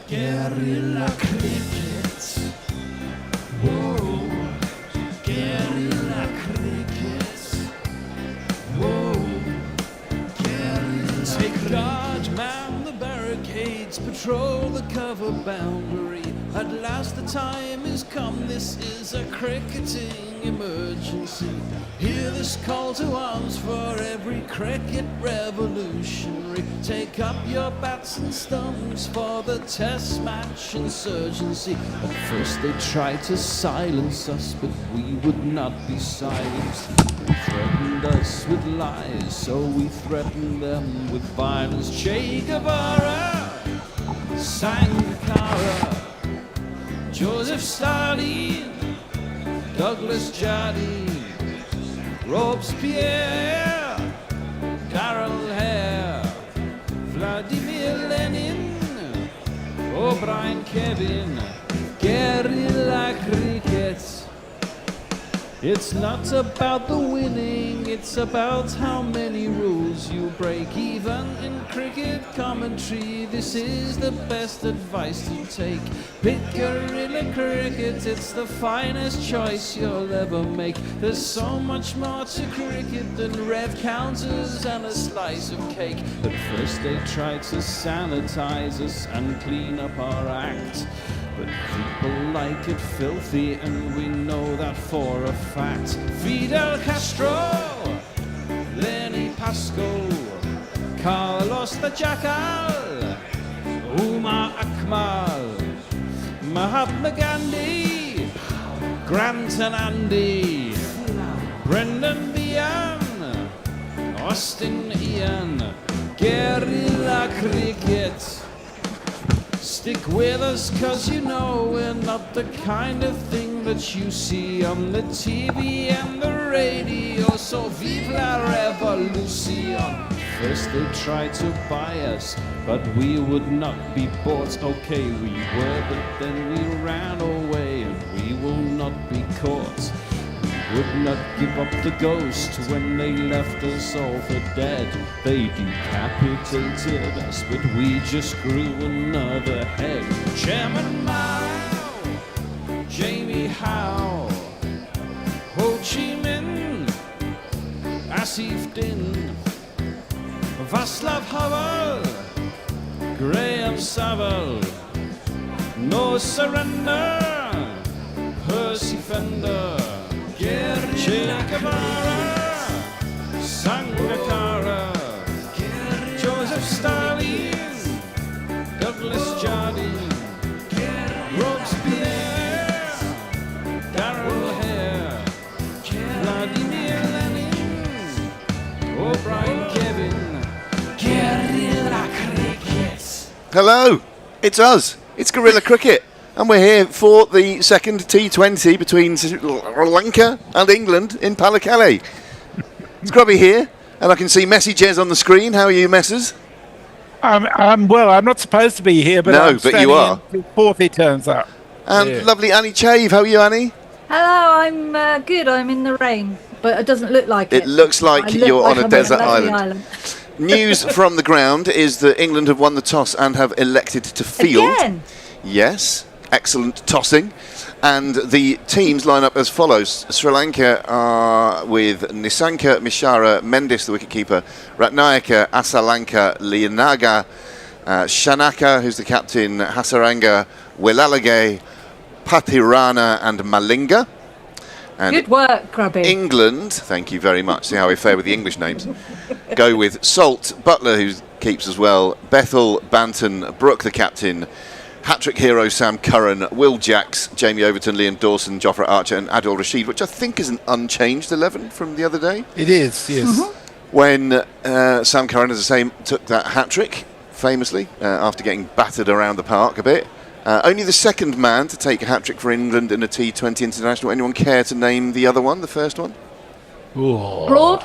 Guerrilla cricket. Whoa. Guerrilla cricket. Whoa. Guerrilla. Take guard, man the barricades, patrol the cover boundary. At last the time is come, this is a cricketing emergency. Hear this call to arms for every cricket revolutionary. Take up your bats and stumps for the test match insurgency. At first they tried to silence us, but we would not be silenced. They threatened us with lies, so we threatened them with violence. Che Guevara, Sankara, Joseph Stalin, Douglas Jardine, Robespierre, Darrell Hare, Vladimir Lenin, O'Brien Kevin, guerrilla cricket. It's not about the winning, it's about how many rules you break. Even in cricket commentary, this is the best advice to take. Pick guerrilla cricket, it's the finest choice you'll ever make. There's so much more to cricket than rev counters and a slice of cake. At first they tried to sanitize us and clean up our act, but people like it filthy, and we know that for a fact. Fidel Castro, Lenny Pascoe, Carlos the Jackal, Umar Akmal, Mahatma Gandhi, Grant and Andy, Brendan Behan, Austin Ian, guerrilla cricket. Stick with us, cause you know we're not the kind of thing that you see on the TV and the radio. So vive la revolution. First they tried to buy us, but we would not be bought. Okay, we were, but then we ran away, and we will not be caught. Would not give up the ghost when they left us all for dead. They decapitated us, but we just grew another head. Chairman Mao, Jamie Howe, Ho Chi Minh, Asif Din, Václav Havel, Graham Saville, No Surrender, Percy Fender, Che Guevara, Sangakkara, Joseph Stalin, Douglas Jardine, Robespierre, Darrell Hare, Vladimir Lenin, O'Brien Kevin, guerrilla cricket. Hello, it's us. It's Guerrilla Cricket. And we're here for the second T20 between Sri Lanka and England in Pallekele. It's Grubby here, and I can see messages on the screen. How are you, Messrs? I'm well. I'm not supposed to be here, but no, I'm but you are. Fourth he turns up. And lovely Annie Chave. How are you, Annie? Hello, I'm good. I'm in the rain, but it doesn't look like it. It looks like you're on a desert island. News from the ground is that England have won the toss and have elected to field. Again? Yes. Excellent tossing, and the teams line up as follows. Sri Lanka are with Nisanka Mishara Mendis, the wicketkeeper, Ratnayaka, Asalanka, Lianaga, Shanaka, who's the captain, Hasaranga, Wilalage, Pathirana and Malinga. And good work, Grubby. England, thank you very much. See how we fare with the English names. Go with Salt, Butler, who keeps as well, Bethel, Banton, Brooke, the captain, hat-trick hero Sam Curran, Will Jacks, Jamie Overton, Liam Dawson, Jofra Archer and Adil Rashid, which I think is an unchanged 11 from the other day. It is, yes. When Sam Curran, as I say, took that hat-trick, famously, after getting battered around the park a bit. Only the second man to take a hat-trick for England in a T20 international. Anyone care to name the other one, the first one? Ooh. Broad?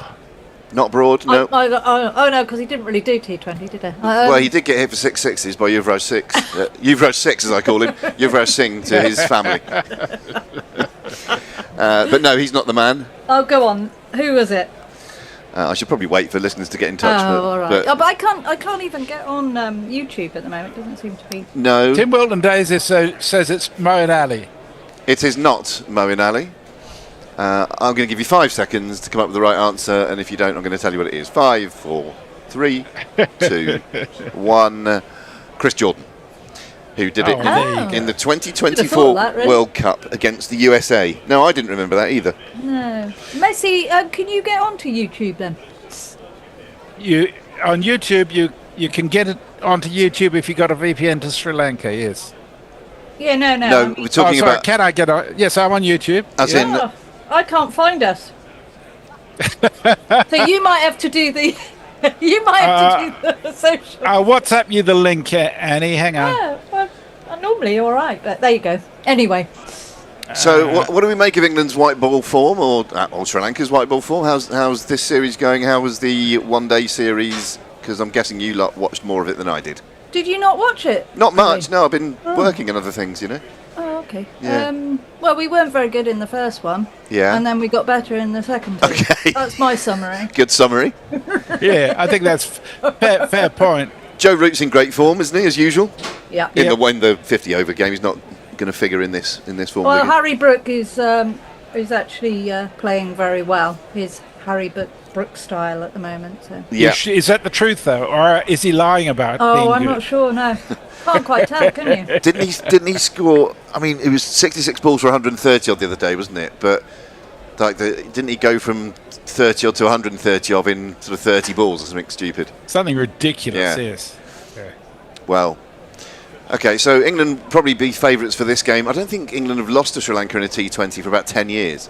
Not Broad, no. Oh no, because he didn't really do T20, did he? Well, he did get hit for 6 sixes by Yuvraj Six. Yuvraj Six, as I call him. Yuvraj Singh to his family. But no, he's not the man. Oh, go on. Who was it? I should probably wait for listeners to get in touch. All right. but But I can't even get on YouTube at the moment. It doesn't seem to be. no, Tim Wilton Days says it's Mo and Ali. it is not Mo and Ali. I'm going to give you 5 seconds to come up with the right answer, and if you don't, I'm going to tell you what it is. 5, 4, 3, 2, 1. Chris Jordan, who did it in the 2024 that, really. World Cup against the USA. No, I didn't remember that either. No. Messi, can you get onto YouTube then? You on YouTube, you can get it onto YouTube if you got a VPN to Sri Lanka. Yes. Yeah, no. No, we're talking sorry, about can I get on? Yes, I'm on YouTube. as Yeah. in. Oh, I can't find us. So you might have to do the. You might have to do the social. I'll WhatsApp you the link, Annie. Hang on. Yeah, well, I'm normally all right, but there you go. Anyway, So, what do we make of England's white ball form, or Sri Lanka's white ball form? How's this series going? How was the one-day series? Because I'm guessing you lot watched more of it than I did. did you not watch it? Not much. Really? No, I've been working on other things. Oh, okay. Yeah. Well, we weren't very good in the first one. Yeah. And then we got better in the second two. Okay. That's my summary. Good summary. Yeah, I think that's fair point. Joe Root's in great form, isn't he, as usual? Yeah. In Yep. the 50 over game, he's not going to figure in this form. Well, will he? Harry Brook is actually playing very well. His Harry Brook style at the moment. So. Yeah. Is that the truth though, or is he lying about? Oh, being I'm good? not sure. No, can't quite tell, can you? Didn't he score? I mean, it was 66 balls for 130 odd the other day, wasn't it? But didn't he go from 30 odd to 130 odd in sort of 30 balls or something stupid? Something ridiculous. Yeah. Yes. Yeah. Well, okay, so England probably be favourites for this game. I don't think England have lost to Sri Lanka in a T20 for about 10 years.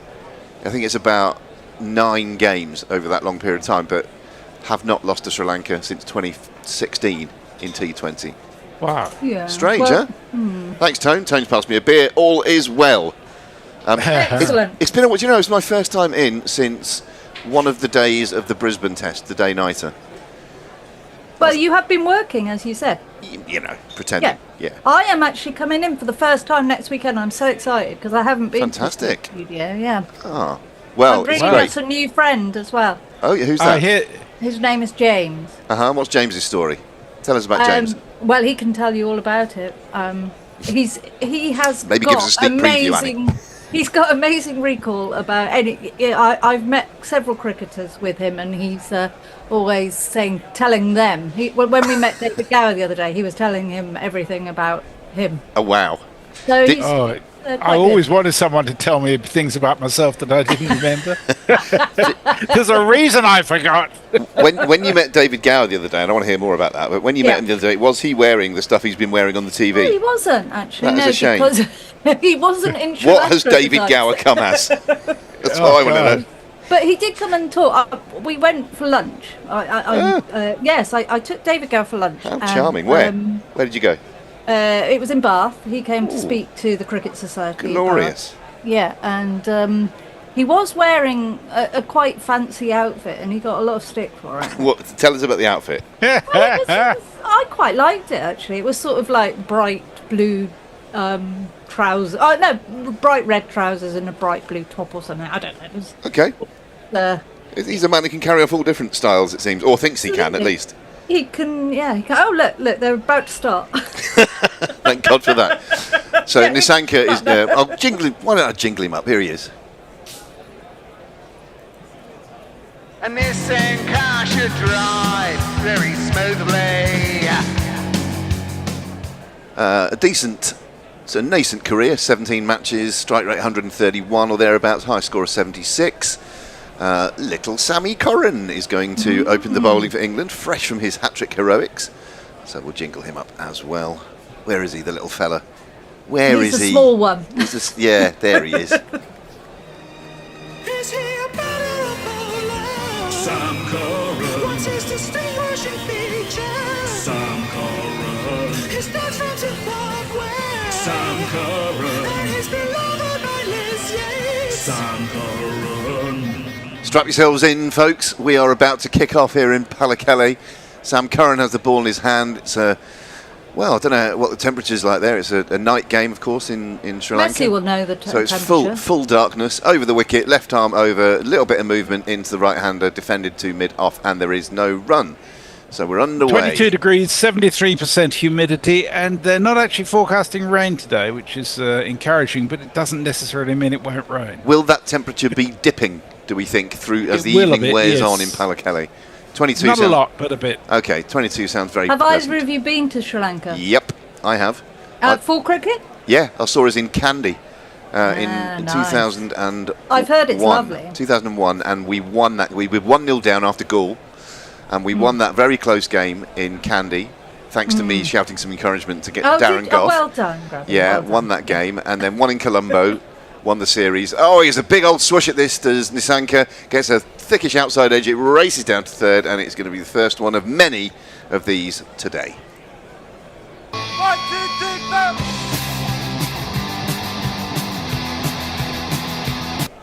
I think it's about 9 games over that long period of time, but have not lost to Sri Lanka since 2016 in T20. Wow. Yeah. Strange, Well, huh? Thanks, Tone. Tone's passed me a beer. All is well. Excellent. It's been, you know, it's my first time in since one of the days of the Brisbane test, the day-nighter. Well, you have been working, as you said. You know, pretending. Yeah. I am actually coming in for the first time next weekend. I'm so excited because I haven't been Fantastic. to the studio. Yeah. Ah, well, I'm it's bringing great. us a new friend as well. Oh, yeah, who's I that? hear. His name is James. What's James's story? Tell us about James. Well, he can tell you all about it. He has Maybe give got us a sneak preview, Annie. amazing. He's got amazing recall about any. I've met several cricketers with him, and he's always telling them. When we met David Gower the other day, he was telling him everything about him. Oh, wow. So Did- he's, Oh, quite I good. always wanted someone to tell me things about myself that I didn't remember. There's a reason I forgot. When you met David Gower the other day, and I want to hear more about that, but when you met him the other day, was he wearing the stuff he's been wearing on the TV? No, he wasn't actually. That is a shame. Because he wasn't in Sri What has Lanka at the David time. Gower come as? That's what Oh, I want to God. know. But he did come and talk. We went for lunch. Yes, I took David Gower for lunch. How and, charming. Where did you go? It was in Bath. He came to speak to the Cricket Society. in Bath. Glorious. Yeah, and he was wearing a quite fancy outfit, and he got a lot of stick for it. What? Tell us about the outfit. I quite liked it actually. It was sort of like bright blue trousers. Oh no, bright red trousers and a bright blue top or something. I don't know. It was, Okay. uh, He's a man who can carry off all different styles, it seems, or thinks he can, at Absolutely. least. he can. Yeah. He can, oh look, they're about to start. Thank God for that. So Nisanka is. I'll jingle him. Why don't I jingle him up? Here he is. A Nissan car should drive very smoothly. A decent, it's a nascent career, 17 matches, strike rate 131 or thereabouts, high score of 76. Little Sammy Corrin is going to open the bowling for England, fresh from his hat-trick heroics. So we'll jingle him up as well. Where is he, the little fella? Where He's is a he? small one. He's this, yeah, there he is. Is he a batter or bowler? Sam Curran, What's his distinguishing feature? Sam Curran, His dad's from Zimbabwe. Sam Curran, And he's beloved by Liz Yates. Sam Curran. Strap yourselves in, folks. We are about to kick off here in Pallekele. Sam Curran has the ball in his hand. It's a Well, I don't know what the temperature's like there. It's a night game, of course, in Sri Lanka. Messi will know the So it's temperature. full darkness, over the wicket, left arm over, a little bit of movement into the right-hander, defended to mid-off, and there is no run. So we're underway. 22 degrees, 73% humidity, and they're not actually forecasting rain today, which is encouraging, but it doesn't necessarily mean it won't rain. Will that temperature be dipping, do we think, through as It the will a evening bit, wears yes. on in Pallekele? 22 Not a sound- lot, but a bit. Okay, 22 sounds very Have pleasant. either of you been to Sri Lanka? Yep, I have. Full cricket? Yeah, I saw us in Kandy in nice. 2001. I've heard it's lovely. 2001, and we won that. We were 1-0 down after goal, and we won that very close game in Kandy, thanks to me shouting some encouragement to get Darren Goff. well done, Graham. Yeah, well done. won that game, and then one in Colombo, won the series. Oh, he's a big old swoosh at this, does Nisanka, gets a thickish outside edge, it races down to third, and it's going to be the first one of many of these today. 1, 2, 3, 4.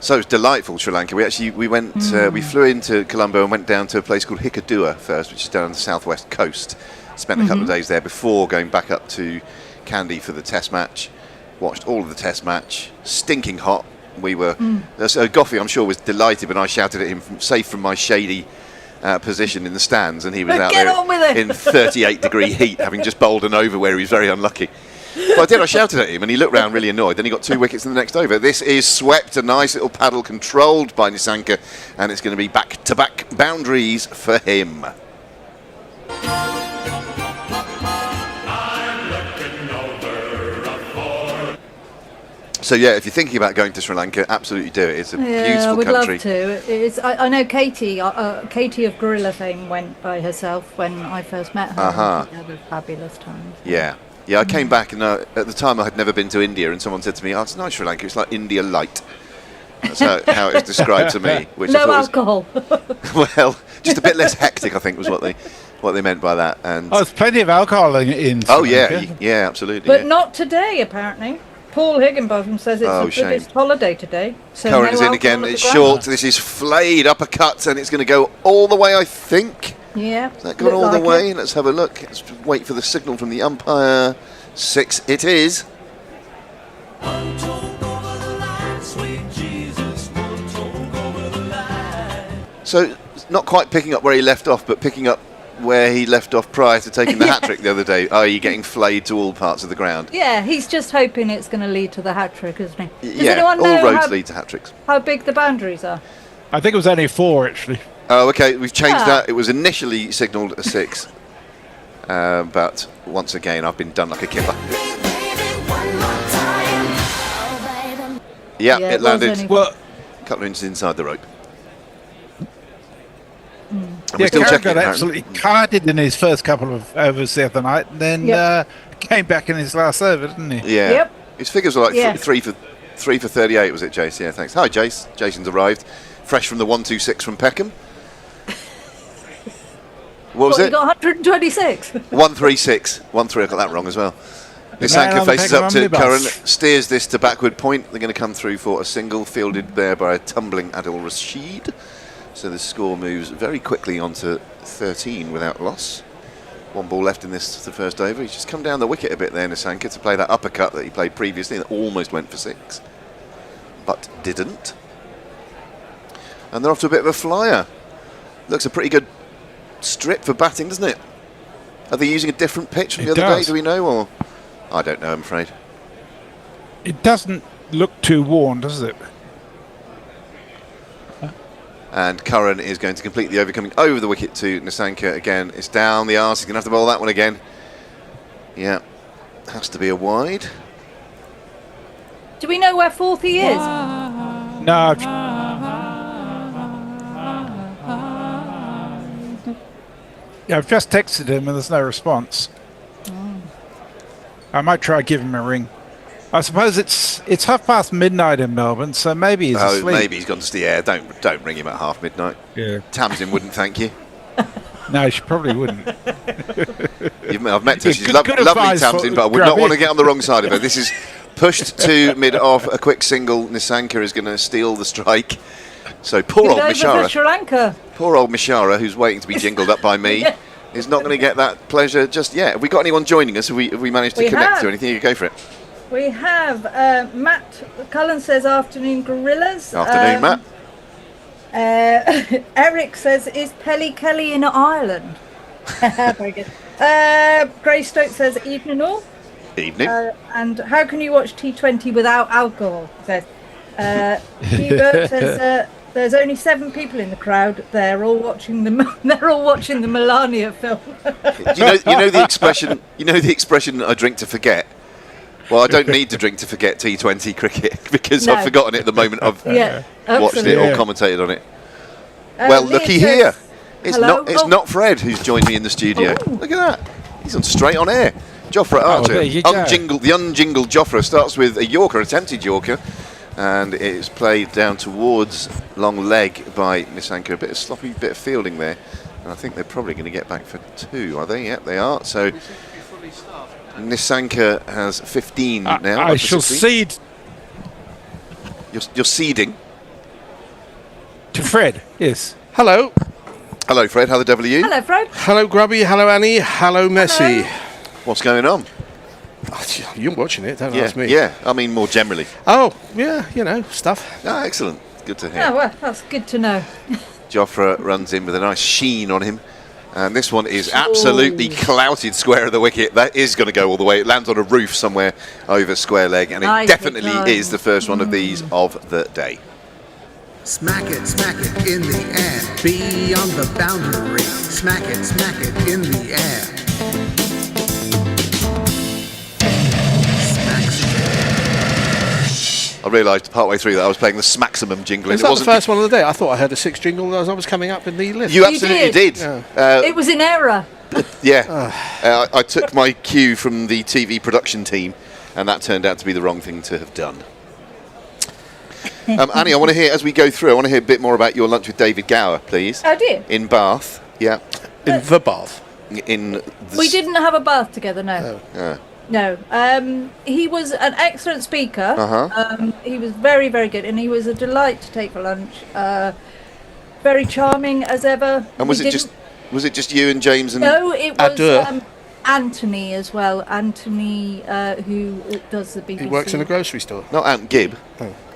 So it's delightful, Sri Lanka. We went, we flew into Colombo and went down to a place called Hikkaduwa first, which is down on the southwest coast. Spent a couple of days there before going back up to Kandy for the test match. Watched all of the test match. Stinking hot. We were. So Goffey, I'm sure, was delighted when I shouted at him, safe from my shady position in the stands, and he was out Get there on with it. in 38-degree heat, having just bowled an over where he was very unlucky. But I did. I shouted at him, and he looked round really annoyed. Then he got 2 wickets in the next over. This is swept, a nice little paddle controlled by Nisanka, and it's going to be back-to-back boundaries for him. So yeah, if you're thinking about going to Sri Lanka, absolutely do it. It's a beautiful we'd country. love to. I know Katie of Gorilla fame went by herself when I first met her. And she had a fabulous time. Yeah. Yeah, I came back, and at the time I had never been to India, and someone said to me, "Oh, it's nice Sri Lanka. It's like India light." That's how it was described to me. Which I No thought alcohol. was, well, just a bit less hectic, I think, was what they meant by that. And Oh, there's plenty of alcohol in oh Sri yeah, Lanka. yeah, absolutely. But yeah. not today, apparently. Paul Higginbottom says it's Oh, the shame. biggest holiday today. So Curran is no in again. alcohol at It's the short. This is flayed uppercut, and it's going to go all the way, I think. ground. Yeah. Has that gone all the like way? it. Let's have a look. Let's wait for the signal from the umpire. 6 it is. One talk over the line, sweet Jesus, one talk over the line. So not quite picking up where he left off, but picking up where he left off prior to taking the hat-trick the other day, i.e. getting flayed to all parts of the ground. Yeah, he's just hoping it's going to lead to the hat-trick, isn't he? Does Yeah, anyone all know roads lead to hat-tricks. how big the boundaries are? I think it was only 4, actually. Oh, okay, we've changed Ah. that. It was initially signalled a 6. But once again, I've been done like a kipper. Yeah, Yeah, it was landed only- Well, a couple of inches inside the rope. And yeah, we're still Curran checking got it, apparently. absolutely carded in his first couple of overs the other night, and then Yep. came back in his last over, didn't he? Yeah. Yep. His figures were like Yeah. 3 for 38, was it, Jace? Yeah, thanks. Hi, Jace. Jason's arrived. Fresh from the 126 from Peckham. What was What, it? you got 126? 136. 13, I got that wrong as well. Man Nisanka on the faces Peckham up to omnibus. Curran, steers this to backward point. They're going to come through for a single, fielded there by a tumbling Adil Rashid. So the score moves very quickly on to 13 without loss. 1 ball left in this the first over. He's just come down the wicket a bit there, Nisanka, to play that uppercut that he played previously that almost went for 6, but didn't. And they're off to a bit of a flyer. Looks a pretty good strip for batting, doesn't it? Are they using a different pitch from the It other day, does. do we know? Or I don't know, I'm afraid. It doesn't look too worn, does it? And Curran is going to complete the over, coming over the wicket to Nisanka again. It's down the arse. He's going to have to bowl that one again. Yeah, has to be a wide. Do we know where 40 is? No. Yeah, I've just texted him and there's no response. I might try give him a ring. I suppose it's midnight in Melbourne, so maybe he's Oh, asleep. maybe he's gone to the air. Don't ring him at half midnight. Yeah. Tamsin wouldn't thank you. No, she probably wouldn't. I've met her. Yeah, She's good lovely, advice Tamsin, for but I would not Grubby. want to get on the wrong side of her. This is pushed to mid-off. A quick single. Nisanka is going to steal the strike. So poor Good old over for Mishara. Sri Lanka. Poor old Mishara, who's waiting to be jingled up by me. is not going to get that pleasure just yet. Have we got anyone joining us? Have we managed to We connect have. to anything? You go for it. We have Matt Cullen says afternoon gorillas. Afternoon, Matt. Eric says, is Pallekele in Ireland? Very good. Gray Stoke says evening all. Evening. And how can you watch T20 without alcohol? Says Hubert says there's only 7 people in the crowd. They're all watching the they're all watching the Melania film. you know the expression. You know the expression. I drink to forget. Well, I don't need to drink to forget T20 cricket because No. I've forgotten it the moment I've Yeah, watched it absolutely. or commentated on it. Well, Leah looky says, here. It's hello? not Fred who's joined me in the studio. Oh. Look at that. He's on straight on air. Jofra Archer. there you go. The unjingled Jofra starts with a Yorker, attempted Yorker, and it's played down towards long leg by Nisanka. A bit of sloppy bit of fielding there. And I think they're probably going to get back for 2, are they? Yep, they are. So Nisanka has 15 now. I up to shall 16. cede You're seeding. to Fred. Yes. Hello. Hello, Fred. How the devil are you? Hello, Fred. Hello, Grubby. Hello, Annie. Hello, Messi. What's going on? You're watching it, don't Yeah, ask me. yeah. I mean, more generally. Oh, yeah, stuff. Ah, excellent. Good to hear. Oh, well, that's good to know. Jofra runs in with a nice sheen on him. And this one is absolutely clouted square of the wicket. That is going to go all the way. It lands on a roof somewhere over square leg. And it Nice definitely design. is the first one of these of the day. Smack it in the air, beyond the boundary. Smack it in the air. I realised partway through that I was playing the Smaximum jingle. Is It that the wasn't. first one of the day? I thought I heard a 6 jingle as I was coming up in the lift. You absolutely did. did. It was in error. Yeah. I took my cue from the TV production team, and that turned out to be the wrong thing to have done. Annie, I want to hear, as we go through, I want to hear a bit more about your lunch with David Gower, please. Oh, dear. In Bath. Yeah. In the bath. In the We didn't have a bath together, no. Yeah. No. He was an excellent speaker. Uh-huh. He was very, very good, and he was a delight to take for lunch. Very charming as ever. And was it just you and James and No, it was Adair. Anthony as well. Anthony, who does the BBC. He works in a grocery store. not Ant Gibb?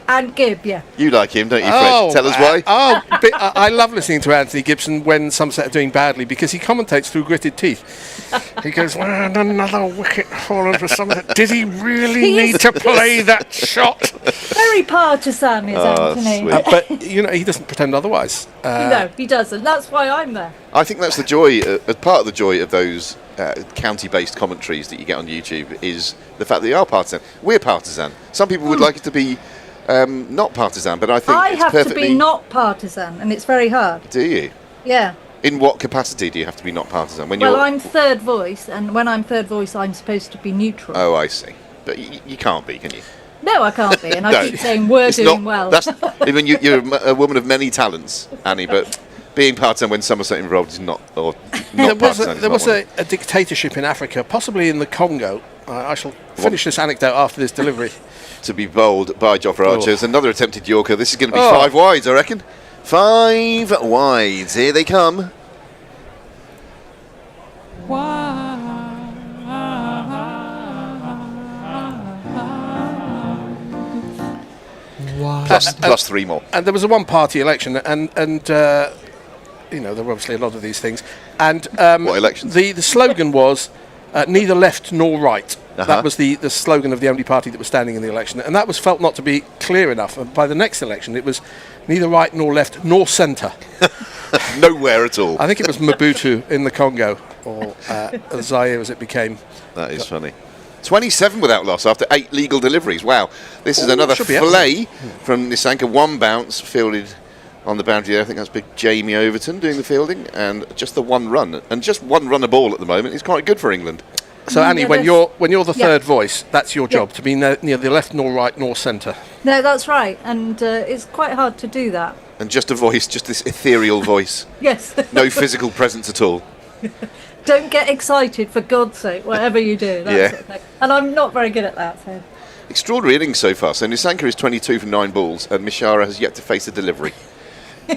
And Gibb, yeah. You like him, don't you, Fred? Tell us why. I love listening to Anthony Gibson when Somerset are doing badly because he commentates through gritted teeth. He goes, well, another wicket fallen for Somerset. Did he really He need is- to play that shot? Very partisan is Anthony. sweet. But, he doesn't pretend otherwise. No, he doesn't. That's why I'm there. I think that's the joy, as part of the joy of those county-based commentaries that you get on YouTube is the fact that they are partisan. We're partisan. Some people would like it to be not partisan, but I think I it's have perfectly... to be not partisan, and it's very hard. Do you? Yeah. In what capacity do you have to be not partisan? When Well, you're... I'm third voice, and when I'm third voice, I'm supposed to be neutral. Oh, I see. But you can't be, can you? No, I can't be, and I No. keep saying we're It's doing not- well. That's, I mean, you're a woman of many talents, Annie, but being partisan when Somerset involved is not, or not partisan. There was a dictatorship in Africa, possibly in the Congo. I shall finish this anecdote after this delivery. To be bowled by Jofra Archer. Oh. It's another attempted Yorker. This is going to be Oh. 5 wides, I reckon. 5 wides. Here they come. Plus 3 more. And there was a one-party election, and there were obviously a lot of these things. And What elections? The slogan was neither left nor right. Uh-huh. That was the slogan of the only party that was standing in the election, and that was felt not to be clear enough. And by the next election, it was neither right nor left nor centre. Nowhere at all. I think it was Mobutu in the Congo, or Zaire as it became. That is funny. 27 without loss after 8 legal deliveries. Wow. This is Oh, another should be up fillet from Nisanka. 1 bounce fielded on the boundary there. I think that's big Jamie Overton doing the fielding, and just the 1 run. And just 1 run a ball at the moment is quite good for England. So Annie, Yeah, when you're the yeah. third voice, that's your job, to be neither left nor right nor centre. No, that's right, and it's quite hard to do that. And just a voice, just this ethereal voice. Yes. No physical presence at all. Don't get excited, for God's sake, whatever you do. That Yeah. sort of thing. And I'm not very good at that, so. Extraordinary innings so far. So Nisanka is 22 from 9 balls, and Mishara has yet to face a delivery.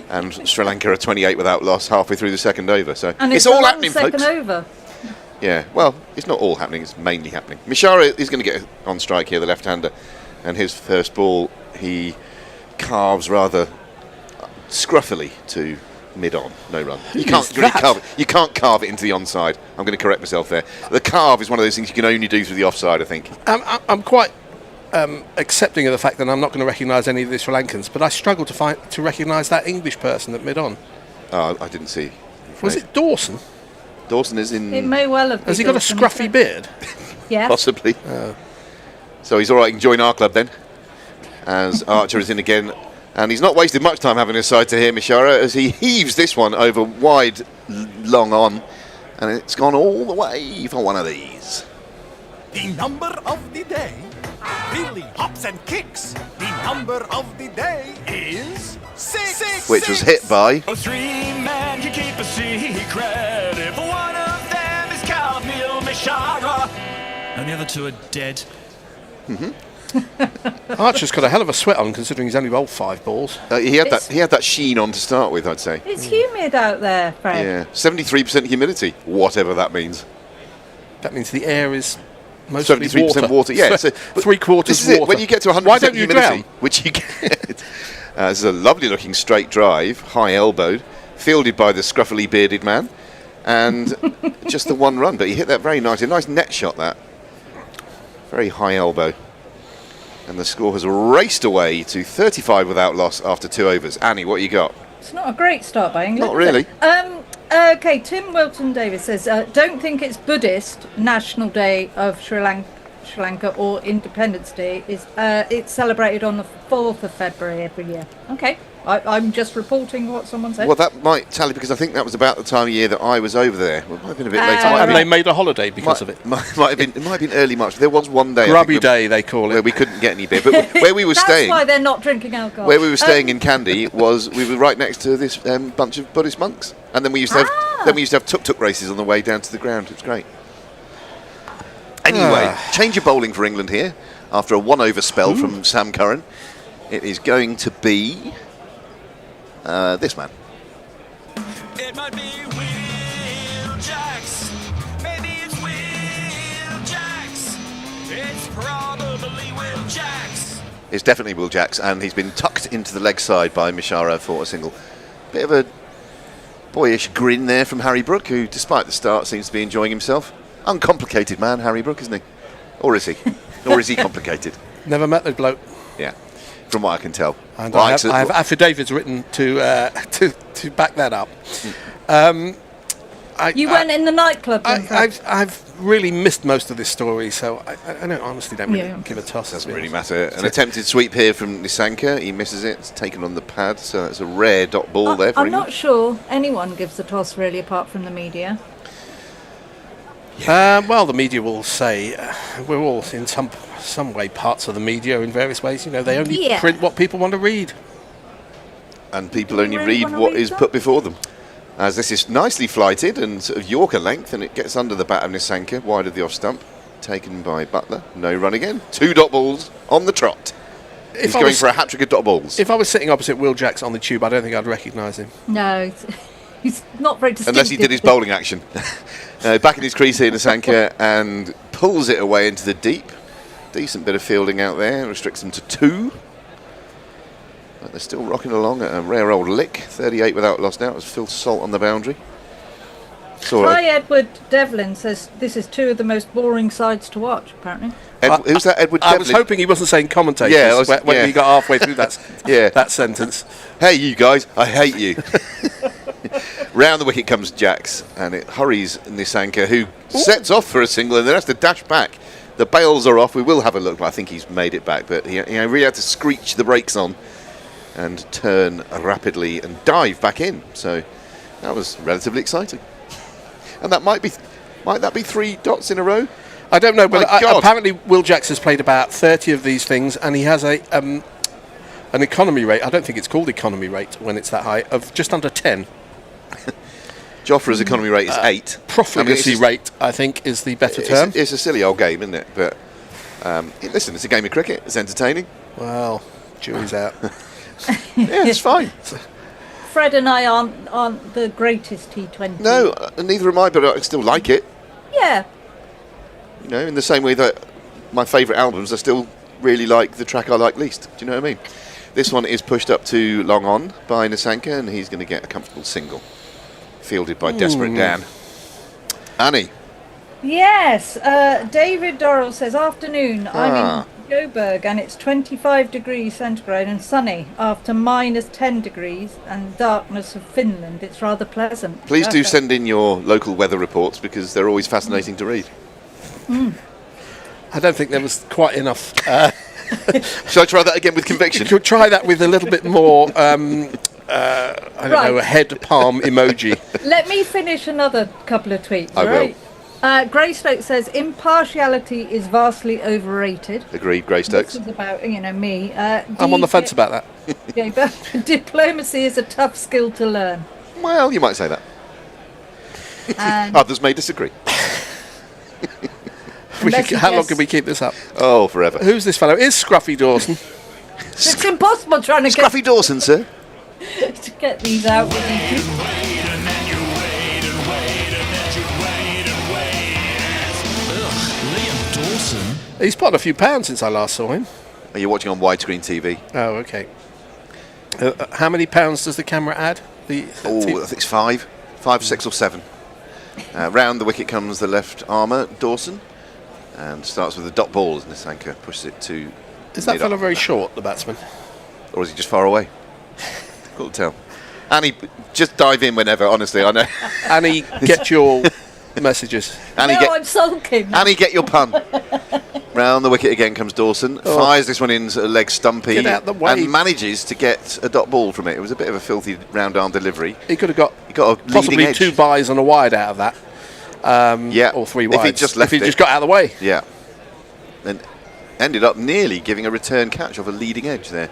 And Sri Lanka are 28 without loss halfway through the second over. So And it's a all long happening, second folks. over. Yeah, well, it's not all happening, it's mainly happening. Mishara is going to get on strike here, the left-hander. And his first ball, he carves rather scruffily to mid-on, no run. You can't really carve it. You can't carve it into the onside. I'm going to correct myself there. The carve is one of those things you can only do through the offside, I think. I'm quite accepting of the fact that I'm not going to recognise any of the Sri Lankans, but I struggle to recognise that English person at mid-on. Oh, I didn't see. Was it Dawson? Dawson is in... It may well have been. Has he got a Dawson, scruffy beard? Yeah. Possibly. So he's all right, he can join our club then. As Archer is in again. And he's not wasted much time having his side to here, Mishara, as he heaves this one over wide, long on. And it's gone all the way for one of these. The number of the day really hops and kicks. The number of the day is 6. Which was hit by... A 3-man can keep a secret if one of them is Kamil Mishara and the other 2 are dead. Archer's got a hell of a sweat on, considering he's only bowled 5 balls. he had that sheen on to start with, I'd say. It's humid out there, Fred. Yeah, 73% humidity, whatever that means. That means the air is mostly 73% water. Yeah, so, but 3/4 this is water. it. When you get to 100% Why don't you humidity, drown? which you get, this is a lovely-looking straight drive, high-elbowed, fielded by the scruffily bearded man, and just the one run. But he hit that very nicely. A nice net shot, that. Very high elbow. And the score has raced away to 35 without loss after 2 overs. Annie, what you got? It's not a great start by England. Not really. Okay, Tim Wilton Davis says, don't think it's Buddhist National Day of Sri Lanka or Independence Day. It's celebrated on the 4th of February every year. Okay, I'm just reporting what someone said. Well, that might tally because I think that was about the time of year that I was over there. Well, it might have been a bit later. And they made a holiday because of it. It might have been early March. There was one day. Grubby day, they call where it. we couldn't get any beer. But where we were That's staying, why they're not drinking alcohol. where we were staying in Kandy was we were right next to this bunch of Buddhist monks, and then we used to have tuk-tuk races on the way down to the ground. It was great. Anyway, change of bowling for England here after a 1-over spell from Sam Curran. It is going to be this man. It might be Will Jacks. Maybe it's Will Jacks. It's probably Will Jacks. It's definitely Will Jacks, and he's been tucked into the leg side by Mishara for a single. Bit of a boyish grin there from Harry Brook, who, despite the start, seems to be enjoying himself. Uncomplicated man, Harry Brook, isn't he? Or is he? Or is he complicated? Never met the bloke. Yeah, from what I can tell. And Well, I have affidavits written to back that up. You went in the nightclub. then, Fred? I've really missed most of this story, so I honestly don't really Yeah. give a toss. Doesn't really matter. An attempted sweep here from Nisanka. He misses it. It's taken on the pad, so it's a rare dot ball there for I'm England. not sure anyone gives the toss really, apart from the media. Well, the media will say we're all in some way parts of the media in various ways. You know, they only Yeah. print what people want to read. And people Do you only really read wanna what read is that? put before them. As this is nicely flighted and sort of Yorker length, and it gets under the bat of Nisanka, wide of the off stump. Taken by Butler. No run again. 2 dot balls on the trot. He's I going was- for a hat-trick of dot balls. If I was sitting opposite Will Jacks on the tube, I don't think I'd recognise him. No, he's not very distinctive. Unless he did his bowling action. Back in his crease here, Nisanka, and pulls it away into the deep. Decent bit of fielding out there. Restricts them to 2. But they're still rocking along at a rare old lick. 38 without loss now. It was Phil Salt on the boundary. Hi, Edward Devlin says this is 2 of the most boring sides to watch, apparently. Who's that, Edward I Devlin? was hoping he wasn't saying commentators Yeah, I was- when yeah. he got halfway through that Yeah. that sentence. Hey, you guys, I hate you. Round the wicket comes Jacks, and it hurries Nisanka, who sets off for a single and then has to dash back. The bails are off. We will have a look, but I think he's made it back. But he really had to screech the brakes on and turn rapidly and dive back in. So that was relatively exciting. And that might that be 3 dots in a row? I don't know, but My God. apparently Will Jacks has played about 30 of these things, and he has an economy rate. I don't think it's called economy rate when it's that high, of just under 10. Joffre's economy rate is 8. Profligacy rate, I think, is the better term. It's a silly old game, isn't it? But listen, it's a game of cricket. It's entertaining. Well, jury's out. Yeah, it's fine. Fred and I aren't the greatest T20. No, neither am I, but I still like it. Yeah. You know, in the same way that my favourite albums, I still really like the track I like least. Do you know what I mean? This one is pushed up to long on by Nisanka, and he's going to get a comfortable single. Fielded by Desperate Dan. Annie. Yes. David Dorrell says, afternoon. I'm in Joburg, and it's 25 degrees centigrade and sunny after minus 10 degrees and darkness of Finland. It's rather pleasant. Please do send in your local weather reports, because they're always fascinating to read. I don't think there was quite enough. Shall I try that again with conviction? You could try that with a little bit more, I don't know, a head palm emoji. Let me finish another couple of tweets, I right? Greystoke says, impartiality is vastly overrated. Agreed, Greystokes. This is about, me. I'm on the fence about that. Yeah, but diplomacy is a tough skill to learn. Well, you might say that. And Others may disagree. How long can we keep this up? Oh, forever. Who's this fellow? Is Scruffy Dawson? it's impossible trying to Scruffy Dawson, sir. get these out with you. Liam Dawson. He's put on a few pounds since I last saw him. Are you watching on widescreen TV? Oh, okay. How many pounds does the camera add? I think it's 5, 6 or 7. Round the wicket comes the left armour, Dawson, and starts with a dot ball as Nisanka pushes it to. Is that fellow very short, the batsman? Or is he just far away? Difficult to tell. Annie, just dive in whenever, honestly, I know. Annie, get your messages. Annie, I'm sulking. Annie, get your pun. Round the wicket again comes Dawson, fires this one in leg stumpy, Get out the way. and manages to get a dot ball from it. It was a bit of a filthy round arm delivery. He could have got a possibly leading edge. 2 byes and a wide out of that. Or 3 wides. If he just left if he it. just got out of the way. Yeah. And ended up nearly giving a return catch off a leading edge there.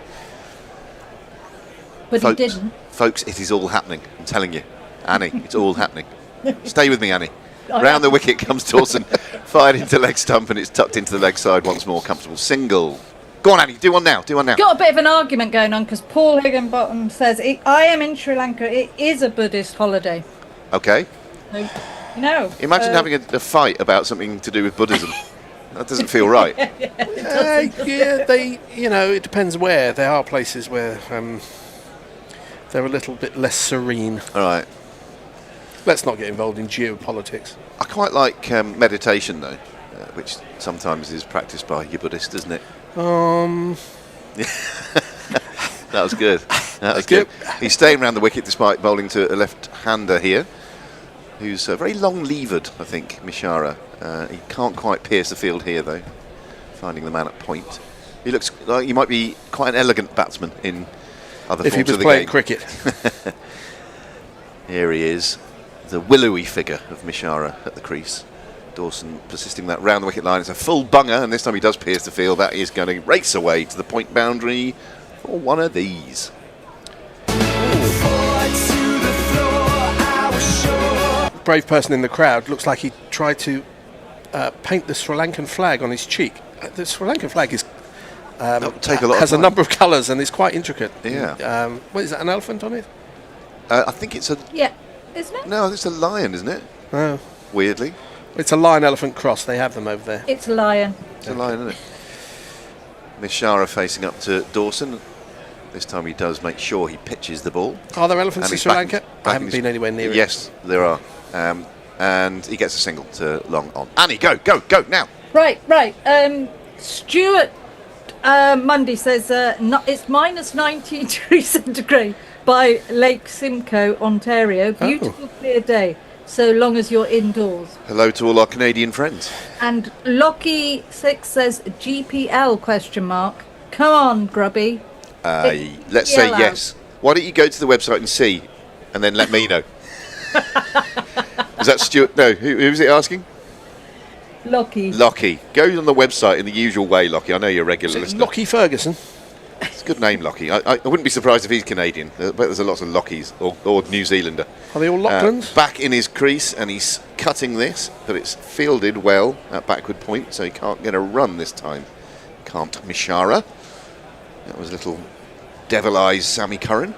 But folks, he didn't. Folks, it is all happening. I'm telling you. Annie, it's all happening. Stay with me, Annie. Round the wicket comes Dawson, fired into leg stump, and it's tucked into the leg side once more. Comfortable single. Go on, Annie. Do one now. Got a bit of an argument going on because Paul Higginbottom says, I am in Sri Lanka. It is a Buddhist holiday. Okay. So, no. Imagine having a fight about something to do with Buddhism. That doesn't feel right. It depends where. There are places where they're a little bit less serene. All right. Let's not get involved in geopolitics. I quite like meditation, though, which sometimes is practiced by your Buddhist, isn't it? That was good. That was good. He's staying around the wicket despite bowling to a left-hander here, who's very long-levered, I think, Mishara. He can't quite pierce the field here, though, finding the man at point. He looks like he might be quite an elegant batsman in other if forms he was of the playing game. cricket. Here he is, the willowy figure of Mishara at the crease. Dawson persisting that round the wicket line. It's a full bunger, and this time he does pierce the field. That is going to race away to the point boundary for one of these. Brave person in the crowd looks like he tried to paint the Sri Lankan flag on his cheek. The Sri Lankan flag is has a number of colours and it's quite intricate. Yeah. What is that? An elephant on it? I think it's a. Yeah, isn't it? No, it's a lion, isn't it? Oh. Weirdly. It's a lion-elephant cross. They have them over there. It's a lion. It's a lion, isn't it? Mishara facing up to Dawson. This time he does make sure he pitches the ball. Are there elephants in he's Sri Lanka? I haven't his- been anywhere near it. Yes, there are. And he gets a single to long on. Annie, go now. Right. Stuart Mundy says it's minus 19 degrees centigrade by Lake Simcoe, Ontario. Beautiful clear day, so long as you're indoors. Hello to all our Canadian friends. And Lockie6 says GPL question mark. Come on, Grubby. Let's say yes. Why don't you go to the website and see, and then let me know. Is that Stuart? No, who's it asking? Lockie. Go on the website in the usual way, Lockie. I know you're a regular Is it listener. Lockie Ferguson? It's a good name, Lockie. I wouldn't be surprised if he's Canadian. But there's a lot of Lockies or New Zealander. Are they all Lachlan's? Back in his crease, and he's cutting this, but it's fielded well at backward point, so he can't get a run this time. Can't Mishara. That was little devil eyes Sammy Curran.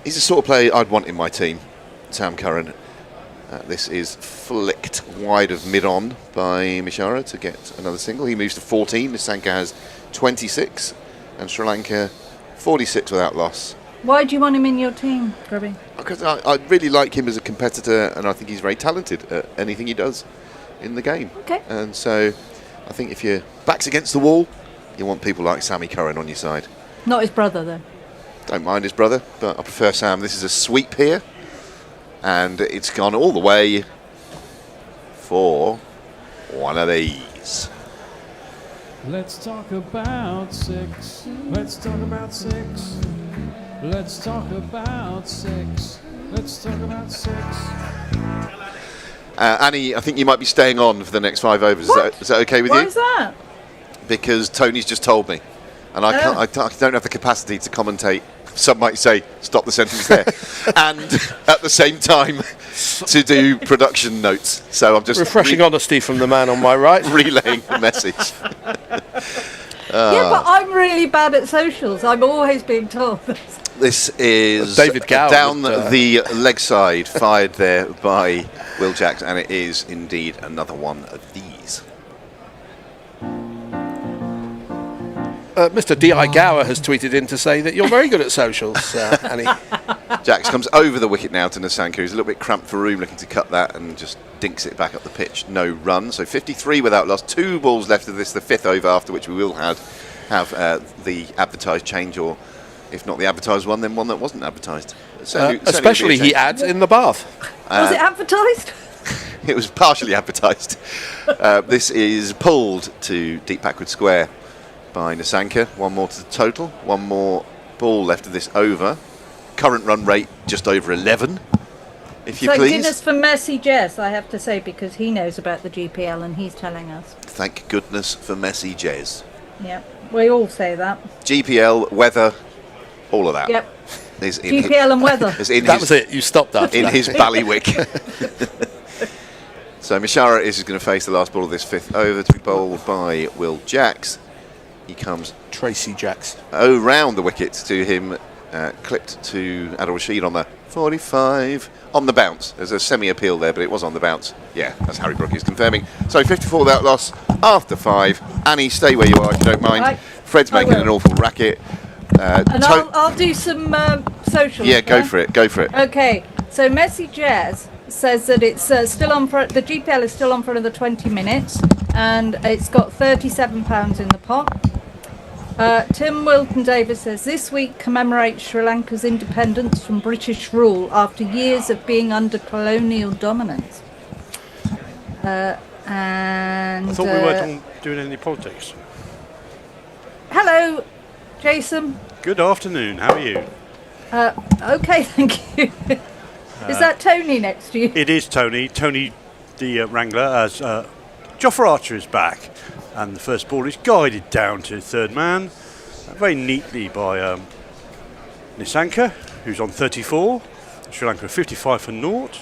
He's the sort of player I'd want in my team, Sam Curran. This is flicked wide of mid-on by Mishara to get another single. He moves to 14. Nisanka has 26. And Sri Lanka 46 without loss. Why do you want him in your team, Grubby? Because I really like him as a competitor, and I think he's very talented at anything he does in the game. Okay. And so I think if your back's against the wall, you want people like Sammy Curran on your side. Not his brother, though. Don't mind his brother, but I prefer Sam. This is a sweep here. And it's gone all the way for one of these. Let's talk about sex. Let's talk about sex. Let's talk about sex. Let's talk about sex. Annie, I think you might be staying on for the next 5 overs. Is that okay with you? Why is that? Because Tony's just told me. And I don't have the capacity to commentate. Some might say, stop the sentence there. And at the same time, to do production notes. So I'm just... Refreshing honesty from the man on my right. Relaying the message. Yeah, but I'm really bad at socials. I'm always being told this. This is David Gower down the leg side, fired there by Will Jacks, and it is indeed another one of these. Mr. D.I. Gower has tweeted in to say that you're very good at socials, Annie. Jacks comes over the wicket now to Nisanka, who's a little bit cramped for room, looking to cut that, and just dinks it back up the pitch. No run, so 53 without loss. 2 balls left of this, the 5th over, after which we will have the advertised change, or if not the advertised one, then one that wasn't advertised. Especially, he adds, in the bath. Was it advertised? It was partially advertised. This is pulled to deep backward square by Nisanka. 1 more to the total. 1 more ball left of this over. Current run rate just over 11, if you please. Thank goodness for Messi Jess, I have to say, because he knows about the GPL and he's telling us. Thank goodness for Messi Jez. Yeah, we all say that. GPL, weather, all of that. Yep. GPL and weather. That was it. You stopped after in that. his ballywick. So Mishara is going to face the last ball of this 5th over to be bowled by Will Jacks. He comes Tracy Jacks. Round the wicket to him, clipped to Adil Rashid on the 45 on the bounce. There's a semi-appeal there, but it was on the bounce. Yeah, that's Harry Brookie is confirming. So 54 without loss after 5. Annie, stay where you are if you don't mind. Right. Fred's making an awful racket. And I'll do some socials. Yeah, go for it. Go for it. Okay, so Messi Jazz says that it's still on for the GPL is still on for another 20 minutes, and it's got £37 in the pot. Tim Wilton Davis says this week commemorates Sri Lanka's independence from British rule after years of being under colonial dominance. And I thought we weren't doing any politics. Hello, Jason. Good afternoon. How are you? Okay, thank you. Is that Tony next to you? It is Tony. Tony, the wrangler, as Jofra Archer is back, and the first ball is guided down to third man, very neatly by Nisanka, who's on 34. Sri Lanka 55 for naught.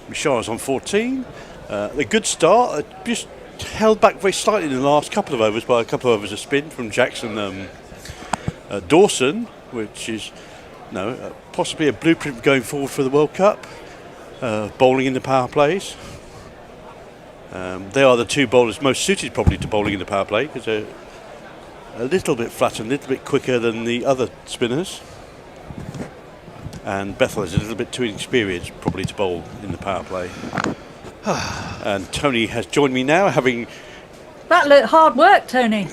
Mishara's on 14. A good start. Just held back very slightly in the last couple of overs by a couple of overs of spin from Jackson Dawson, which is possibly a blueprint going forward for the World Cup. Bowling in the power plays. They are the 2 bowlers most suited probably to bowling in the power play, because they're a little bit flatter and a little bit quicker than the other spinners. And Bethel is a little bit too inexperienced probably to bowl in the power play. And Tony has joined me now, having... That looked hard work, Tony.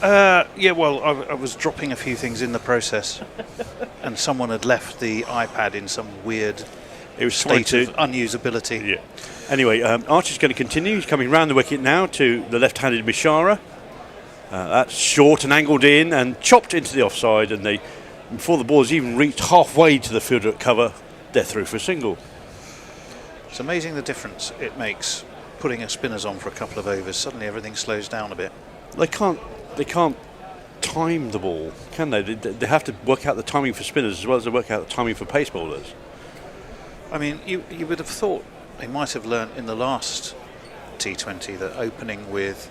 Yeah, well, I was dropping a few things in the process, and someone had left the iPad in some weird state of unusability. Yeah. Anyway, Archer's going to continue. He's coming round the wicket now to the left-handed Mishara. That's short and angled in and chopped into the offside, and before the ball has even reached halfway to the fielder at cover, they're through for a single. It's amazing the difference it makes putting a spinners on for a couple of overs. Suddenly everything slows down a bit. They can't time the ball, can they? They have to work out the timing for spinners as well as they work out the timing for pace bowlers. I mean, you would have thought they might have learnt in the last T20 that opening with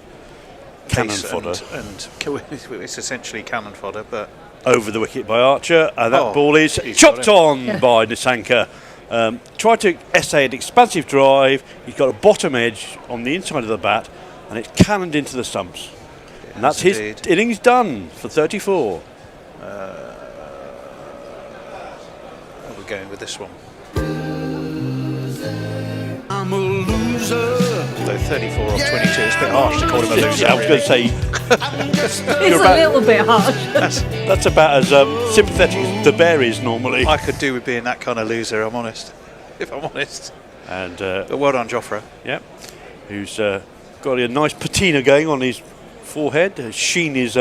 cannon fodder and it's essentially cannon fodder, but over the wicket by Archer, and that Oh, ball is he's chopped got it. on by Nisanka. Tried to essay an expansive drive. He's got a bottom edge on the inside of the bat, and it's cannoned into the stumps. And that's his indeed. innings done for 34. Where are we going with this one? I'm a loser. Although 34 off 22, it's a bit harsh to call him a loser. Yeah, I was going to say It's a little bit harsh. that's about as sympathetic as the bear is normally. I could do with being that kind of loser, I'm honest. If I'm honest. And But well done, Jofra. yeah, who's got a nice patina going on his forehead. His sheen is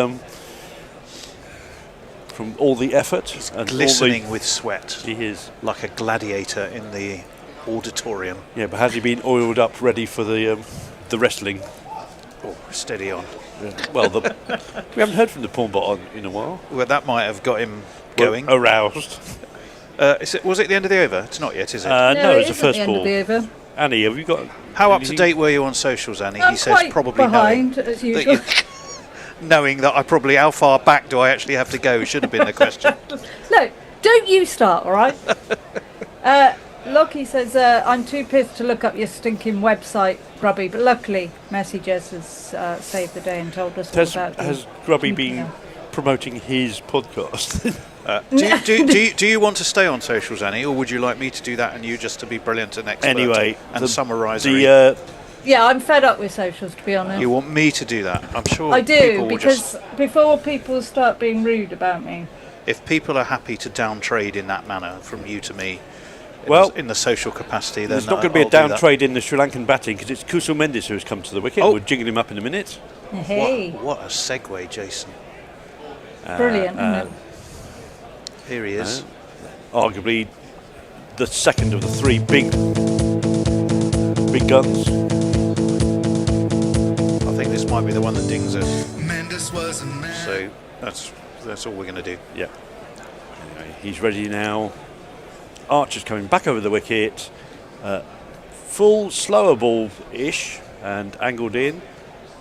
from all the effort. He's and glistening with sweat, He is. like a gladiator in the auditorium. Yeah, but has he been oiled up, ready for the wrestling? Oh, steady on. Well, we haven't heard from the pawn bot in a while. Well, that might have got him going. Aroused. Was it the end of the over? It's not yet, is it? No, it's the isn't first the end ball. of the over. Annie, have you got? How up to anything? date were you on socials, Annie? I'm He says quite probably behind, knowing as that usual. knowing that I probably, how far back do I actually have to go should have been the question. No, don't you start, all right? Lockie says, I'm too pissed to look up your stinking website, Grubby, but luckily Messi Jess has saved the day and told us all about it. Has Grubby been promoting his podcast? Do you want to stay on socials, Annie, or would you like me to do that and you just to be brilliant and expert Anyway, and summarise? Yeah, I'm fed up with socials, to be honest. You want me to do that? I'm sure I people do, will because before people start being rude about me. if people are happy to downtrade in that manner from you to me, Well, in the social capacity, then There's not going to be a I'll do that. downtrade in the Sri Lankan batting because it's Kusal Mendis who has come to the wicket. Oh. We'll jiggle him up in a minute. Hey, What a segue, Jason. brilliant, isn't it? Here he is. Arguably the second of the three big guns. I think this might be the one that dings it. Mendes was a man. So that's all we're going to do. Yeah. Anyway, he's ready now. Archer's coming back over the wicket. Full slower ball-ish and angled in.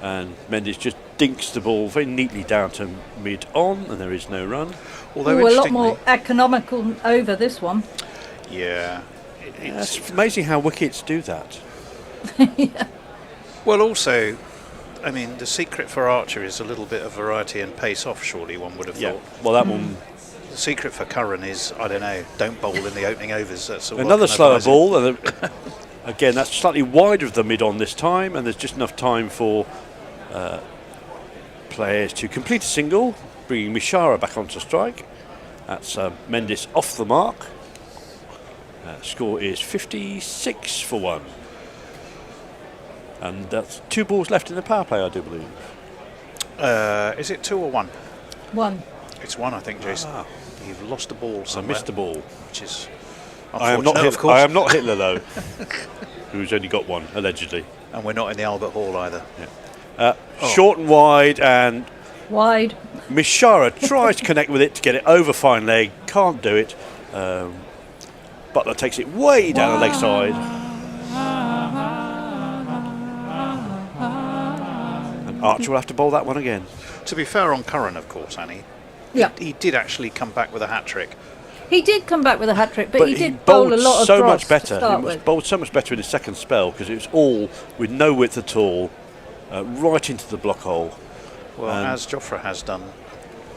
And Mendes just dinks the ball very neatly down to mid-on, and there is no run. Although Ooh, a lot interestingly, more economical over this one. yeah. It's amazing how wickets do that. Well, also, I mean, the secret for Archer is a little bit of variety and pace off. Surely one would have thought. Well, that one. The secret for Curran is, I don't know, don't bowl in the opening overs. That's all I Another can slower advise him. ball. And again, that's slightly wider of the mid-on this time, and there's just enough time for players to complete a single, bringing Mishara back onto strike. That's Mendes off the mark. Score is 56 for 1. And that's 2 balls left in the power play, I do believe. Is it 2 or 1? 1. It's 1, I think, Jason. You've lost a ball I somewhere. missed the ball. Which is I am not unfortunate, of course. I am not Hitler though, who's only got one allegedly. And we're not in the Albert Hall either. Short and wide, and Wide. Mishara tries to connect with it to get it over fine leg, can't do it. Butler takes it way down the leg side. And Archer will have to bowl that one again. To be fair on Curran, of course, Annie, Yeah. he did actually come back with a hat-trick. He did come back with a hat-trick, but he did bowl bowled a lot of so drops much better. to start He was with. bowled so much better in his second spell because it was all with no width at all, right into the block hole. Well, as Jofra has done,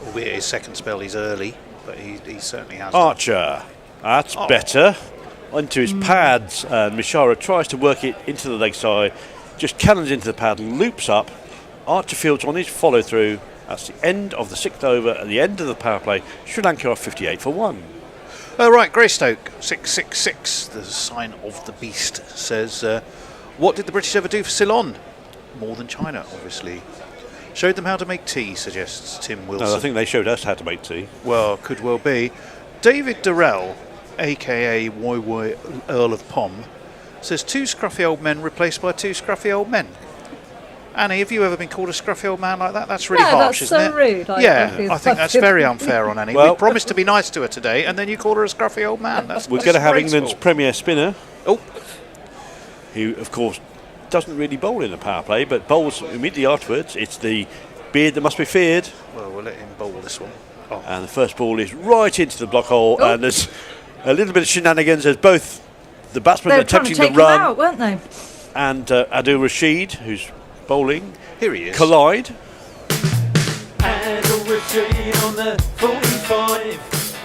albeit his second spell is early, but he certainly has. Archer, that's better. Onto his pads, and Mishara tries to work it into the leg side, just cannons into the pad, loops up. Archer fields on his follow through. That's the end of the 6th over, at the end of the power play. Sri Lanka are 58 for 1. Right, Greystoke, 666, the sign of the beast, says, what did the British ever do for Ceylon? More than China, obviously. Showed them how to make tea, suggests Tim Wilson. No, I think they showed us how to make tea. Well, could well be. David Durrell, a.k.a. YY Earl of Pom, says 2 scruffy old men replaced by 2 scruffy old men. Annie, have you ever been called a scruffy old man like that? That's really harsh, that's isn't so it? rude. I think that's very unfair on Annie. Well, we promised to be nice to her today, and then you call her a scruffy old man. That's We're going to have disgraceful. England's premier spinner, Oh, who, of course, doesn't really bowl in a power play, but bowls immediately afterwards. It's the beard that must be feared. well, we'll let him bowl this one. And the first ball is right into the block hole, and there's a little bit of shenanigans as both the batsmen They were trying to attempting take the him run out, weren't they? and Adil Rashid, who's bowling, Here he is. collide. Adil Rashid on the 45.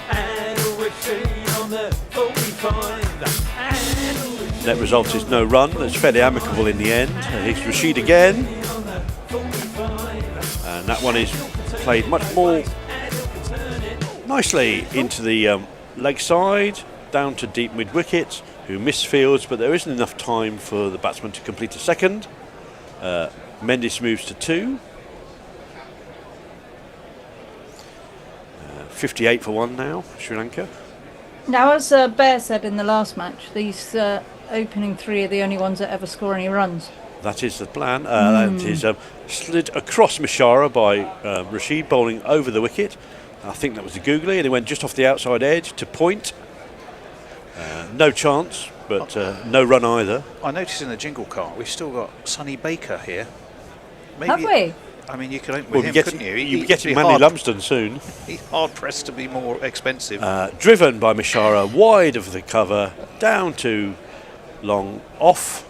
Adil Rashid on the 45. Net result is no run. It's fairly amicable in the end. Here's Rashid again. And that one is played much more nicely into the leg side, down to deep mid-wicket, who misfields, but there isn't enough time for the batsman to complete a second. Mendis moves to 2. 58 for 1 now, Sri Lanka. Now, as Bear said in the last match, these opening 3 are the only ones that ever score any runs. That is the plan. That is slid across Mishara by Rashid bowling over the wicket. I think that was the googly, and he went just off the outside edge to point. No chance, but no run either. I noticed in the jingle cart we've still got Sonny Baker here. Maybe, Have we? I mean, you could open with him, couldn't you? You'll be getting Manny Lumsden soon. He's hard pressed to be more expensive. Driven by Mishara, wide of the cover, down to long off.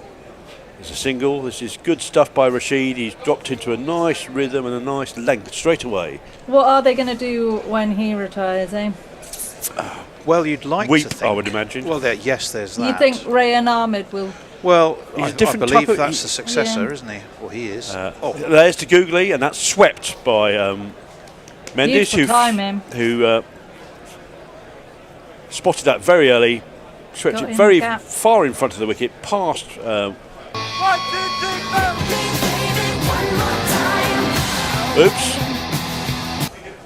There's a single. This is good stuff by Rashid. He's dropped into a nice rhythm and a nice length straight away. What are they going to do when he retires, eh? Well, you'd like Weep, to think. I would imagine. Well, yes, there's that. You think Rayan Ahmed will... Well, He's I a different believe type of- that's the successor, Yeah. isn't he? Well, he is. There's to googly, and that's swept by Mendis, Beautiful timing. who spotted that very early, swept Got it in very the gap. far in front of the wicket, past. Oops,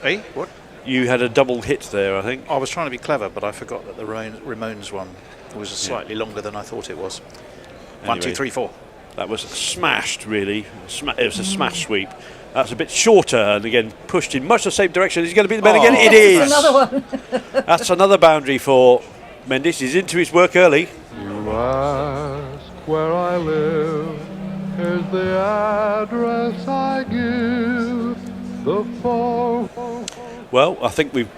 Hey, what? you had a double hit there, I think. I was trying to be clever, but I forgot that the Ramones one was slightly longer than I thought it was. 1, 2, Anyway. 3, 4. That was smashed, really. It was a smash sweep. That's a bit shorter, and again pushed in much the same direction. Is he going to beat the man again? It is. Another one. That's another boundary for Mendis. He's into his work early. You ask where I live, here's the address I give, the phone. Well, I think we've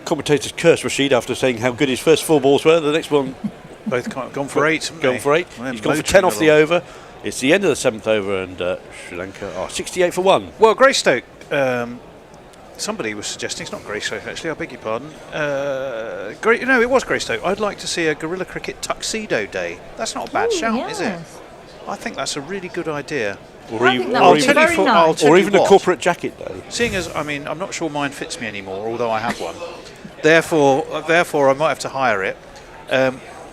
commentators cursed Rashid after saying how good his first 4 balls were. The next one Both gone for 8. haven't gone they? for 8. Well, He's gone for motoring 10 off the along. over. It's the end of the 7th over, and Sri Lanka are 68 for 1. Well, Greystoke. Somebody was suggesting it's not Greystoke actually. I beg your pardon. No, it was Greystoke. I'd like to see a Gorilla Cricket Tuxedo Day. That's not a bad shout, is it? yes. I think that's a really good idea. Or I think that would be very nice. or even a corporate jacket, though. Seeing as, I mean, I'm not sure mine fits me anymore, although I have one. Therefore, I might have to hire it.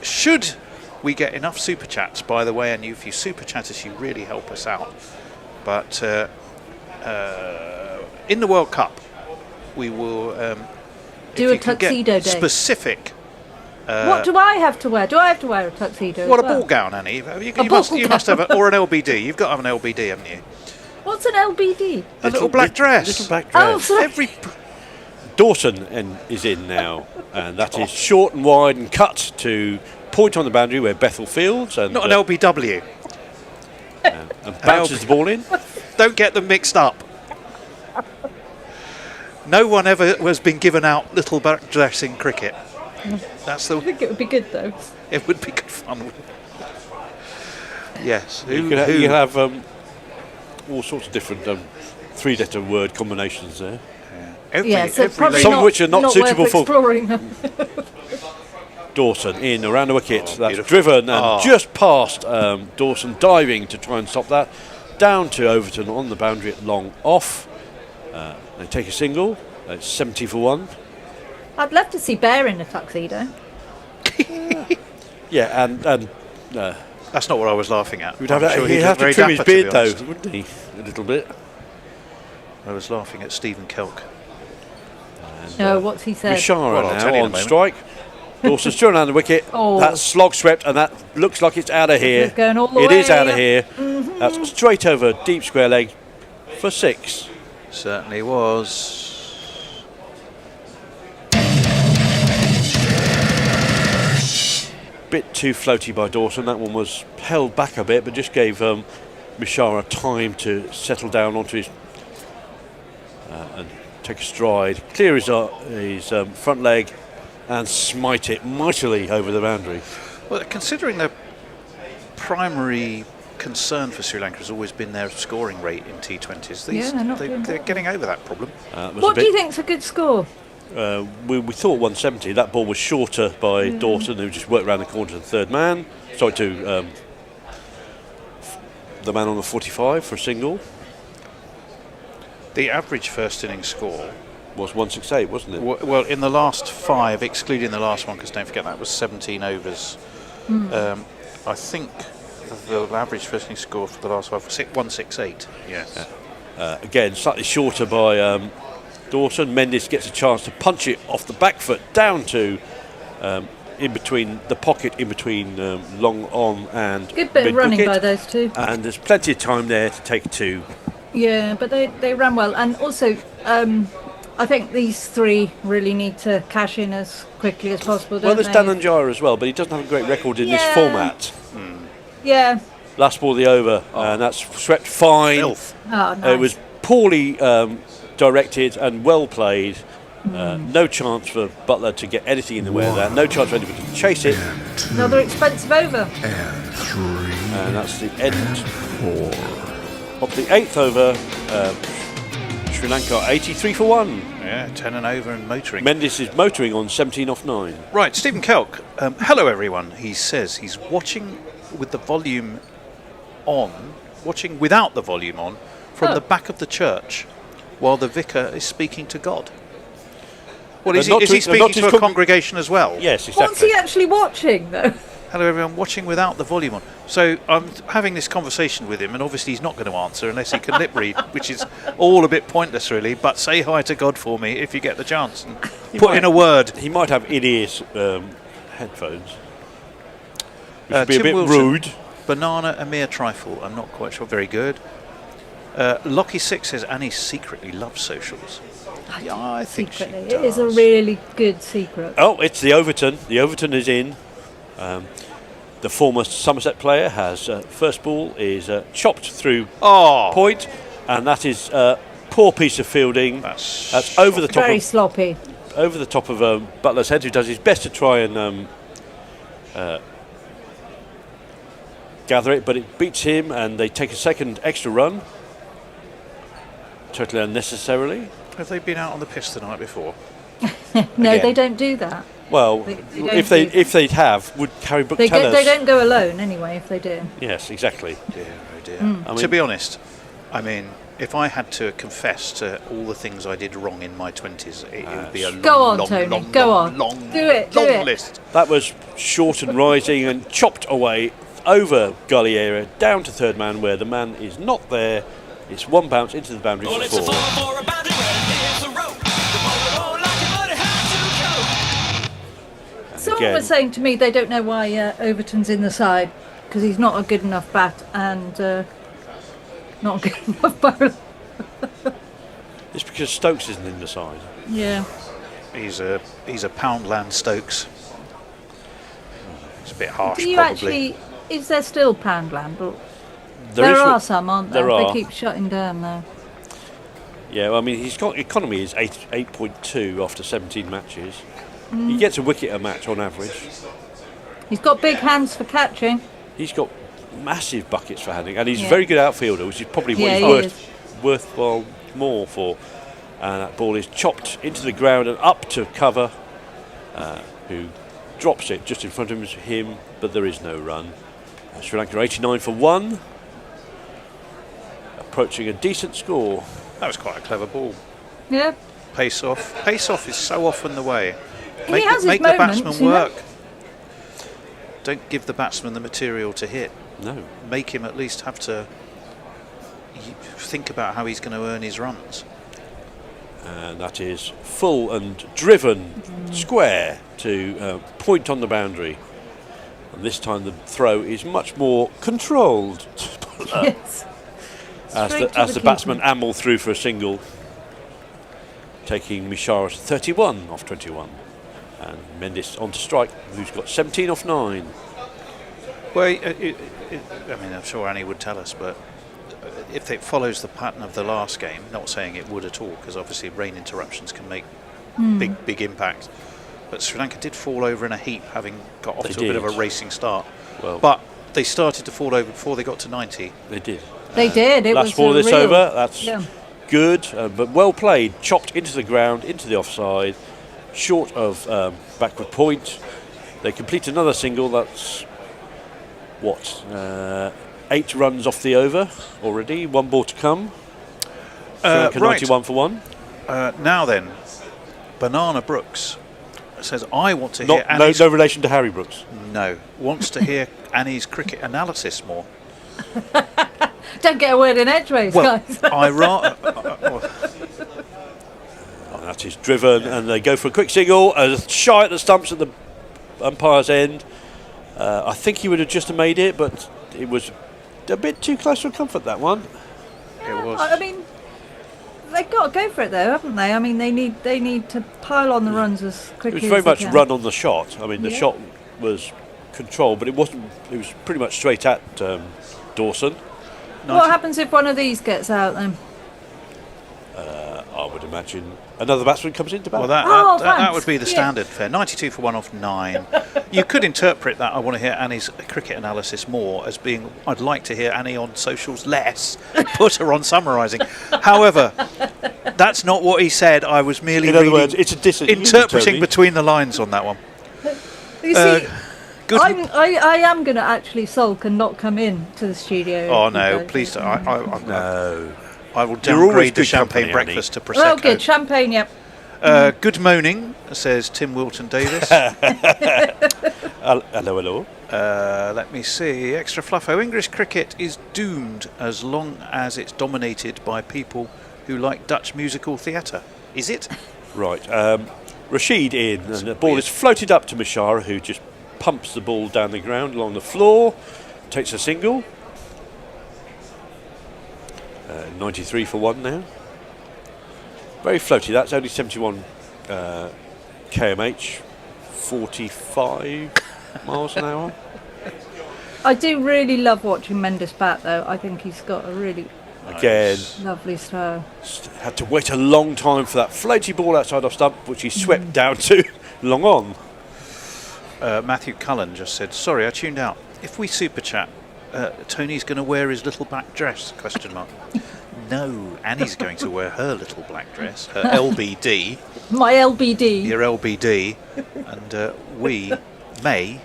Should we get enough super chats, by the way, and if you super chat us, you really help us out. But in the World Cup, we will Do a tuxedo day. Specific. What do I have to wear? Do I have to wear a tuxedo? What, as a well? ball gown, Annie? You ball must have, gown. or an LBD. You've got to have an LBD, haven't you? What's an LBD? A little black dress. Little black dress. Oh, sorry. Every Dawson is in now, and that is short and wide and cut to point on the boundary where Bethel fields, and, not an LBW. and bounces the ball in. Don't get them mixed up. No one ever has been given out little black dress in cricket. That's I think it would be good though. It would be good fun. wouldn't it? Yes. You can have all sorts of different 3-letter word combinations there. Yeah, so probably some of which are not suitable worth for exploring them. Dawson in around the wicket. That's beautiful. driven and just past Dawson, diving to try and stop that. Down to Overton on the boundary at long off. They take a single. It's 70 for 1. I'd love to see Bear in a tuxedo. Yeah, and That's not what I was laughing at. he'd have, I'm sure he'd look have to very trim his dapper, to beard be though, honest. wouldn't he? A little bit. I was laughing at Stephen Kelk. No, what's he said? Mishara Well, I'll tell you now in a on moment. strike. Dawson's still around the wicket. Oh. That's slog swept, and that looks like it's out of here. It's going all the It is way out of up. here. That's straight over deep square leg for 6. Certainly was. Bit too floaty by Dawson. That one was held back a bit, but just gave Mishara time to settle down onto his and take a stride, clear his front leg, and smite it mightily over the boundary. Well, considering the primary concern for Sri Lanka has always been their scoring rate in T20s, they're getting over that problem. What do you think's a good score? We thought 170. That ball was shorter by Dawson, who just worked around the corner to the third man. Sorry, to the man on the 45 for a single. The average first innings score was 168, wasn't it? Well, in the last 5, excluding the last one, because don't forget that was 17 overs. I think the average first innings score for the last 5 was 168. Yes. Again, slightly shorter by Dawson. Mendes gets a chance to punch it off the back foot down to in between the pocket, in between long on and good bit of running by those two. And there's plenty of time there to take 2. Yeah, but they ran well, and also I think these 3 really need to cash in as quickly as possible. Well, there's Dhananjaya as well, but he doesn't have a great record in this format. Yeah. Last ball of the over, and that's swept fine. Filth. Oh, nice. It was poorly directed and well played. No chance for Butler to get anything in the way of that. No chance for anybody to chase it. Another expensive over. And that's the end of the 8th over. Sri Lanka 83 for 1. Yeah, 10 and over and motoring. Mendes is motoring on 17 off 9. Right, Stephen Kelk. Hello, everyone. He says he's watching with the volume on, watching without the volume on, from the back of the church, while the vicar is speaking to God. Well, is he speaking to a congregation as well? Yes, exactly. What's he actually watching, though? Hello, everyone. Watching without the volume on. So I'm having this conversation with him, and obviously he's not going to answer unless he can lip read, which is all a bit pointless, really. But say hi to God for me if you get the chance, and put in a word. He might have in-ear headphones, which would be a Tim bit Wilson, rude. Banana, a mere trifle. I'm not quite sure. Very good. Lockie 6 says Annie secretly loves socials. Yeah, I think secretly. she does. It is a really good secret. Oh, it's the Overton. The Overton is in. The former Somerset player has first ball is chopped through point, and that is poor piece of fielding. That's over the top. Very sloppy. Over the top of Butler's head, who does his best to try and gather it, but it beats him, and they take a second extra run. Totally unnecessarily. Have they been out on the piss the night before? No, Again. they don't do that. Well, if they'd have, would Harry Brook tell us? They don't go alone anyway. If they do. Yes, exactly. Dear, oh dear. I mean, to be honest, I mean, if I had to confess to all the things I did wrong in my 20s, it would be a long, long list. That was short and rising and chopped away over gully area down to third man, where the man is not there. It's one bounce into the boundary for 4. Someone was saying to me they don't know why Overton's in the side, because he's not a good enough bat and not a good enough bowler. It's because Stokes isn't in the side. Yeah. He's a Poundland Stokes. It's a bit harsh, Do you probably. actually? Is there still Poundland? Or there are some, aren't there? They keep shutting down though. Yeah, well, I mean, his economy is 8.2 after 17 matches. He gets a wicket a match on average. He's got big hands for catching. He's got massive buckets for handling, and he's a very good outfielder, which is probably what he's worthwhile more for. And that ball is chopped into the ground and up to cover, who drops it just in front of him, but there is no run. Sri Lanka 89 for 1, approaching a decent score. That was quite a clever ball. Yeah. Pace off. Pace off is so often the way. He has Make his the moments, batsman work. Don't give the batsman the material to hit. No. Make him at least have to think about how he's going to earn his runs. And that is full and driven square to point on the boundary. And this time the throw is much more controlled. Yes. As the batsman amble through for a single, taking Mishara to 31 off 21. And Mendes on to strike, who's got 17 off 9. Well, I mean, I'm sure Annie would tell us, but if it follows the pattern of the last game, not saying it would at all, because obviously rain interruptions can make big impact. But Sri Lanka did fall over in a heap, having got off to a bit of a racing start. Well, but they started to fall over before they got to 90. They did. They did. It last was ball this real, over. That's good, but well played. Chopped into the ground, into the offside, short of backward point. They complete another single. That's what 8 runs off the over already. 1 ball to come. Right. 91 for 1. Now then, Banana Brooks says, I want to hear Annie's... No relation to Harry Brooks. No. Wants to hear Annie's cricket analysis more. Don't get a word in edgeways, guys. That is driven, and they go for a quick single. A shy at the stumps at the umpire's end. I think he would have just made it, but it was a bit too close for comfort, that one. It was. I mean, they've got to go for it, though, haven't they? I mean, they need to pile on the runs as quickly as they can. It was very much run on the shot. I mean, the shot was controlled, but it wasn't. It was pretty much straight at Dawson. What happens if one of these gets out, then? I would imagine another batsman comes into bat. Well, that would be the standard fare. 92 for 1 off 9. You could interpret that, I want to hear Annie's cricket analysis more, as being, I'd like to hear Annie on socials less, put her on summarising. However, that's not what he said. I was merely in other words, it's a interpreting between the lines on that one. You see, I am going to actually sulk and not come in to the studio. Oh, no, please don't. No. I will downgrade the champagne breakfast to Prosecco. Oh, good. Champagne, yep. Good moaning, says Tim Wilton Davis. Hello. Let me see. Extra fluffo. English cricket is doomed as long as it's dominated by people who like Dutch musical theatre. Is it? Right. Rashid in, and the ball is floated up to Mishara, who just pumps the ball down the ground along the floor, takes a single. 93 for 1 now. Very floaty. That's only 71 kmh, 45 miles an hour. I do really love watching Mendes bat, though. I think he's got a really lovely style. Had to wait a long time for that floaty ball outside off stump, which he swept down to long on. Matthew Cullen just said, sorry, I tuned out. If we super chat, Tony's going to wear his little black dress, ? No, Annie's going to wear her little black dress, her LBD. My LBD. Your LBD. And we may,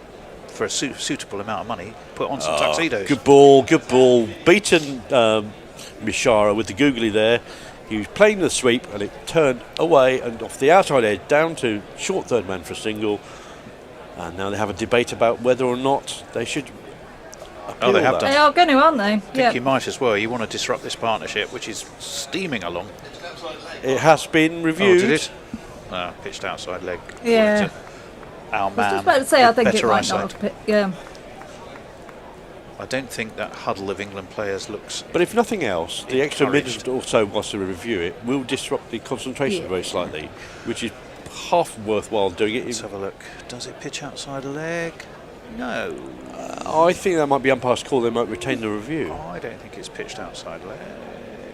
for a suitable amount of money, put on some tuxedos. Good ball. Beaten Mishara with the googly there. He was playing the sweep, and it turned away and off the outside edge down to short third man for a single. And now they have a debate about whether or not they should. They have done. They are going to, aren't they? I think you might as well. You want to disrupt this partnership, which is steaming along. It has been reviewed. Oh, did it? No, pitched outside leg. Yeah. Our man. I was just about to say, I think it might not have. Yeah. I don't think that huddle of England players looks. But if nothing else, the extra minute also wants to review it will disrupt the concentration very slightly, which is half worthwhile doing it. Let's have a look. Does it pitch outside a leg? No. I think that might be umpire's call. They might retain the review. I don't think it's pitched outside leg.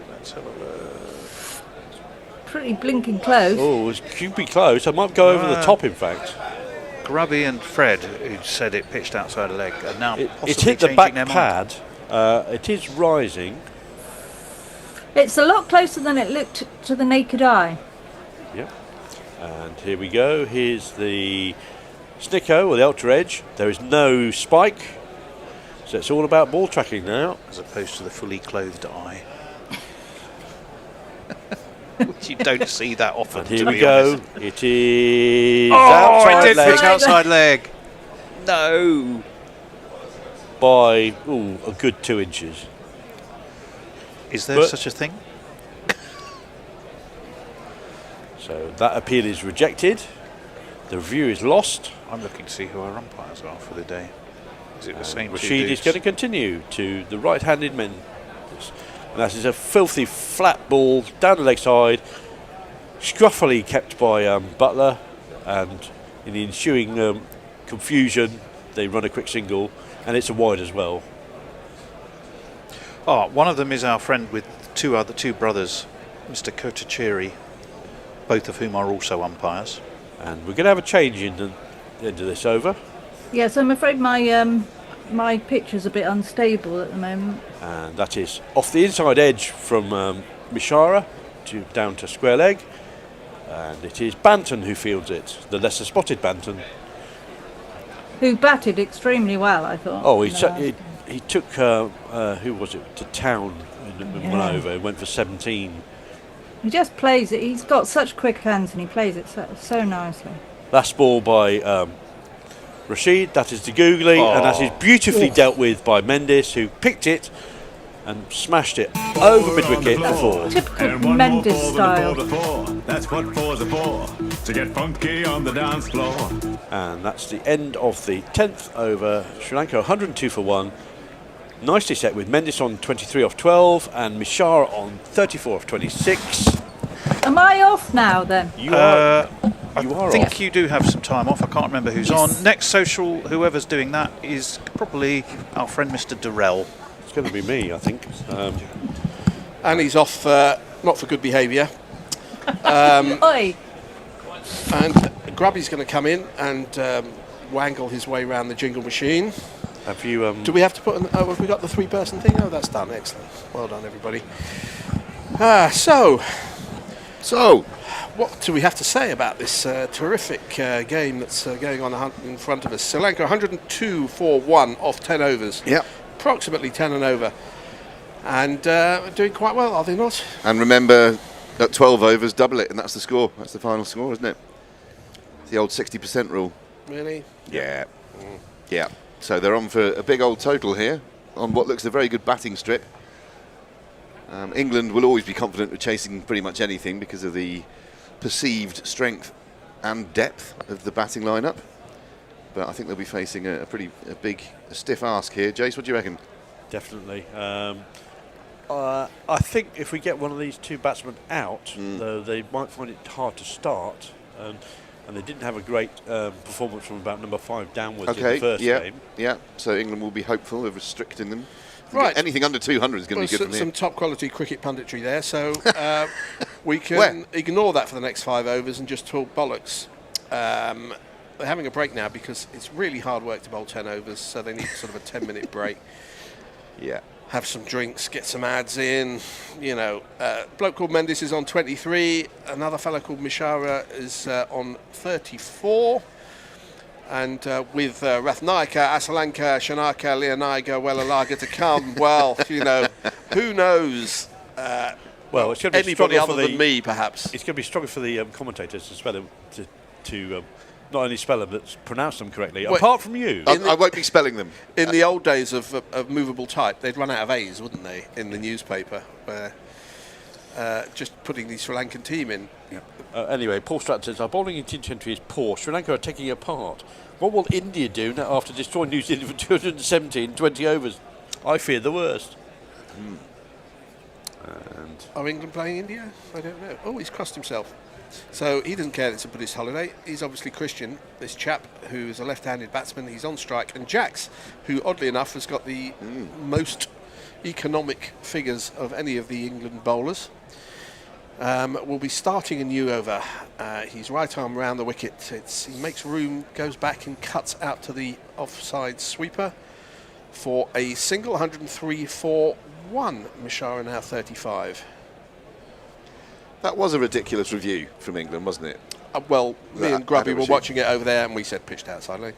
Let's have a look. Pretty blinking close. Oh, it could be close. I might go over the top, in fact. Grubby and Fred, who said it pitched outside a leg, are now possibly it hit the changing back their pad. It is rising. It's a lot closer than it looked to the naked eye. Yep. And here we go. Here's the Snicko, or the Ultra Edge. There is no spike, so it's all about ball tracking now, as opposed to the fully clothed eye, which you don't see that often. And here we go. It is outside leg. Pitch outside leg. No. By a good 2 inches. Is there such a thing? So that appeal is rejected. The review is lost. I'm looking to see who our umpires are for the day. Is it the same? Rashid is going to continue to the right-handed men. And that is a filthy flat ball down the leg side, scruffily kept by Butler, and in the ensuing confusion, they run a quick single, and it's a wide as well. Oh, one of them is our friend with two brothers, Mr. Kotachiri, both of whom are also umpires. And we're going to have a change in the end of this over. Yes, I'm afraid my pitch is a bit unstable at the moment. And that is off the inside edge from Mishara down to square leg. And it is Banton who fields it, the lesser spotted Banton. Who batted extremely well, I thought. Oh, he took, who was it, to town in one over. He went for 17. He just plays it. He's got such quick hands and he plays it so nicely. Last ball by Rashid, that is the googly, and that is beautifully dealt with by Mendes, who picked it and smashed it over mid-wicket for 4. Typical Mendes style. That's what 4s are for, to get funky on the dance floor. And that's the end of the 10th over. Sri Lanka 102 for 1. Nicely set with Mendes on 23 off 12 and Mishara on 34 off 26. Am I off now then? You are. I think you do have some time off. I can't remember who's on. Next social, whoever's doing that is probably our friend Mr. Durrell. It's going to be me, I think. And he's off, not for good behaviour. Oi. And Grubby's going to come in and wangle his way around the jingle machine. Have you? Do we have to put? Have we got the 3-person thing? Oh, that's done. Excellent. Well done, everybody. So, what do we have to say about this terrific game that's going on in front of us? Sri Lanka 102 for 1 off 10 overs. Yep. Approximately 10 and over. And doing quite well, are they not? And remember, at 12 overs, double it, and that's the score. That's the final score, isn't it? It's the old 60% rule. Really? Yeah. Yeah. So they're on for a big old total here on what looks a very good batting strip. England will always be confident of chasing pretty much anything because of the perceived strength and depth of the batting lineup. But I think they'll be facing a big stiff ask here. Jace, what do you reckon? Definitely. I think if we get one of these two batsmen out, though, they might find it hard to start. And they didn't have a great performance from about number 5 downwards in the first game. Yeah, so England will be hopeful of restricting them. Right. Anything under 200 is going to be good from here. Some top quality cricket punditry there, so we can ignore that for the next 5 overs and just talk bollocks. They're having a break now because it's really hard work to bowl 10 overs, so they need sort of a 10-minute break. Yeah. Have some drinks, get some ads in. You know, bloke called Mendes is on 23. Another fellow called Mishara is on 34. And with Rathnayaka, Asalanka, Shanaka, Leoniga, Wellalaga to come, well, you know, who knows? Well, it's going to be anybody other than me, perhaps. It's going to be stronger for the commentators to spell them, to not only spell them, but pronounce them correctly, apart from you. I won't be spelling them. In the old days of movable type, they'd run out of A's, wouldn't they, in the newspaper, where just putting the Sri Lankan team in. Yeah. Anyway, Paul Stratton says, our bowling in T20 is poor. Sri Lanka are taking it apart. What will India do now after destroying New Zealand for 270 in 20 overs? I fear the worst. And are England playing India? I don't know. Oh, he's crossed himself. So he doesn't care that it's a Buddhist holiday. He's obviously Christian, this chap who is a left-handed batsman. He's on strike. And Jax, who oddly enough has got the most economic figures of any of the England bowlers, will be starting a new over. He's right arm round the wicket. He makes room, goes back and cuts out to the offside sweeper for a single. 103 for 1. Mishara now 35. That was a ridiculous review from England, wasn't it? Well, me and Grubby were watching it over there and we said pitched outside leg.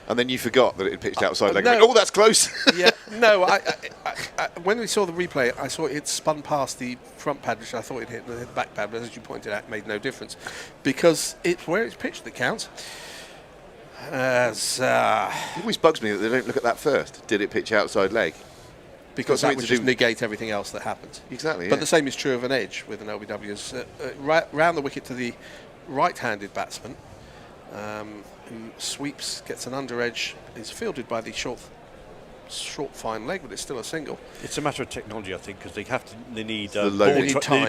And then you forgot that it had pitched outside leg. No. Oh, that's close. Yeah, no, I, when we saw the replay, I saw it spun past the front pad, which I thought it hit the back pad, but as you pointed out, it made no difference. Because it's where it's pitched that counts. It always bugs me that they don't look at that first. Did it pitch outside leg? Because that would just negate everything else that happens. Exactly, But the same is true of an edge with an LBW. Round the wicket to the right-handed batsman, who sweeps, gets an under edge, is fielded by the short fine leg, but it's still a single. it's a matter of technology, I think, because they need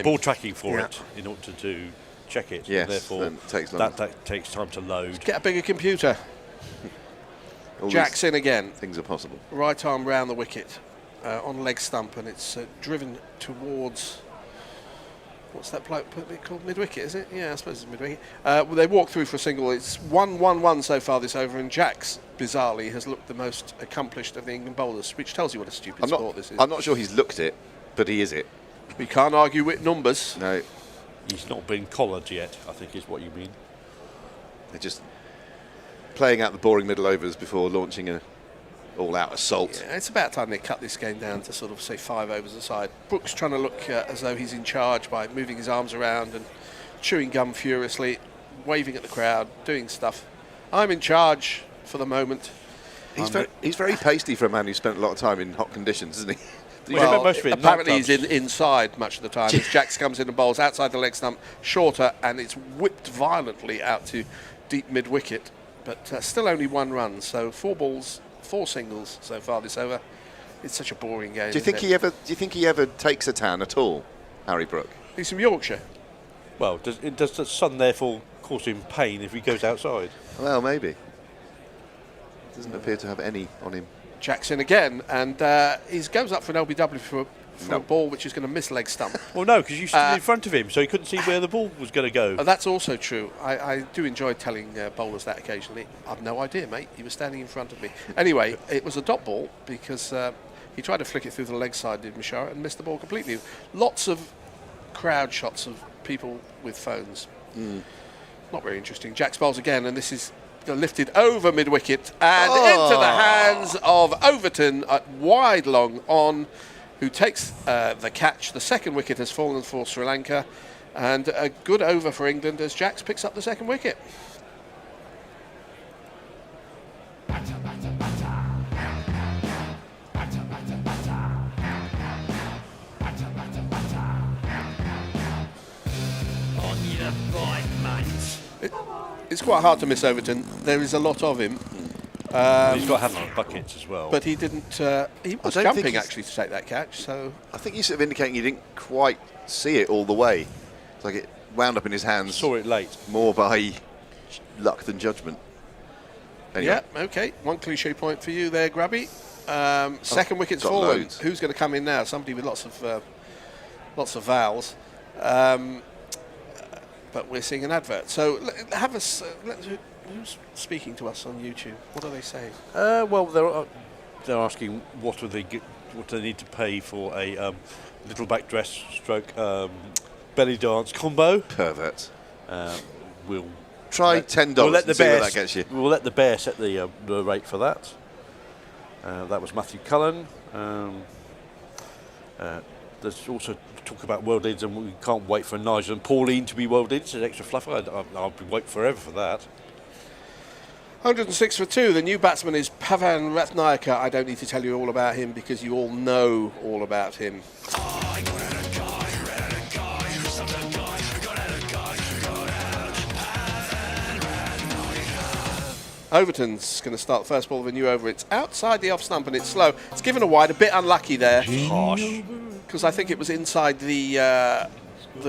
ball tracking for it in order to check it. Yes, and therefore that takes time to load. Get a bigger computer. Jack's in again. Things are possible. Right arm round the wicket. on leg stump, and it's driven towards. What's that bloke called? Mid-wicket, is it? Yeah, I suppose it's mid-wicket. Well, they walk through for a single. It's 1-1-1 so far this over, and Jax, bizarrely, has looked the most accomplished of the England bowlers, which tells you what a stupid sport this is. I'm not sure he's looked it, but he is it. We can't argue with numbers. No. He's not been collared yet, I think is what you mean. They're just playing out the boring middle overs before launching a all-out assault. Yeah, it's about time they cut this game down to sort of, say, 5 overs a side. Brooks trying to look as though he's in charge by moving his arms around and chewing gum furiously, waving at the crowd, doing stuff. I'm in charge for the moment. He's very pasty for a man who spent a lot of time in hot conditions, isn't he? Well, apparently he's inside much of the time. As Jax comes in and bowls outside the leg stump, shorter, and it's whipped violently out to deep mid-wicket. But still only 1 run, so 4 balls, 4 singles so far this over. It's such a boring game. Do you think he ever takes a tan at all, Harry Brook? He's from Yorkshire. Well, does the sun therefore cause him pain if he goes outside? Well, maybe. Doesn't appear to have any on him. Jackson again, and he goes up for an LBW for a ball which is going to miss leg stump. Well, no, because you stood in front of him, so he couldn't see where the ball was going to go. That's also true. I do enjoy telling bowlers that occasionally. I've no idea, mate. He was standing in front of me. Anyway, it was a dot ball because he tried to flick it through the leg side, did Mishara, and missed the ball completely. Lots of crowd shots of people with phones. Not very interesting. Jax bowls again, and this is lifted over mid-wicket and into the hands of Overton at wide long on, who takes the catch. The second wicket has fallen for Sri Lanka, and a good over for England as Jax picks up the second wicket. It's quite hard to miss Overton. There is a lot of him. He's got to have on buckets as well. But he didn't. He was jumping actually to take that catch. So I think he's sort of indicating he didn't quite see it all the way. It's like it wound up in his hands. Saw it late. More by luck than judgment. Anyway. Yeah. Okay. 1 cliche point for you there, Grubby. Second wicket's got fallen. loads. Who's going to come in now? Somebody with lots of vowels. But we're seeing an advert. So who's speaking to us on YouTube? What are they saying? Well, they're asking what do they need to pay for a little back dress stroke belly dance combo. Pervert. We'll try $10 we'll let the and see bear where that gets you. We'll let the bear set the rate for that. That was Matthew Cullen. There's also talk about world leaders, and we can't wait for Nigel and Pauline to be world leaders. It's an extra fluffer. I'll be waiting forever for that. 106 for 2. The new batsman is Pavan Ratnayake. I don't need to tell you all about him because you all know all about him. Overton's going to start the first ball of a new over. It's outside the off stump and it's slow. It's given a wide, a bit unlucky there. Harsh. Because I think it was inside the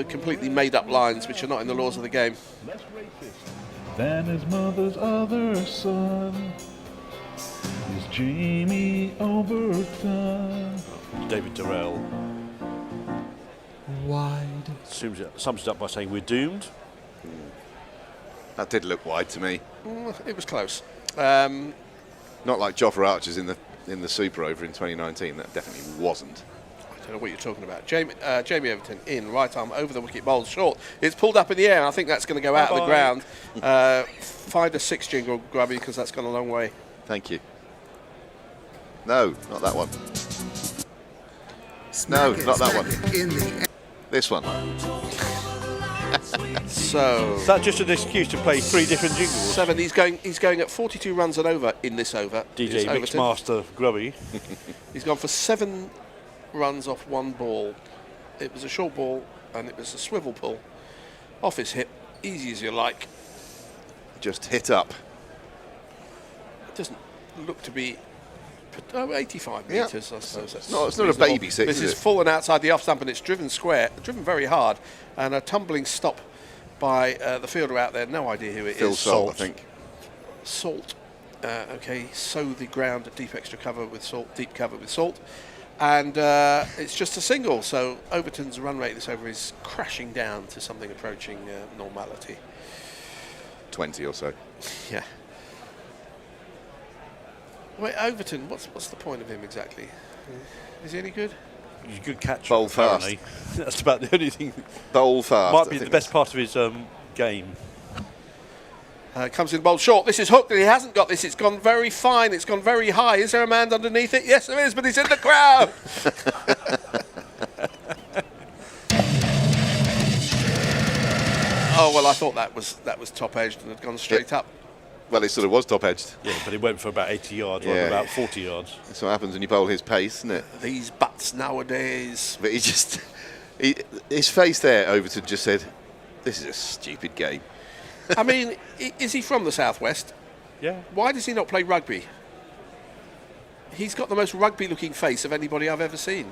completely made-up lines, which are not in the laws of the game. Less racist than his mother's other son is Jamie Overton. David Durrell. Wide. Sums it up by saying we're doomed. That did look wide to me. It was close. Not like Jofra Archer's in the Super Over in 2019. That definitely wasn't. I don't know what you're talking about. Jamie Overton in, right arm over the wicket, bowls short. It's pulled up in the air, and I think that's going to go out of the ground. Find a 6 jingle, Grubby, because that's gone a long way. Thank you. No, not that one. No, not that one. This one. So Is that just an excuse to play 3 different jingles? 7. He's going at 42 runs and over in this over. DJ Mixmaster Grubby. He's gone for 7 runs off 1 ball. It was a short ball and it was a swivel pull off his hip, easy as you like. Just hit up. It doesn't look to be 85 metres, I suppose. It's not a baby six. This is full and outside the off stump, and it's driven square, driven very hard, and a tumbling stop by the fielder out there. No idea who it Phil is. Salt, I think. Salt. Okay, sow the ground at deep extra cover with salt, deep cover with salt. And it's just a single, so Overton's run rate this over is crashing down to something approaching normality. 20 or so. Yeah. Wait, Overton, what's the point of him exactly? Is he any good? He's a good catcher. Bowl fast. apparently. That's about the only thing. Bowl fast. Might be the best part of his game. Comes in bowled short. This is hooked, and he hasn't got this. It's gone very fine. It's gone very high. Is there a man underneath it? Yes, there is, but he's in the crowd. Oh well, I thought that was top edged and had gone straight up. Well, it sort of was top edged. Yeah, but it went for about 80 yards, rather than about 40 yards. That's what happens when you bowl his pace, isn't it? These butts nowadays. But his face there, Overton, just said, "This is a stupid game." I mean, is he from the southwest? Yeah. Why does he not play rugby? He's got the most rugby-looking face of anybody I've ever seen.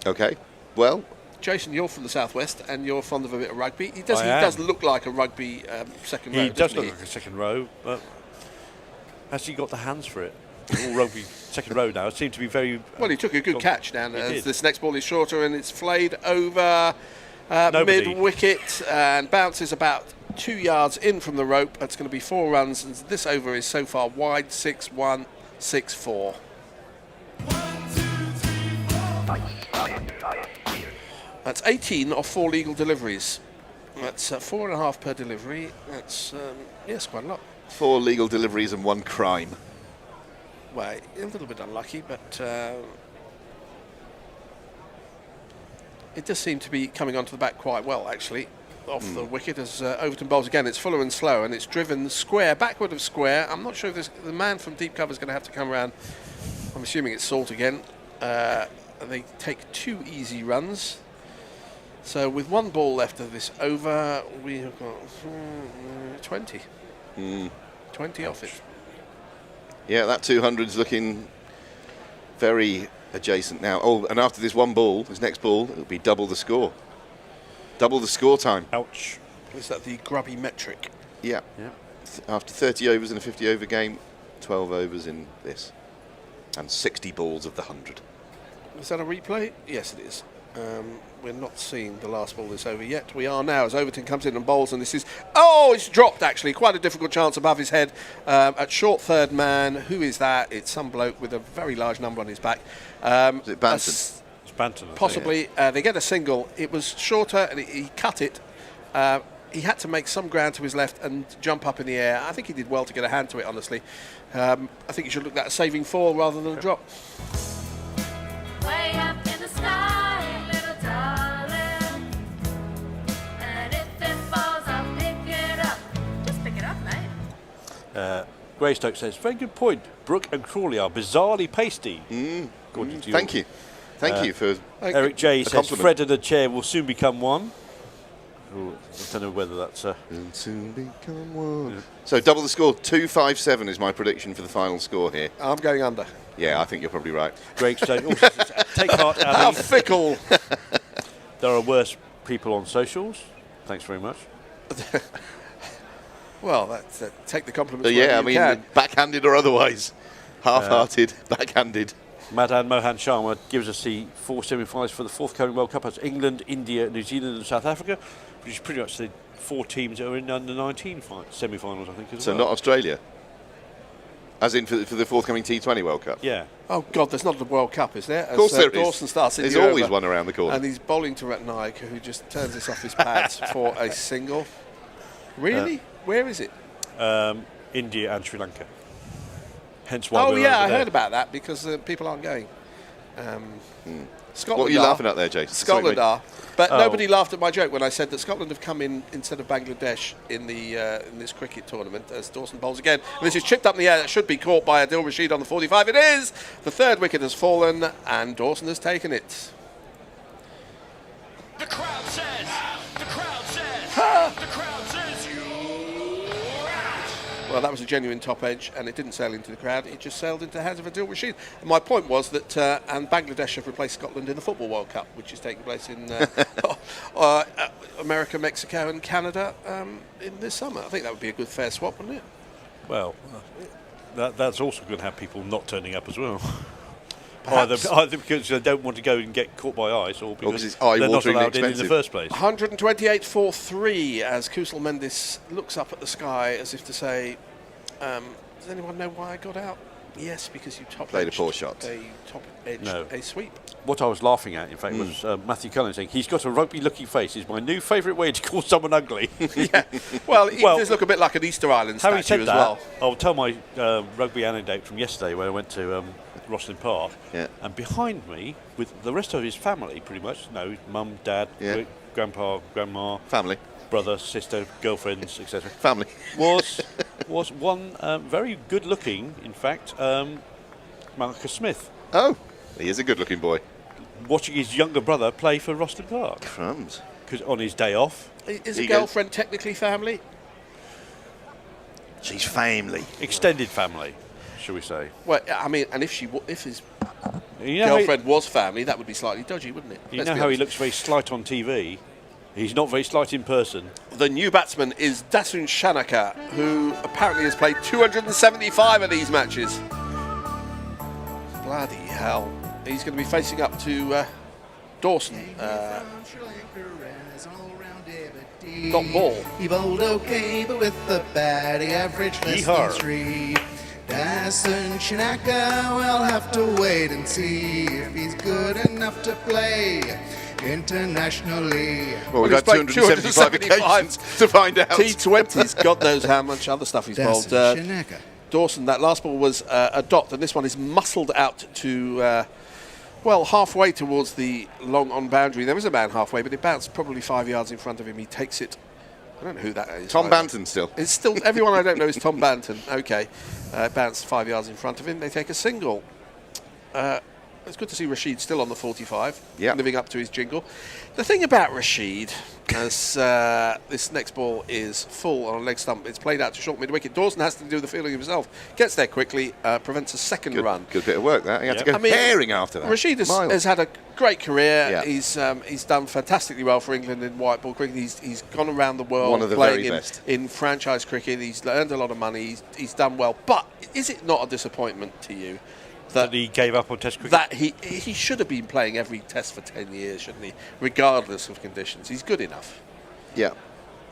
Okay, well, Jason, you're from the southwest and you're fond of a bit of rugby. He does look like a rugby second row. He does look like a second row, but has he got the hands for it? All rugby second row now. It seemed to be very. Well, he took a good catch down as this next ball is shorter and it's flayed over mid-wicket and bounces about 2 yards in from the rope. That's going to be 4 runs, and this over is so far wide 6-1, 6-4. That's 18 off 4 legal deliveries. That's 4.5 per delivery. That's yes, quite a lot. 4 legal deliveries and 1 crime. Well, a little bit unlucky, but it does seem to be coming onto the back quite well, actually, off the wicket as Overton bowls again. It's fuller and slow, and it's driven square, backward of square. I'm not sure if the man from deep cover is going to have to come around. I'm assuming it's Salt again. They take 2 easy runs. So with 1 ball left of this over, we have got 20. 20 off it. Yeah, that 200's looking very adjacent now. Oh, and after this 1 ball, this next ball, it'll be double the score. Double the score time. Ouch. Is that the grubby metric? Yeah. After 30 overs in a 50 over game, 12 overs in this. And 60 balls of the 100. Is that a replay? Yes, it is. We're not seeing the last ball this over yet. We are now as Overton comes in and bowls, and this is... Oh, it's dropped, actually. Quite a difficult chance above his head. At short third man. Who is that? It's some bloke with a very large number on his back. Is it Banton? It's Banton. Possibly. They get a single. It was shorter, and he cut it. He had to make some ground to his left and jump up in the air. I think he did well to get a hand to it, honestly. I think you should look at a saving fall rather than a drop. Way up in the sky, little darling. And if it falls, I'll pick it up. Just pick it up, mate. Greystoke says, very good point. Brooke and Crawley are bizarrely pasty. Thank you. Thank you for Eric J says, compliment. Fred and a chair will soon become one. Ooh, I don't know whether that's... Will soon become one. Yeah. So double the score, 257 is my prediction for the final score here. I'm going under. Yeah, I think you're probably right. Greystoke also says, take heart, Ali. How fickle. There are worse people on socials. Thanks very much. Well, take the compliments. Yeah, I mean, backhanded or otherwise. Half-hearted, backhanded. Madan Mohan Sharma gives us the 4 semi-finals for the forthcoming World Cup. That's England, India, New Zealand and South Africa, which is pretty much the 4 teams that are in under-19 semi-finals, I think, as well. So not Australia? As in for the forthcoming T20 World Cup? Yeah. Oh, God, there's not the World Cup, is there? Of course there is. Dawson starts There's always one around the corner. And he's bowling to Ratnaik, who just turns this off his pads for a single. Really? Where is it? India and Sri Lanka. Hence why I there. heard about that because people aren't going. Scotland What are you laughing at there, Jason? Scotland are. But nobody laughed at my joke when I said that Scotland have come in instead of Bangladesh in this cricket tournament as Dawson bowls again. And this is chipped up in the air. That should be caught by Adil Rashid on the 45. It is! The 3rd wicket has fallen and Dawson has taken it. The crowd says, the crowd says, the crowd says you. Well, that was a genuine top edge, and it didn't sail into the crowd. It just sailed into the hands of Adil Rashid. And my point was that and Bangladesh have replaced Scotland in the Football World Cup, which is taking place in America, Mexico and Canada in this summer. I think that would be a good fair swap, wouldn't it? Well, that's also going to have people not turning up as well. perhaps. Either because they don't want to go and get caught by ice, or because it's they're not eye-wateringly allowed in the expensive. first place. 128.43 as Kusal Mendis looks up at the sky as if to say, does anyone know why I got out? Yes, because you Played a poor shot. A sweep. What I was laughing at, in fact, was Matthew Cullen saying, he's got a rugby-looking face. It's my new favourite way to call someone ugly. Yeah. Well, he does look a bit like an Easter Island Having statue said as well. I'll tell my rugby anecdote from yesterday when I went to Rosslyn Park. Yeah. And behind me, with the rest of his family, pretty much, mum, dad, grandpa, grandma, family, brother, sister, girlfriends, etc. Family. Was one very good-looking, in fact, Marcus Smith. Oh, he is a good-looking boy. Watching his younger brother play for Rosslyn Park. Crumbs. Because on his day off. Is a girlfriend technically family? She's family. Extended family, shall we say? Well, I mean, and if his You know girlfriend was family, that would be slightly dodgy, wouldn't it? You know how he looks very slight on TV? He's not very slight in person. The new batsman is Dasun Shanaka, who apparently has played 275 of these matches. Bloody hell. He's going to be facing up to Dawson. Dot ball. He bowled okay, but with the bat, he averaged less than 3. Dasun Shanaka, we'll have to wait and see if he's good enough to play internationally. Well, we've got 275 occasions to find out. T20's, God knows how much other stuff he's bowled. Shanaka. Dawson, that last ball was a dot, and this one is muscled out to, halfway towards the long on boundary. There was a man halfway, but it bounced probably 5 yards in front of him. He takes it. I don't know who that is. Tom Banton still. It's still everyone I don't know is Tom Banton. Okay, bounced 5 yards in front of him. They take a single. It's good to see Rashid still on the 45, living up to his jingle. The thing about Rashid, as this next ball is full on a leg stump, it's played out to short mid-wicket. Dawson has to do the fielding himself. Gets there quickly, prevents a second run. Good bit of work that. He had to go herring after that. Rashid has had a great career. He's done fantastically well for England in white ball cricket. He's gone around the world One of the playing very best. in franchise cricket. He's earned a lot of money. He's done well. But is it not a disappointment to you that he gave up on Test cricket? That he should have been playing every Test for 10 years, shouldn't he? Regardless of conditions, he's good enough. Yeah,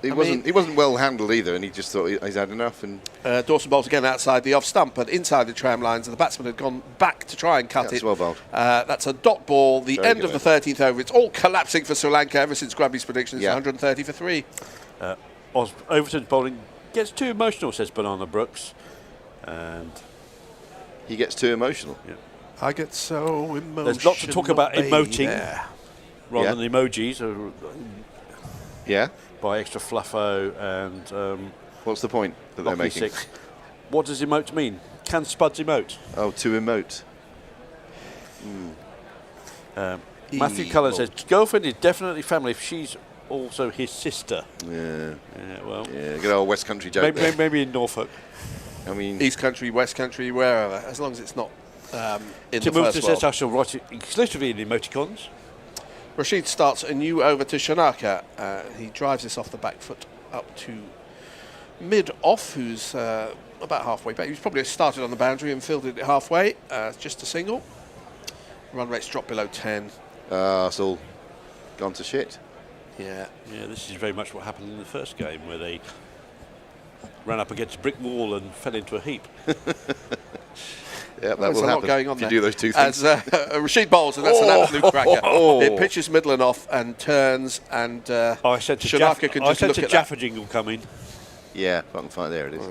he wasn't well handled either, and he just thought he's had enough. And Dawson bowls again outside the off stump, but inside the tram lines, and the batsman had gone back to try and cut it. That's well bowled. That's a dot ball. The Very end good of the 13th over. It's all collapsing for Sri Lanka ever since Grubby's prediction. It's 130 for 3. Overton's bowling gets too emotional, says Banana Brooks, and he gets too emotional. Yeah. I get so emotional. There's lots to talk about emoting rather than emojis. By Extra Fluffo and what's the point that they're making? 6. What does emote mean? Can Spuds emote? Oh, to emote. Matthew Cullen says girlfriend is definitely family if she's also his sister. Yeah, well, good old West Country joke. Maybe in Norfolk. I mean, East Country, West Country, wherever, as long as it's not in the Tim first says world. I shall write it exclusively in emoticons. Rashid starts a new over to Shanaka. He drives this off the back foot up to mid-off, who's about halfway back. He's probably started on the boundary and fielded it halfway. Just a single. Run rate's dropped below 10. It's all gone to shit. Yeah, this is very much what happened in the first game, where they ran up against a brick wall and fell into a heap. Yeah, that there's will a lot happen going on if you there. do those two things. As Rashid bowls, and that's an absolute cracker. It pitches middle and off and turns, and I said to Shanaka can just look at Jaffa that. jingle coming. Yeah, button fight, there it is.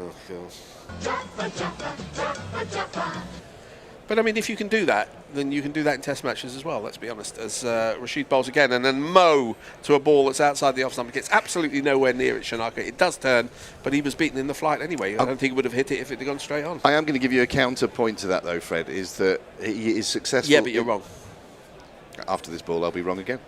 But I mean, if you can do that, then you can do that in Test matches as well, let's be honest. As Rashid bowls again, and then Mo to a ball that's outside the off stump. It gets absolutely nowhere near it, Shanaka. It does turn, but he was beaten in the flight anyway. I don't think he would have hit it if it had gone straight on. I am going to give you a counterpoint to that, though, Fred, is that he is successful. Yeah, but you're wrong. After this ball, I'll be wrong again.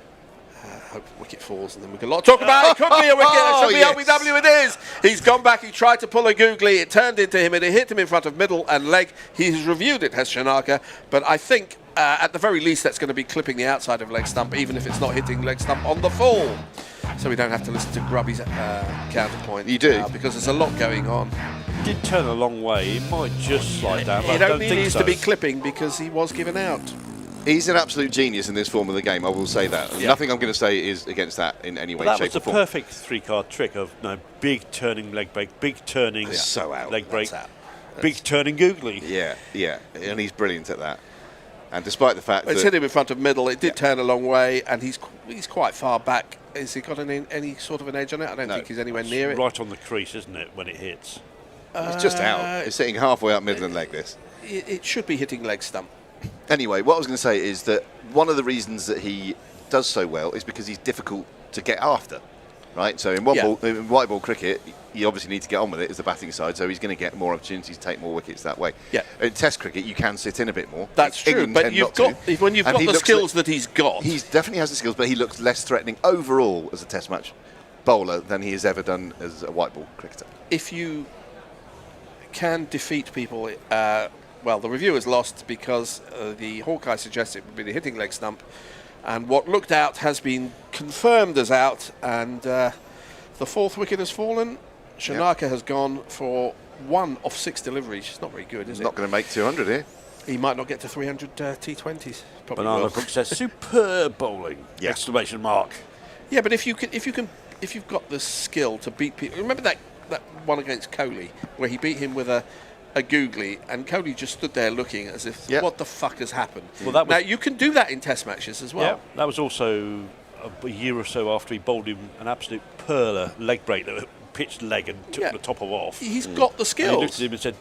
Hope wicket falls, and then we can talk about it. Could be a wicket. It should be LBW. It is. He's gone back. He tried to pull a googly. It turned into him, and it hit him in front of middle and leg. He has reviewed it, has Shanaka, but I think at the very least that's going to be clipping the outside of leg stump, even if it's not hitting leg stump on the full. So we don't have to listen to Grubby's counterpoint. You do, because there's a lot going on. did turn a long way. It might just slide down, but It I don't only think needs so. to be clipping because he was given out. He's an absolute genius in this form of the game, I will say that. Yeah. Nothing I'm going to say is against that in any way, But that shape was the or form. perfect 3-card trick of big turning leg break, big turning So out. leg break, That's out. big turning googly. Yeah, and he's brilliant at that. And despite the fact It's that hit him in front of middle. It did turn a long way, and he's quite far back. Has he got any sort of an edge on it? I don't think he's anywhere near it. Right on the crease, isn't it, when it hits? it's just out. It's sitting halfway up middle and leg this. It should be hitting leg stump. Anyway, what I was going to say is that one of the reasons that he does so well is because he's difficult to get after, right? So in white ball cricket, you obviously need to get on with it as the batting side, so he's going to get more opportunities to take more wickets that way. Yeah. In Test cricket, you can sit in a bit more. That's true, England but tend you've not to. got when you've And got he the looks skills that he's got. He definitely has the skills, but he looks less threatening overall as a Test match bowler than he has ever done as a white ball cricketer. If you can defeat people, well, the reviewers lost because the Hawkeye suggested it would be the hitting leg stump, and what looked out has been confirmed as out, and the fourth wicket has fallen. Shanaka has gone for 1 of 6 deliveries. It's not very good, is He's it? not going to make 200 here. He might not get to 300 T20s. Probably Banana will. Book says superb bowling! Yeah. Exclamation mark. Yeah, but if you've got the skill to beat people, remember that one against Kohli where he beat him with a googly, and Kohli just stood there looking as if what the fuck has happened. Well, that was, now you can do that in Test matches as well. Yeah, that was also a year or so after he bowled him an absolute perler leg break that pitched leg and took the top off. He's got the skills. And he looked at him and said,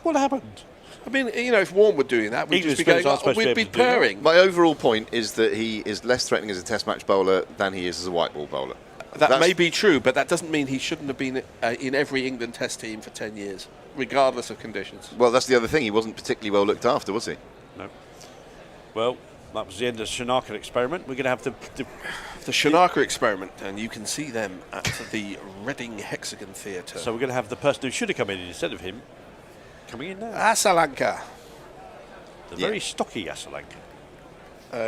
"What happened?" I mean, if Warren were doing that, we'd just be England going, spinners aren't we'd supposed be to be able to do purring. My overall point is that he is less threatening as a Test match bowler than he is as a white ball bowler. That may be true, but that doesn't mean he shouldn't have been in every England Test team for 10 years, regardless of conditions. Well, that's the other thing. He wasn't particularly well looked after, was he? No. Well, that was the end of the Shanaka experiment. We're going to have the Shanaka experiment, and you can see them at the Reading Hexagon Theatre. So we're going to have the person who should have come in instead of him coming in now. Asalanka. The very stocky Asalanka.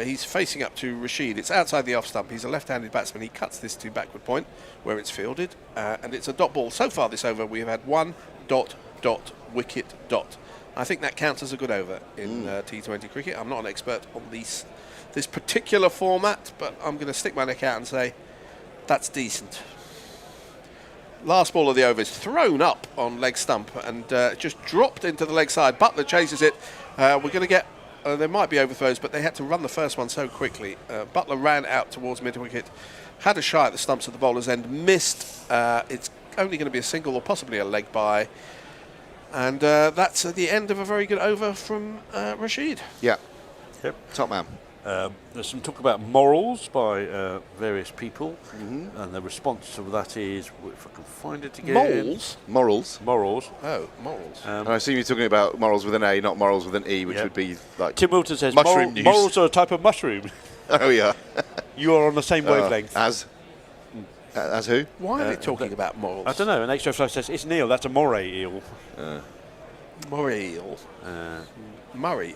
He's facing up to Rashid. It's outside the off stump. He's a left-handed batsman. He cuts this to backward point where it's fielded, and it's a dot ball. So far this over, we have had 1 ... wicket . I think that counts as a good over in T20 cricket. I'm not an expert on this particular format, but I'm going to stick my neck out and say that's decent. Last ball of the over is thrown up on leg stump and just dropped into the leg side. Butler chases it. We're going to get... there might be overthrows, but they had to run the first one so quickly. Butler ran out towards mid-wicket, had a shy at the stumps at the bowler's end, missed. It's only going to be a single or possibly a leg bye. And that's the end of a very good over from Rashid. Yeah. Yep. Top man. There's some talk about morals by various people, and the response to that is, if I can find it again... Morals? Morals. Oh, morals. And I assume you're talking about morals with an A, not morals with an E, which would be like... Tim Wilton says mushroom news. morals are a type of mushroom. Oh, yeah. You are on the same wavelength. As who? Why are they talking about morals? I don't know. An extra fly says, it's Neil, that's a moray eel. Moray eel. Murray.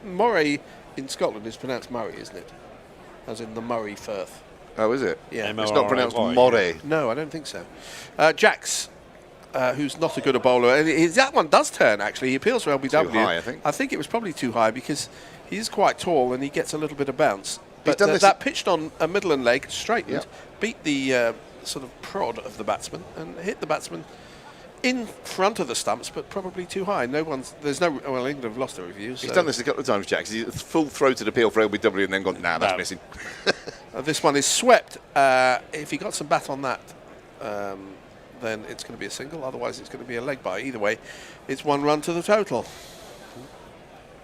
Moray in Scotland is pronounced Murray, isn't it? As in the Murray Firth. Oh, is it? Yeah. It's not pronounced M-O-R-R-Y, Moray. No, I don't think so. Jacks, who's not a good bowler, and that one does turn, actually. He appeals for LBW. Too high, I think. I think it was probably too high because he is quite tall and he gets a little bit of bounce. But done this- that pitched on a middle and leg, straightened, beat the sort of prod of the batsman and hit the batsman in front of the stumps, but probably too high. Well, England have lost the review. He's done this a couple of times, Jack. He's full-throated appeal for LBW and then gone, nah, that's missing. This one is swept. If he got some bat on that, then it's going to be a single. Otherwise, it's going to be a leg bye. Either way, it's 1 run to the total.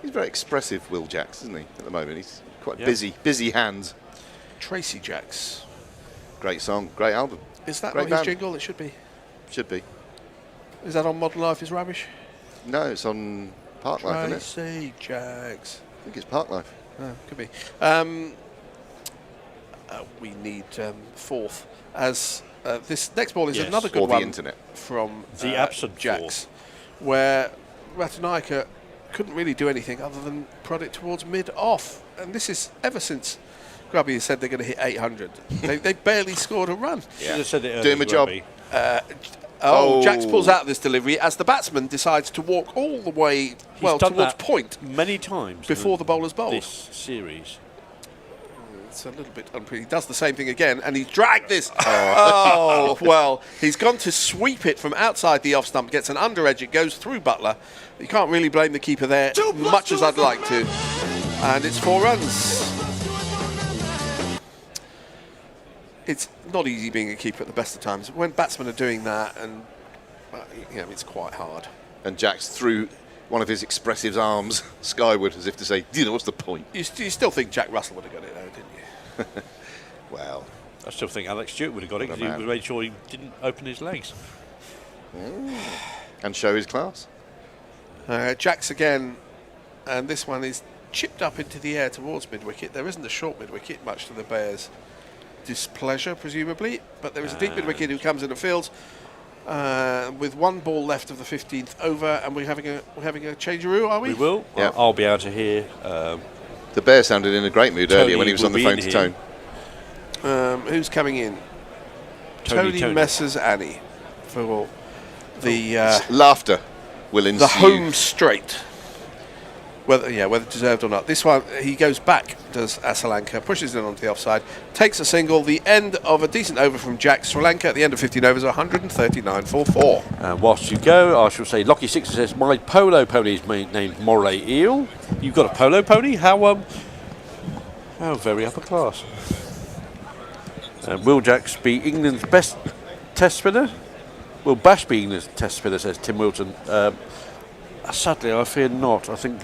He's very expressive, Will Jacks, isn't he, at the moment? He's quite busy hands. Tracy Jacks. Great song, great album. Is that Great not his band. jingle? It should be. Should be. Is that on Modern Life is Rubbish? No, it's on Park Life, isn't it? Tracy Jacks. I think it's Park Life. Oh, could be. We need fourth. As this next ball is another good or the one internet. from The absent Jacks, where Ratanaika couldn't really do anything other than prod it towards mid-off. And this is ever since Grubby has said they're going to hit 800. they barely scored a run. Should have said it earlier, Doing my job. Grubby. Oh, Jax pulls out of this delivery as the batsman decides to walk all the way, He's done towards that point many times before the bowler's bowled. This series. It's a little bit unpretty. He does the same thing again, and he's dragged this. Oh, well, he's gone to sweep it from outside the off stump, gets an under edge, it goes through Butler. You can't really blame the keeper there, much as I'd like to. And it's 4 runs. It's not easy being a keeper at the best of times. When batsmen are doing that, and it's quite hard. And Jax threw one of his expressive arms skyward as if to say, what's the point? You still think Jack Russell would have got it, though, didn't you? Well, I still think Alex Stewart would have got it because he made sure he didn't open his legs. And show his class. Jax again, and this one is chipped up into the air towards mid-wicket. There isn't a short mid-wicket, much to the Bears' displeasure, presumably, but there is a deep mid-wicket who comes in and fields with 1 ball left of the 15th over, and we're having a changeroo, are we? We will. Yeah. I'll be able to hear. The Bear sounded in a great mood Tony earlier when he was on the will phone be to in Tone. Who's coming in? Tony Messers Annie for the laughter will ensue. the home straight. Whether deserved or not. This one, he goes back, does Asalanka, pushes it onto the offside, takes a single, the end of a decent over from Jax. Sri Lanka at the end of 15 overs, 139 for 4. Whilst you go, I shall say Lockie Sixer says, my polo pony is named Moray Eel. You've got a polo pony? How very upper class. Will Jax be England's best test spinner? Will Bash be England's test spinner, says Tim Wilton. Sadly, I fear not. I think...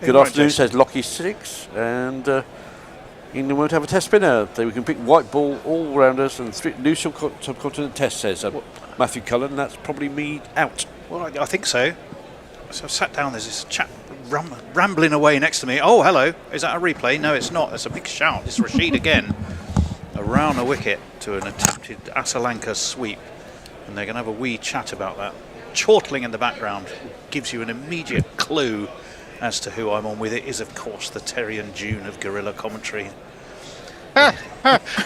good afternoon, says Lockie 6, and England won't have a test spinner. We can pick white ball all round us and 3 new subcontinent test, says Matthew Cullen, and that's probably me out. Well, I think so. So I've sat down, there's this chap rambling away next to me. Oh, hello. Is that a replay? No, it's not. It's a big shout. It's Rashid again. Around a wicket to an attempted Asalanka sweep. And they're going to have a wee chat about that. Chortling in the background gives you an immediate clue as to who I'm on with. It is, of course, the Terry and June of guerrilla commentary.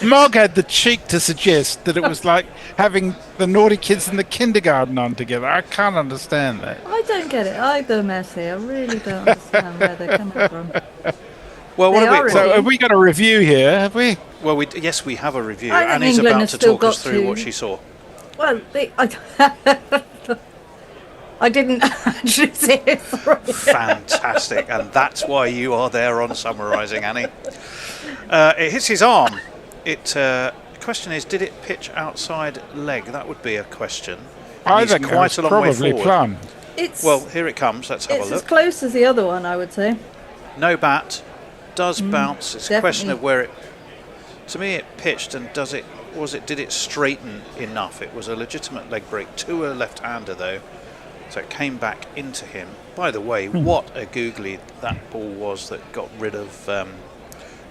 Mark had the cheek to suggest that it was like having the naughty kids in the kindergarten on together. I can't understand that. I don't get it either, Messi. I really don't understand where they're coming from. Well, so have we got a review here, have we? Well, yes, we have a review. I think Annie's England about has to still talk us got through to- what she saw. Well, I didn't actually see it through. Fantastic, and that's why you are there on summarising, Annie. It hits his arm. The question is, did it pitch outside leg? That would be a question. I He's think quite it a was long way probably forward. plumb. Well, here it comes. Let's have a It's look. as close as the other one, I would say. No bat, does bounce. It's a question of definitely. where it. To me, it pitched, and did it straighten enough? It was a legitimate leg break to a left-hander though, so it came back into him. By the way, what a googly that ball was that got rid of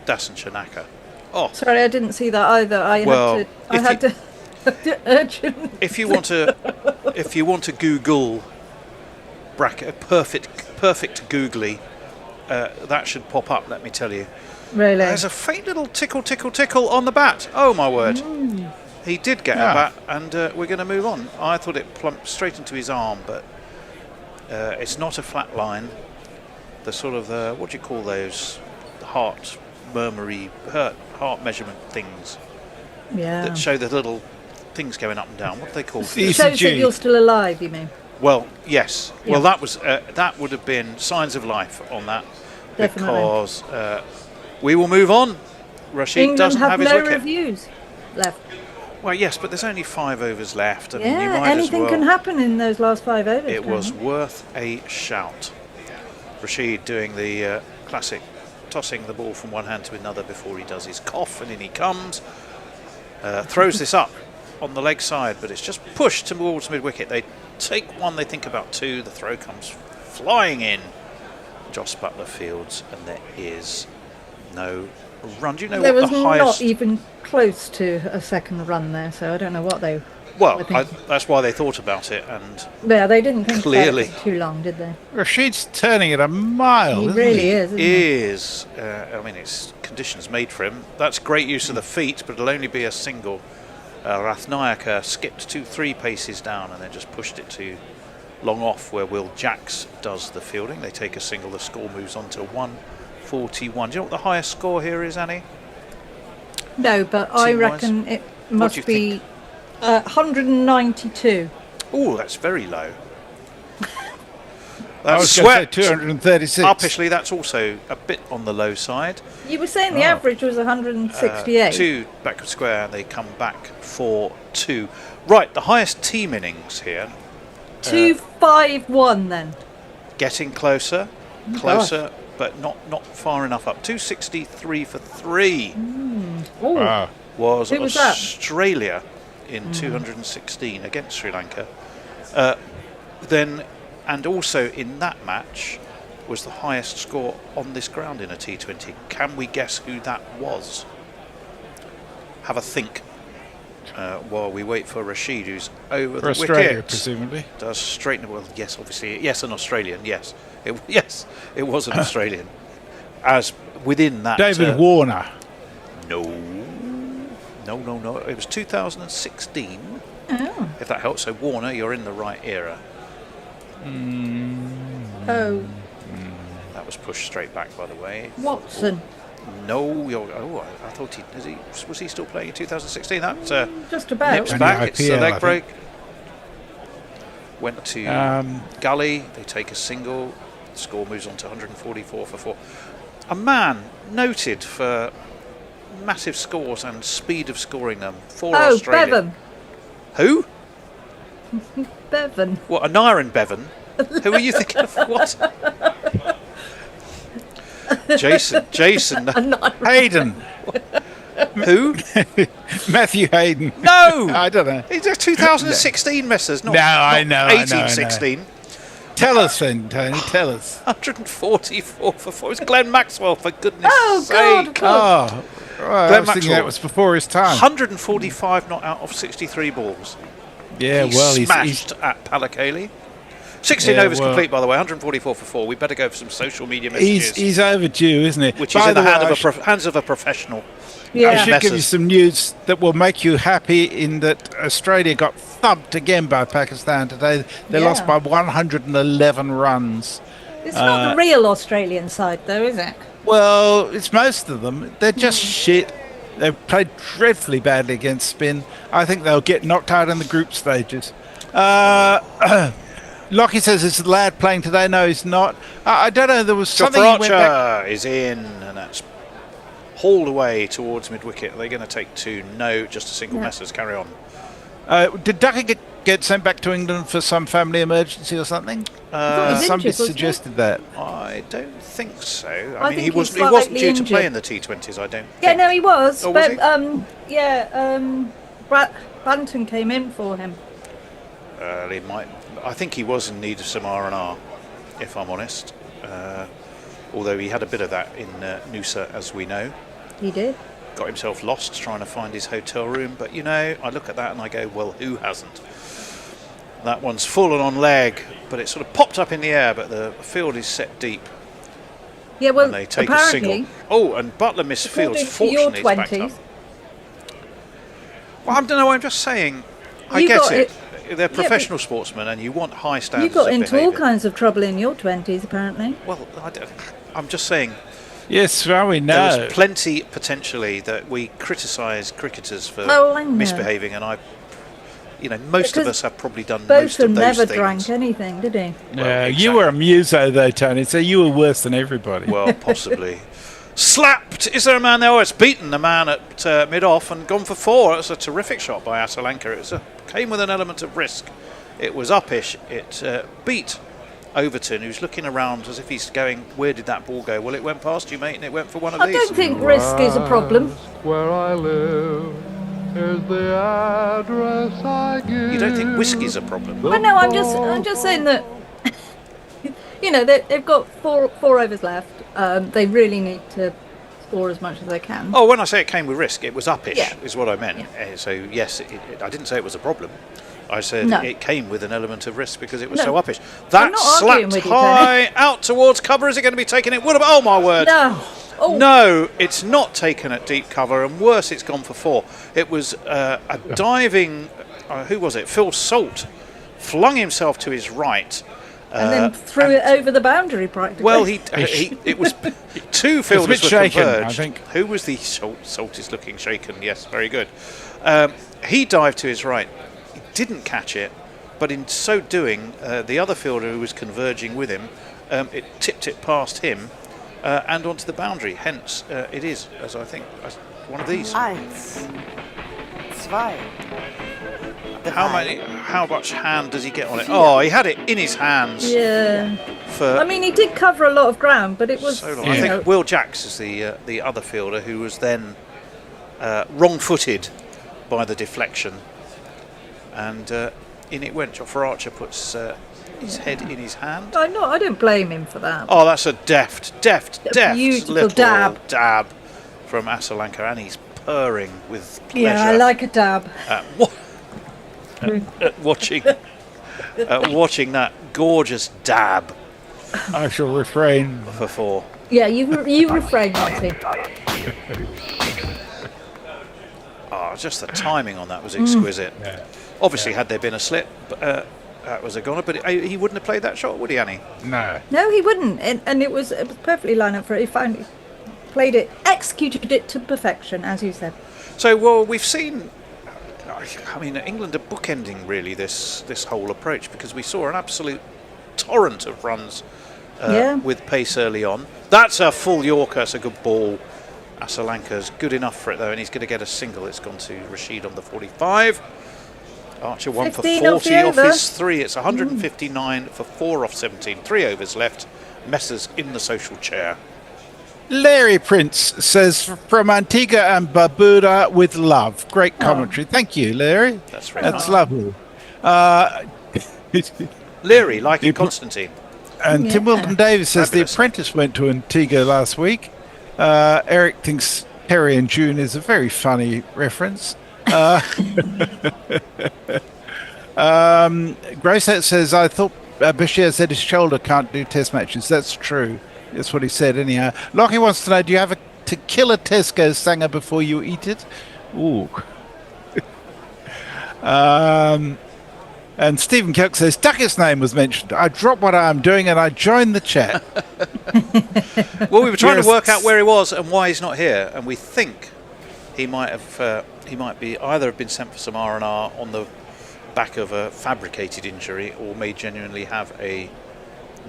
Dasan Shanaka. Oh, Sorry, I didn't see that either. I had to urgent. if you want to Google bracket perfect googly, that should pop up. Let me tell you. Really? There's a faint little tickle on the bat. Oh my word! He did get a bat, and we're going to move on. I thought it plumped straight into his arm, but it's not a flat line. The sort of what do you call those heart measurement things Yeah. that show the little things going up and down? What are they called? It shows that you're still alive, you mean? Well, yes. Yeah. Well, that would have been signs of life on that. Definitely. Because we will move on. Rashid England doesn't have have his no wicket. reviews left. Well, yes, but there's only 5 overs left, and you Yeah, might anything as well. can happen in those last 5 overs. It can't was it? worth a shout. Rashid doing the classic, tossing the ball from one hand to another before he does his cough, and in he comes. Throws this up on the leg side, but it's just pushed towards mid-wicket. They take one, they think about 2, the throw comes flying in. Joss Butler fields, and there is no run. Do you know There what was the highest... not even close to a second run there, so I don't know what they... Well, were thinking. that's why they thought about it, and Yeah, they didn't think Clearly. that was too long, did they? Rashid's turning at a mile. He isn't really is, isn't he? is, I mean, it's conditions made for him. That's great use of the feet, but it'll only be a single. Rathnayaka skipped 2-3 paces down and then just pushed it to long off, where Will Jacks does the fielding. They take a single. The score moves on to 141. Do you know what the highest score here is, Annie? No, but I Team-wise? reckon it What do must you be 192. Oh, that's very low. I was going to say 236. Uppishly, that's also a bit on the low side. You were saying the average was 168. 2 backward square, and they come back for 2. Right, the highest team innings here. 251 then. Getting closer, but not far enough up. 263 for 3 Ooh. Wow. was Who was that? Australia in 216 against Sri Lanka. And also in that match was the highest score on this ground in a T20. Can we guess who that was? Have a think while we wait for Rashid, who's over For the Australia, wicket. presumably. Does straighten. Well, yes, obviously, yes, an Australian. Yes, it was an Australian. As within that, David Warner. No. It was 2016. Oh. If that helps. So Warner, you're in the right era. Oh, That was pushed straight back, by the way. Watson. No, I thought was he still playing in 2016? That Just about. nips Only back. It's the IPL, I leg think. break. Went to Gully. They take a single. The score moves on to 144 for 4. A man noted for massive scores and speed of scoring them for Oh, Australia. Bevan. Who? Bevan. What, Aniran Bevan? Who are you thinking of? What? Jason. Hayden. Who? Matthew Hayden. No! I don't know. It's a 2016 messers, not, No, I not know, I know, 1816. Tell us then, Tony. Tell us. 144 for 4. It was Glenn Maxwell, for goodness Oh, God, sake. Oh, well, I Glenn was thinking Maxwell. that was before his time. 145 not out of 63 balls. Yeah, He well, smashed at Pallekele. 16 Yeah, overs well- complete, by the way. 144 for 4. We better go for some social media messages, he's overdue, isn't he? which By is in the way, hands of a professional. I Yeah. should give you Messers. some news that will make you happy in that Australia got thumped again by Pakistan today. They Yeah. lost by 111 runs. It's not the real Australian side, though, is it? Well, it's most of them. They're just shit. They've played dreadfully badly against spin. I think they'll get knocked out in the group stages. Lockie says, is the lad playing today? No, he's not. I don't know. There was something he went back. Archer is in, and that's hauled away towards mid-wicket. Are they going to take 2? No, just a single. Messers. Carry on. Did Ducky get sent back to England for some family emergency or something? he's Somebody injured, wasn't he? suggested that. I don't think so. I mean, think he he's wasn't slightly due to play injured. in the T20s, I don't Yeah, think. no, he was. Oh, was but Banton came in for him. He might. I think he was in need of some R&R, if I'm honest. Although he had a bit of that in Noosa, as we know. He did. Got himself lost trying to find his hotel room. But, you know, I look at that and I go, well, who hasn't? That one's fallen on leg, but it sort of popped up in the air, but the field is set deep. Yeah, well, And they take a apparently, single. Oh, and Butler missed fields. according to your Fortunately, it's backed up. 20s, Well, I don't know. I'm just saying. I You get got it. They're professional sportsmen, and you want high you standards got of into all behaviour. kinds of trouble in your 20s, apparently. Well, I'm just saying. Yes, well, we There know. was plenty potentially that we criticise cricketers for Oh, I know. misbehaving, and most of Because us have probably done most Botham of those never things. drank anything, did he? Well, You were a muso, though, Tony, so you were worse than everybody. Well, possibly. Slapped! Is there a man there? Oh, it's beaten the man at mid-off and gone for 4. It's a terrific shot by Asalanka. It came with an element of risk. It was uppish. It beat Overton, who's looking around as if he's going, where did that ball go? Well, it went past you, mate, and it went for one of I these. don't think risk is a problem. Where I live is the address I give. You don't think whiskey's a problem? Well, no, I'm just saying that. They've got four overs left. They really need to score as much as they can. Oh, when I say it came with risk, it was uppish, Yeah. is what I meant. So, yes, I didn't say it was a problem. I said No. it came with an element of risk because it was No. so uppish. I'm That not arguing slapped with you, high out towards cover. Is it going to be taken? It would have. Oh, my word. No. Oh. No, it's not taken at deep cover, and worse, it's gone for 4. It was a diving, who was it? Phil Salt flung himself to his right. And then threw it over the boundary practically. Well, it was 2 fielders were shaken, converged. I think. Who was the Salt is looking shaken? Yes, very good. He dived to his right. He didn't catch it, but in so doing, the other fielder who was converging with him, it tipped it past him and onto the boundary. Hence, it is, as I think, one of these. 1, 2. How much hand does he get on it? Oh, he had it in his hands. Yeah. For I mean, he did cover a lot of ground, but it was. so long. I think Will Jacks is the other fielder who was then wrong-footed by the deflection, and in it went. Jofra Archer puts his head in his hand. I don't blame him for that. Oh, that's a deft beautiful little dab from Asalanka, and he's purring with pleasure. Yeah, I like a dab. Watching that gorgeous dab. I shall refrain for 4. Yeah, you refrain, Monty. Oh, just the timing on that was exquisite. Yeah. Obviously, had there been a slip, that was a goner. But he wouldn't have played that shot, would he, Annie? No. No, he wouldn't, and it was perfectly lined up for it. He finally played it, executed it to perfection, as you said. So, well, we've seen. I mean, England are bookending really this whole approach, because we saw an absolute torrent of runs with pace early on. That's a full Yorker. It's a good ball. Asalanka's good enough for it though, and he's going to get a single. It's gone to Rashid on the 45. Archer 1 for 40 off his 3. It's 159 for 4 off 17. 3 overs left. Messers in the social chair. Larry Prince says, from Antigua and Barbuda with love. Great commentary. Thank you, Larry. That's very That's nice. lovely. Leary, like in Constantine. And Tim Wilton Davis says, The Apprentice went to Antigua last week. Eric thinks Terry and June is a very funny reference. Grossett says, I thought Bashir said his shoulder can't do test matches. That's true. That's what he said anyhow. Lockie wants to know, do you have to kill a Tesco Sanger before you eat it? Ooh. And Stephen Kelk says, Duckett's name was mentioned. I dropped what I am doing and I joined the chat. Well, we were trying to work out where he was and why he's not here, and we think he might be either have been sent for some R&R on the back of a fabricated injury, or may genuinely have a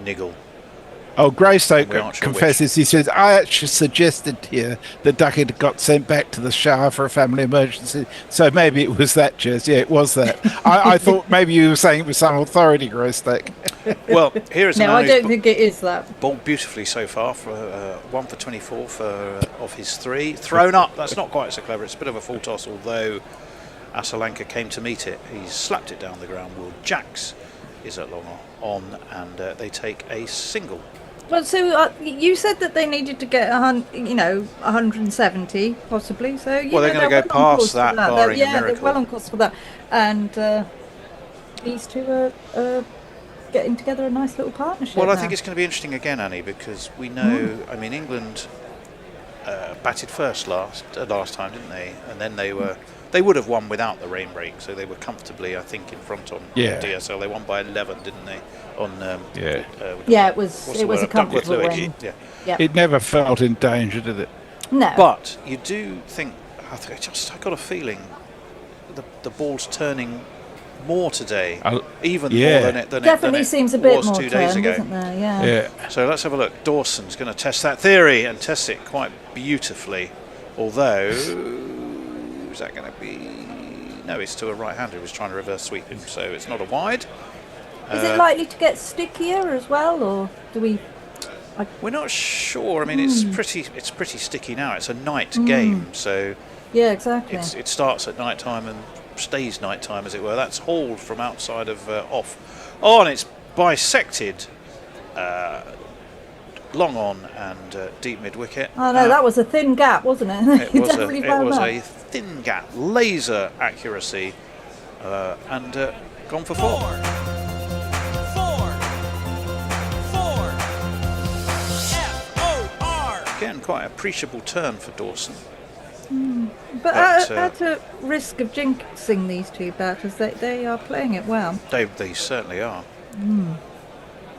niggle. Oh, Greystoke We aren't sure confesses. He says, I actually suggested here that Duckett got sent back to the shower for a family emergency. So maybe it was that, Jez. Yeah, it was that. I thought maybe you were saying it was some authority, Greystoke. Well, here is No, I don't think it is that. Bowled beautifully so far for 1 for 24 for off his 3. Thrown up. That's not quite so clever. It's a bit of a full toss, although Asalanka came to meet it. He slapped it down the ground. Will Jacks is at long on, and they take a single. Well, so you said that they needed to get 170 possibly. So Well, they're going to go past that, barring a they're miracle. well on course for that. And these two are getting together a nice little partnership. Well, I now. think it's going to be interesting again, Annie, because we know. I mean, England batted first last time, didn't they? And then they would have won without the rain break, so they were comfortably, I think, in front on DSL. They won by 11, didn't they? On it was a comfortable win. Yeah. It never felt in danger, did it? No. But you do think, I got a feeling the ball's turning more today, even more than it definitely seems a bit was more 2 days turned, ago. isn't there? Yeah. So let's have a look. Dawson's going to test that theory and test it quite beautifully. Although, is that going to be? No, it's to a right-hander who was trying to reverse sweep him, so it's not a wide. Is it likely to get stickier as well, or do we? We're not sure. I mean, it's pretty sticky now. It's a night game, so yeah, exactly. It starts at night time and stays night time, as it were. That's hauled from outside of off. Oh, and it's bisected long on and deep mid wicket. Oh no, that was a thin gap, wasn't it? It was a thin gap, laser accuracy, and gone for 4. Again, quite an appreciable turn for Dawson. But at a risk of jinxing these two batters, they are playing it well. They certainly are.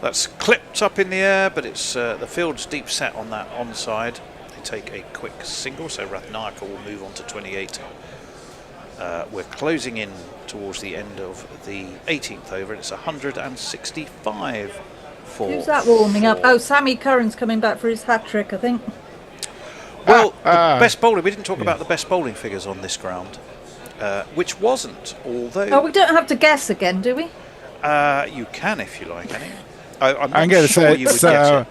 That's clipped up in the air, but it's the field's deep set on that onside. They take a quick single, so Rathnayaka will move on to 28. We're closing in towards the end of the 18th over, and it's 165 for. Who's that warming up? Oh, Sammy Curran's coming back for his hat trick, I think. Well, the best bowling. We didn't talk about the best bowling figures on this ground, which wasn't. Although. Oh, we don't have to guess again, do we? You can if you like, Annie. I'm going not to sure say you would it's get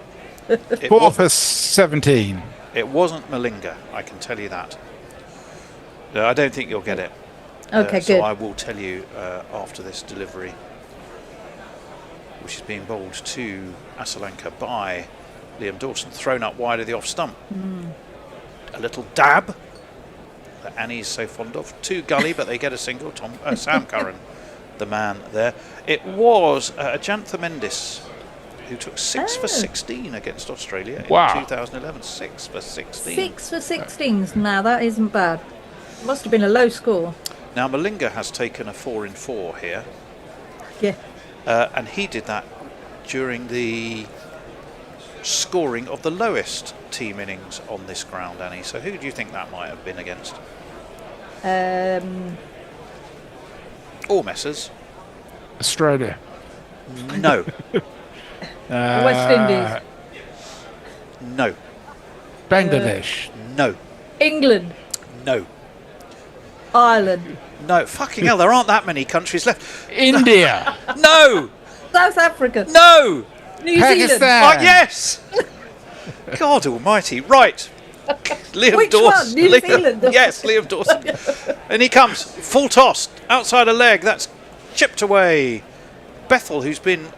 it. 4 for 17. It wasn't Malinga, I can tell you that. I don't think you'll get it. Okay, so good. I will tell you after this delivery, which is being bowled to Asalanka by Liam Dawson, thrown up wide of the off stump. A little dab that Annie's so fond of. Too gully, but they get a single. Sam Curran, the man there. It was Ajantha Mendis who took 6 for 16 against Australia in 2011. 6 for 16. 6 for 16s now, that isn't bad. Must have been a low score. Now Malinga has taken a 4 in 4 here. Yeah. And he did that during the scoring of the lowest team innings on this ground, Annie. So who do you think that might have been against? Or Messrs? Australia. No. West Indies. No. Bangladesh. No. England. No. Ireland. No. Fucking hell, there aren't that many countries left. India. No. South Africa. No. New Pakistan. Zealand. Oh, yes. God almighty. Right. Liam Which Dawson. one? New Zealand? Yes, Liam Dawson. And he comes, full toss, outside a leg. That's chipped away. Bethel, who's been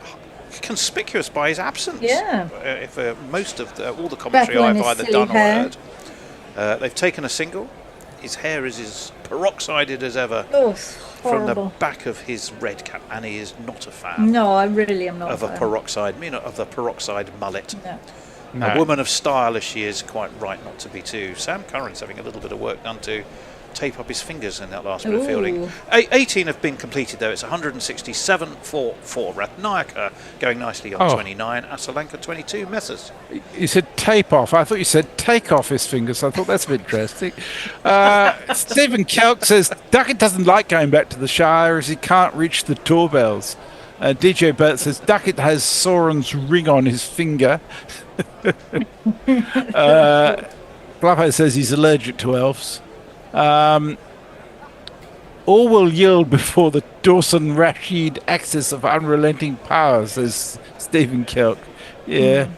conspicuous by his absence. Yeah. For most of all the commentary Bethel and I've his either silly done hair. or heard. They've taken a single. His hair is as peroxided as ever. Oh, From the horrible. back of his red cap. Annie is not a fan No, I really am not of a a fan. peroxide, of the peroxide mullet. No. No. A woman of style as she is, quite right not to be too. Sam Curran's having a little bit of work done to tape up his fingers in that last bit of fielding. Ooh. 18 have been completed though. It's 167 for 4. Rathnayaka going nicely on 29. Asalanka 22. Messers. You said tape off. I thought you said take off his fingers. I thought that's a bit drastic. Stephen Kelk says Duckett doesn't like going back to the Shire as he can't reach the doorbells. DJ Burt says Duckett has Soren's ring on his finger. Flappo says he's allergic to elves. All will yield before the Dawson Rashid axis of unrelenting power, says Stephen Kelk. Yeah.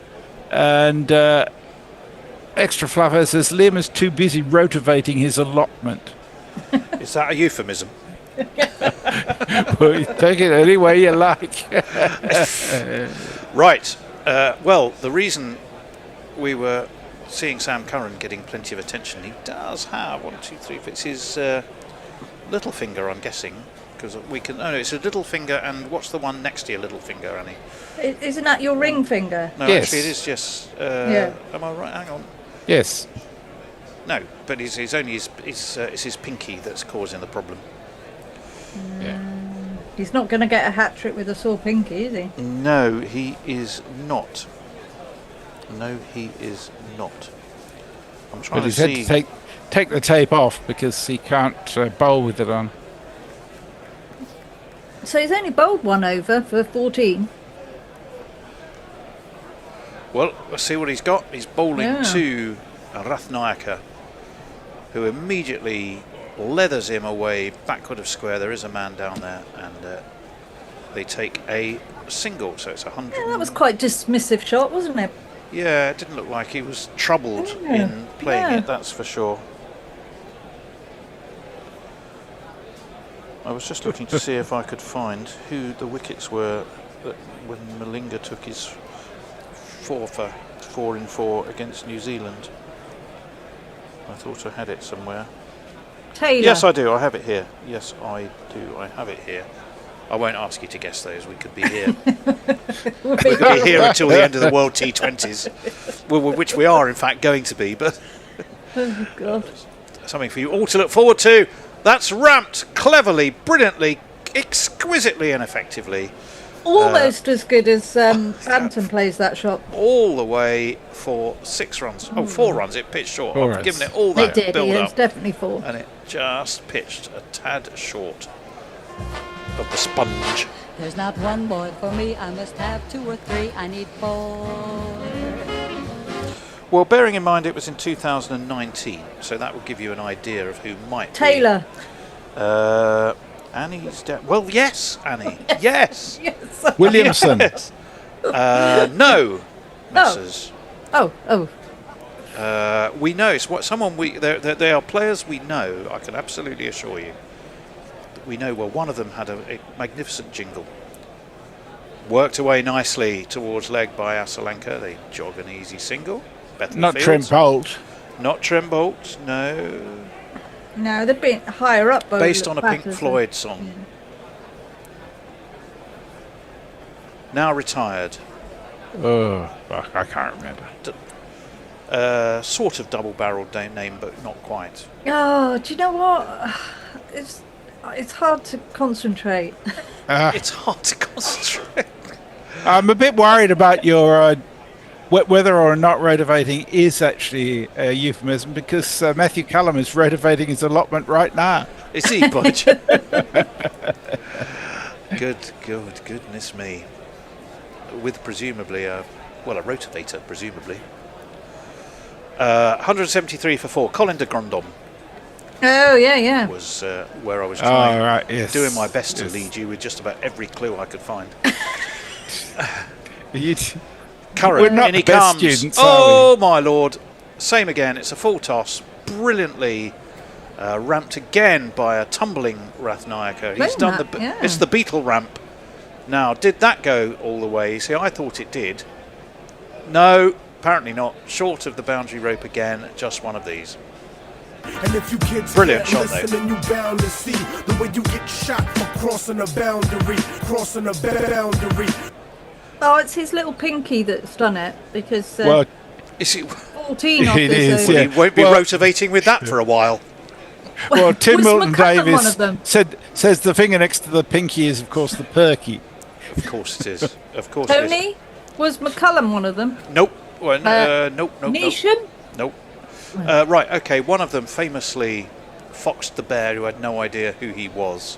And Extra Fluffer says Liam is too busy rotivating his allotment. Is that a euphemism? Well, you take it any way you like. Right. Well, the reason we were seeing Sam Curran getting plenty of attention, he does have 1, 2, 3. It's his little finger, I'm guessing, because we can. Oh no, it's a little finger, and what's the one next to your little finger, Annie? Isn't that your ring finger? No, Yes. actually, it is just. Yeah. Am I right? Hang on. Yes. No, but it's only it's his pinky that's causing the problem. He's not going to get a hat trick with a sore pinky, is he? No, he is not. No, he is not. I'm trying But to he's had see. to take the tape off because he can't bowl with it on. So he's only bowled one over for 14. Well, let's see what he's got. He's bowling Yeah. to Rathnayaka, who immediately leathers him away backward of square. There is a man down there, and they take a single, so it's 100. Yeah, that was quite dismissive shot, wasn't it? Yeah, it didn't look like he was troubled in playing it, that's for sure. I was just looking to see if I could find who the wickets were that when Malinga took his 4 in 4 against New Zealand. I thought I had it somewhere. Taylor. Yes, I do. I have it here. Yes, I do. I have it here. I won't ask you to guess those. We could be here. We could be here until the end of the World T20s, which we are, in fact, going to be. But Oh, God. something for you all to look forward to. That's ramped cleverly, brilliantly, exquisitely, and effectively. Almost as good as Phantom plays that shot. All the way for 6 runs. Oh, 4 runs. It pitched short. 4 I've runs. given it all It that did, build it up. was definitely 4. And it just pitched a tad short of the sponge. There's not one boy for me, I must have 2 or 3, I need 4. Well, bearing in mind it was in 2019, so that will give you an idea of who might Taylor. be. Annie's well, yes, Annie. Yes. Yes. Williamson. Yes. No, Mrs. Oh. We know it's what someone they are players we know. I can absolutely assure you. We know. Well, one of them had a magnificent jingle. Worked away nicely towards leg by Asalanka. They jog an easy single. Not Trent Bolt. Not Trent Bolt. No. No, they've been higher up. Based on a Pink Floyd song. Yeah. Now retired. Oh, I can't remember. Sort of double-barreled name, but not quite. Oh, do you know what? It's hard to concentrate. It's hard to concentrate. I'm a bit worried about your whether or not rotivating is actually a euphemism, because Matthew Callum is rotivating his allotment right now. Is he, Budge? Goodness me. With presumably a rotivator, presumably. 173 for 4. Colin de Grandhomme. Oh, yeah. Was where I was trying, doing my best to yes. lead you with just about every clue I could find. We're not in he the best comes. students, Oh my lord! Same again. It's a full toss, brilliantly ramped again by a tumbling Rathnayaka. He's done It's the Beetle ramp. Now, did that go all the way? See, I thought it did. No, apparently not. Short of the boundary rope again. Just one of these. And if you kids Brilliant can't shot, listen, though. and you bound to see the way you get shot for crossing a boundary, Oh, it's his little pinky that's done it, because Well, Is it? 14 off it this is, over. yeah. He won't be rotivating with that for a while. well, Tim Was Milton McCullum one Davis of them? says the finger next to the pinky is, of course, the perky. Of course it is. Of course it is. Tony? Was McCullum one of them? Nope. Well, nope. Nation? Nope. Right, okay. One of them famously foxed the bear, who had no idea who he was.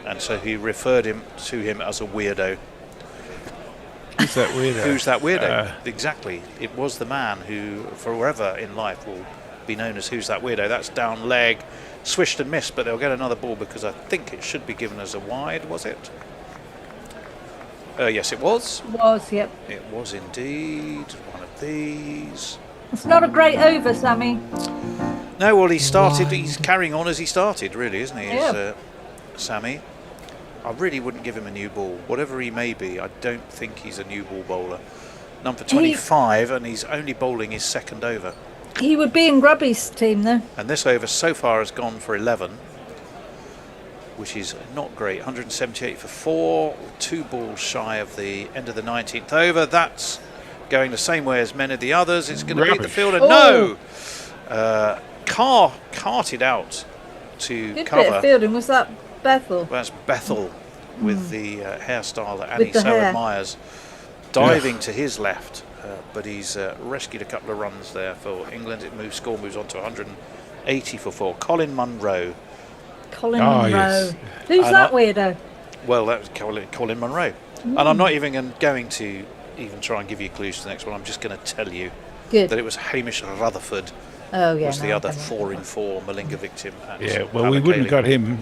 And so he referred to him as a weirdo. Who's that weirdo? Who's that weirdo? Exactly. It was the man who, forever in life, will be known as Who's That Weirdo. That's down leg. Swished and missed, but they'll get another ball because I think it should be given as a wide, was it? Yes, it was. Was, yep. It was indeed one of these. It's not a great over, Sammy. No, well, he's carrying on as he started, really, isn't he? Yeah. Sammy. I really wouldn't give him a new ball. Whatever he may be, I don't think he's a new ball bowler. Number 25, and he's only bowling his second over. He would be in Grubby's team, though. And this over so far has gone for 11, which is not great. 178 for 4, 2 balls shy of the end of the 19th over. That's going the same way as many of the others. It's going to beat the fielder. Oh. No! Carr carted out to Good cover. bit of fielding. Was that Bethel? That's Bethel with the hairstyle that With Annie the so hair. admires. Diving to his left, but he's rescued a couple of runs there for England. Score moves on to 180 for 4. Colin Munro. Colin Oh, Monroe. yes. Who's And that weirdo? Well, that was Colin Munro. And I'm not even going to try and give you clues to the next one. I'm just going to tell you that it was Hamish Rutherford. Oh, yeah. Was the no, other I don't know. 4-in-4 Malinga victim. At Yeah, well, we wouldn't Pallekele. got him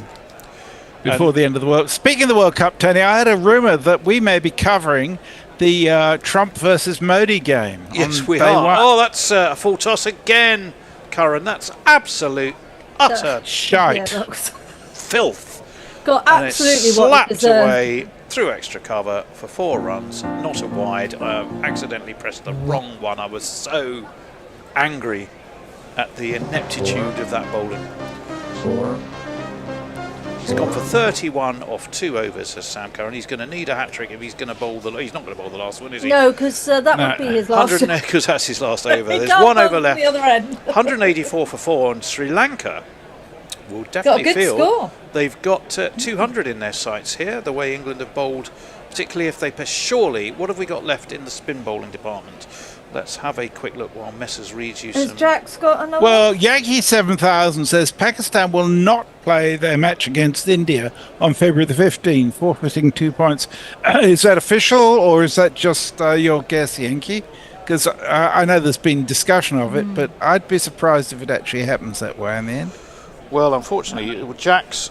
before the end of the World. Speaking of the World Cup, Tony, I had a rumour that we may be covering the Trump versus Modi game. Yes, on we day are. one. Oh, that's a full toss again, Curran. That's absolute, utter shite. Yeah, that was filth. got And absolutely it's what slapped it deserved. away through extra cover for 4 runs. Not a wide. I accidentally pressed the wrong one. I was so angry at the ineptitude of that bowling. He's gone for 31 off 2 overs, says Sam Curran. He's going to need a hat-trick if he's going to bowl the... He's not going to bowl the last one, is he? No, because that would be his last. Because that's his last over. He There's can't one bowl over to left. the other end. 184 for 4 on Sri Lanka. Will Got a definitely good feel score. they've got 200 in their sights here, the way England have bowled, particularly if they... Surely, what have we got left in the spin bowling department? Let's have a quick look while Messrs reads you Has some... Jack's got another? Well, Yankee 7000 says Pakistan will not play their match against India on February the 15th, forfeiting 2 points. Is that official, or is that just your guess, Yankee? Because I know there's been discussion of it, but I'd be surprised if it actually happens that way in the end. Well, unfortunately, Jacks,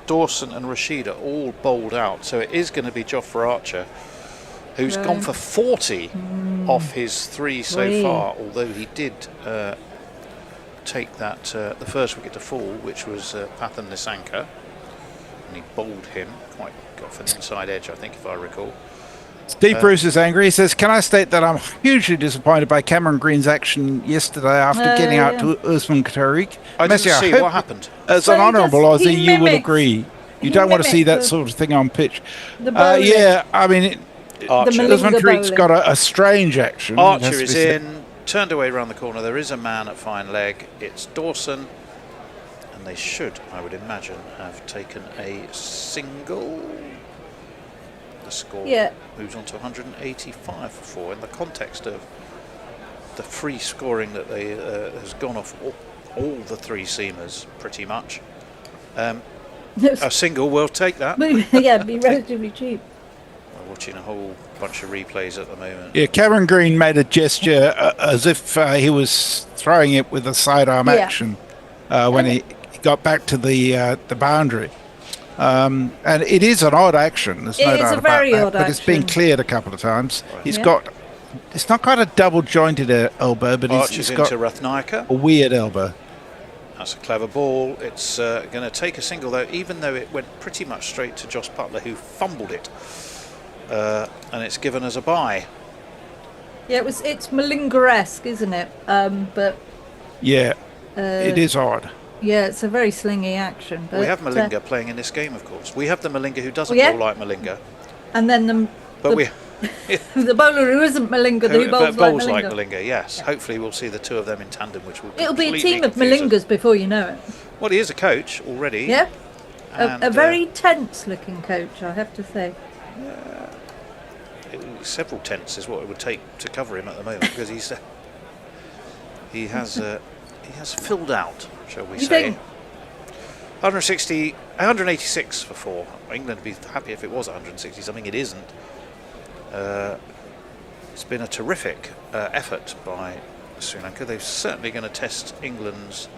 Dawson and Rashid are all bowled out, so it is going to be Jofra Archer, who's gone for 40 off his 3 so far, although he did take that the first wicket to fall, which was Pathan Nisanka, and he bowled him, got for an inside edge, I think, if I recall. Steve Bruce is angry. He says, can I state that I'm hugely disappointed by Cameron Green's action yesterday after getting out to Usman Tariq. I didn't Messi, see what happened. As an honourable Aussie, you will agree. You don't want to see that sort of thing on pitch. Yeah, I mean... Usman Tariq's got a strange action. Archer is in, turned away around the corner. There is a man at fine leg. It's Dawson. And they should, I would imagine, have taken a single. The score moves on to 185 for 4 in the context of the free scoring that they has gone off all the 3 seamers, pretty much. A single, we'll take that. Yeah, it'd be relatively cheap. We're watching a whole bunch of replays at the moment. Yeah, Cameron Green made a gesture as if he was throwing it with a sidearm action when he got back to the boundary. And it is an odd action. There's no doubt about that. But it's been cleared a couple of times. Right. He's got... It's not quite a double-jointed elbow, but he's got into Rathnayaka. A weird elbow. That's a clever ball. It's going to take a single, though, even though it went pretty much straight to Josh Butler, who fumbled it. And it's given us a bye. Yeah, it's Malinga-esque, isn't it? But yeah, it is odd. Yeah, it's a very slingy action. But we have Malinga playing in this game, of course. We have the Malinga who doesn't bowl like Malinga. And then the bowler who isn't Malinga, who bowls like Malinga. Yes, hopefully we'll see the two of them in tandem, which will it'll be a team of Malingas before you know it. Well, he is a coach already. Yeah, a very tense-looking coach, I have to say. Several tenths is what it would take to cover him at the moment, because he has filled out, shall we say. 186 for 4. England would be happy if it was 160 something. It isn't. It's been a terrific effort by Sri Lanka. They're certainly going to test England's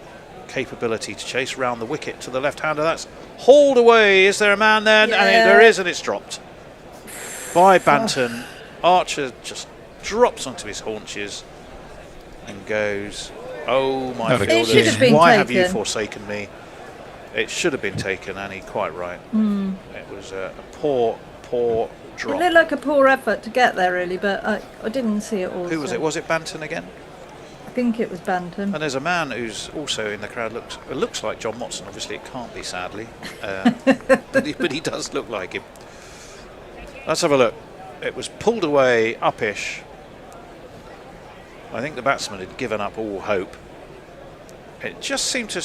capability to chase round the wicket to the left-hander. That's hauled away. Is there a man there? Yeah. And there is, and it's dropped by Banton. Archer just drops onto his haunches and goes, oh my fielders, why have you forsaken me? It should have been taken, Annie, quite right. It was a poor drop. It looked like a poor effort to get there, really, but I didn't see it all. Who was it? Was it Banton again? I think it was Banton. And there's a man who's also in the crowd. Looks like John Motson. Obviously, it can't be, sadly, but he does look like him. Let's have a look. It was pulled away upish. I think the batsman had given up all hope. It just seemed to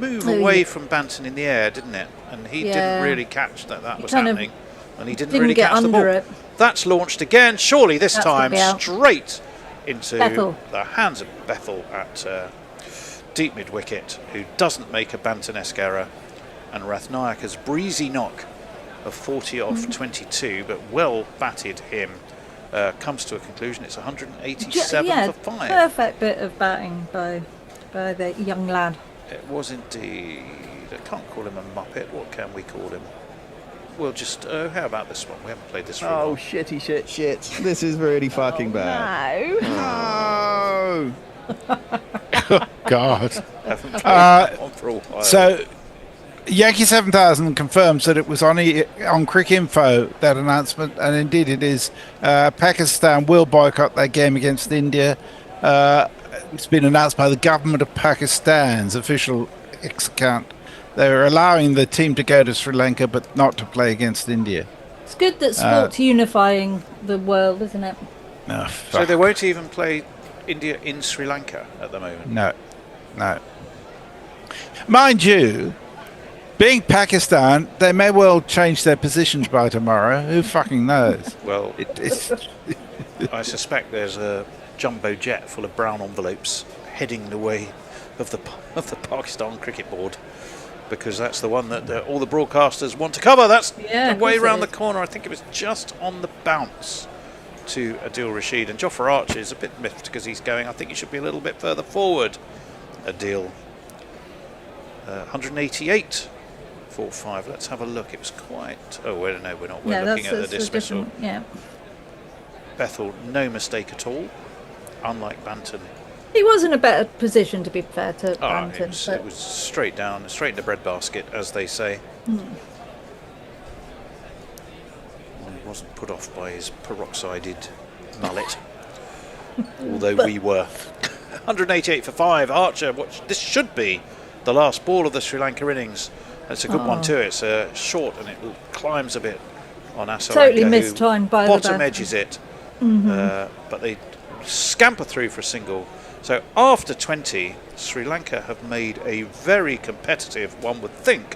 move away from Banton in the air, didn't it? And he didn't really catch that was happening. And he didn't really catch the ball. That's launched again, surely this time straight into the hands of Bethel at deep mid-wicket, who doesn't make a Banton-esque error. And Rathnayaka's breezy knock of 40 off 22, but well batted him, comes to a conclusion. It's 187 for 5. Perfect bit of batting by the young lad. It was indeed. I can't call him a muppet. What can we call him? We'll just. How about this one? We haven't played this for a while. Oh, shit. This is really fucking bad. No. Oh, God. Haven't played that one for a while. So, Yankee 7000 confirms that it was on Crick Info, that announcement, and indeed it is. Pakistan will boycott their game against India. It's been announced by the government of Pakistan's official X account. They're allowing the team to go to Sri Lanka, but not to play against India. It's good that sport's unifying the world, isn't it? Oh, So they won't even play India in Sri Lanka at the moment? No. Mind you, being Pakistan, they may well change their positions by tomorrow. Who fucking knows? Well, I suspect there's a jumbo jet full of brown envelopes heading the way of the Pakistan Cricket Board, because that's the one that all the broadcasters want to cover. That's the way around the corner. I think it was just on the bounce to Adil Rashid. And Jofra Archer is a bit miffed because he's going, I think he should be a little bit further forward. Adil. 188 4-5. Let's have a look. It was quite... Oh, wait, no, we're not. We're looking at the dismissal. Yeah. Bethel, no mistake at all. Unlike Banton. He was in a better position, to be fair to Banton. It was straight down, straight in the breadbasket, as they say. He wasn't put off by his peroxided mullet, although we were. 188 for 5. Archer, this should be the last ball of the Sri Lanka innings. It's a good one too. It's short and it climbs a bit on Asalanka. Totally mistimed by the bottom edges it, but they scamper through for a single. So after 20, Sri Lanka have made a very competitive, one would think,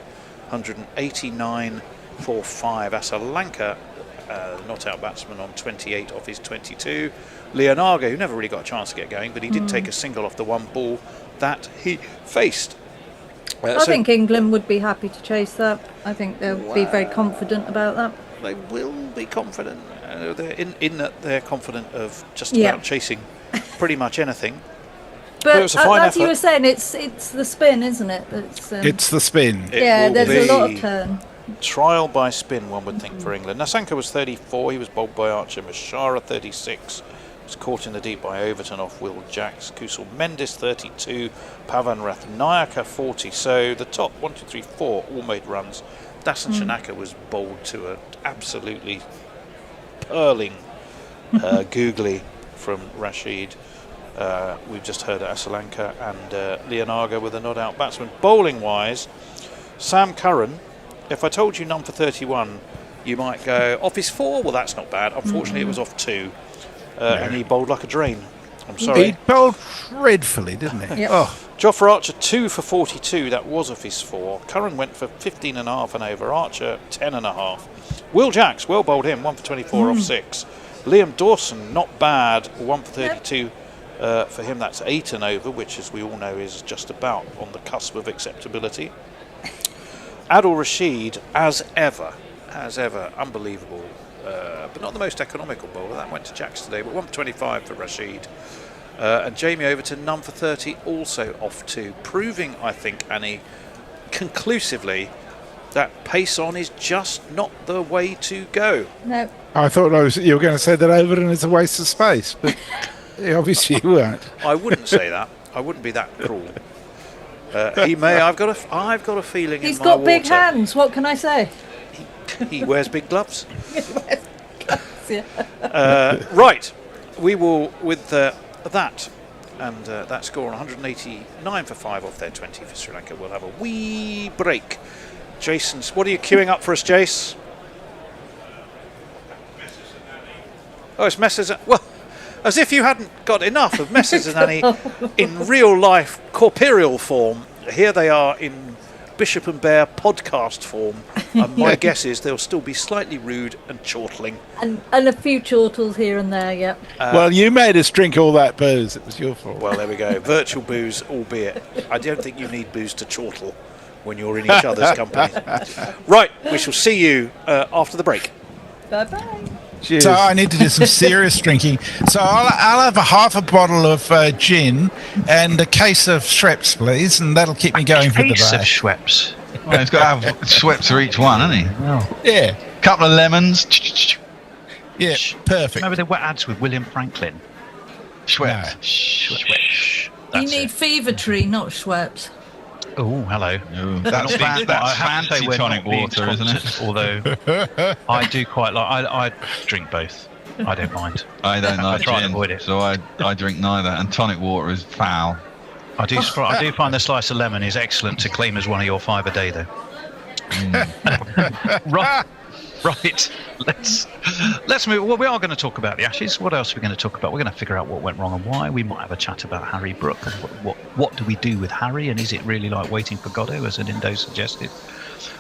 189 for 5. Asalanka, not out batsman, on 28 off his 22. Leonaga, who never really got a chance to get going, but he did take a single off the one ball that he faced. I think England would be happy to chase that. I think they'll be very confident about that. They will be confident. They're in that they're confident of just about chasing pretty much anything. But it was a fine as effort. you were saying, it's the spin, isn't it? It's the spin. There's a lot of turn. Trial by spin, one would think, for England. Nasanka was 34. He was bowled by Archer. Mishara 36. Was caught in the deep by Overton off Will Jacks. Kusal Mendes 32. Pavan Rathnayaka 40. So the top 1, 2, 3, 4 all made runs. Dasan Shanaka was bowled to an absolutely purling googly from Rashid. We've just heard Asalanka and Leonaga with a not-out batsman. Bowling-wise, Sam Curran, if I told you none for 31, you might go, off his 4? Well, that's not bad. Unfortunately, it was off 2. And he bowled like a drain. I'm sorry. He bowled dreadfully, didn't he? Yep. Oh. Jofra Archer 2 for 42. That was off his 4. Curran went for 15.5 and over. Archer 10.5. Will Jacks, well bowled him, 1 for 24 off 6. Liam Dawson, not bad, 1 for 32. For him, that's 8 and over, which, as we all know, is just about on the cusp of acceptability. Adil Rashid, as ever, unbelievable, but not the most economical bowler. That went to Jacks today, but 1 for 25 for Rashid. And Jamie Overton, none for 30, also off 2, proving, I think, Annie, conclusively that pace on is just not the way to go. No. I thought you were going to say that Overton is a waste of space, but obviously you weren't. I wouldn't say that. I wouldn't be that cruel. He may. I've got a feeling. He's in my got big water. hands. What can I say? He wears big gloves. Yeah. Right. We will with that and that score on 189 for 5 off their 20 for Sri Lanka. We'll have a wee break. Jason's. What are you queuing up for us, Jace? Oh, it's Messrs. Well, as if you hadn't got enough of Messrs and Annie in real life corporeal form. Here they are in Bishop and Bear podcast form. And my guess is they'll still be slightly rude and chortling. And a few chortles here and there, yep. Well, you made us drink all that booze. It was your fault. Well, there we go. Virtual booze, albeit. I don't think you need booze to chortle when you're in each other's company. Right, we shall see you after the break. Bye-bye. Cheers. So I need to do some serious drinking. So I'll have half a bottle of gin and a case of Schweppes, please, and that'll keep me going for the day. Case of Schweppes. Well, he's got to have Schweppes for each one, hasn't he? Oh. Yeah. Couple of lemons. Yeah, perfect. Remember the wet ads with William Franklin? Schweppes. No. Schweppes. You need Fever Tree, not Schweppes. Oh, hello. Ooh, that's fancy tonic water, isn't it? Although I do quite like. I drink both. I don't mind. I don't like try gin, and avoid it. so I drink neither. And tonic water is foul. I do find the slice of lemon is excellent to claim as one of your 5 a day, though. Right. Let's move. Well, we are going to talk about the Ashes. What else are we going to talk about? We're going to figure out what went wrong and why. We might have a chat about Harry Brook and what do we do with Harry, and is it really like waiting for Godot, as an Indo suggested?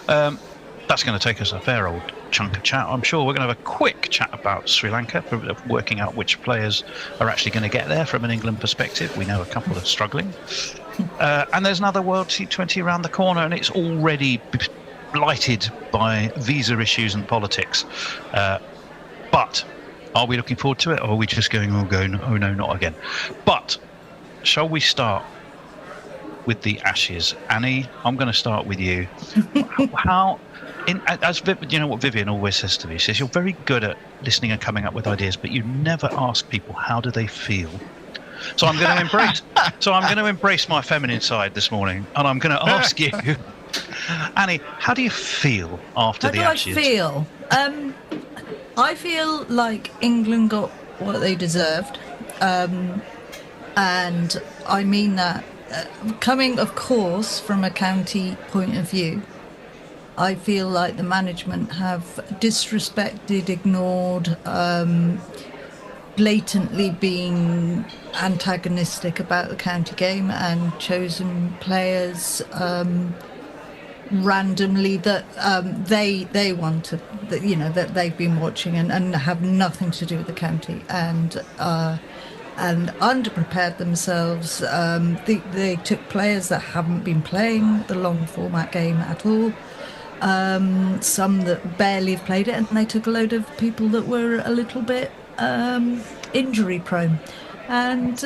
That's going to take us a fair old chunk of chat. I'm sure we're going to have a quick chat about Sri Lanka, working out which players are actually going to get there from an England perspective. We know a couple are struggling. And there's another World T20 around the corner, and it's already blighted by visa issues and politics. But are we looking forward to it, or are we just going, oh no, not again? But shall we start with the Ashes? Annie, I'm going to start with you. As you know what Vivian always says to me, she says you're very good at listening and coming up with ideas, but you never ask people how do they feel. So I'm going to embrace my feminine side this morning, and I'm going to ask you, Annie, how do you feel after the Ashes? How do I feel? I feel like England got what they deserved, and I mean that coming, of course, from a county point of view. I feel like the management have disrespected, ignored, blatantly been antagonistic about the county game and chosen players randomly that they wanted, that they've been watching and have nothing to do with the county, and underprepared themselves. They took players that haven't been playing the long format game at all. Some that barely have played it, and they took a load of people that were a little bit injury prone, and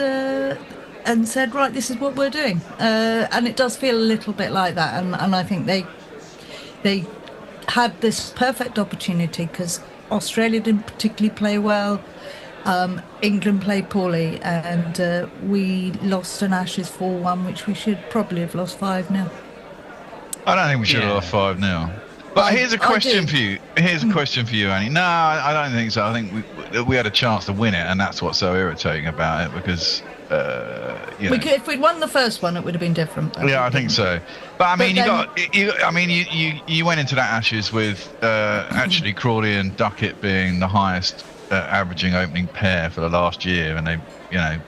said, right, this is what we're doing, and it does feel a little bit like that, and I think they had this perfect opportunity because Australia didn't particularly play well, England played poorly, and we lost an Ashes 4-1, which we should probably have lost 5-0. I don't think we should have lost 5-0. But here's a question for you. Here's a question for you, Annie. No, I don't think so. I think we had a chance to win it, and that's what's so irritating about it, because if we'd won the first one, it would have been different. I think so. But I mean, you went into that Ashes with actually Crawley and Duckett being the highest averaging opening pair for the last year, and they,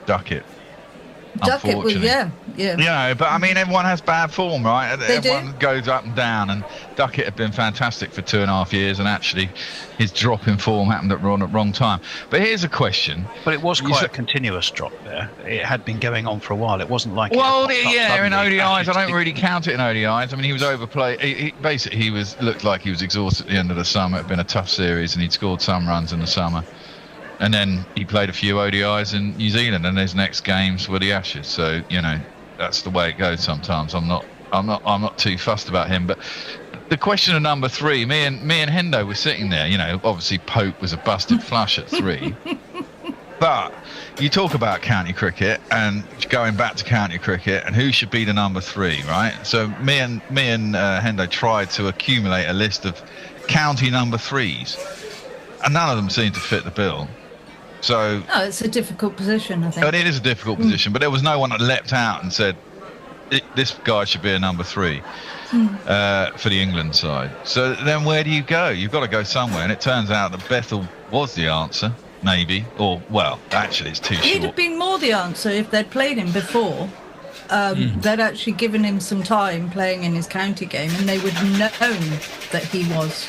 Duckett was, but I mean, everyone has bad form, right? Everyone goes up and down, and Duckett had been fantastic for 2.5 years, and actually his drop in form happened at wrong time. But here's a question. But it was quite a continuous drop there. It had been going on for a while. It wasn't like in ODIs, I don't really count it in ODIs. I mean, he was overplayed. He looked like he was exhausted at the end of the summer. It had been a tough series, and he'd scored some runs in the summer. And then he played a few ODIs in New Zealand, and his next games were the Ashes. So that's the way it goes sometimes. I'm not too fussed about him. But the question of number 3, me and Hendo were sitting there. Obviously Pope was a busted flush at 3. But you talk about county cricket and going back to county cricket and who should be the number 3, right? So me and Hendo tried to accumulate a list of county number 3s, and none of them seemed to fit the bill. So it's a difficult position, I think. It is a difficult position, but there was no one that leapt out and said, this guy should be a number 3 for the England side. So then where do you go? You've got to go somewhere, and it turns out that Bethel was the answer, maybe. Or, well, actually, it's too short. He'd have been more the answer if they'd played him before. They'd actually given him some time playing in his county game, and they would have known that he was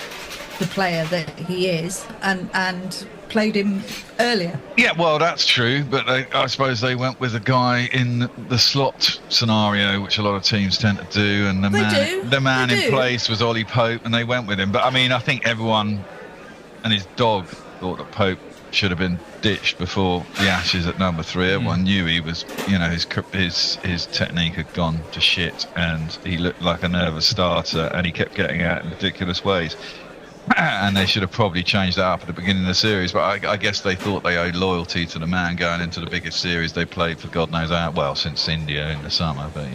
the player that he is, and played him earlier. Yeah, well, that's true, but I suppose they went with a guy in the slot scenario, which a lot of teams tend to do, and the man in place was Ollie Pope, and they went with him. But I mean, I think everyone and his dog thought that Pope should have been ditched before the Ashes at number 3. Everyone knew he was, his technique had gone to shit, and he looked like a nervous starter, and he kept getting out in ridiculous ways. And they should have probably changed that up at the beginning of the series, but I guess they thought they owed loyalty to the man going into the biggest series they played for God knows how, well, since India in the summer, but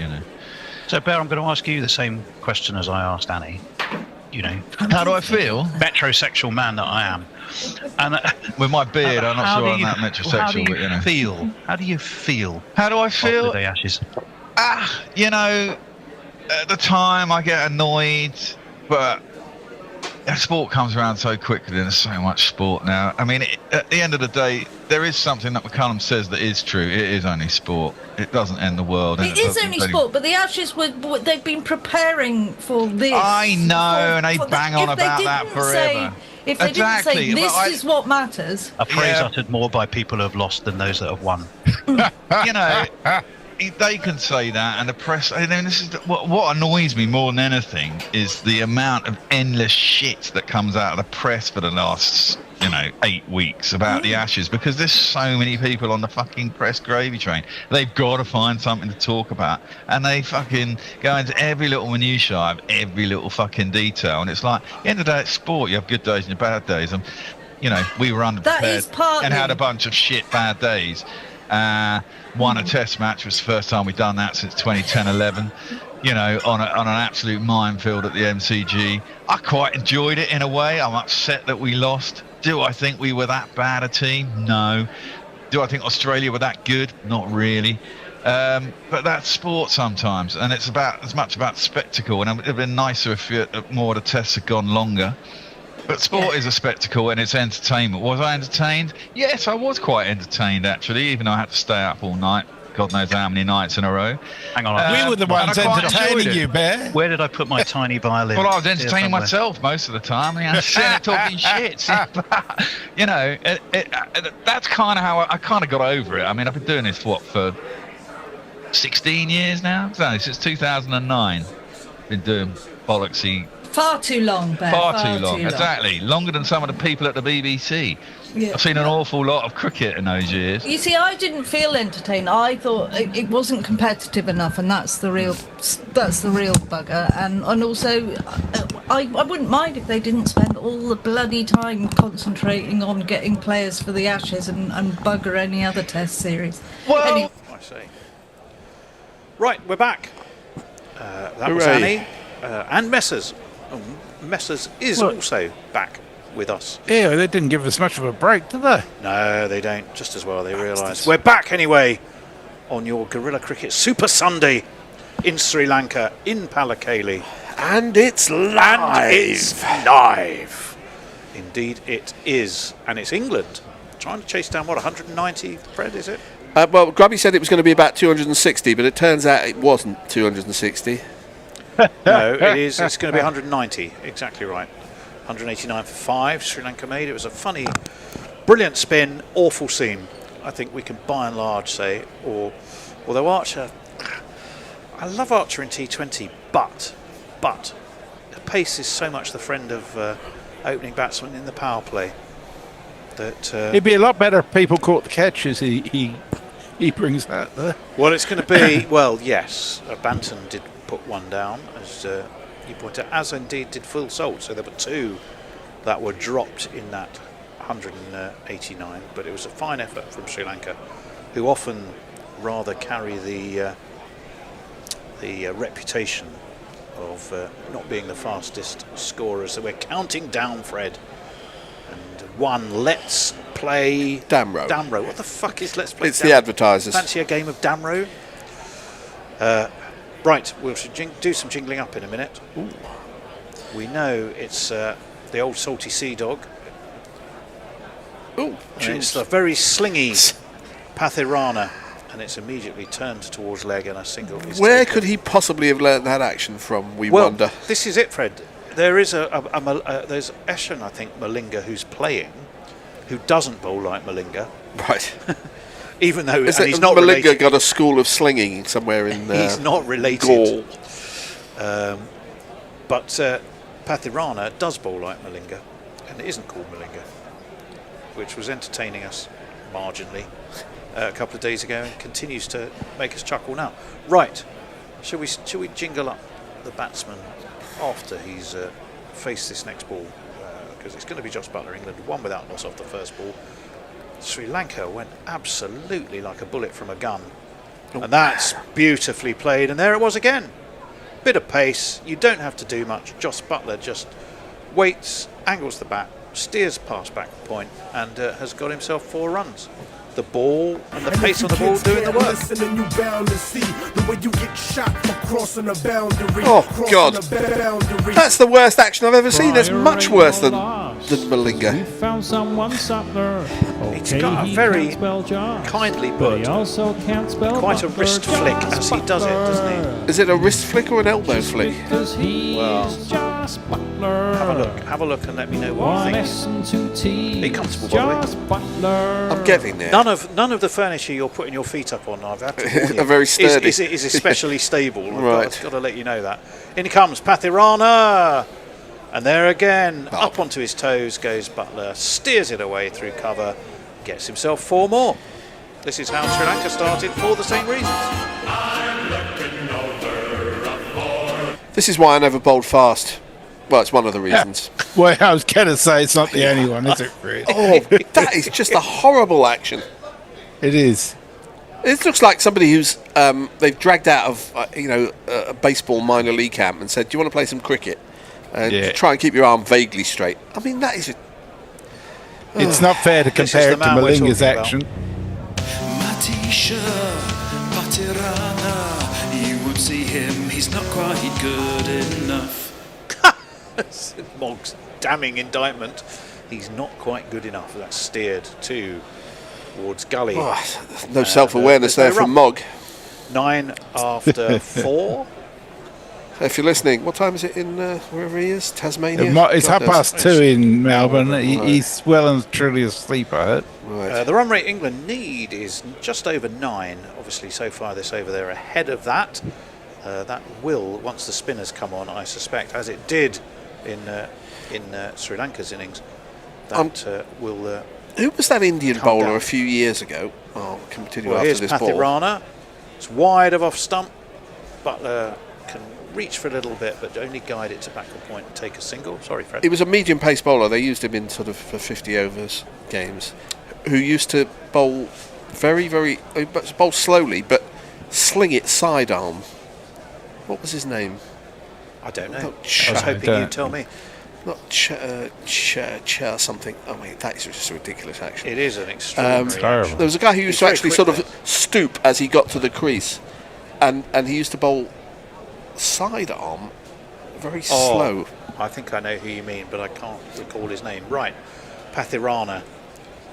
So, Bear, I'm going to ask you the same question as I asked Annie. How do I feel? Metrosexual man that I am. And with my beard, I'm not sure I'm that metrosexual. How do you feel? How do you feel? How do I feel? After the Ashes? You know, at the time I get annoyed, but sport comes around so quickly, and there's so much sport now. I mean, at the end of the day, there is something that McCullum says that is true. It is only sport. It doesn't end the world. It is only sport, but the Ashes they've been preparing for this. I know, and they bang on about that forever. If they didn't say this is what matters. A phrase uttered more by people who have lost than those that have won. You know, they can say that, and the press. I mean, this is what annoys me more than anything is the amount of endless shit that comes out of the press for the last, 8 weeks about the Ashes, because there's so many people on the fucking press gravy train. They've got to find something to talk about, and they fucking go into every little minutiae of every little fucking detail. And it's like, at the end of the day, it's sport. You have good days and your bad days. And we were underprepared and had a bunch of shit bad days. Won a test match. Was the first time we've done that since 2010-11. On an absolute minefield at the MCG. I quite enjoyed it in a way. I'm upset that we lost. Do I think we were that bad a team? No. Do I think Australia were that good? Not really. But that's sport sometimes, and it's as much about spectacle. And it would have been nicer if more of the tests had gone longer. But sport is a spectacle, and it's entertainment. Was I entertained? Yes, I was quite entertained, actually, even though I had to stay up all night. God knows how many nights in a row. Hang on. We were the ones entertaining you, Bear. Where did I put my tiny violin? Well, I was entertaining myself most of the time. I was sitting there talking shit. That's kind of how I kind of got over it. I mean, I've been doing this, for 16 years now? No, since 2009. Been doing bollocksy. Far too long, Bear. Far too long, exactly. Longer than some of the people at the BBC. Yeah. I've seen an awful lot of cricket in those years. You see, I didn't feel entertained. I thought it wasn't competitive enough, and that's the real bugger. And also, I wouldn't mind if they didn't spend all the bloody time concentrating on getting players for the Ashes and bugger any other Test series. Well, I see. Right, we're back. That was Annie and Messers. Messers is also back with us. Yeah, they didn't give us much of a break, did they? No, they don't. Just as well, they realise. We're back anyway on your Guerrilla Cricket Super Sunday in Sri Lanka, in Pallekele. And it's live. Indeed it is. And it's England. Trying to chase down, 190, Fred, is it? Well, Grubby said it was going to be about 260, but it turns out it wasn't 260. No, it is. It's going to be 190. Exactly right. 189 for 5. Sri Lanka made. It was a funny, brilliant spin, awful seam. I think we can by and large say, although Archer, I love Archer in T20, but the pace is so much the friend of opening batsmen in the power play that it'd be a lot better if people caught the catches he brings out there. Well, it's going to be yes. Banton did put one down, as you pointed out, as indeed did Phil Salt. So there were 2 that were dropped in that 189, but it was a fine effort from Sri Lanka, who often rather carry the reputation of not being the fastest scorers. So we're counting down, Fred. And 1, let's play Damro. What the fuck is let's play? It's the advertisers. Fancy a game of Damro? Right, we'll do some jingling up in a minute. Ooh. We know it's the old salty sea dog. Ooh, it's the very slingy Pathirana, and it's immediately turned towards leg and a single. Where could he possibly have learned that action from, we wonder? This is it, Fred. There is there's Eshan, I think, Malinga, who's playing, who doesn't bowl like Malinga. Right. Even though he's not Malinga related. Got a school of slinging somewhere in he's not related. Gaul. But Pathirana does bowl like Malinga, and it isn't called Malinga, which was entertaining us marginally a couple of days ago and continues to make us chuckle now. Right, shall we jingle up the batsman after he's faced this next ball, because it's going to be Joss Buttler, England, 1 without loss off the first ball. Sri Lanka went absolutely like a bullet from a gun. And that's beautifully played. And there it was again. Bit of pace. You don't have to do much. Joss Buttler just waits, angles the bat, steers past back point, and has got himself 4 runs. the ball and the pace on the ball doing the work. Oh, God. That's the worst action I've ever seen. That's much worse than Malinga. Found someone subtler. He's got a very kindly but he but also can't spell quite a butler, wrist flick as he does it, doesn't he? Is it a wrist flick or an elbow flick? Well, have a look and let me know what you think. Be comfortable, by the way. I'm getting there. None of the furniture you're putting your feet up on, I've had to warn you, Are very sturdy. is especially stable. Right. I've got to let you know that. In comes Pathirana. And there again, up onto his toes goes Butler, steers it away through cover, gets himself 4 more. This is how Sri Lanka started for the same reasons. This is why I never bowled fast. Well, it's one of the reasons. Well, I was going to say it's not the only one, is it, really? Oh, that is just a horrible action. It is. It looks like somebody who's they've dragged out of a baseball minor league camp and said, "Do you want to play some cricket? And try and keep your arm vaguely straight." I mean, that is. It's not fair to compare it to Malinga's action. Matisha Patirana, you won't see him, he's not quite good enough. Mogg's damning indictment. He's not quite good enough. That's steered towards Gully. No self-awareness there from Mogg. 9 after 4. If you're listening, what time is it in wherever he is? Tasmania? It's God knows. 2:30 in Melbourne. He's well and truly asleep, I heard. Right. The run rate England need is just over 9. Obviously, so far this over there ahead of that. That will, once the spinners come on, I suspect, as it did in Sri Lanka's innings, that will. Who was that Indian bowler a few years ago? Oh, continue after here's this ball. Pathirana. It's wide of off stump. Butler can reach for a little bit, but only guide it to backward point and take a single. Sorry, Fred. He was a medium pace bowler. They used him in sort of for 50 overs games. Who used to bowl bowl slowly, but sling it sidearm. What was his name? I don't know. I was hoping you'd tell me. Not something. I mean, that is just a ridiculous action. It is an extraordinary action. There was a guy who used to actually sort of stoop as he got to the crease, and he used to bowl sidearm, very slow. I think I know who you mean, but I can't recall his name. Right, Pathirana.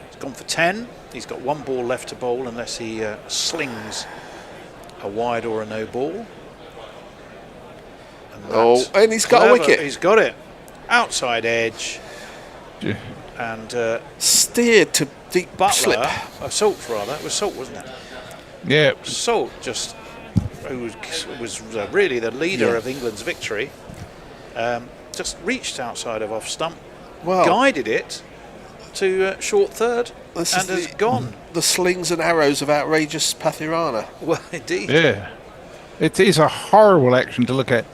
He's gone for 10. He's got 1 ball left to bowl unless he slings a wide or a no ball. And he's got a wicket. He's got it. Outside edge. Yeah. And steered to deep slip. Salt, rather. It was Salt, wasn't it? Yeah. Salt just, who was really the leader of England's victory, just reached outside of off stump, guided it to short third, and has gone. The slings and arrows of outrageous Pathirana. Well, indeed. Yeah. It is a horrible action to look at.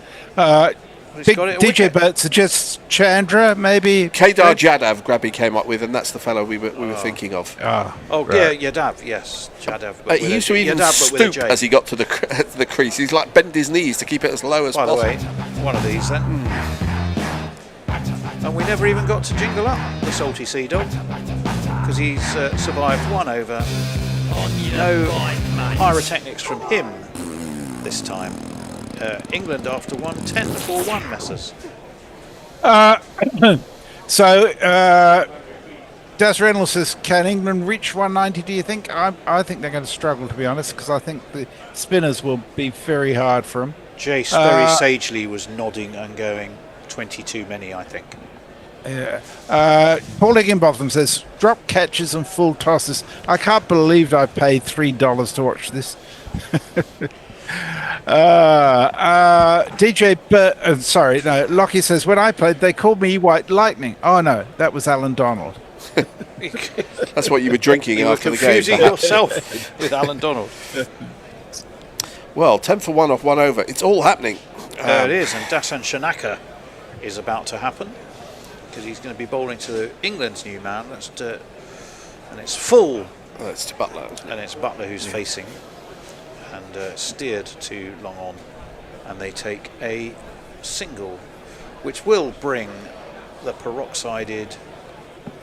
Big DJ Bert suggests Chandra, maybe. Kedar Jadhav, Grabby came up with, and that's the fellow we were thinking of. Yadav, yes, Jadhav. He used to even stoop as he got to the crease. He's like bend his knees to keep it as low as possible. By the way, one of these then. And we never even got to jingle up the Salty Sea Dog because he's survived 1 over. No pyrotechnics from him this time. England after 10 for 1 Messers. Das Reynolds says, can England reach 190, do you think? I think they're going to struggle, to be honest, because I think the spinners will be very hard for them. Jace very sagely was nodding and going 20 too many, I think. Yeah. Paul Higginbotham says, drop catches and full tosses. I can't believe I paid $3 to watch this. Lockie says, when I played they called me White Lightning. Oh no, that was Alan Donald. That's what you were drinking after the game. Confusing yourself with Alan Donald. Well, 10 for 1 off 1 over. It's all happening. It is, and Dasan Shanaka is about to happen because he's going to be bowling to England's new man. And it's full. It's to Butler. And it's Butler who's facing. And steered to long on, and they take a single, which will bring the peroxided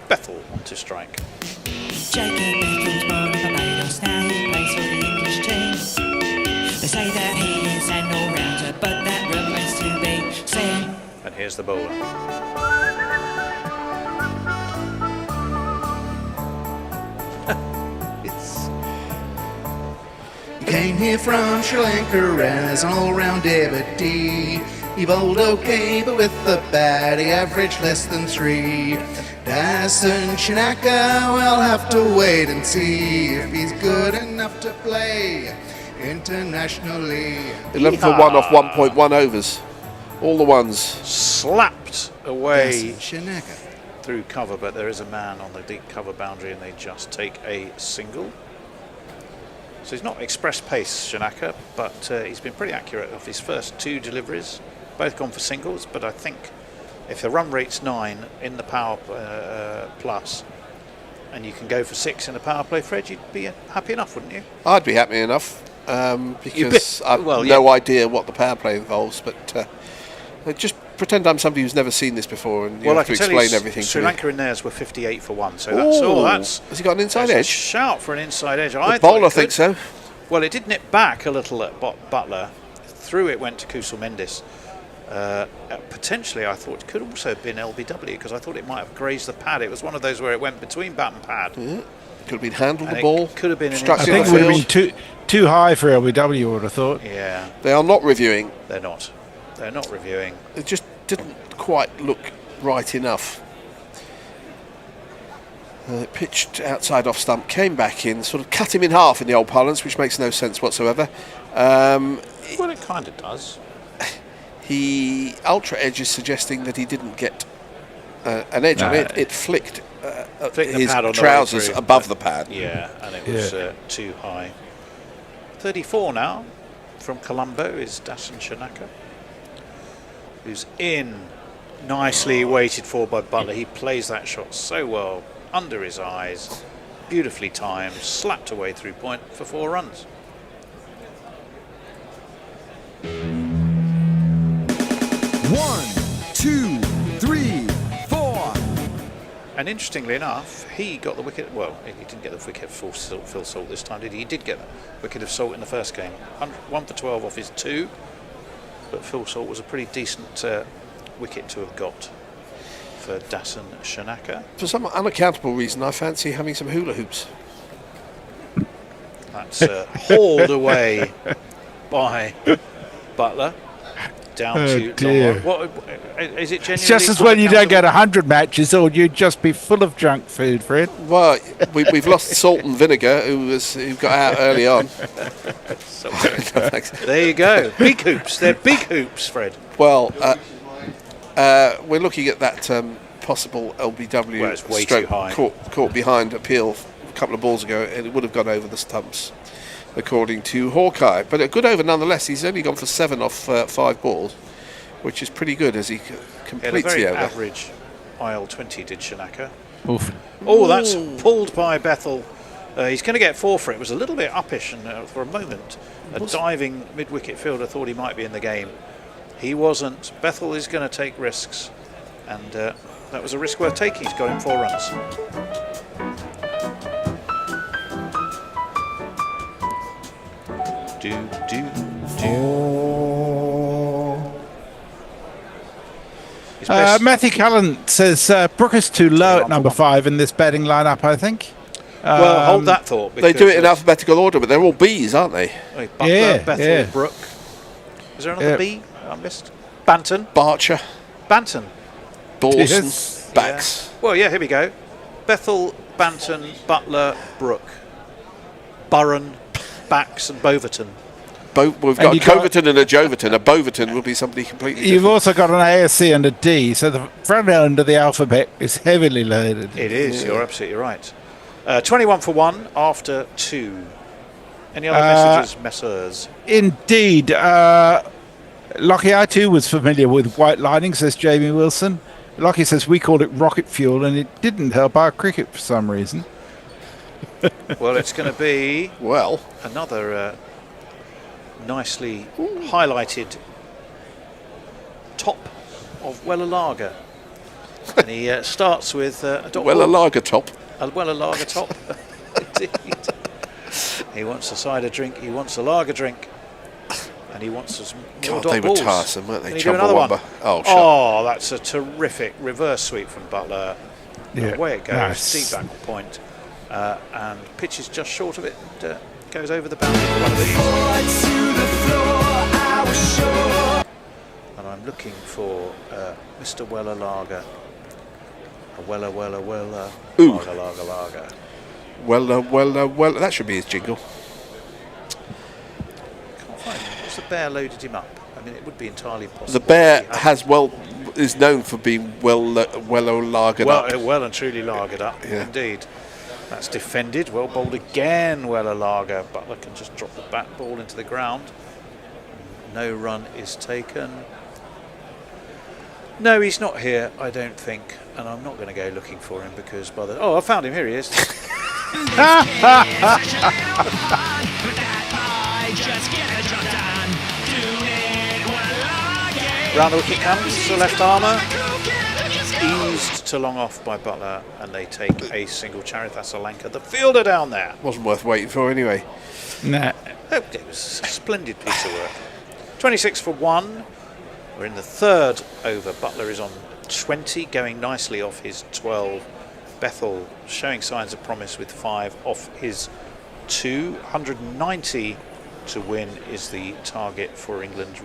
Bethel onto strike. Jacob Beckham's course now he plays for the English team. They say that he is an all-rounder, but that remains to be seen. And here's the bowler. Came here from Sri Lanka as an all-round devotee. He bowled okay, but with the bat, he averaged less than 3. Dasun Shanaka, we'll have to wait and see if he's good enough to play internationally. 11 for 1 off 1.1 overs. All the ones. Slapped away Shanaka through cover, but there is a man on the deep cover boundary and they just take a single. So he's not express pace, Shanaka, but he's been pretty accurate of his first 2 deliveries. Both gone for singles, but I think if the run rate's 9 in the power plus, and you can go for 6 in the power play, Fred, you'd be happy enough, wouldn't you? I'd be happy enough because I've no idea what the power play involves, but just pretend I'm somebody who's never seen this before and you have to explain everything Sri to me. Lanka in theirs were 58 for 1, so that's Has he got an inside edge? Shout for an inside edge. The bowler thinks so. Well, it did nip back a little at Butler. Through it went to Kusal Mendis. Potentially, I thought it could also have been LBW because I thought it might have grazed the pad. It was one of those where it went between bat and pad. Yeah. Could have been handled And the ball. Could have been. I think it would have been too high for LBW, I would have thought. Yeah. They are not reviewing. They're not. They're not reviewing. It just didn't quite look right enough. Pitched outside off stump, came back in, sort of cut him in half in the old parlance, which makes no sense whatsoever. Well, it kind of does. He ultra edge is suggesting that he didn't get an edge on it. It flicked his pad on trousers the way through, above the pad. Yeah, and it was too high. 34 now from Colombo is Dasun Shanaka, who's in, nicely waited for by Butler. He plays that shot so well, under his eyes, beautifully timed, slapped away through point for 4 runs. One, two, three, 4. And interestingly enough, he got the wicket. Well, he didn't get the wicket for Phil Salt this time, did he? He did get the wicket of Salt in the first game. 1 for 12 off his 2. But Phil Salt was a pretty decent wicket to have got for Dasun Shanaka. For some unaccountable reason, I fancy having some hula hoops. That's hauled away by Butler. Down to dear. What is it? Genuinely It's just as well you don't get 100 matches, or you'd just be full of junk food, Fred. Well, we've lost Salt and Vinegar, who got out early on. There you go. Big hoops. They're big hoops, Fred. Well, we're looking at that possible LBW Well, it's way stroke too high. caught behind appeal a couple of balls ago, and it would have gone over the stumps, according to Hawkeye. But a good over nonetheless. He's only gone for 7 off 5 balls, which is pretty good as he completes the very over. average IL-20 did Shanaka. Oof. Oh, that's pulled by Bethel. He's going to get 4 for it. It was a little bit uppish, and for a moment, a diving mid-wicket fielder thought he might be in the game. He wasn't. Bethel is going to take risks, and that was a risk worth taking. He's got him 4 runs. Matthew Cullen says Brooke is too low at number 5 in this batting lineup, I think. Well, hold that thought. They do it in alphabetical order, but they're all B's, aren't they? Butler, Bethel, Brooke. Is there another B I missed? Banton. Barcher. Banton. Dawson. Yes. Bax. Well, yeah, here we go. Bethel, Banton, Butler, Brooke. Burren, Bax and Boverton. We've got a Coverton and a Joverton. A Boverton will be somebody completely You've different. also got an ASC and a D, so the front end of the alphabet is heavily loaded. It is, you're absolutely right. 21 for 1 after 2. Any other messages, messers? Indeed. Lockie, I too was familiar with white lining, says Jamie Wilson. Lockie says we called it rocket fuel and it didn't help our cricket for some reason. Well, it's going to be another nicely highlighted top of Weller Lager. And he starts with a Weller Lager top. A Weller Lager top. Indeed. He wants a cider drink, he wants a lager drink, and he wants some more God, dot they were balls. tiresome, weren't they? Can he do another one? Chumbawamba. Oh, shot. Oh, that's a terrific reverse sweep from Butler. Yeah, Away it goes, nice. deep back point, and pitches just short of it and goes over the boundary for one of these. And I'm looking for Mr. Weller Lager. A Weller. Ooh. Lager. Well, that should be his jingle. Can't find him. What's the bear loaded him up? I mean, it would be entirely possible. The bear is known for being well lagered up. Well and truly lagered up, indeed. That's defended. Well bowled again, Weller Lager. Butler can just drop the bat ball into the ground. No run is taken. No, he's not here, I don't think. And I'm not going to go looking for him because by the... Oh, I found him. Here he is. Round the wicket comes the left armour. Eased to long off by Butler, and they take a single. Charith Asalanka, the fielder down there. Wasn't worth waiting for anyway. Nah. It was a splendid piece of work. 26 for 1. We're in the third over. Butler is on 20, going nicely off his 12. Bethel showing signs of promise with 5 off his 2. 190 to win is the target for England,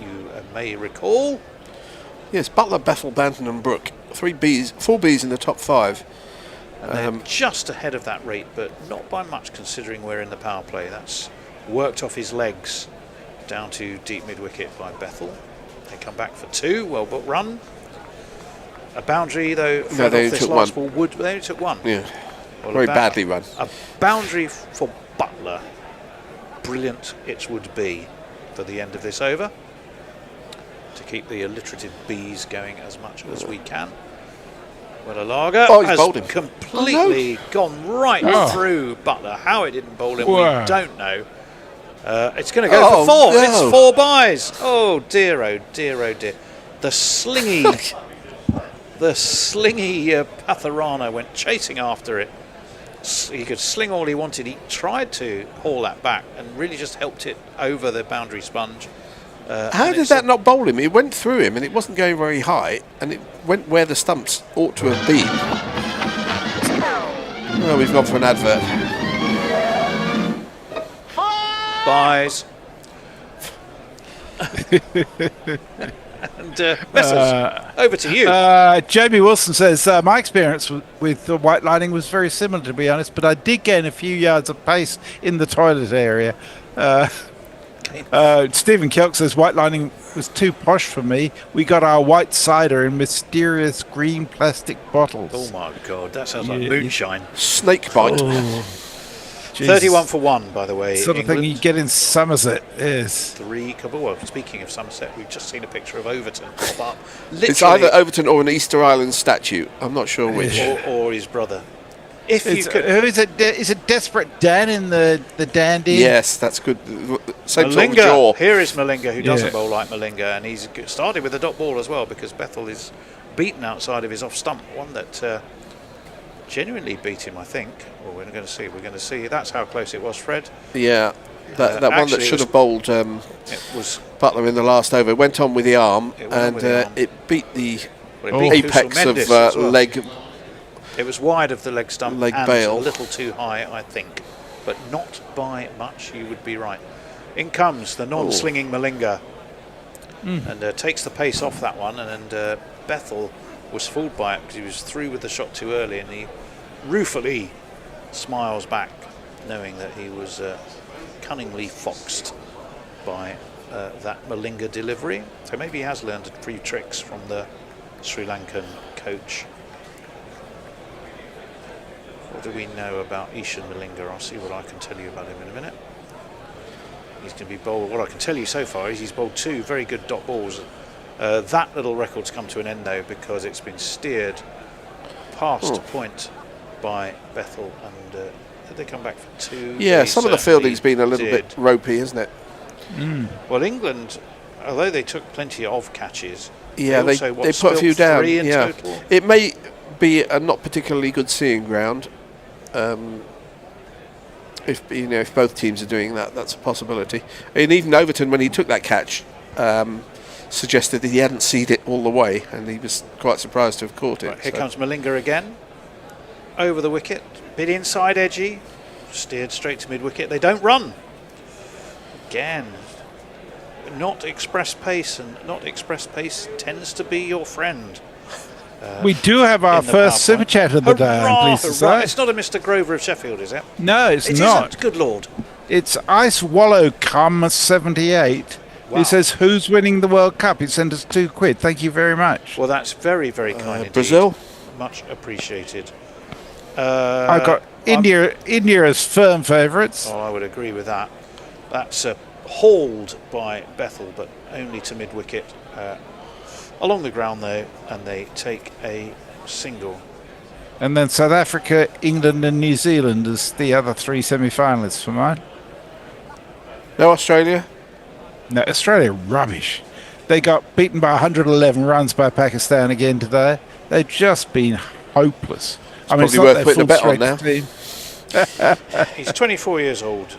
you may recall. Yes, Butler, Bethel, Banton and Brook. 4 Bs in the top 5. And they're just ahead of that rate, but not by much considering we're in the power play. That's worked off his legs down to deep mid-wicket by Bethel. They come back for 2, well but run. A boundary though, No, they off this took last one. ball they only took 1. Yeah, Well, very badly run. A boundary for Butler. Brilliant it would be for the end of this over to keep the alliterative B's going as much as we can. Well, a Lager he's has bowled him. completely gone right through Butler. How it didn't bowl him, Wow. we don't know. It's going to go for 4. No. It's 4 byes. Oh dear, oh dear, oh dear. The slingy, Patharana went chasing after it. He could sling all he wanted. He tried to haul that back and really just helped it over the boundary sponge. How did that not bowl him? It went through him and it wasn't going very high, and it went where the stumps ought to have been. Oh, we've gone for an advert. Byes. And Messers, over to you. Jamie Wilson says, my experience with the white lining was very similar, to be honest, but I did gain a few yards of pace in the toilet area. Stephen Kelk says, white lining was too posh for me. We got our white cider in mysterious green plastic bottles. Oh my God, that sounds like moonshine. Snake bite. Oh, 31 for 1, by the way. sort of thing you get in Somerset. Yes. 3. Well, speaking of Somerset, we've just seen a picture of Overton pop up. It's either Overton or an Easter Island statue. I'm not sure which. Or his brother. If you Is could. it Desperate Dan in the dandy? Yes, that's good. Same sort of Malinga. jaw. Here is Malinga, who doesn't bowl like Malinga, and he's started with a dot ball as well because Bethel is beaten outside of his off stump. One that genuinely beat him, I think. Well, we're going to see. We're going to see. That's how close it was, Fred. Yeah, that one that should have bowled it was Butler in the last over went on with the arm, and it beat the apex of leg. It was wide of the leg stump and bail. a little too high, I think, but not by much. You would be right. In comes the non-slinging Malinga, and takes the pace off that one, and Bethel was fooled by it because he was through with the shot too early, and he ruefully smiles back, knowing that he was cunningly foxed by that Malinga delivery. So maybe he has learned a few tricks from the Sri Lankan coach. What do we know about Ishan Malinga? I'll see what I can tell you about him in a minute. He's going to be bowled. What I can tell you so far is he's bowled 2 very good dot balls. That little record's come to an end though because it's been steered past point by Bethel, and did they come back for 2? Yeah, some of the fielding's been a little bit ropey, isn't it? Well, England, although they took plenty of catches, yeah, they put a few down. Yeah, total. It may be a not particularly good seeing ground. if both teams are doing that, that's a possibility. And even Overton, when he took that catch, suggested that he hadn't seen it all the way, and he was quite surprised to have caught it. Right, here comes Malinga again, over the wicket, bit inside edgy, steered straight to mid-wicket. They don't run. Again, not express pace, and not express pace tends to be your friend. We do have our first super chat of the day, I'm pleased to say. It's not a Mr. Grover of Sheffield, is it? No, it's It not. isn't, good Lord. It's Ice Wallow Cum 78, who says, "Who's winning the World Cup?" He sent us £2. Thank you very much. Well, that's very, very kind indeed. Brazil? Much appreciated. I've got India as firm favourites. Oh, I would agree with that. That's hauled by Bethel, but only to mid-wicket. Along the ground, though, and they take a single. And then South Africa, England and New Zealand as the other three semi-finalists for mine. No Australia? No, Australia, rubbish. They got beaten by 111 runs by Pakistan again today. They've just been hopeless. It's probably worth putting a bet on now. He's 24 years old,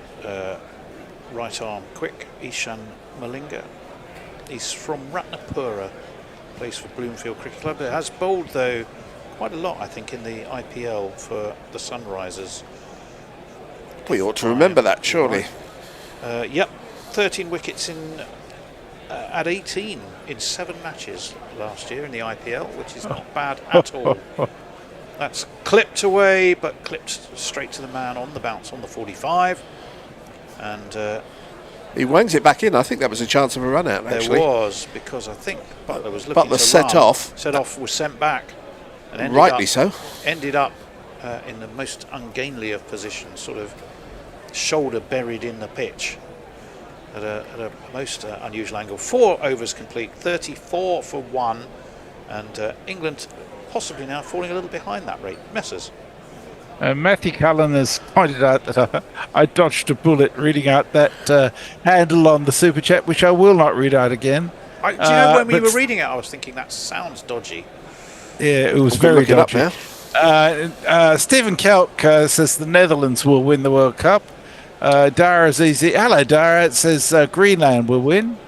right arm quick, Ishan Malinga. He's from Ratnapura, plays for Bloomfield Cricket Club. It has bowled, though, quite a lot, I think, in the IPL for the Sunrisers. We ought to remember that, surely. Yep, 13 wickets in at 18 in 7 matches last year in the IPL, which is not bad at all. That's clipped away, but clipped straight to the man on the bounce on the 45. And he wangs it back in. I think that was a chance of a run out, actually. There was, because I think Butler was looking Butler to set run. off. Set off, was sent back. And Rightly so. Ended up in the most ungainly of positions, sort of shoulder buried in the pitch at a most unusual angle. 4 overs complete, 34 for 1, and England possibly now falling a little behind that rate. Messers. Matthew Cullen has pointed out that I dodged a bullet reading out that handle on the super chat, which I will not read out again. Do you know, when we were reading it, I was thinking that sounds dodgy. Yeah, it was very dodgy. Stephen Kelk says the Netherlands will win the World Cup. Dara's easy. Hello, Dara. It says Greenland will win.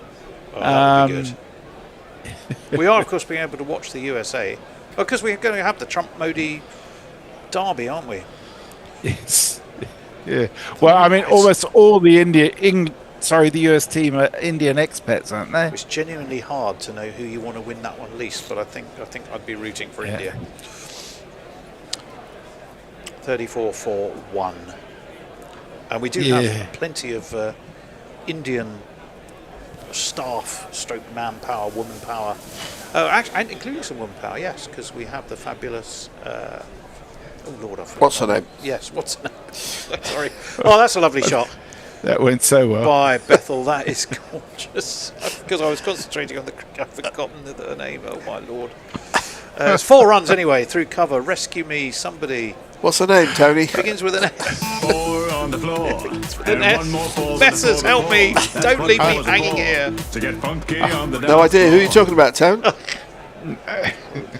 Oh, that would be good. We are, of course, being able to watch the USA. Because we're going to have the Trump-Modi derby, aren't we? Yes. Yeah. Well, I mean, almost all the the US team are Indian expats, aren't they? It's genuinely hard to know who you want to win that one least, but I think I'd be rooting for India. 34 for 1. And we do have plenty of Indian staff, stroke manpower, woman power. Oh, actually, and including some woman power, yes, because we have the fabulous. Oh Lord, I forgot. What's her name? Yes, what's her name? Sorry. Oh, that's a lovely shot. That went so well. By Bethel, that is gorgeous. Because I was concentrating on the cricket, I've forgotten her name. Oh my Lord. It's 4 runs anyway through cover. Rescue me, somebody. What's her name, Tony? Begins with an S. 4 on the floor. And one more Messers, help me! Don't leave me hanging here. To get funky on the No idea who you're talking about, Tone.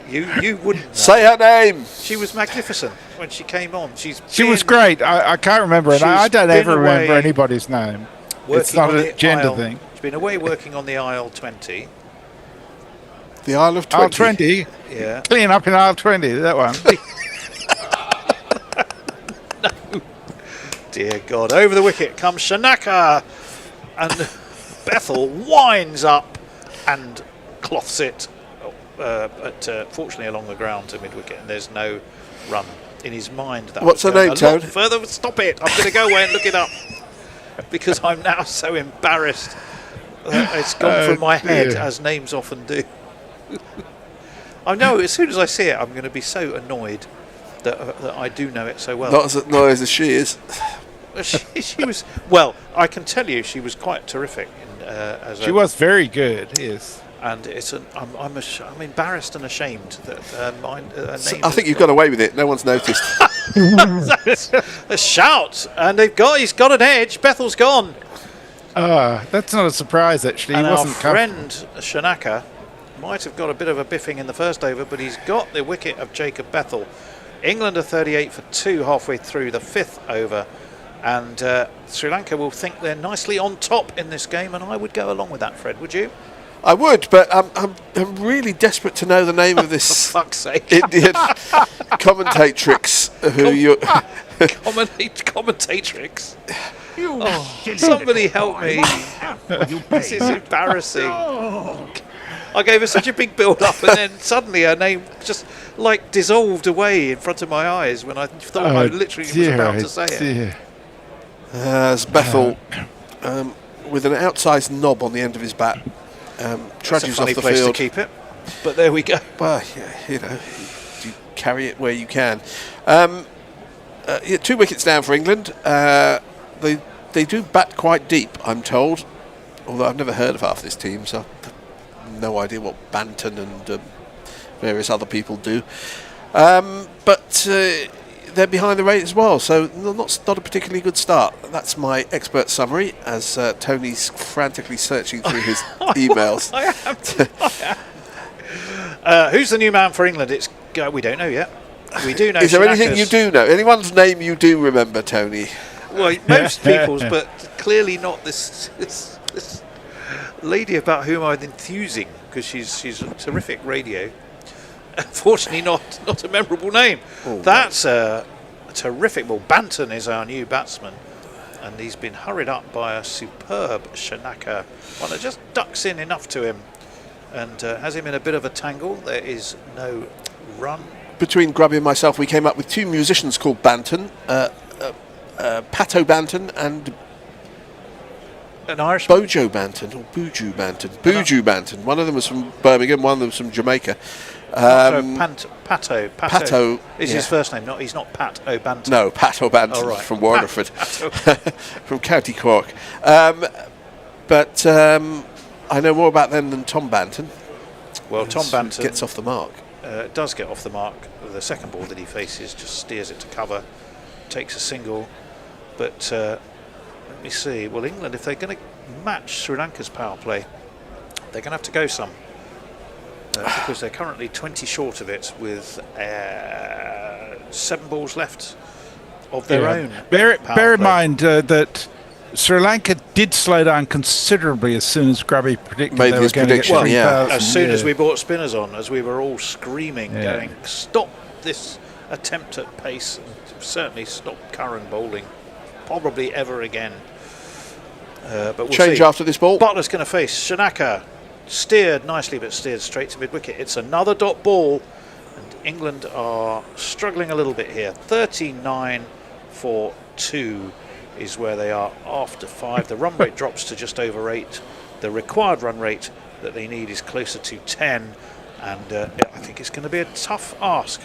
You wouldn't know. Say her name. She was magnificent when she came on. She was great. I can't remember it. I don't ever remember anybody's name. It's not a gender thing. She's been away working on the Isle 20. The Isle of 20? Isle 20? Yeah. Clean up in Isle 20, that one. No. Dear God. Over the wicket comes Shanaka. And Bethel winds up and cloths it. Fortunately along the ground to mid-wicket, and there's no run in his mind. What's her name, Toad? Further, stop it! I'm going to go away and look it up because I'm now so embarrassed that it's gone from my head, as names often do. I know as soon as I see it, I'm going to be so annoyed that I do know it so well. Not as annoyed as she is. She was well. I can tell you, she was quite terrific. She was very good. Yes. And I'm embarrassed and ashamed that I think you've got away with it. No one's noticed. A shout, and he's got an edge. Bethel's gone. That's not a surprise, actually. And he wasn't our friend Shanaka might have got a bit of a biffing in the first over, but he's got the wicket of Jacob Bethel. England are 38 for 2 halfway through the 5th over, And Sri Lanka will think they're nicely on top in this game, and I would go along with that, Fred, would you? I would, but I'm really desperate to know the name of this For fuck's sake. Indian commentatrix who you Commentatrix. Somebody help me. This is embarrassing. I gave her such a big build up, and then suddenly her name just like dissolved away in front of my eyes when I thought I literally was about to say it. As Bethel, with an outsized knob on the end of his bat, trudges off the place field. To keep it, but there we go. Well, you carry it where you can. 2 wickets down for England. They do bat quite deep, I'm told. Although I've never heard of half this team, so I've no idea what Banton and various other people do. But they're behind the rate as well, so not a particularly good start. That's my expert summary, as Tony's frantically searching through his emails. Who's the new man for England? We don't know yet. We do know. Is there anything you do know? Anyone's name you do remember, Tony? Well, most people's, but clearly not this lady about whom I'm enthusing, because she's a terrific radio. Unfortunately, not a memorable name. That's a terrific. Well, Banton is our new batsman, and he's been hurried up by a superb Shanaka. One that just ducks in enough to him and has him in a bit of a tangle. There is no run. Between Grubby and myself, we came up with two musicians called Banton, Pato Banton and an Irish Bojo Banton or Buju Banton. Buju Banton. One of them was from Birmingham. One of them was from Jamaica. Pato is his first name. He's not Pat O'Banton. No, Pat O'Banton from Waterford, from County Cork. But I know more about them than Tom Banton. Well, Tom Banton gets off the mark. Does get off the mark. The second ball that he faces just steers it to cover, takes a single. But let me see. Well, England, if they're going to match Sri Lanka's power play, they're going to have to go some. Because they're currently 20 short of it with 7 balls left of their own. Bear in mind that Sri Lanka did slow down considerably as soon as Grubby predicted they were going to get 3,000. As soon as we brought spinners on, as we were all screaming, going, stop this attempt at pace, and certainly stop Curran bowling, probably ever again. But we'll change see. After this ball. Butler's going to face Shanaka. Steered nicely, but steered straight to mid-wicket. It's another dot ball, and England are struggling a little bit here. 39 for 2 is where they are after 5. The run rate drops to just over 8. The required run rate that they need is closer to 10, and I think it's going to be a tough ask.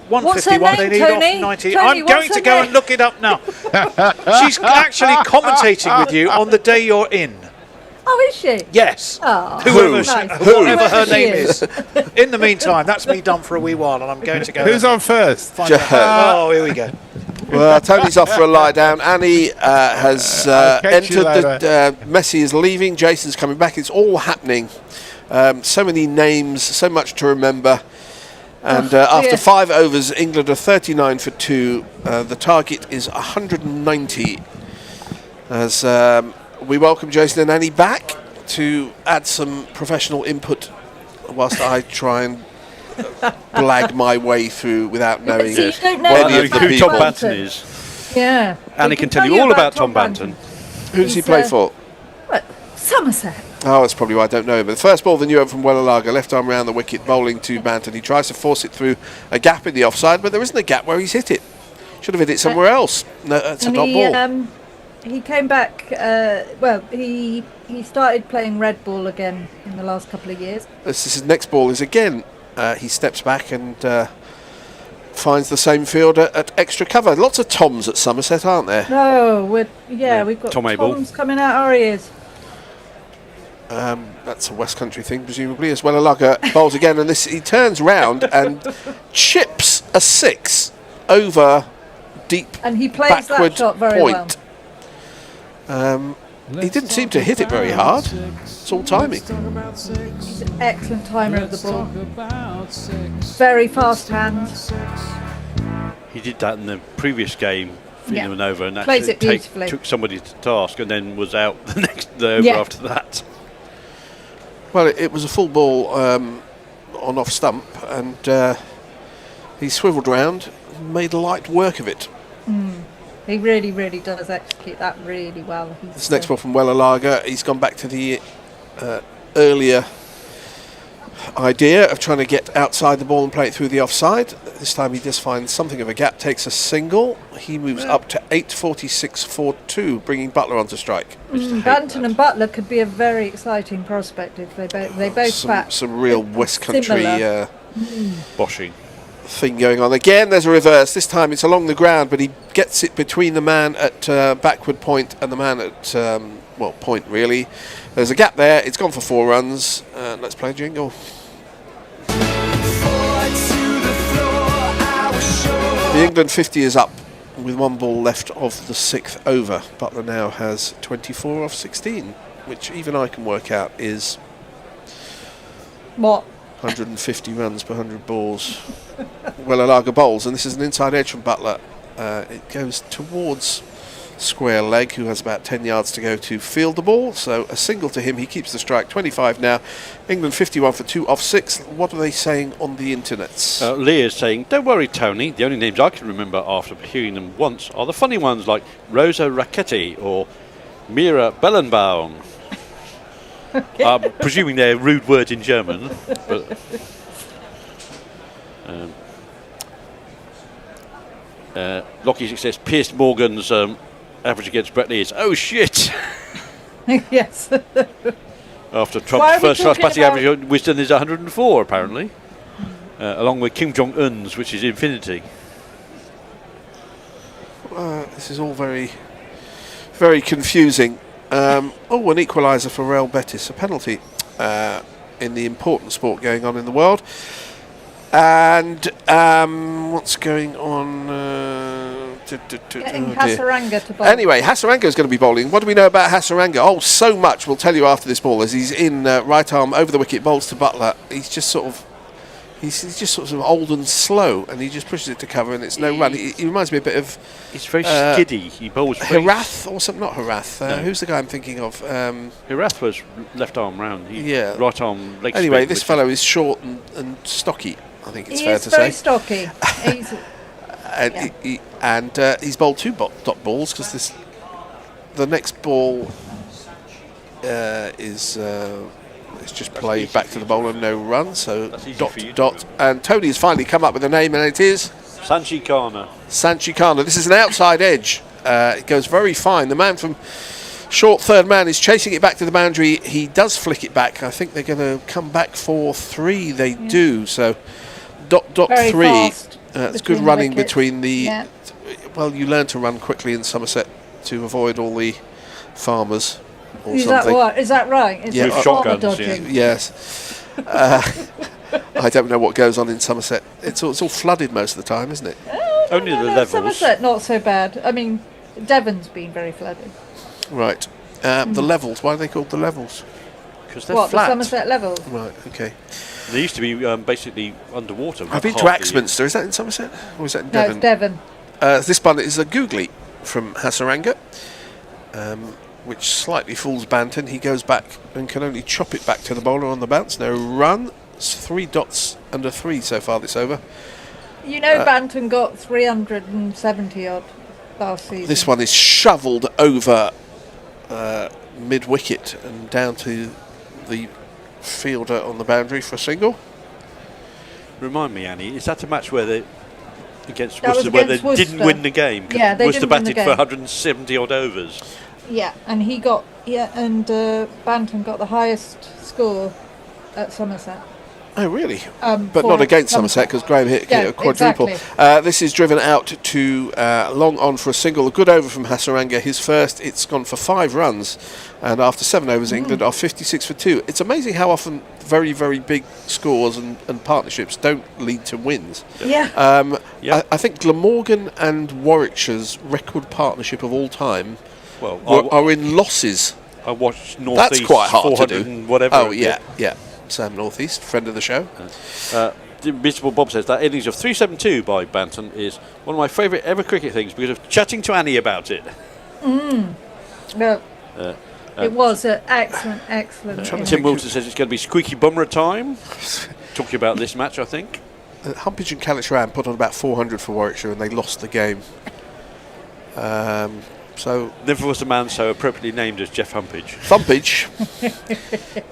151 they need off 90. I'm going to go and look it up now. She's actually commentating with you on the day you're in. Oh, is she? Yes. Oh, whoever her name is. In the meantime, that's me done for a wee while, and I'm going to go. Who's on first? Oh, here we go. Well, Tony's off for a lie down. Annie has entered. Messi is leaving. Jason's coming back. It's all happening. So many names, so much to remember. And after 5 overs, England are 39 for 2. The target is 190. As we welcome Jason and Annie back to add some professional input whilst I try and blag my way through without knowing any of the who people. Tom Banton is. Yeah. Annie can tell you all about Tom Banton. Who does he play for? Somerset. Oh, that's probably why I don't know him. But the first ball, the new over from Wellalaga, left arm round the wicket, bowling to Banton. He tries to force it through a gap in the offside, but there isn't a gap where he's hit it. Should have hit it somewhere else. No, that's a dot ball. He came back, he started playing red ball again in the last couple of years. His next ball is again, he steps back and finds the same fielder at extra cover. Lots of Toms at Somerset, aren't there? No, we've got Tom Toms coming out our ears. That's a West Country thing, presumably, as Wellalaga bowls again, and he turns round and chips a 6 over deep and he plays backward that shot very point. He didn't seem to hit it very hard. It's all timing. He's an excellent timer of the ball. Very fast hands. He did that in the previous game feeding them over, and Plays actually it beautifully. took somebody to task, and then was out the over after that. Well, it was a full ball on off stump, and he swiveled round, made light work of it. He really, really does execute that really well. This next ball from Wellalaga, he's gone back to the earlier idea of trying to get outside the ball and play it through the offside. This time he just finds something of a gap, takes a single. He moves up to 8.46.42, bringing Butler onto strike. Banton and Butler could be a very exciting prospect if they both bat. Some real West Country boshing thing going on. Again, there's a reverse. This time it's along the ground, but he gets it between the man at backward point and the man at point really. There's a gap there. It's gone for 4 runs. Let's play jingle. The England 50 is up with 1 ball left of the 6th over. Butler now has 24 off 16, which even I can work out is what? 150 runs per 100 balls. Wellalaga bowls, and this is an inside edge from Butler. It goes towards square leg, who has about 10 yards to go to field the ball. So a single to him. He keeps the strike. 25 now. England 51 for 2 off 6. What are they saying on the internets? Leah's saying, "Don't worry, Tony. The only names I can remember after hearing them once are the funny ones like Rosa Racchetti or Mira Bellenbaum." I'm presuming they're rude words in German. But, Lockie says Piers Morgan's average against Brett Lee is shit. Yes. After Trump's first class batting average, Wisden is 104 apparently, along with Kim Jong Un's, which is infinity. This is all very, very confusing. An equaliser for Real Betis, a penalty in the important sport going on in the world. And what's going on? Getting Hasaranga to bowl. Anyway, Hasaranga is going to be bowling. What do we know about Hasaranga? Oh, so much. We'll tell you after this ball. As he's in right arm over the wicket, bowls to Butler. He's just sort of old and slow, and he just pushes it to cover, and it's no run. He reminds me a bit of. He's very skiddy. He bowls. Hirath or something. Not Hirath. No. Who's the guy I'm thinking of? Hirath was left arm round. Right arm leg. Anyway, this fellow is short and stocky. I think it's fair to say. He is very stocky. He's bowled 2 dot balls because the next ball is just played back to the bowler, no run. So dot. And Tony has finally come up with a name, and it is Sanchikana. Sanchikana. This is an outside edge. It goes very fine. The man from short third man is chasing it back to the boundary. He does flick it back. I think they're going to come back for 3. They do. So dot very 3. Fast it's good running wickets. between the. Yeah. Well, you learn to run quickly in Somerset to avoid all the farmers. Or is something. that what? Is that right? Is with shotguns, yes. I don't know what goes on in Somerset. It's all flooded most of the time, isn't it? Only the levels. Somerset, not so bad. I mean, Devon's been very flooded. Right. The levels. Why are they called the levels? Because they're flat. The Somerset levels. Right. Okay. They used to be basically underwater. I've been to Axminster. Is that in Somerset, or is that in Devon? No, it's Devon. This one is a googly from Hasaranga, which slightly fools Banton. He goes back and can only chop it back to the bowler on the bounce. No run. It's 3 dots under 3 so far this over. You know, Banton got 370 odd last season. This one is shovelled over mid wicket and down to the fielder on the boundary for a single. Remind me, Annie, is that a match where they against That was Worcester where against they Worcester. didn't win the game? Yeah, they Worcester didn't win the batted for game. 170 odd overs. Yeah, and he got Banton got the highest score at Somerset. Oh, really? But not against Somerset because Graham hit a quadruple. Exactly. This is driven out to long on for a single. A good over from Hasaranga. His first. It's gone for 5 runs. And after 7 overs, England are 56 for 2. It's amazing how often very, very big scores and partnerships don't lead to wins. Yeah. I think Glamorgan and Warwickshire's record partnership of all time are in losses. I watched North That's East quite hard to do. Whatever. Oh, yeah. Sam Northeast, friend of the show. Invisible Bob says that innings of 372 by Banton is one of my favourite ever cricket things because of chatting to Annie about it. No, it was an excellent. Tim Wilson says it's going to be squeaky bummer time. Talking about this match, I think. Humpage and Calix-Ram put on about 400 for Warwickshire and they lost the game. So never was a man so appropriately named as Jeff Humpage. Thumpage.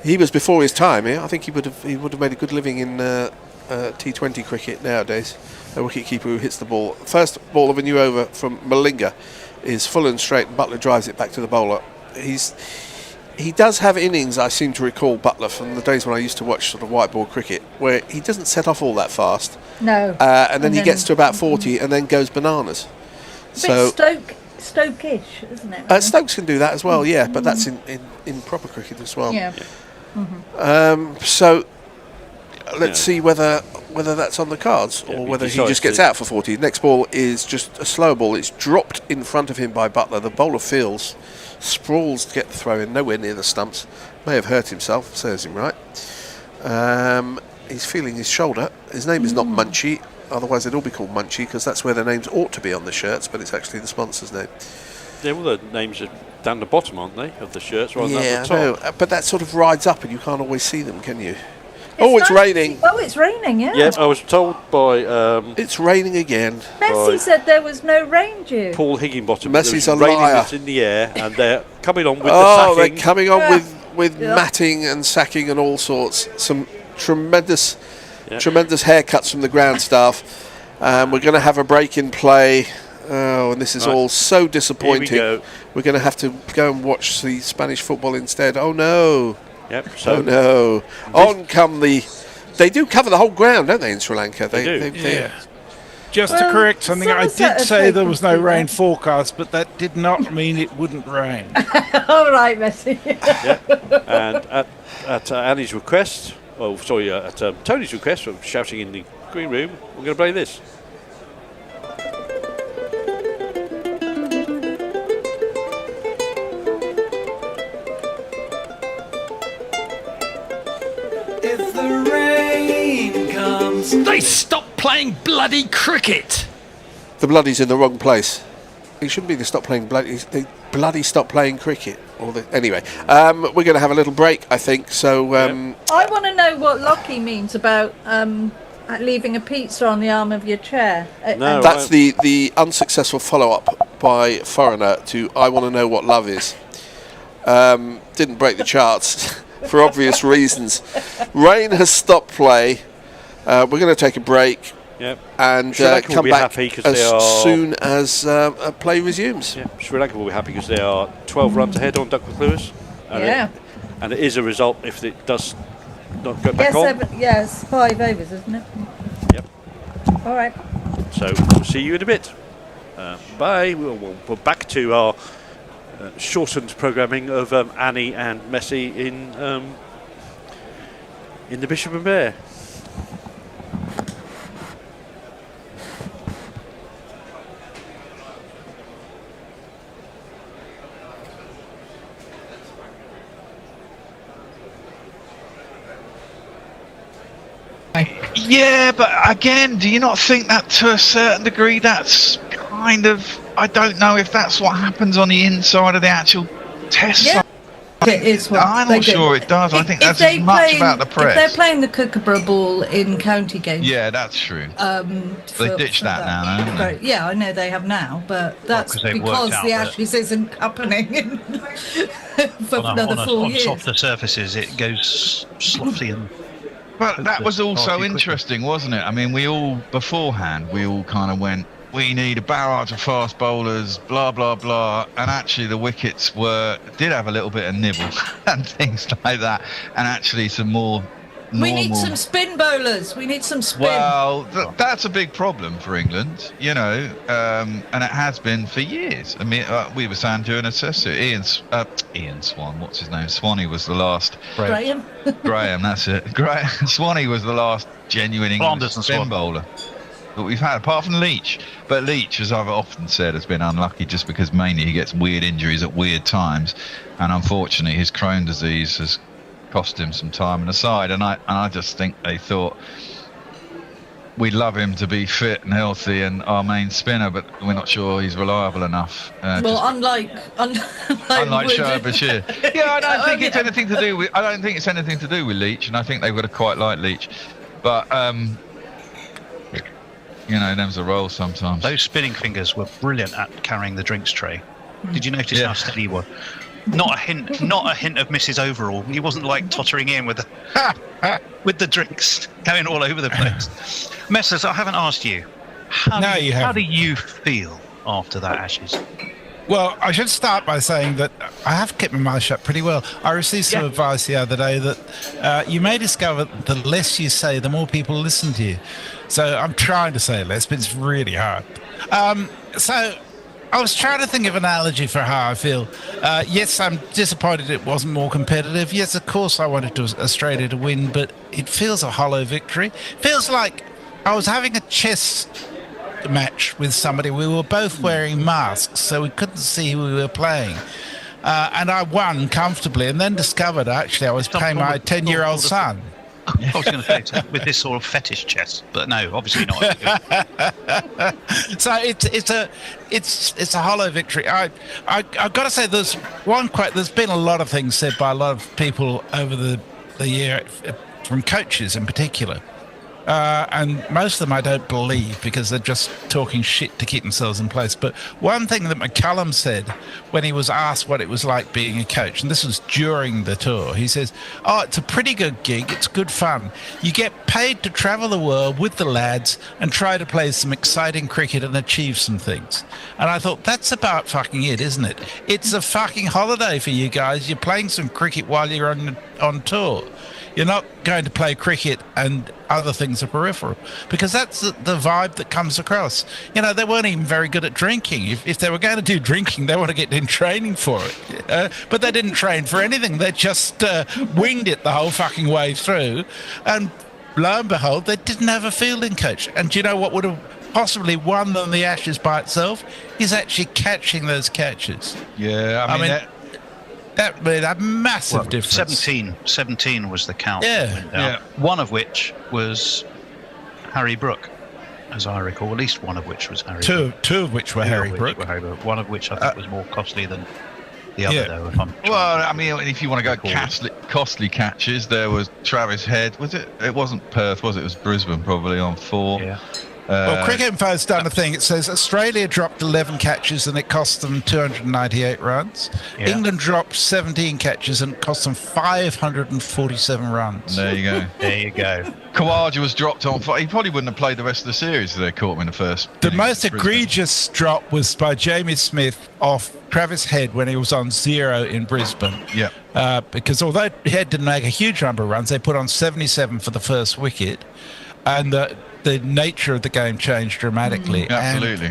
He was before his time. Yeah? I think he would have made a good living in T20 cricket nowadays. A wicketkeeper who hits the ball. First ball of a new over from Malinga is full and straight, and Butler drives it back to the bowler. He does have innings, I seem to recall, Butler, from the days when I used to watch sort of whiteboard cricket, where he doesn't set off all that fast. No. And then he gets to about 40 and then goes bananas. A bit Stoke-ish, isn't it? Really? Stokes can do that as well, yeah, but that's in proper cricket as well. Yeah. So let's see whether that's on the cards or whether he just gets out for 40. Next ball is just a slow ball. It's dropped in front of him by Butler. The bowler feels, sprawls to get the throw in, nowhere near the stumps. May have hurt himself, serves him right. He's feeling his shoulder. His name is not Munchie, otherwise they'd all be called Munchie because that's where their names ought to be on the shirts, but it's actually the sponsor's name. Yeah, well, the names are down the bottom, aren't they, of the shirts rather than Yeah, the I top? know, but that sort of rides up and you can't always see them, can you? It's raining. Oh, it's raining, yeah. Yeah, I was told by... it's raining again. Messi said there was no rain due. Paul Higginbottom. Messi's There's a raining liar. that's in the air, and they're coming on with the Oh, sacking. they're coming on with matting and sacking and all sorts. Some tremendous haircuts from the ground staff. We're going to have a break in play. Oh, and this is all so disappointing. We're going to have to go and watch the Spanish football instead. Oh no. Yep. So oh no. On come the... They do cover the whole ground, don't they, in Sri Lanka? They do. Just to correct something, I did say there was no rain forecast, but that did not mean it wouldn't rain. All right, Messi. And at Annie's request, at Tony's request, from shouting in the green room, we're going to play this. If the rain comes, they stop playing bloody cricket. The bloody's in the wrong place. It shouldn't be they stop playing bloody. They bloody stop playing cricket. Anyway, we're going to have a little break, I think. So I want to know what Lockie means about leaving a pizza on the arm of your chair. That's the unsuccessful follow-up by Foreigner to I Want to Know What Love Is. Didn't break the charts for obvious reasons. Rain has stopped play. We're going to take a break. Yep. And come back as soon as play resumes. Yeah. Sri Lanka will be happy because they are 12 runs ahead on Duckworth Lewis. And it is a result if it does not go back on. Yes, 5 overs, isn't it? Yep. All right. So we'll see you in a bit. Bye. We're back to our shortened programming of Annie and Messi in the Bishop and Bear. Yeah, but again, do you not think that to a certain degree that's kind of... I don't know if that's what happens on the inside of the actual test side. It is what I'm not sure it does. I think that's they as much playing, about the press. If they're playing the Kookaburra ball in county games. Yeah, that's true. They ditched that now, don't they? Right, yeah, I know they have now, but that's because the Ashes isn't happening for another 4 years. On softer surfaces, it goes sloppy and... But that was also interesting, wasn't it? I mean, we all kind of went, we need a barrage of fast bowlers, blah, blah, blah. And actually the wickets did have a little bit of nibble and things like that. And actually some more normal... We need some spin bowlers. We need some spin. Well, that's a big problem for England, you know, and it has been for years. I mean, we were saying during a test, Ian Swan, what's his name? Swanee was the last... Graham. Graham, that's it. Swanee was the last genuine English spin bowler that we've had, apart from Leach. But Leach, as I've often said, has been unlucky just because mainly he gets weird injuries at weird times, and unfortunately his Crohn's disease has cost him some time and a side. And I just think they thought, we'd love him to be fit and healthy and our main spinner, but we're not sure he's reliable enough. Well, unlike Shoaib Bashir. Yeah, I don't think it's anything to do with. I don't think it's anything to do with Leach, and I think they would have quite liked Leach, but you know, them's a role sometimes. Those spinning fingers were brilliant at carrying the drinks tray. Did you notice how steady he was? Not a hint of Mrs. Overall. He wasn't like tottering in with the drinks going all over the place. Messers, I haven't asked you. How do you feel after that Ashes? Well, I should start by saying that I have kept my mouth shut pretty well. I received some advice the other day that you may discover the less you say, the more people listen to you. So I'm trying to say less, but it's really hard. So I was trying to think of an analogy for how I feel. Yes, I'm disappointed it wasn't more competitive. Yes, of course I wanted Australia to win, but it feels a hollow victory. Feels like I was having a chess match with somebody. We were both wearing masks, so we couldn't see who we were playing. And I won comfortably, and then discovered actually I was playing my 10-year-old son. I was going to say with this sort of fetish chess, but no, obviously not. So it's a hollow victory. I've got to say, there's one quote. There's been a lot of things said by a lot of people over the year, from coaches in particular. And most of them I don't believe because they're just talking shit to keep themselves in place. But one thing that McCullum said when he was asked what it was like being a coach, and this was during the tour, he says, "Oh, it's a pretty good gig. It's good fun. You get paid to travel the world with the lads and try to play some exciting cricket and achieve some things." And I thought, that's about fucking it, isn't it? It's a fucking holiday for you guys. You're playing some cricket while you're on tour. You're not going to play cricket and other things are peripheral, because that's the vibe that comes across. You know, they weren't even very good at drinking. If they were going to do drinking, they want to get in training for it. But they didn't train for anything. They just winged it the whole fucking way through. And lo and behold, they didn't have a fielding coach. And do you know what would have possibly won them the Ashes by itself? Is actually catching those catches. Yeah, I mean that made a massive difference. 17 was the count. Yeah. One of which was Harry Brook, as I recall. At least one of which was Harry Brook. Two of which were Harry Brook. One of which I think was more costly than the other, though. Well, I mean, if you want to go costly catches, there was Travis Head. Was it? It wasn't Perth, was it? It was Brisbane, probably on 4. Yeah. Well, Cricket Info's done a thing. It says Australia dropped 11 catches and it cost them 298 runs. Yeah. England dropped 17 catches and it cost them 547 runs. There you go. There you go. Khawaja was dropped on. He probably wouldn't have played the rest of the series if they caught him in the first. The most egregious drop was by Jamie Smith off Travis Head when he was on 0 in Brisbane. Yeah. Because although Head didn't make a huge number of runs, they put on 77 for the first wicket. And the nature of the game changed dramatically. Absolutely.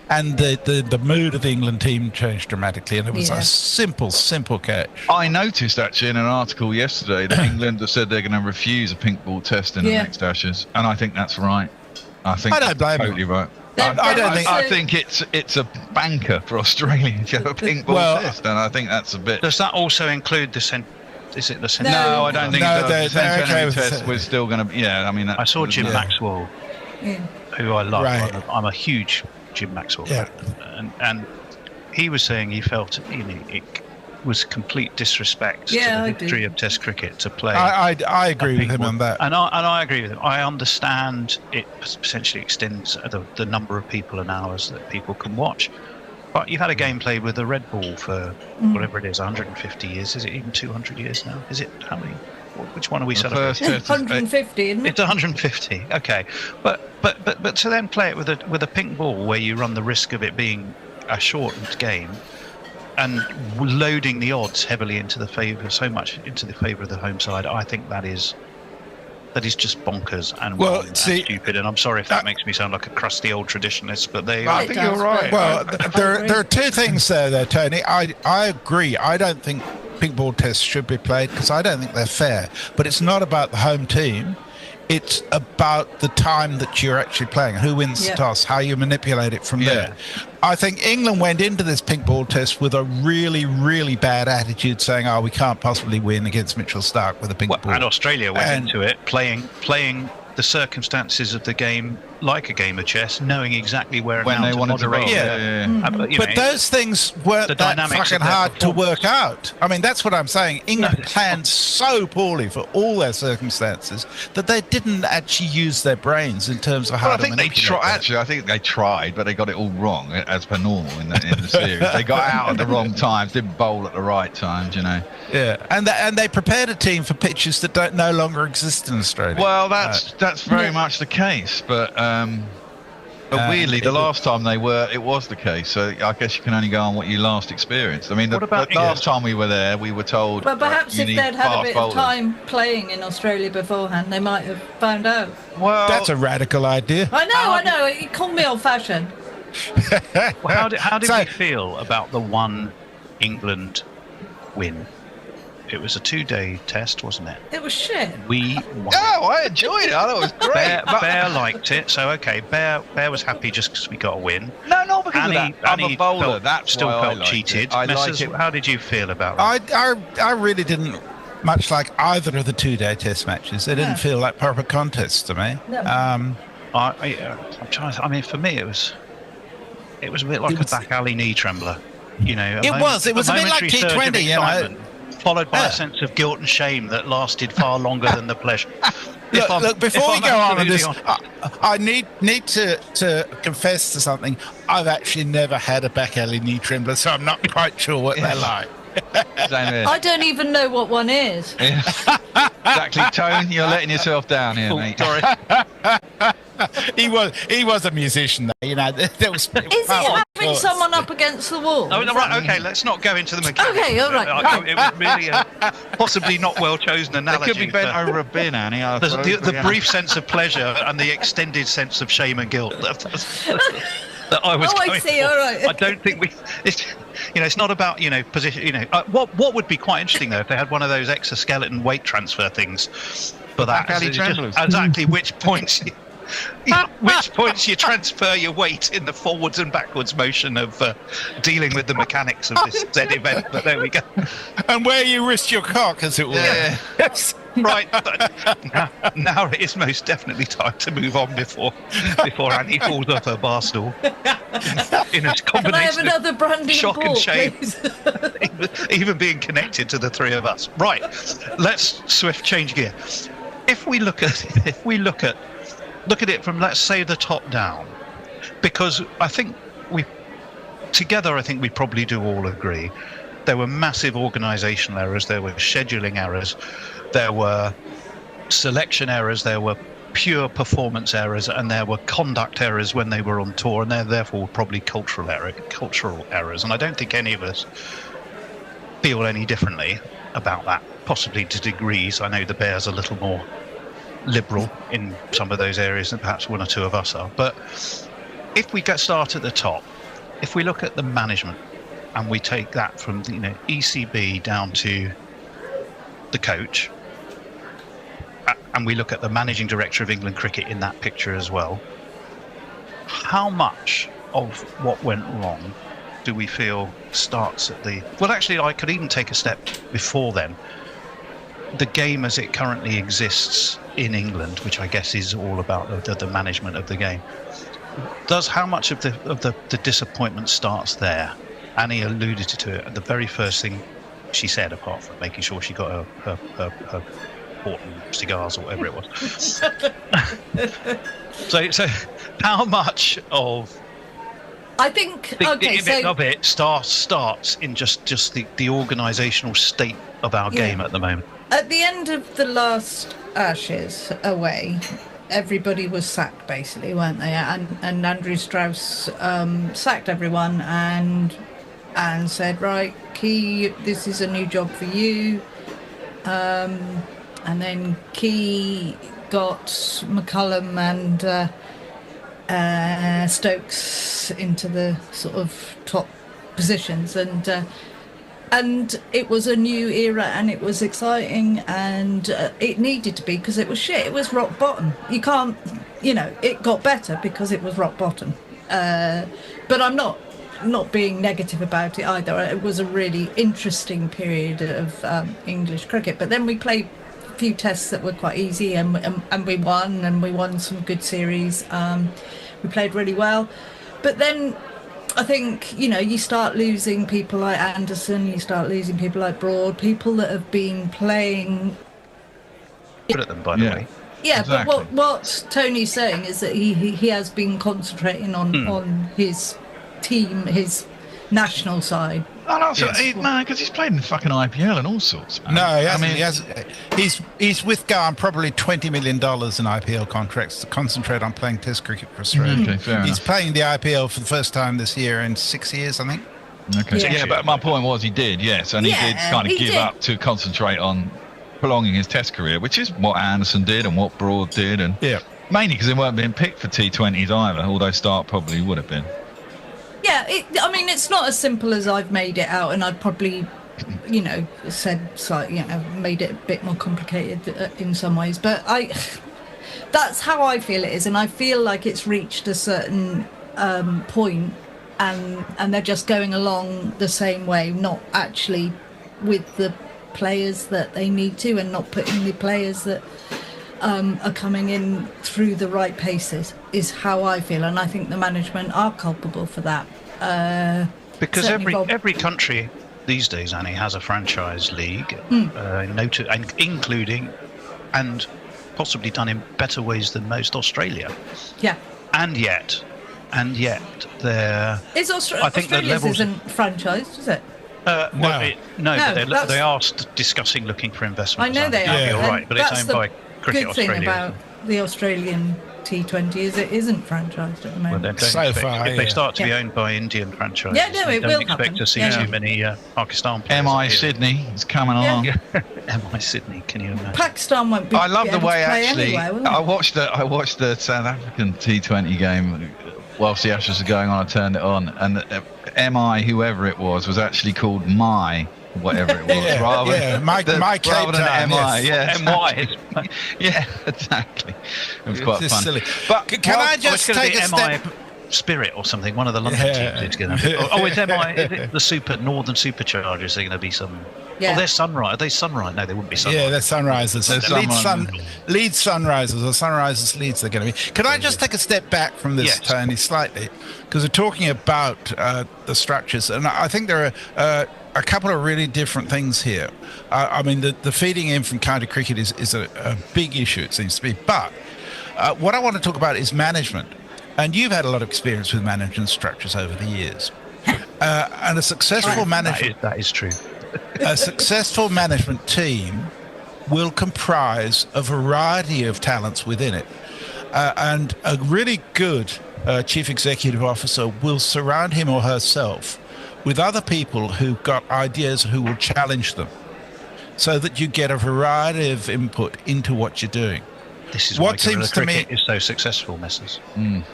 And the mood of the England team changed dramatically, and it was a simple catch. I noticed actually in an article yesterday that England have said they're going to refuse a pink ball test in the next Ashes, and I think that's right. I don't blame totally right. I think it's a banker for Australia to have a pink ball test, and I think that's a bit. Does that also include the Is it the centenary? No, I don't think so. The centenary test we're still going to. Yeah, I mean. I saw Jim Maxwell, who I love. Right. I'm a huge Jim Maxwell fan, and he was saying he felt it was complete disrespect to the history of Test cricket to play. I agree with him on that, and I agree with him. I understand it potentially extends the number of people and hours that people can watch. But you've had a game played with a red ball for whatever it is, 150 years. Is it even 200 years now? Is it how many? Which one are we celebrating? 150, isn't it? It's 150. Okay, but to then play it with a pink ball where you run the risk of it being a shortened game and loading the odds heavily into the favour of the home side, I think that is just bonkers and stupid. And I'm sorry if that makes me sound like a crusty old traditionalist, but I think you're right. Well, there are two things there, Tony. I agree. I don't think pink ball tests should be played because I don't think they're fair. But it's not about the home team. It's about the time that you're actually playing, who wins the toss, how you manipulate it from there. I think England went into this pink ball test with a really, really bad attitude, saying, "Oh, we can't possibly win against Mitchell Starc with a pink ball." And Australia went into it playing the circumstances of the game like a game of chess, knowing exactly where When they wanted to roll. moderate. But those things weren't the that dynamics fucking of their hard to work out. I mean, that's what I'm saying. England planned so poorly for all their circumstances that they didn't actually use their brains in terms of how Well, to I think they manipulate tried. that. Actually, I think they tried, but they got it all wrong, as per normal in the series. They got out at the wrong times, didn't bowl at the right times, you know. Yeah, and they prepared a team for pitches that don't no longer exist in Australia. Well, that's very much the case, but weirdly, the last time it was the case. So I guess you can only go on what you last experienced. I mean, the last time we were there, we were told. But perhaps you if need they'd had a fast bit bowlers. of time playing in Australia beforehand, they might have found out. Well, that's a radical idea. I know. You call me old-fashioned. Well, how did we feel about the one England win? It was a 2-day test, wasn't it? It was shit. We won. Oh, I enjoyed it. I thought it was great. Bear liked it, so okay. Bear was happy just because we got a win. No, not because of that. I'm a bowler. Felt, That's still why I felt liked cheated. it. I like Messrs, it. how did you feel about that? I really didn't much like either of the 2-day test matches. They didn't feel like proper contests to me. No. I'm trying to. I mean, for me, it was a bit like a back alley knee trembler. You know, It was a bit like momentary surge of T20, you know. excitement, followed by a sense of guilt and shame that lasted far longer than the pleasure. Look, before we go on with this, absolutely I need to confess to something. I've actually never had a back alley knee trembler, so I'm not quite sure what they're like. I don't even know what one is. Exactly, Tone. You're letting yourself down here, mate. Sorry. He was a musician, though. You know, there was. Is it having someone up against the wall? Oh, right, okay, let's not go into the mechanics. Okay, all right. It was really a possibly not well chosen They analogy. could be bent over a bin, Annie. I suppose, The brief sense of pleasure and the extended sense of shame and guilt that I was going I see, for. all right. I don't think it's not about, position, what would be quite interesting, though, if they had one of those exoskeleton weight transfer things for that. Back alley It's just tremblers. exactly which points you transfer your weight in the forwards and backwards motion of dealing with the mechanics of this Z event. But there we go. And where you risk your cock, as it were. Yeah. Right. But now it is most definitely time to move on before Annie falls off her bar stool. In a combination Can I have another brandy shock and and port, shame, please? even being connected to the three of us. Right. Let's swift change gear. If we look at it from, let's say, the top down, because I think we probably do all agree there were massive organisational errors, there were scheduling errors, there were selection errors, there were pure performance errors, and there were conduct errors when they were on tour, and they're therefore probably cultural errors. And I don't think any of us feel any differently about that, possibly to degrees. I know the Bears are a little more liberal in some of those areas than perhaps one or two of us are. But if we start at the top, if we look at the management and we take that from ECB down to the coach, and we look at the managing director of England Cricket in that picture as well, how much of what went wrong do we feel starts at the... Well, actually, I could even take a step before then. The game as it currently exists in England, which I guess is all about the management of the game, how much of the disappointment starts there? Annie alluded to it. The very first thing she said, apart from making sure she got her Horton cigars or whatever it was. So how much of I think it starts in just the organisational state of our game at the moment. At the end of the last Ashes away, everybody was sacked, basically, weren't they? And Andrew Strauss sacked everyone and said, right, Key, this is a new job for you. And then Key got McCullum and Stokes into the sort of top positions, and it was a new era, and it was exciting, and it needed to be, because it was shit. It was rock bottom. You can't, it got better because it was rock bottom. But I'm not being negative about it either. It was a really interesting period of English cricket. But then we played few tests that were quite easy, and we won some good series. We played really well, but then I think, you start losing people like Anderson, you start losing people like Broad, people that have been playing. Good at them, by the way. Yeah, Exactly. but what Tony's saying is that he has been concentrating on his team, his national side. Oh, no, because he's played in the fucking IPL and all sorts, man. No, he hasn't. He's withgone probably $20 million in IPL contracts to concentrate on playing Test cricket for Australia. Okay, fair He's enough. playing the IPL for the first time this year in 6 years, I think. Okay. Yeah, but my point was he did, yes, and he did kind of give up to concentrate on prolonging his Test career, which is what Anderson did and what Broad did, and mainly because they weren't being picked for T20s either, although Stark probably would have been. Yeah, it's not as simple as I've made it out, and I'd probably, said slightly, made it a bit more complicated in some ways. But that's how I feel it is, and I feel like it's reached a certain point, and they're just going along the same way, not actually with the players that they need to, and not putting the players that are coming in through the right paces, is how I feel, and I think the management are culpable for that. Because certainly every country these days, Annie, has a franchise league, including and possibly done in better ways than most, Australia. Yeah. And yet, they're. Is I think the Australia's levels isn't franchised, is it? But they are discussing looking for investment. I know they are. You're right, but it's That's owned the by Cricket good thing Australia. about the Australian T20 is it isn't franchised at the moment. If they start to be owned by Indian franchises, Yeah, no, it don't will expect happen. to see Yeah. too many Pakistan players. MI Sydney is coming along. MI Sydney, can you imagine? Pakistan won't be. I love the able to way play actually. Anyway, will I they? watched the South African T20 game whilst the Ashes were going on. I turned it on, and MI, whoever it was actually called My. Whatever it was, My Cape rather than Town, MI, yes. MI. Yeah, exactly. It was quite It's fun. silly. But Can I just take a step? Spirit or something, one of the London teams is going to. Is MI? Is it the Northern Superchargers? Are going to be some. Yeah. Oh, they're Sunrise. Are they Sunrise? No, they wouldn't be Sunrise. Yeah, they're Sunrisers. They're Leeds Sunrisers or Sunrisers Leeds they're going to be. Can I just take a step back from this, Tony, slightly? Because we're talking about the structures, and I think there are a couple of really different things here. I mean, the feeding in from county cricket is a big issue, it seems to be. But what I want to talk about is management. And you've had a lot of experience with management structures over the years. And a successful management... That is true. A successful management team will comprise a variety of talents within it. And a really good chief executive officer will surround him or herself with other people who've got ideas who will challenge them, so that you get a variety of input into what you're doing. This is what why seems to me cricket is so successful, Messrs.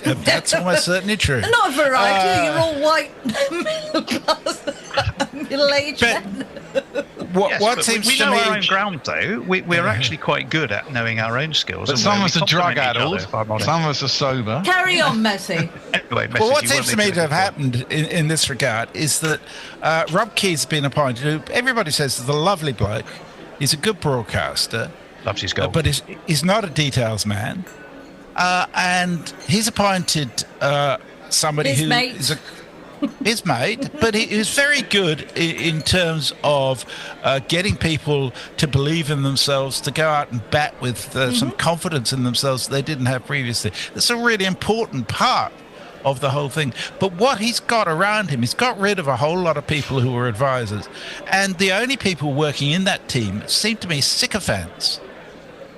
That's almost certainly true. Not a variety. You're all white, middle class, middle-aged men. What seems we to know me... our own ground, though. We're actually quite good at knowing our own skills. But some of us are drug addled. Some Some of us are sober. Carry on, Messi. Anyway, Well, what seems to me to have happened in this regard is that Rob Key's has been appointed, who everybody says is a lovely bloke. He's a good broadcaster. Loves his goal. But he's not a details man. And he's appointed somebody His who mate. is his mate, but he was very good in terms of getting people to believe in themselves, to go out and bat with some confidence in themselves they didn't have previously. That's a really important part of the whole thing. But what he's got around him, he's got rid of a whole lot of people who were advisors. And the only people working in that team seem to be sycophants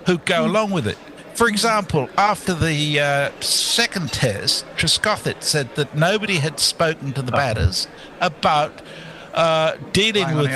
who go along with it. For example, after the second test, Trescothitt said that nobody had spoken to the batters about dealing with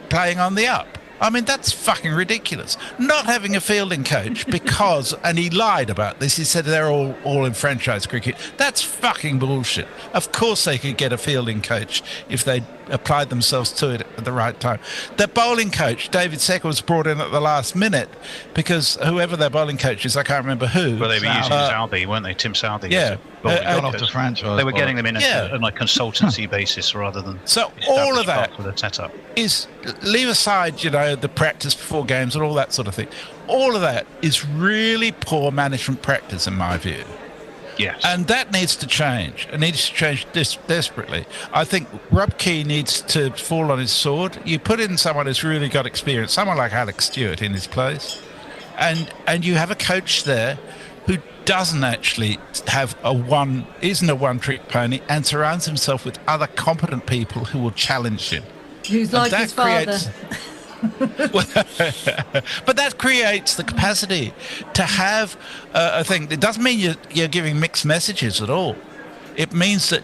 playing on the up. I mean, that's fucking ridiculous. Not having a fielding coach because, and he lied about this, he said they're all in franchise cricket. That's fucking bullshit. Of course they could get a fielding coach if they applied themselves to it at the right time. Their bowling coach, David Secker, was brought in at the last minute because whoever their bowling coach is, I can't remember who. Well, they were using Southey, weren't they? Tim Southey. Yeah. Gone off the franchise. They were getting them in on a consultancy basis rather than. So all of that with a setup is, leave aside, the practice before games and all that sort of thing. All of that is really poor management practice, in my view. Yes. And that needs to change. It needs to change desperately. I think Rob Key needs to fall on his sword. You put in someone who's really got experience, someone like Alex Stewart in his place, and you have a coach there who doesn't actually have isn't a one-trick pony, and surrounds himself with other competent people who will challenge him. Who's like his father. But that creates the capacity to have a thing. It doesn't mean you're giving mixed messages at all. It means that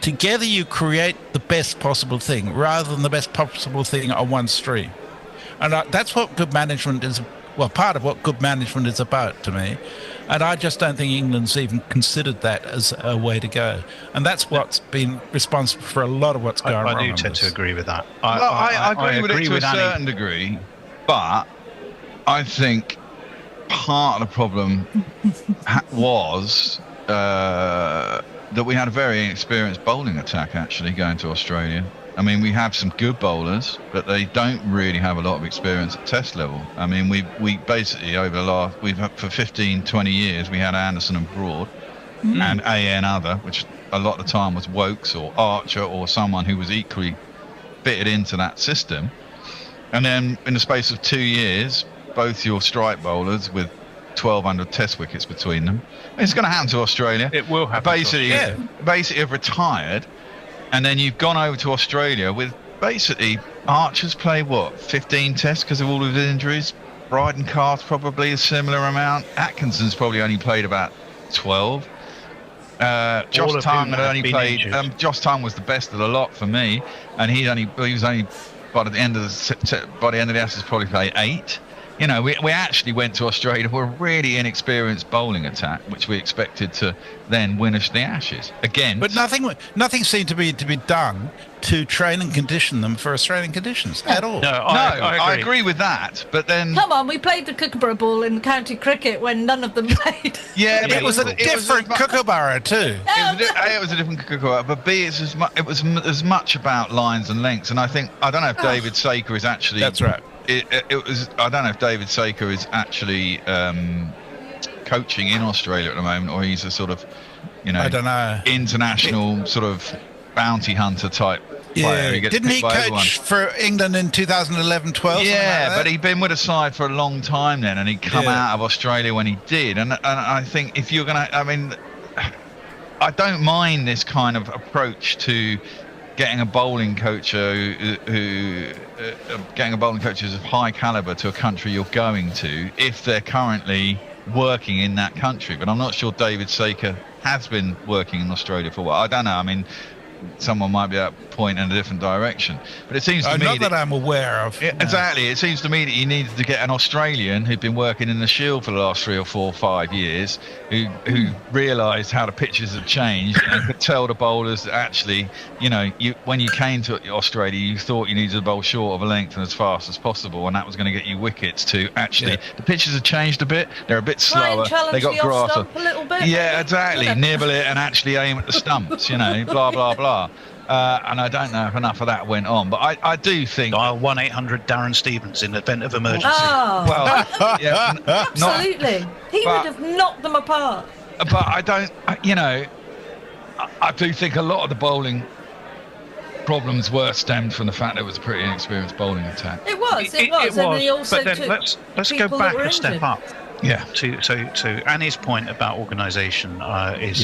together you create the best possible thing rather than the best possible thing on one stream. And that's what good management is. Well, part of what good management is about to me. And I just don't think England's even considered that as a way to go. And that's what's been responsible for a lot of what's going wrong. I do tend to agree with that. I agree with it to a certain degree, but I think part of the problem was that we had a very inexperienced bowling attack actually going to Australia. I mean, we have some good bowlers, but they don't really have a lot of experience at test level. I mean, we basically we've had for 15, 20 years, we had Anderson and Broad and AN other, which a lot of the time was Wokes or Archer or someone who was equally fitted into that system. And then in the space of 2 years, both your strike bowlers with 1,200 test wickets between them. It's going to happen to Australia. It will happen. Basically have retired. And then you've gone over to Australia with basically Archer's played 15 tests because of all of his injuries. Bryden Carr's probably a similar amount. Atkinson's probably only played about 12. Josh Tongue had only played. Josh Tongue was the best of the lot for me, and he was only by the end of the Ashes probably played 8. We actually went to Australia for a really inexperienced bowling attack, which we expected to then win us the Ashes again. But nothing seemed to be done to train and condition them for Australian conditions at all. No, I agree with that. But then, come on, we played the Kookaburra ball in county cricket when none of them played. Yeah, it was a different Kookaburra too. It was a different Kookaburra, but B, it was as much about lines and lengths. And I don't know if David Saker is actually. That's right. It was. I don't know if David Saker is actually coaching in Australia at the moment, or he's a sort of, I don't know, international sort of bounty hunter type player. Didn't he coach for England in 2011-12? Yeah, but he'd been with a side for a long time then, and he'd come out of Australia when he did. And I think if you're gonna, I don't mind this kind of approach to getting a bowling coach who's of high caliber to a country you're going to, if they're currently working in that country. But I'm not sure David Saker has been working in Australia for a while. I don't know. I mean, someone might be able to point in a different direction, but it seems to me that I'm aware of. Exactly, it seems to me that you needed to get an Australian who'd been working in the Shield for the last 3 or 4 or 5 years, who realised how the pitches had changed and could tell the bowlers that actually, when you came to Australia, you thought you needed to bowl short of a length and as fast as possible, and that was going to get you wickets. To actually, the pitches have changed a bit. They're a bit slower. They got grass a little bit. Yeah, exactly. Nibble it and actually aim at the stumps. Blah blah blah. And I don't know if enough of that went on, but I do think dial 1-800 Darren Stevens in the event of emergency. Oh, well, yeah, absolutely. He would have knocked them apart. But I don't, I do think a lot of the bowling problems were stemmed from the fact that it was a pretty inexperienced bowling attack. It was. And he also but then let's go back a step up. Yeah. To Annie's point about organisation is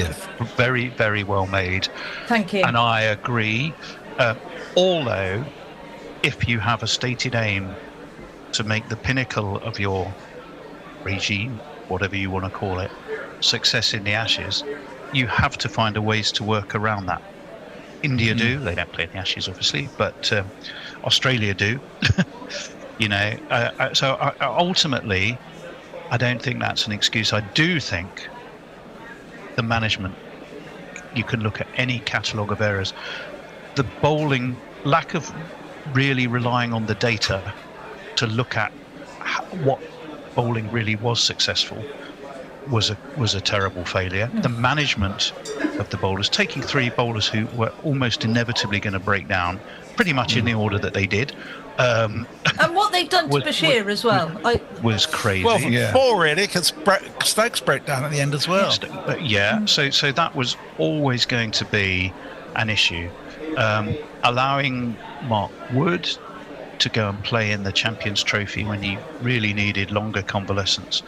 very, very well made. Thank you. And I agree. Although, if you have a stated aim to make the pinnacle of your regime, whatever you want to call it, success in the Ashes, you have to find a ways to work around that. India do. They don't play in the Ashes, obviously, but Australia do. So ultimately, I don't think that's an excuse. I do think the management, you can look at any catalogue of errors. The bowling lack of really relying on the data to look at what bowling really was successful was a terrible failure. The management of the bowlers, taking 3 bowlers who were almost inevitably going to break down, pretty much in the order that they did. And what they've done to Bashir as well. Was crazy. Well, from 4 really, because Stokes broke down at the end as well. So that was always going to be an issue. Allowing Mark Wood to go and play in the Champions Trophy when he really needed longer convalescence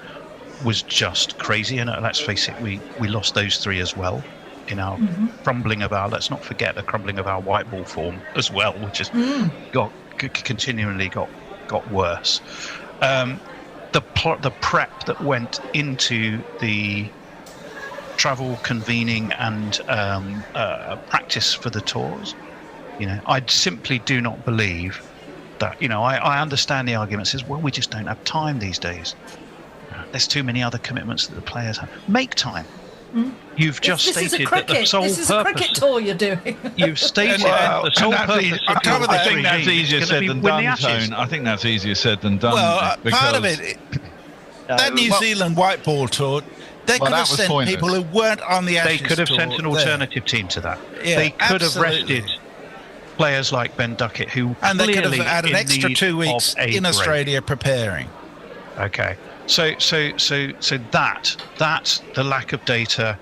was just crazy. And let's face it, we lost those 3 as well in our crumbling of our, let's not forget the crumbling of our white ball form as well, which has continually got worse. The prep that went into the travel, convening and practice for the tours, I simply do not believe that. I understand the argument says, well, we just don't have time these days. There's too many other commitments that the players have. Make time. You've just stated that the sole purpose. This is a cricket tour you're doing. You've stated the sole purpose. I think that's easier said than done, Tone. I think that's easier said than done. Well, part of it, that New Zealand white ball tour, they could have sent people who weren't on the Ashes They could have tour sent an alternative team to that. Yeah, they could have rested players like Ben Duckett, who and they could have clearly had an extra need 2 weeks of a in break. Australia preparing. Okay, so that the lack of data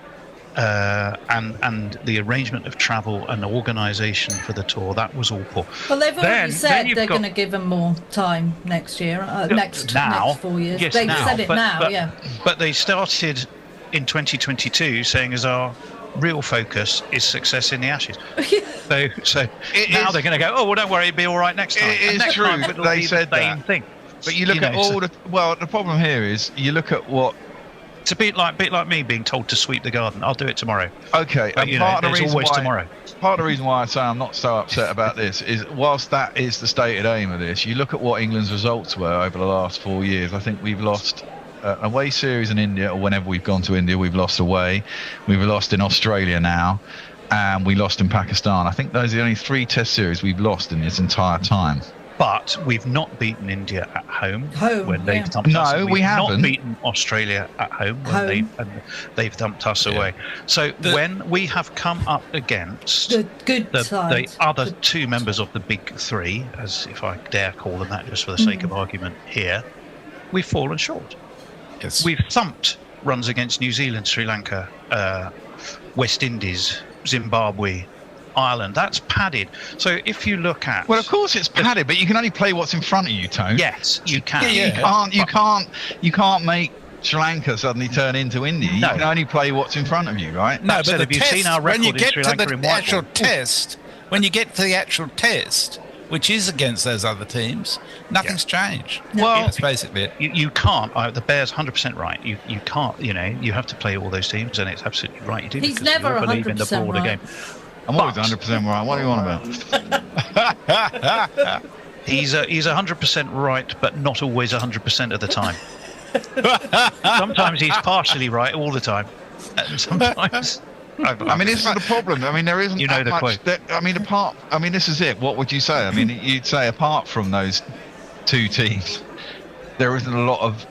and the arrangement of travel and organisation for the tour, that was all poor. Well, they've already said they're going to give them more time next year, next 4 years. Yes, they've said it now, But they started in 2022 saying as our real focus is success in the Ashes. so now they're going to go, oh, well, don't worry, it'll be all right next time. It is true, but they said the same that. thing. But you look at all the... Well, the problem here is you look at what... It's a bit like me being told to sweep the garden. I'll do it tomorrow. Okay, but, there's always tomorrow. Part of the reason why I say I'm not so upset about this is, whilst that is the stated aim of this, you look at what England's results were over the last 4 years. I think we've lost an away series in India, or whenever we've gone to India, we've lost away. We've lost in Australia now, and we lost in Pakistan. I think those are the only 3 Test series we've lost in this entire time. But we've not beaten India at home when they've dumped us. No, we We've haven't. not beaten Australia at home when they've dumped us away. So when we have come up against the other 2 members of the big 3, as if I dare call them that, just for the sake of argument here, we've fallen short. Yes. We've thumped runs against New Zealand, Sri Lanka, West Indies, Zimbabwe, Ireland. That's padded. So if you look at... Well, of course it's padded, but you can only play what's in front of you, Tone. Yes, you can. You can't make Sri Lanka suddenly turn into India. You can only play what's in front of you, right? No, but have you seen our record when you get to the actual test, when you get to the actual test, which is against those other teams, nothing's changed. Well, that's basically it. You can't. The Bear's 100% right. You can't. You have to play all those teams, and it's absolutely right. You do. He's because never you believe in the 100% broader right. game. I'm always 100% right. What do you want about? He's 100% right, but not always 100% of the time. Sometimes he's partially right all the time, and sometimes. I mean, this is the problem. I mean, there isn't that much. This is it. What would you say? I mean, you'd say apart from those 2 teams, there isn't a lot of.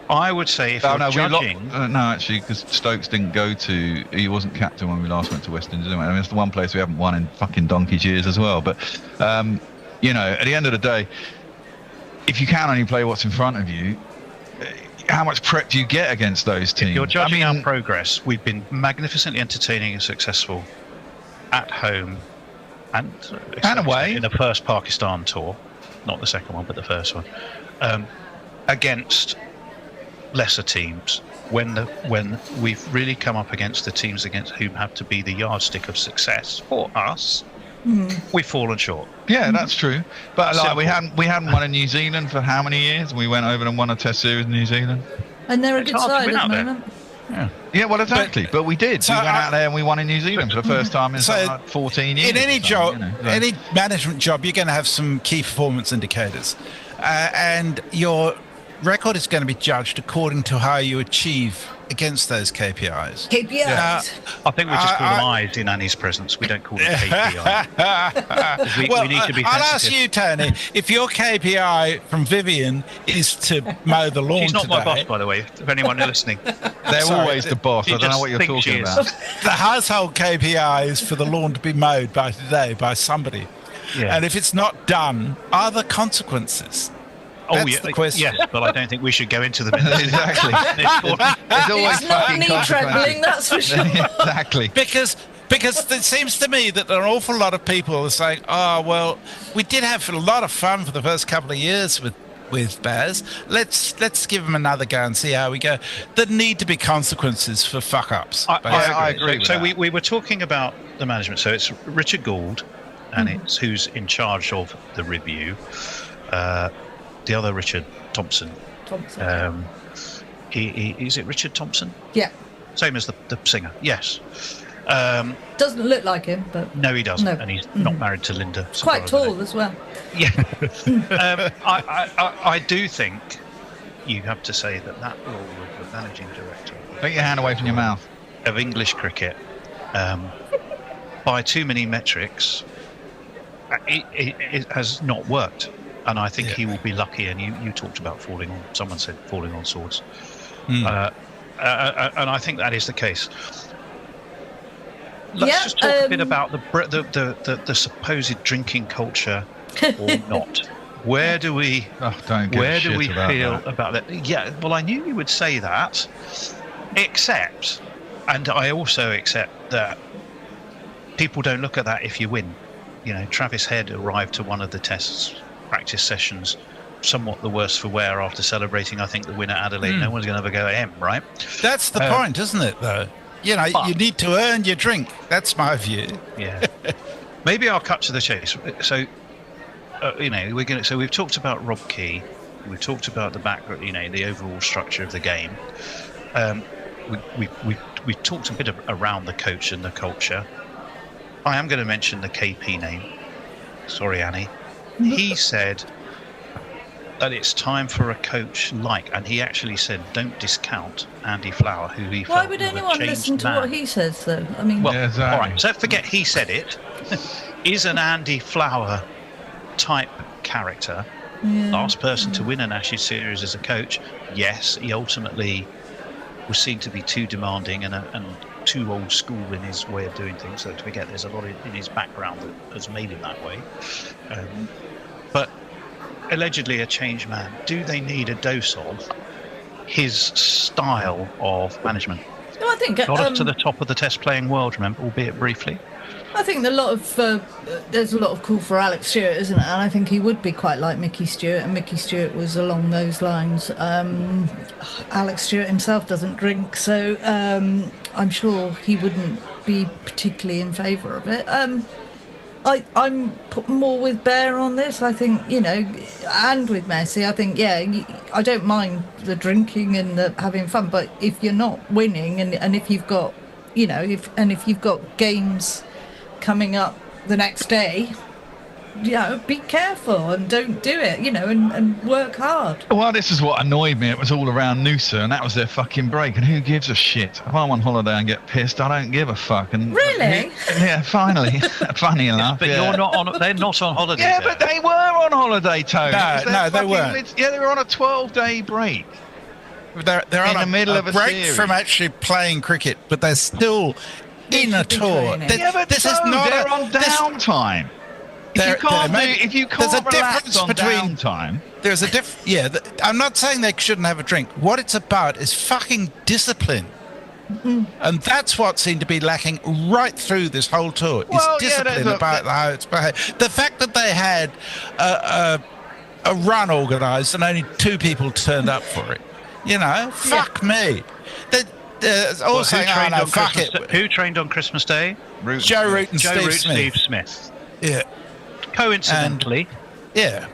I would say if you're judging... no, actually, because Stokes didn't go to... He wasn't captain when we last went to West Indies. I mean, it's the one place we haven't won in fucking donkey's years as well. But, at the end of the day, if you can only play what's in front of you, how much prep do you get against those teams? If you're judging our progress, we've been magnificently entertaining and successful at home and away in the first Pakistan tour, not the second one, but the first one, against lesser teams. When we've really come up against the teams against whom have to be the yardstick of success for us, we've fallen short. Yeah, that's true. But we hadn't won in New Zealand for how many years? We went over and won a Test series in New Zealand. And they're a good side at the moment. Yeah, well, exactly. But we did. We went out there and we won in New Zealand for the first time in 14 years. In any job, any management job, you're going to have some key performance indicators, and your record is going to be judged according to how you achieve against those KPIs. KPIs. I think we just call them eyes in Annie's presence. We don't call them KPI. we need to be I'll sensitive. ask you, Tony, if your KPI from Vivian is to mow the lawn She's not today, my boss, by the way, if anyone is listening. They're Sorry. always the boss. She I don't know just what you're thinks she talking is. about. the household KPI is for the lawn to be mowed by today by somebody. Yeah. And if it's not done, are there consequences? That's the question. Yes, but I don't think we should go into them. Exactly. There's always It's not fucking knee trembling, consequences. that's for sure. Exactly. Because it seems to me that an awful lot of people are saying, oh, well, we did have a lot of fun for the first couple of years with Baz. Let's give them another go and see how we go. There need to be consequences for fuck-ups. I agree. So we were talking about the management. So it's Richard Gould, and it's who's in charge of the review. The other Richard Thompson. Is it Richard Thompson? Yeah. Same as the singer. Yes. Doesn't look like him, but No, he doesn't, No. and he's not married to Linda. quite surprisingly. tall as well. Yeah. I do think you have to say that role of the managing director. Take your hand away from your mouth. Of English cricket, by too many metrics, it has not worked. And I think he will be lucky. And you talked about someone said falling on swords. And I think that is the case. Let's just talk a bit about the supposed drinking culture or not. Where do we feel about that? Yeah, well, I knew you would say that, except, and I also accept that people don't look at that if you win. You know, Travis Head arrived to one of the tests practice sessions somewhat the worse for wear after celebrating, I think, the win at Adelaide. No one's going to ever go at him, right? That's the point, isn't it, though? You know, you need to earn your drink. That's my view. Yeah. Maybe I'll cut to the chase. So, So we've talked about Rob Key. We've talked about the background. You know, the overall structure of the game. We talked a bit around the coach and the culture. I am going to mention the KP name. Sorry, Annie. He said that it's time for a coach and he actually said, don't discount Andy Flower, who he felt Why would anyone listen to what he says, though? I mean, all right, so forget he said it. Is an Andy Flower type character, last person to win an Ashes series as a coach? Yes, he ultimately was seen to be too demanding and too old school in his way of doing things. So to forget, there's a lot in his background that has made him that way. But allegedly a changed man. Do they need a dose of his style of management? No, I think got us to the top of the Test playing world, remember, albeit briefly. I think there's a lot of call for Alex Stewart, isn't it? And I think he would be quite like Mickey Stewart, and Mickey Stewart was along those lines. Alex Stewart himself doesn't drink, so I'm sure he wouldn't be particularly in favour of it. I'm more with Bear on this. I think, and with Messi, I think, I don't mind the drinking and the having fun, but if you're not winning and if you've got, if you've got games coming up the next day, be careful and don't do it, and work hard. Well, this is what annoyed me. It was all around Noosa, and that was their fucking break. And who gives a shit? If I'm on holiday and get pissed, I don't give a fuck. And really? Yeah, finally. Funny enough. But yeah. They're not on holiday. Yeah, but they were on holiday, Tony. No, they weren't. Yeah, they were on a 12-day break. They're in on the middle of a break series. from actually playing cricket, but they're still in a tour. Yeah, but this is not they're on downtime. If you can't relax on downtime, there's a difference. Yeah, I'm not saying they shouldn't have a drink. What it's about is fucking discipline. And that's what seemed to be lacking right through this whole tour. Is discipline about how it's behaved. The fact that they had a run organised and only 2 people turned up for it. Fuck me. Who trained on Christmas Day? Joe Root and Steve Smith. Yeah. Coincidentally, Yeah.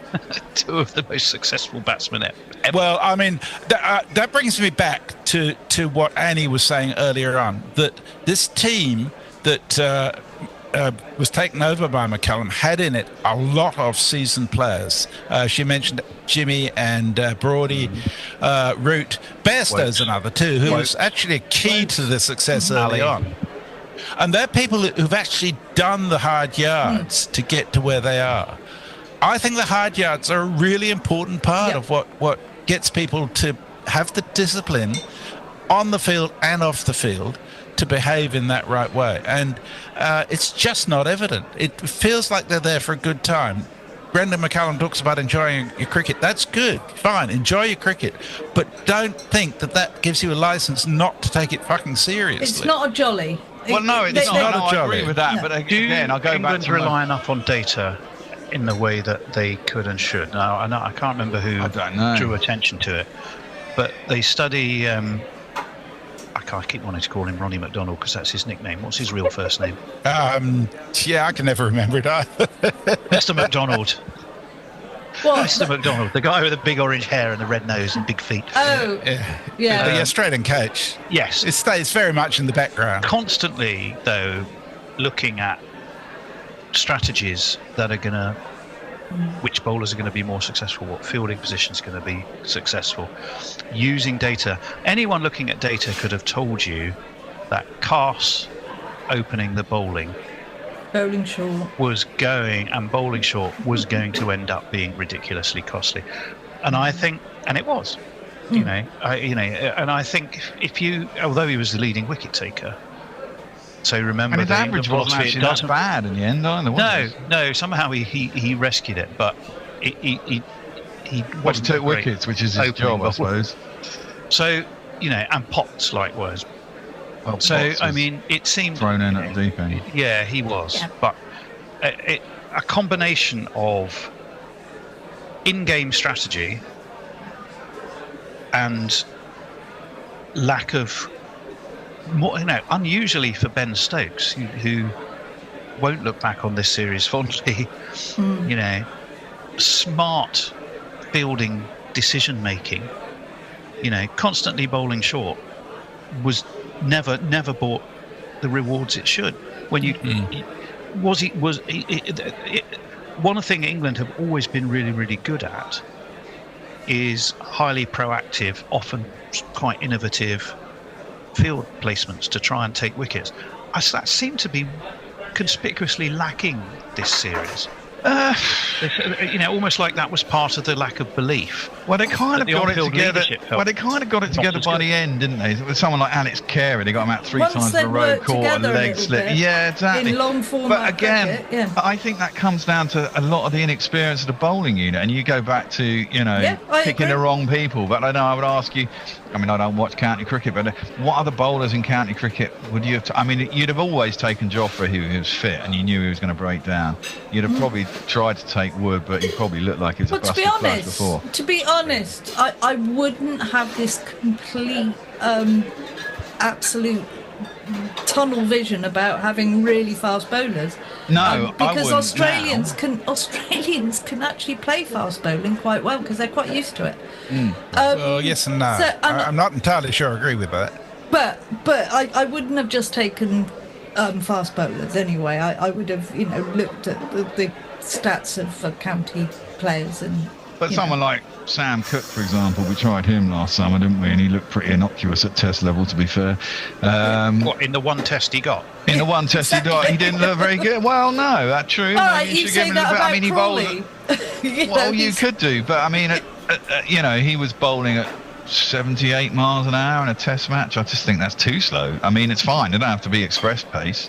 2 of the most successful batsmen ever. Well, I mean, that brings me back to what Annie was saying earlier on, that this team that was taken over by McCallum had in it a lot of seasoned players. She mentioned Jimmy and Brody, Root. Bairstow's another too, who was actually a key to the success early on. And they're people who've actually done the hard yards to get to where they are. I think the hard yards are a really important part of what gets people to have the discipline on the field and off the field to behave in that right way. And it's just not evident. It feels like they're there for a good time. Brendan McCallum talks about enjoying your cricket. That's good. Fine. Enjoy your cricket. But don't think that gives you a license not to take it fucking seriously. It's not a jolly. Well, no, it's not. I agree with that. No. But again, I'll go England back to rely enough on data in the way that they could and should. Now, I can't remember who drew attention to it, but they study. I keep wanting to call him Ronnie McDonald because that's his nickname. What's his real first name? Yeah, I can never remember it either. Mr. McDonald. What? Mr. McDonald, the guy with the big orange hair and the red nose and big feet. Oh, yeah. The Australian coach. Yes. It stays very much in the background. Constantly, though, looking at strategies that are going to, which bowlers are going to be more successful, what fielding positions are going to be successful, using data. Anyone looking at data could have told you that Carse opening the bowling short was going, and bowling short was going to end up being ridiculously costly. And I think, and it was, and I think if you, although he was the leading wicket taker, so remember, and his average wasn't actually that bad in the end either. No, somehow he rescued it, but he took wickets, which is his job, I suppose. So, and Potts likewise. Well, so Potts I mean, it seemed thrown in at the deep end. Yeah, he was, but a combination of in-game strategy and lack of, unusually for Ben Stokes, who won't look back on this series fondly, smart fielding decision making, constantly bowling short was never bought the rewards it should. When one thing England have always been really, really good at is highly proactive, often quite innovative field placements to try and take wickets. That seemed to be conspicuously lacking this series. Almost like that was part of the lack of belief. Well, they kind of got it together. By the end, didn't they? With someone like Alex Carey, they got him out three times in a row, caught a leg slip. Yeah, exactly. In long format. But again, I think that comes down to a lot of the inexperience of the bowling unit, and you go back to picking the wrong people. But I would ask you. I mean, I don't watch county cricket, but what other bowlers in county cricket would you have? I mean, you'd have always taken Joffrey, who was fit, and you knew he was going to break down. You'd have probably tried to take Wood, but he probably looked like he was a busted flush before. To be honest, I wouldn't have this complete, absolute tunnel vision about having really fast bowlers. No, because Australians can actually play fast bowling quite well because they're quite used to it. Well, yes and no. I'm not entirely sure I agree with that. But I wouldn't have just taken fast bowlers anyway. I would have looked at the stats of county players and. But someone like Sam Cooke, for example, we tried him last summer, didn't we? And he looked pretty innocuous at test level, to be fair. What, in the one test he got? In the one test he got, he didn't look very good. Well, no, that's true. All right, you say that about Crawley. Well, you could do, but I mean, he was bowling at 78 miles an hour in a test match. I just think that's too slow. I mean, it's fine. It don't have to be express pace.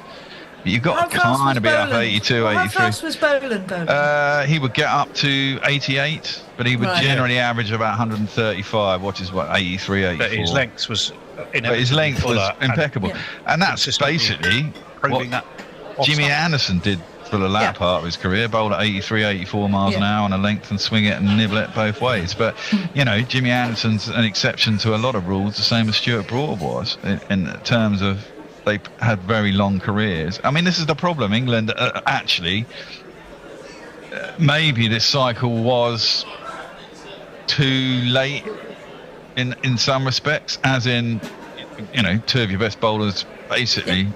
You've got to kind of be up 82, 83. How fast was Boland? He would get up to 88, but he would generally average about 135, which is 83, 84. But his length was impeccable. And that's basically what Jimmy Anderson did for the latter part of his career, bowled at 83, 84 miles an hour on a length and swing it and nibble it both ways. But, Jimmy Anderson's an exception to a lot of rules, the same as Stuart Broad was, in terms of they had very long careers. I mean, this is the problem. England actually, maybe this cycle was too late in some respects, as in, two of your best bowlers basically.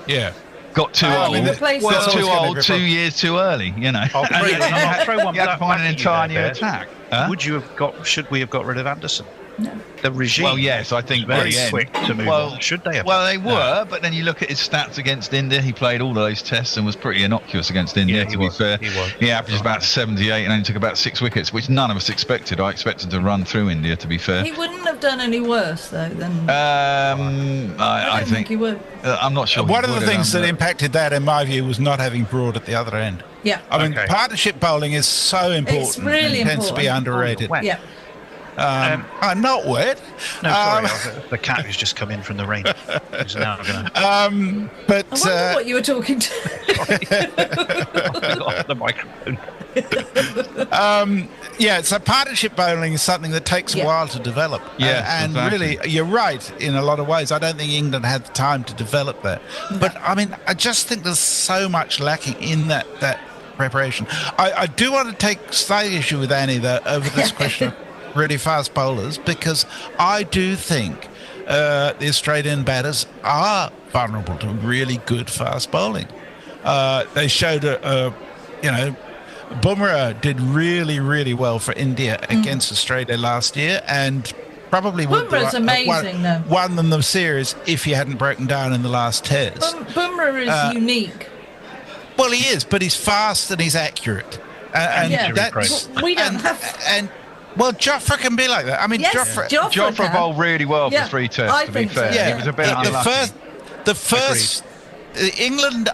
Yeah. got too Oh, old. I mean, Got too old 2 years too early. You know. I'll throw one You had back to find an at you entire new there, attack. Bear. Would you have got? Should we have got rid of Anderson? No. The regime. Well, yes, I think very very quick to move on. Should they have? Well, they were, but then you look at his stats against India. He played all of those tests and was pretty innocuous against India. Yeah, to be fair, he averaged about 78 and only took about 6 wickets, which none of us expected. I expected to run through India. To be fair, He wouldn't have done any worse though than. I think he would. I'm not sure. One he of the would have things done that impacted that, in my view, was not having Broad at the other end. Yeah. I mean, partnership bowling is so important. It's really and tends to be important. underrated. Yeah. Not wet. No, sorry, the cat who's just come in from the rain. Is now going to. But I wonder what you were talking to. the microphone. Yeah, so partnership bowling is something that takes a while to develop. Yeah, and exactly. really, you're right in a lot of ways. I don't think England had the time to develop that. But I mean, I just think there's so much lacking in that preparation. I do want to take slight issue with Annie though over this question of really fast bowlers, because I do think the Australian batters are vulnerable to really good fast bowling. They showed Bumrah did really, really well for India against Australia last year, and probably would Bumrah's amazing, though. Won them the series if he hadn't broken down in the last test. Bumrah is unique. Well, he is, but he's fast and he's accurate, and that's we don't have. And well, Jofra can be like that. I mean, Yes, Jofra bowled really well for 3 tests. To be fair, he was a bit unlucky. The England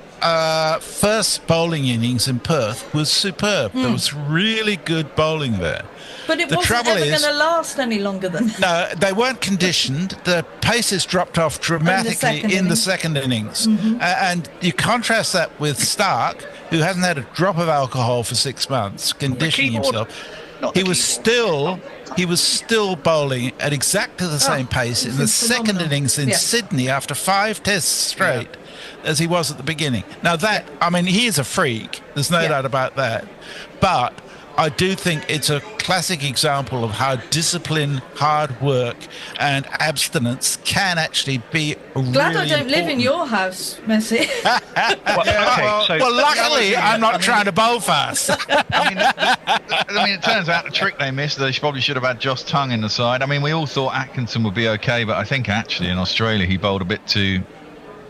first bowling innings in Perth was superb. There was really good bowling there. But it wasn't ever going to last any longer than that. No, they weren't conditioned. The paces dropped off dramatically in the second innings. And you contrast that with Stark, who hasn't had a drop of alcohol for 6 months, conditioning himself. He was still bowling at exactly the same pace in the second innings in Sydney after 5 tests straight as he was at the beginning. Now he is a freak. There's no doubt about that. But I do think it's a classic example of how discipline, hard work, and abstinence can actually be Glad I don't live in your house, Messi. Well, luckily, I'm not trying to bowl fast. I mean, it turns out the trick they missed, they probably should have had Josh Tongue in the side. I mean, we all thought Atkinson would be okay, but I think actually in Australia he bowled a bit too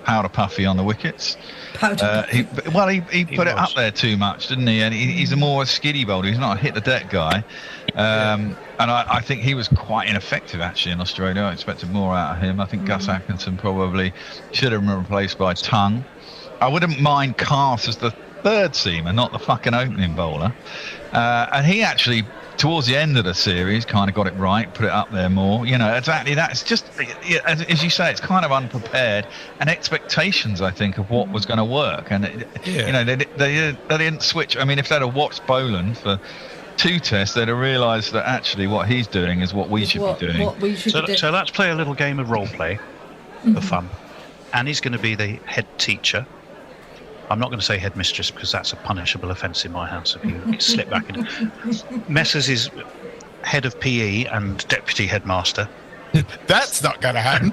powder puffy on the wickets. He put it up there too much, didn't he? And he's a more skiddy bowler. He's not a hit the deck guy. And I think he was quite ineffective actually in Australia. I expected more out of him. I think Gus Atkinson probably should have been replaced by Tongue. I wouldn't mind Cass as the third seamer, not the fucking opening bowler. And he actually, towards the end of the series, kind of got it right, put it up there more. You know, exactly. That's just, as you say, it's kind of unprepared and expectations, I think, of what was going to work. And you know, they didn't switch. I mean, if they'd have watched Boland for 2 tests, they'd have realised that actually what he's doing is what we should be doing. So let's play a little game of role play for fun. Annie's going to be the head teacher. I'm not going to say headmistress because that's a punishable offence in my house if you slip back in. Messrs is head of PE and deputy headmaster. That's not going to happen.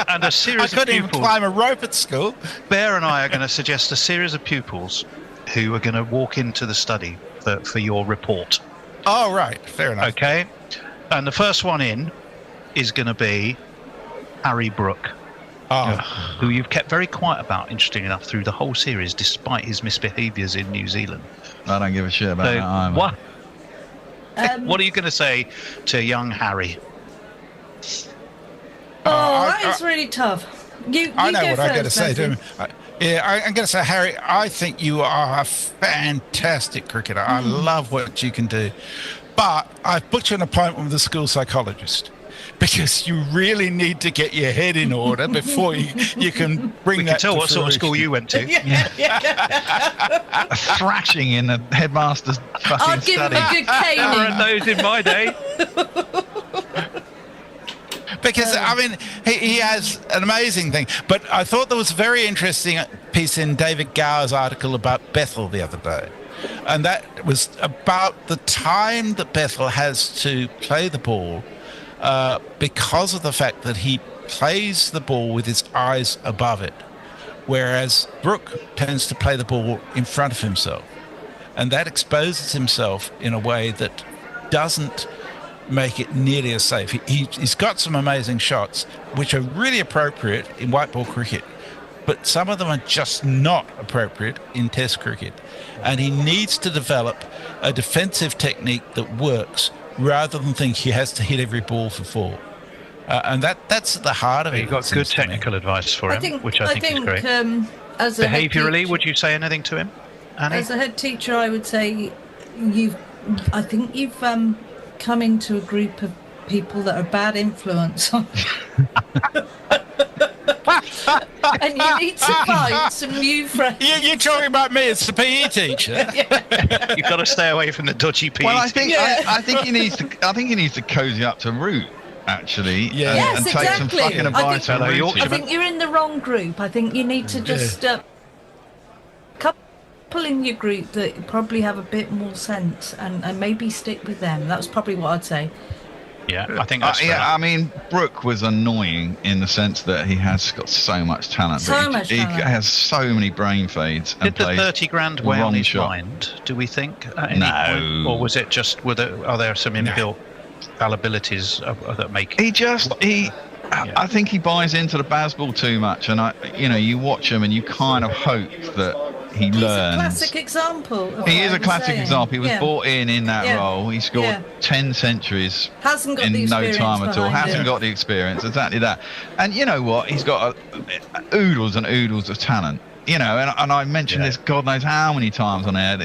and a series I couldn't of even climb a rope at school. Bear and I are going to suggest a series of pupils who are going to walk into the study for your report. Oh, right. Fair enough. Okay. And the first one in is going to be Harry Brook. Who you've kept very quiet about, interesting enough, through the whole series, despite his misbehaviours in New Zealand. I don't give a shit about that either. What are you going to say to young Harry? That is really tough. I know what I'm going to first, say to him. Messi. I'm going to say, Harry, I think you are a fantastic cricketer. I love what you can do. But I've booked you an appointment with a school psychologist. Because you really need to get your head in order before you can bring we that. We can tell to what sort of school you went to. A thrashing in the headmaster's fucking I'll give study. him a good caning. There were those in my day. Because, I mean, he has an amazing thing. But I thought there was a very interesting piece in David Gower's article about Bethel the other day. And that was about the time that Bethel has to play the ball because of the fact that he plays the ball with his eyes above it, whereas Brook tends to play the ball in front of himself. And that exposes himself in a way that doesn't make it nearly as safe. He's got some amazing shots, which are really appropriate in white ball cricket, but some of them are just not appropriate in Test cricket. And he needs to develop a defensive technique that works rather than think he has to hit every ball for 4. And that's at the heart of it. You've got good technical advice for him, which I think is great. As a head Behaviourally, teacher- would you say anything to him, Annie? As a head teacher, I would say I think you've come into a group of people that are bad influence on and you need to find some new friends. You're talking about me as the PE teacher. You've got to stay away from the dodgy PE. Well, I think he needs to cozy up to Root, actually, Yes, and take some exactly. fucking advice from Root. I think you're in the wrong group. I think you need to just couple in your group that probably have a bit more sense and maybe stick with them. That's probably what I'd say. Yeah, I think that's fair. I mean, Brook was annoying in the sense that he has got so much talent. He has so many brain fades. Did the 30 grand weigh on his mind, do we think? At any point? Or was it just, are there some inbuilt fallibilities that make I think he buys into the baseball too much, and you watch him and you kind of hope that he learns. He's a classic example. He is a classic example. He was brought in that role. He scored 10 centuries Hasn't got in the no experience time at all. behind Hasn't it. got the experience. Exactly that. And you know what? He's got oodles and oodles of talent. And I mentioned this God knows how many times on air.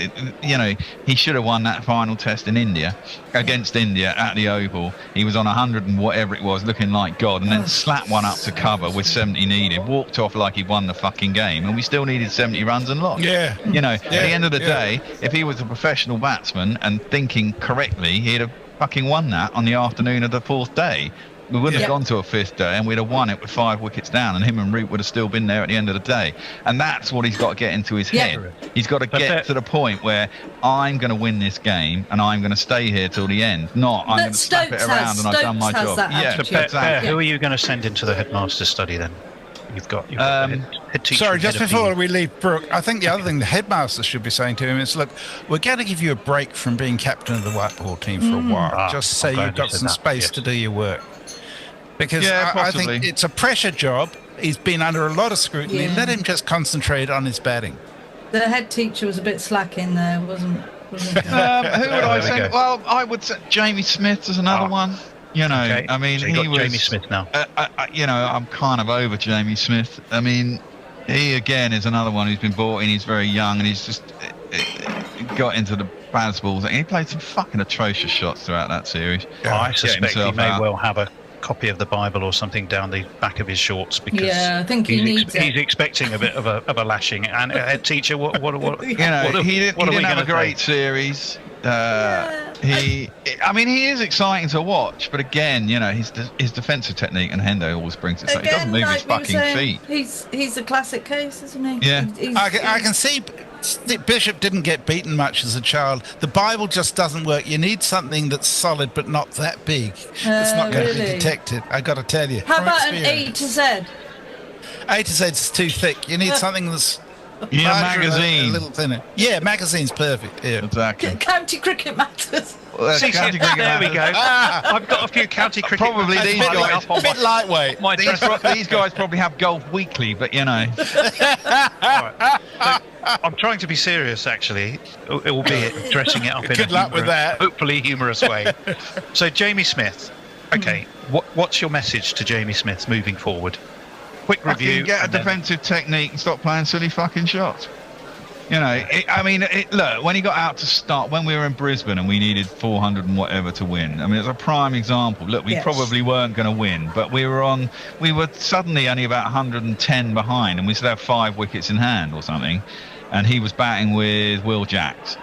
He should have won that final test in India against India at the Oval. He was on 100 and whatever it was, looking like God, and then slapped one up to cover with 70 needed. Walked off like he'd won the fucking game, and we still needed 70 runs and lost. At the end of the day, if he was a professional batsman and thinking correctly, he'd have fucking won that on the afternoon of the 4th day. We wouldn't have gone to a 5th day, and we'd have won it with 5 wickets down, and him and Root would have still been there at the end of the day. And that's what he's got to get into his head. He's got to get to the point where I'm going to win this game, and I'm going to stay here till the end. Not I'm going to slap it around and I've done my job. Who are you going to send into the headmaster's study then? You've got the head teacher. Sorry, just before we leave Brook, I think the other thing the headmaster should be saying to him is, look, we're going to give you a break from being captain of the white ball team for a while, just so you've got some space to do your work. Because I think it's a pressure job. He's been under a lot of scrutiny. Yeah. Let him just concentrate on his batting. The head teacher was a bit slack in there, wasn't who would I send? Well, I would send Jamie Smith as another one. I mean, so he was Jamie Smith now. I'm kind of over Jamie Smith. I mean, he again is another one who's been brought in. He's very young and he's just got into the baseballs. He played some fucking atrocious shots throughout that series. I suspect he may well have a copy of the Bible or something down the back of his shorts because I think he's expecting a bit of a lashing. And head teacher, what he didn't have a great series. He is exciting to watch, but again, his defensive technique, and Hendo always brings it. So he doesn't move his fucking feet. He's a classic case, isn't he? Yeah, I can see Bishop didn't get beaten much as a child. The Bible just doesn't work. You need something that's solid but not that big. It's not going to be detected. I got to tell you. How about an A to Z? A to Z is too thick. You need something that's magazine. A little thinner. Yeah, magazine's perfect. Yeah, exactly. County Cricket Matters. There we go. I've got a few county cricket. Probably these guys. A bit lightweight. These guys probably have Golf Weekly, but Right. So, I'm trying to be serious, actually, albeit dressing it up in Good luck with that. Hopefully humorous way. So, Jamie Smith. Okay, what's your message to Jamie Smith moving forward? Quick review. Get a defensive technique and stop playing silly fucking shots. Look, when he got out to start, when we were in Brisbane and we needed 400 and whatever to win, I mean, it's a prime example. Look, we probably weren't going to win, but we were suddenly only about 110 behind, and we still have 5 wickets in hand or something, and he was batting with Will Jacks,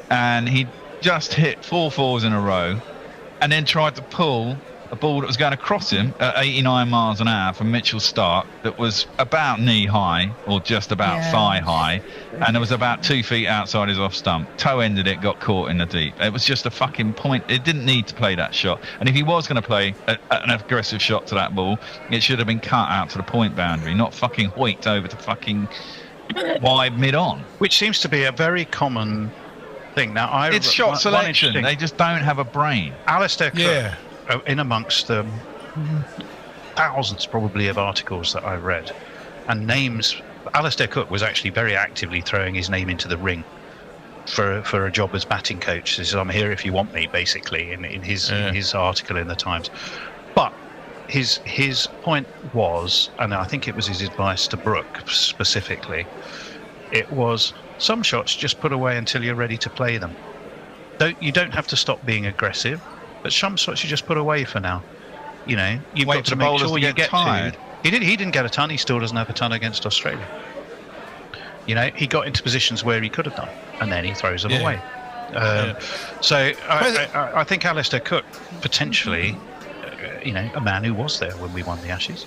and he just hit 4 fours in a row, and then tried to pull a ball that was going across him at 89 miles an hour from Mitchell Stark that was about knee high or just about thigh high, and it was about 2 feet outside his off stump. Toe ended it, got caught in the deep. It was just a fucking point. It didn't need to play that shot. And if he was going to play an aggressive shot to that ball, it should have been cut out to the point boundary, not fucking hoiked over to fucking wide mid-on. Which seems to be a very common thing. Now, it's shot selection. They just don't have a brain. Alistair Cook, in amongst the thousands probably of articles that I've read, and names, Alistair Cook was actually very actively throwing his name into the ring for a job as batting coach. He says, I'm here if you want me, basically, in his article in the Times. But his point was, and I think it was his advice to Brooke specifically, it was, some shots just put away until you're ready to play them. You don't have to stop being aggressive, but some shots you just put away for now. You know, you've got to make sure you get tired. He didn't get a ton. He still doesn't have a ton against Australia. You know, he got into positions where he could have done, and then he throws them away. So I think Alistair Cook, potentially, you know, a man who was there when we won the Ashes,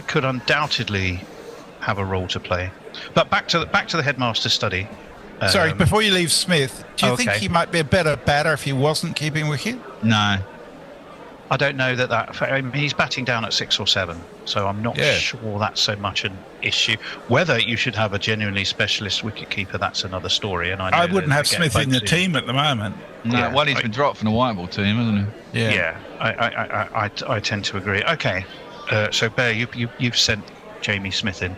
could undoubtedly have a role to play. But back to the headmaster's study. Sorry, before you leave Smith, do you think he might be a better batter if he wasn't keeping wicket? No. I don't know that. I mean, he's batting down at 6 or 7, so I'm not sure that's so much an issue. Whether you should have a genuinely specialist wicketkeeper, that's another story. And I wouldn't have Smith in the team at the moment. No, well, he's been dropped from the white ball team, hasn't he? Yeah. I tend to agree. Okay, so Bear, you've sent Jamie Smith in.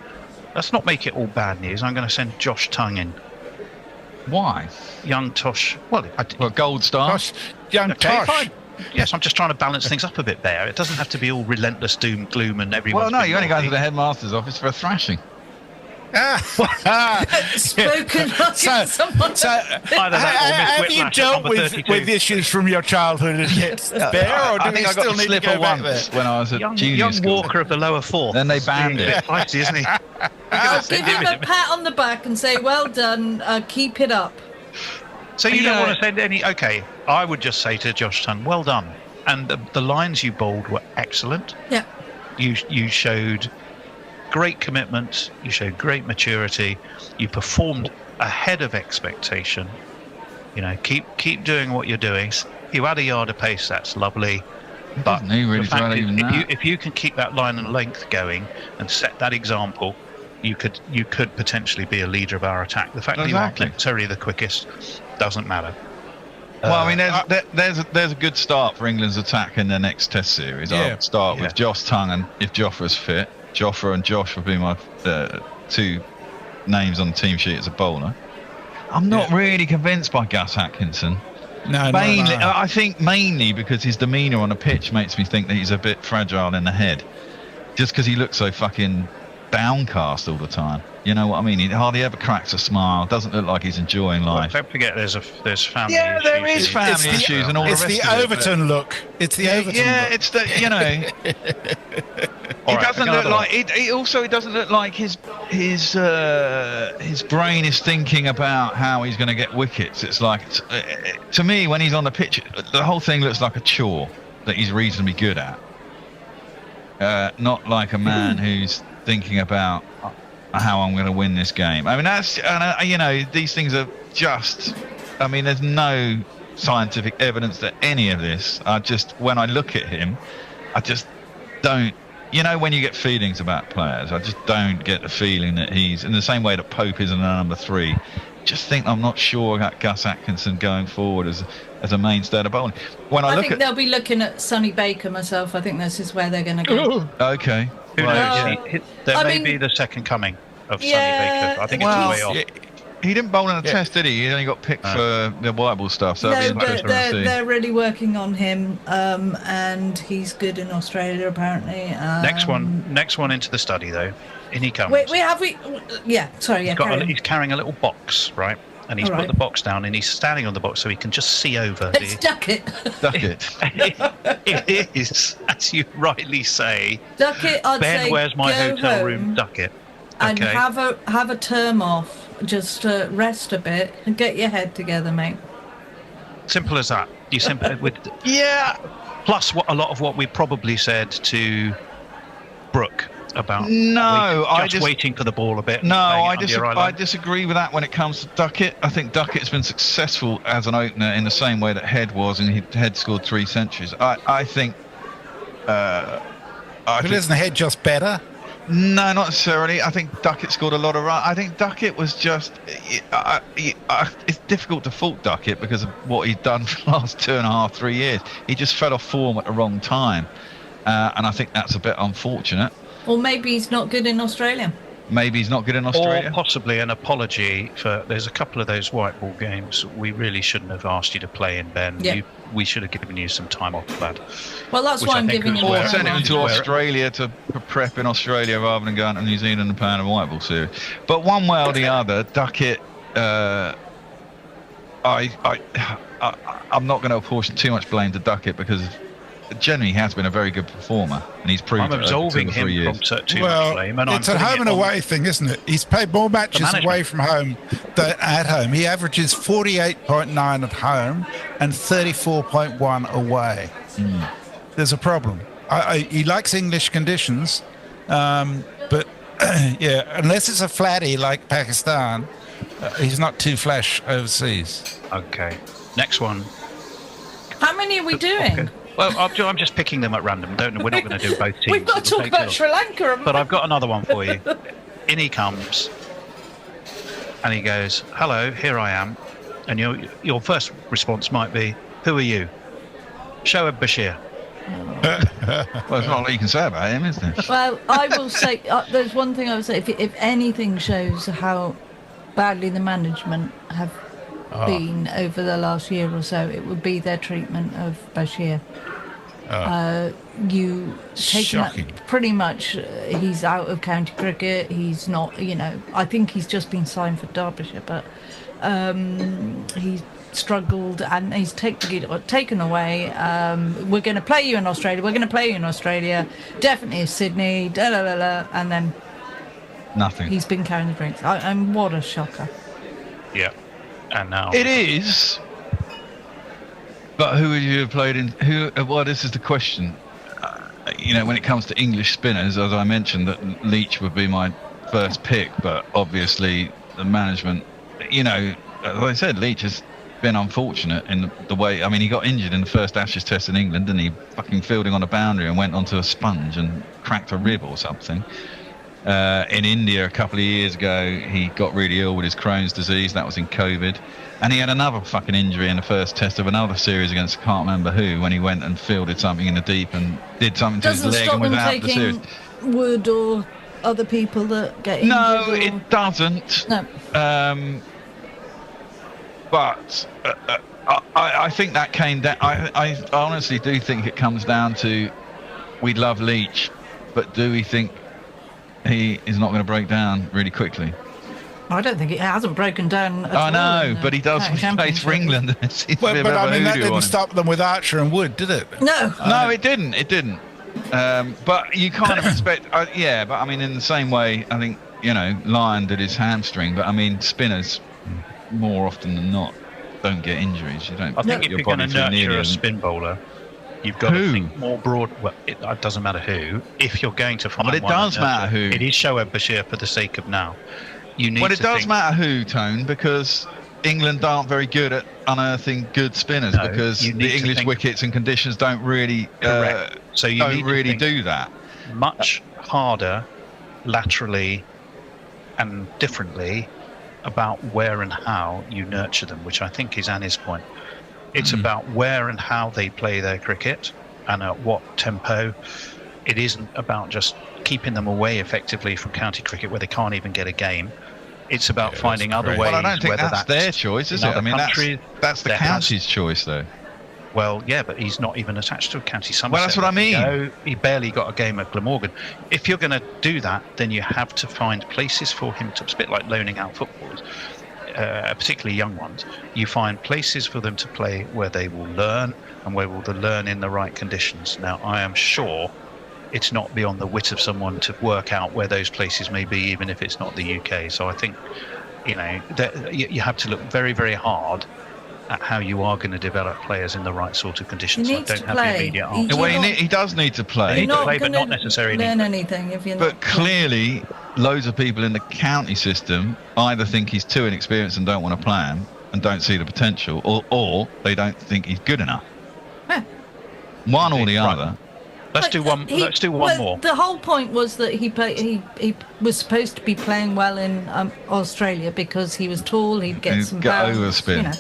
Let's not make it all bad news. I'm going to send Josh Tongue in. Why? Young Tosh. Well, gold star. Young Tosh. Fine. Yes, I'm just trying to balance things up a bit there. It doesn't have to be all relentless doom, gloom, and everyone. Well, no, you only go to the headmaster's office for a thrashing. Spoken like someone. Have you dealt with issues from your childhood yet, Bear, or do I think we I got still the need to slipper go back once there? when I was at junior school. Walker of the lower fourth. Then they banned He's it. a bit feisty, isn't he? Give him a pat on the back and say, well done, keep it up. So you don't want to send any... Okay, I would just say to Josh Tongue, well done. And the lines you bowled were excellent. Yeah. You showed great commitment. You showed great maturity. You performed ahead of expectation. You know, keep doing what you're doing. You had a yard of pace. That's lovely. But if you can keep that line and length going and set that example, you could potentially be a leader of our attack. The fact that you aren't necessarily the quickest doesn't matter. Well, I mean, there's a good start for England's attack in their next Test series. I'll start with Josh Tongue, and if Jofra's fit, Jofra and Josh would be my two names on the team sheet as a bowler. I'm not really convinced by Gus Atkinson. No. I think mainly because his demeanour on the pitch makes me think that he's a bit fragile in the head. Just because he looks so fucking downcast all the time. You know what I mean? He hardly ever cracks a smile. Doesn't look like he's enjoying life. Don't forget, there's family issues. Yeah, there is family issues and all the rest of it. It's the Overton look. It's the Overton look. Yeah, it's the, you know... It doesn't look like it. Also, it doesn't look like his brain is thinking about how he's going to get wickets. It's like, to me, when he's on the pitch, the whole thing looks like a chore that he's reasonably good at. Not like a man who's thinking about how I'm going to win this game. I mean, that's, you know, these things are just. I mean, there's no scientific evidence to any of this. When I look at him, I just don't. You know, when you get feelings about players, I just don't get the feeling that he's, in the same way that Pope is in number 3, I'm not sure about Gus Atkinson going forward as a mainstay of bowling. I think they'll be looking at Sonny Baker myself. I think this is where they're going to go. Okay. Who knows? There may be the second coming of Sonny Baker. I think it's way off. He didn't bowl in a test, did he? He only got picked for the white ball stuff. So they're really working on him, and he's good in Australia apparently. Next one into the study though. In he comes. He's carrying a little box, right? And he's put the box down, and he's standing on the box so he can just see over. Let's duck it. Duck it. It is, as you rightly say. Duck it. I'd Ben, say where's my go hotel home room? Duck it. And have a term off. Just rest a bit and get your head together, mate. Simple as that. You simply with. Yeah. Plus, a lot of what we probably said to Brooke about waiting for the ball a bit. No, I disagree with that when it comes to Duckett. I think Duckett's been successful as an opener in the same way that Head was, and Head scored 3 centuries. I think. But isn't Head just better? No, not necessarily. I think Duckett scored a lot of runs. I think Duckett was just... it's difficult to fault Duckett because of what he'd done for the last 2.5, 3 years. He just fell off form at the wrong time. And I think that's a bit unfortunate. Or maybe he's not good in Australia. Maybe he's not good in Australia. Or possibly an apology for... There's a couple of those white ball games we really shouldn't have asked you to play in, Ben. Yeah. We should have given you some time off, lad. Well, that's why I'm giving him... Or send him to Australia to prep in Australia rather than going to New Zealand and playing a white ball series. But one way or the other, Duckett... I'm not going to apportion too much blame to Duckett because... Generally, he has been a very good performer, and he's proved I'm absolving him from too much blame. And it's a home and away thing, isn't it? He's played more matches away from home than at home. He averages 48.9 at home and 34.1 away. There's a problem. He likes English conditions, but yeah, unless it's a flatty like Pakistan, he's not too flash overseas. Okay, next one. How many are we doing? Okay. Well, I'm just picking them at random. We're not going to do both teams. We've got to talk about Sri Lanka. But I've got another one for you. In he comes, and he goes, "Hello, here I am." And your first response might be, "Who are you?" Shoaib Bashir. Well, there's not a lot you can say about him, is there? Well, I will say, there's one thing I would say. If anything shows how badly the management have been over the last year or so, it would be their treatment of Bashir. You take that, pretty much he's out of county cricket. He's not, I think he's just been signed for Derbyshire, but he's struggled and he's taken away. We're going to play you in Australia. Definitely Sydney. And then nothing. He's been carrying the drinks. And what a shocker. Yeah. And now it is. But who would you have played in? Well, this is the question. When it comes to English spinners, as I mentioned, that Leach would be my first pick. But obviously, the management, as I said, Leach has been unfortunate in the way. I mean, he got injured in the first Ashes Test in England, didn't he? Fucking fielding on a boundary and went onto a sponge and cracked a rib or something. In India a couple of years ago, he got really ill with his Crohn's disease. That was in COVID. And he had another fucking injury in the first test of another series against, I can't remember who, when he went and fielded something in the deep and did something to his leg and was out of the series. Wood or other people that get injured? No, it doesn't. No. But I think that came down... I honestly do think it comes down to we love Leach, but do we think he is not going to break down really quickly? I don't think it hasn't broken down at I all know, but he does place for England. But I mean, that didn't stop them with Archer and Wood, did it? No. No, it didn't. It didn't. But you kind of expect... yeah, but I mean, in the same way, I think, Lyon did his hamstring, but I mean, spinners, more often than not, don't get injuries. You don't. I think if you're going to nurture a spin bowler, you've got to think more broad. Well, it doesn't matter who. If you're going to find it does matter who. It is Shoaib Bashir for the sake of now. You need it does matter who, Tone, because England aren't very good at unearthing good spinners because the English wickets and conditions don't really so you don't need really to do that. Much harder laterally and differently about where and how you nurture them, which I think is Annie's point. It's about where and how they play their cricket and at what tempo. It isn't about just keeping them away effectively from county cricket where they can't even get a game. It's about finding other ways. Well, I don't think that's their choice, is it? I mean, that's the county's choice, though. Well, yeah, but he's not even attached to a county. Somerset. Well, that's what I mean. He barely got a game at Glamorgan. If you're going to do that, then you have to find places for him to. It's a bit like loaning out footballers, particularly young ones. You find places for them to play where they will learn and where will learn in the right conditions. Now, I am sure it's not beyond the wit of someone to work out where those places may be, even if it's not the UK. So I think, you have to look very, very hard at how you are going to develop players in the right sort of conditions. He I needs don't to have play. the immediate He- answer. you're Well, not- he does need to play. They need to You're play, not but going not to necessarily. learn anything if you're But not. clearly, loads of people in the county system either think he's too inexperienced and don't want to play him and don't see the potential, or they don't think he's good enough. One or the other. Let's do one. Let's do one more. The whole point was that he was supposed to be playing well in Australia because he was tall. He'd get some Get bounce, overspin. you know.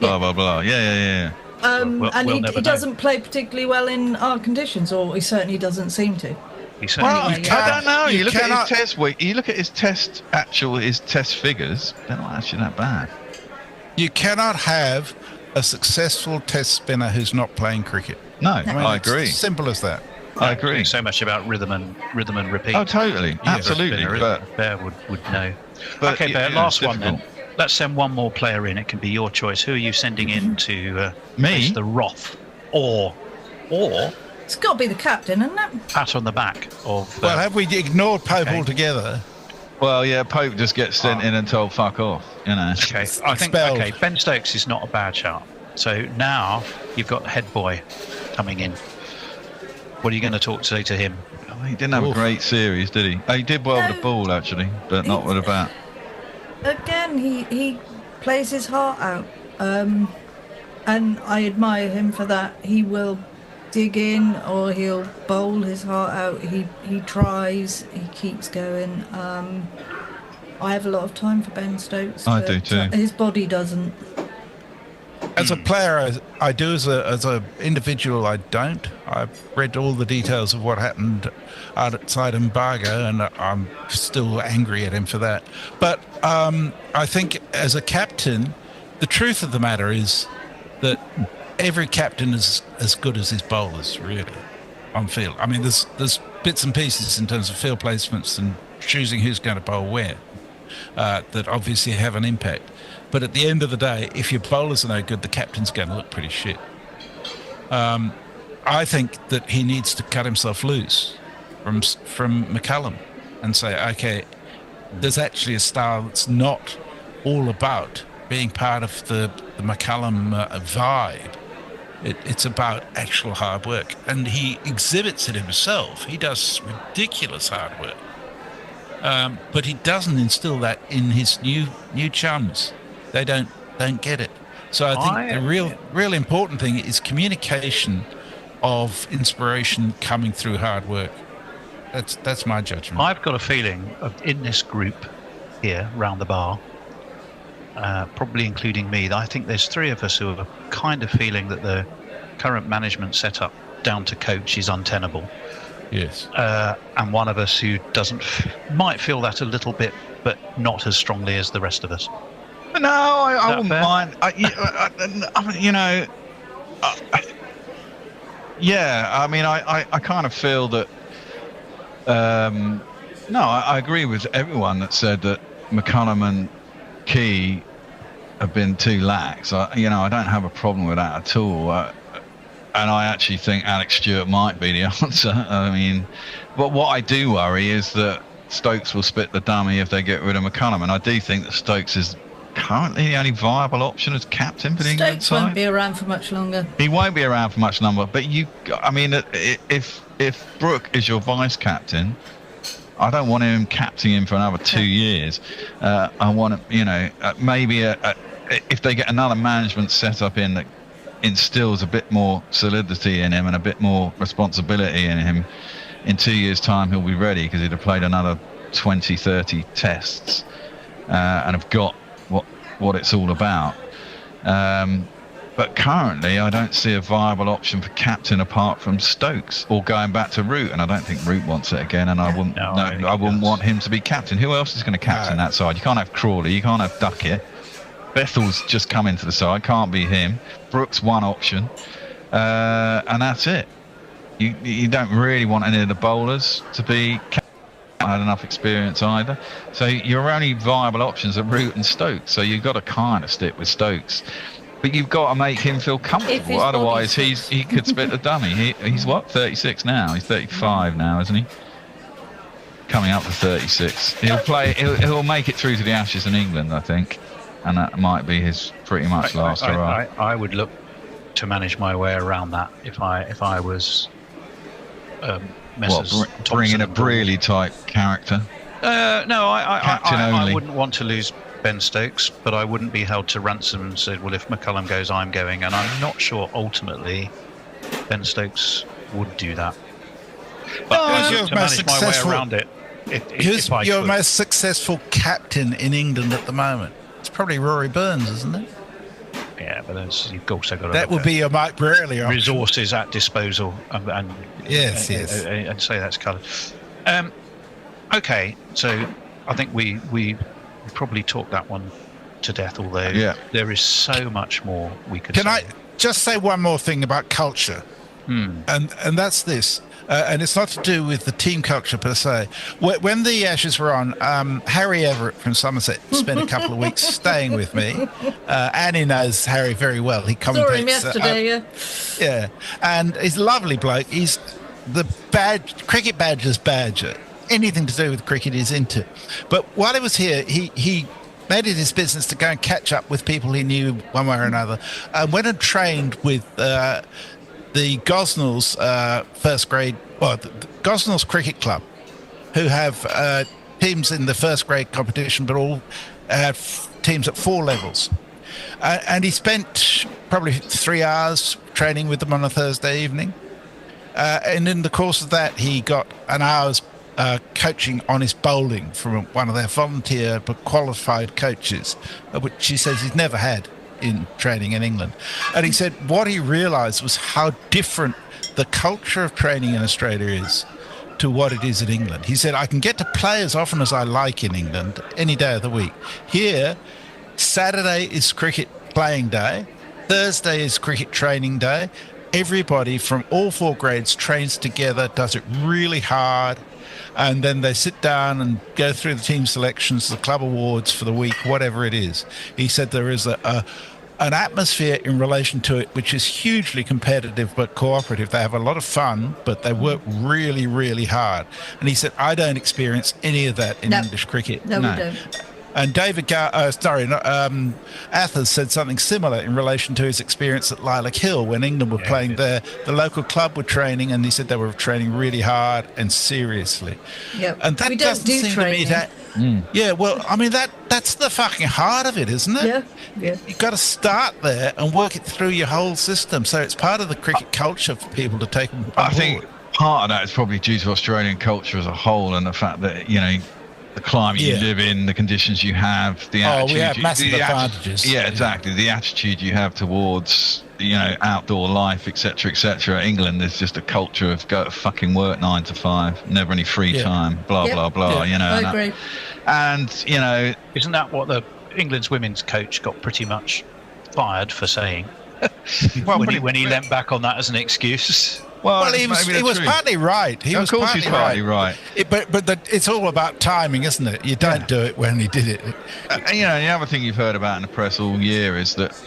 Blah blah blah. Yeah. And we'll he never know. doesn't play particularly well in our conditions, or he certainly doesn't seem to. He certainly Well, Anyway, I don't know. you You look at cannot- his test week. You look at his test figures. They're not actually that bad. You cannot have a successful test spinner who's not playing cricket. No, I mean, I it's agree. as simple as that. I agree. So much about rhythm and repeat. Oh, totally, absolutely. Bear would know. But, Okay, Bear. yeah, Last it's one then. Let's send one more player in. It can be your choice. Who are you sending in to face the wrath, or It's got to be the captain, isn't it? pat on the back of? Well, have we ignored Pope okay. altogether? Well, yeah, Pope just gets sent in and told fuck off. You know. Okay, I think Expelled. Ben Stokes is not a bad shout. So now you've got head boy coming in. What are you going to say to him? Oh, he didn't have a great series, did he? Oh, he did well with the ball actually, but not with the bat. Again, he plays his heart out, and I admire him for that. He will dig in, or he'll bowl his heart out. He tries. He keeps going. I have a lot of time for Ben Stokes. I but, do too. His body doesn't. As a player, I do. As a individual, I don't. I've read all the details of what happened outside embargo, and I'm still angry at him for that. But I think as a captain, the truth of the matter is that every captain is as good as his bowlers, really, on field. I mean, there's bits and pieces in terms of field placements and choosing who's going to bowl where that obviously have an impact. But at the end of the day, if your bowlers are no good, the captain's going to look pretty shit. I think that he needs to cut himself loose from McCullum and say, okay, there's actually a style that's not all about being part of the McCullum vibe. It's about actual hard work, and he exhibits it himself. He does ridiculous hard work, but he doesn't instill that in his new chums. They don't get it. So I think the real important thing is communication of inspiration coming through hard work. That's my judgment. I've got a feeling in this group here round the bar, probably including me, that I think there's three of us who are kind of feeling that the current management setup down to coach is untenable. Yes. And one of us who might feel that a little bit, but not as strongly as the rest of us. No, I wouldn't mind. Yeah, I mean, I kind of feel that. No, I agree with everyone that said that McCullum and Key have been too lax. I don't have a problem with that at all. And I actually think Alex Stewart might be the answer. I mean, but what I do worry is that Stokes will spit the dummy if they get rid of McCullum, and I do think that Stokes is currently the only viable option as captain for the England Stokes won't side. be around for much longer. He won't be around for much longer. But if Brooke is your vice captain, I don't want him captaining for another 2 years. I want him, maybe if they get another management set up in that instills a bit more solidity in him and a bit more responsibility in him, in 2 years' time he'll be ready, because he'd have played another 20-30 tests and have got what it's all about. But currently I don't see a viable option for captain apart from Stokes, or going back to Root, and I don't think Root wants it again, and I wouldn't want him to be captain. Who else is going to captain that side? You can't have Crawley, you can't have Duckett. Bethel's just come into the side, can't be him. Brooks one option, and that's it. You don't really want any of the bowlers to be captain. Not had enough experience either. So your only viable options are Root and Stokes. So you've got to kind of stick with Stokes. But you've got to make him feel comfortable. Otherwise, he could spit the dummy. He's what, 36 now? He's 35 now, isn't he? Coming up to 36. He'll make it through to the Ashes in England, I think. and that might be his pretty much last hurrah. I would look to manage my way around that if I was Messrs. Bring in a really tight character? No, Captain I only. wouldn't want to lose Ben Stokes, but I wouldn't be held to ransom and said, well, if McCullum goes, I'm going. And I'm not sure ultimately Ben Stokes would do that. But to manage my way around it, Who's if I your could. most successful captain in England at the moment? It's probably Rory Burns, isn't it? Yeah, but you've also got to That would be your Mike Brearley option. resources at disposal, and Yes. and say that's coloured. Okay, so I think we probably talked that one to death. Although there is so much more we could. Can say. I just say one more thing about culture? And that's this, and it's not to do with the team culture per se. When the Ashes were on, Harry Everett from Somerset spent a couple of weeks staying with me. Annie knows Harry very well. He commentates. Saw him yesterday, yeah, and he's a lovely bloke. He's the cricket badger's badger. Anything to do with cricket he's into. But while he was here, he made it his business to go and catch up with people he knew one way or another. Went and trained with the Gosnells first grade, the Gosnells Cricket Club, who have teams in the first grade competition, but all teams at 4 levels. And he spent probably 3 hours training with them on a Thursday evening. And in the course of that, he got an hour's coaching on his bowling from one of their volunteer but qualified coaches, which he says he's never had in training in England. And he said what he realised was how different the culture of training in Australia is to what it is in England. He said, I can get to play as often as I like in England any day of the week. Here, Saturday is cricket playing day, Thursday is cricket training day. Everybody from all 4 grades trains together, does it really hard, and then they sit down and go through the team selections, the club awards for the week, whatever it is. He said there is an atmosphere in relation to it which is hugely competitive but cooperative. They have a lot of fun, but they work really, really hard. And he said, I don't experience any of that in English cricket. No, we don't. And Athers said something similar in relation to his experience at Lilac Hill when England were playing there. The local club were training, and he said they were training really hard and seriously. Yep. And that We don't doesn't do seem training. to me that. Yeah, well, I mean that's the fucking heart of it, isn't it? Yeah. You've got to start there and work it through your whole system. So it's part of the cricket culture for people to take on board. I think part of that is probably due to Australian culture as a whole, and the fact that the climate you live in, the conditions you have, the attitude. We have massive advantages. Yeah, exactly. The attitude you have towards outdoor life, etc., etc. England is just a culture of go to fucking work 9 to 5, never any free time, blah blah blah. I agree. And isn't that what the England's women's coach got pretty much fired for saying? when he leant back on that as an excuse. Well, he was partly right. Of course he's partly right. But it's all about timing, isn't it? You don't do it when he did it. The other thing you've heard about in the press all year is that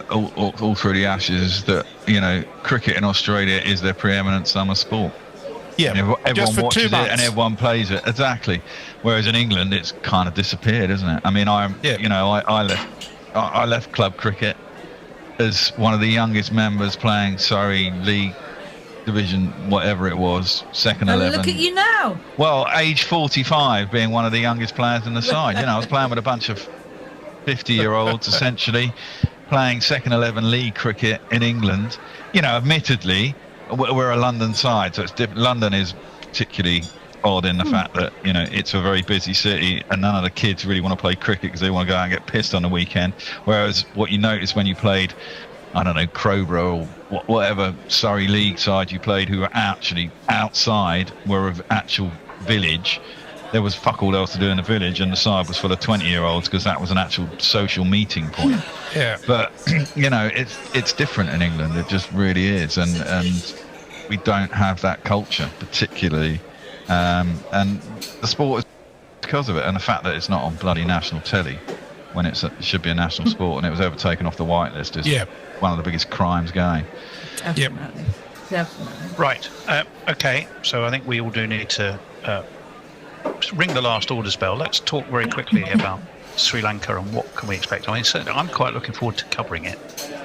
all through the Ashes is that cricket in Australia is their preeminent summer sport. Yeah, everyone just for watches 2 it months. and everyone plays it. Exactly. Whereas in England, it's kind of disappeared, isn't it? I mean, I left club cricket as one of the youngest members playing Surrey League Division, whatever it was, second 11. Look at you now. Well, age 45, being one of the youngest players in the side. I was playing with a bunch of 50-year-olds, essentially, playing second 11 league cricket in England. Admittedly, we're a London side, so it's different. London is particularly odd in the fact that it's a very busy city, and none of the kids really want to play cricket because they want to go out and get pissed on the weekend. Whereas what you notice when you played, I don't know, Crowborough or whatever Surrey League side you played, who were actually outside, were of actual village. There was fuck all else to do in the village, and the side was full of 20-year-olds because that was an actual social meeting point. Yeah. But it's different in England. It just really is, and we don't have that culture particularly, and the sport is because of it, and the fact that it's not on bloody national telly when it should be a national sport, and it was overtaken off the whitelist is one of the biggest crimes going. Definitely. Right. Okay. So I think we all do need to ring the last orders bell. Let's talk very quickly about Sri Lanka and what can we expect? I mean, certainly I'm quite looking forward to covering it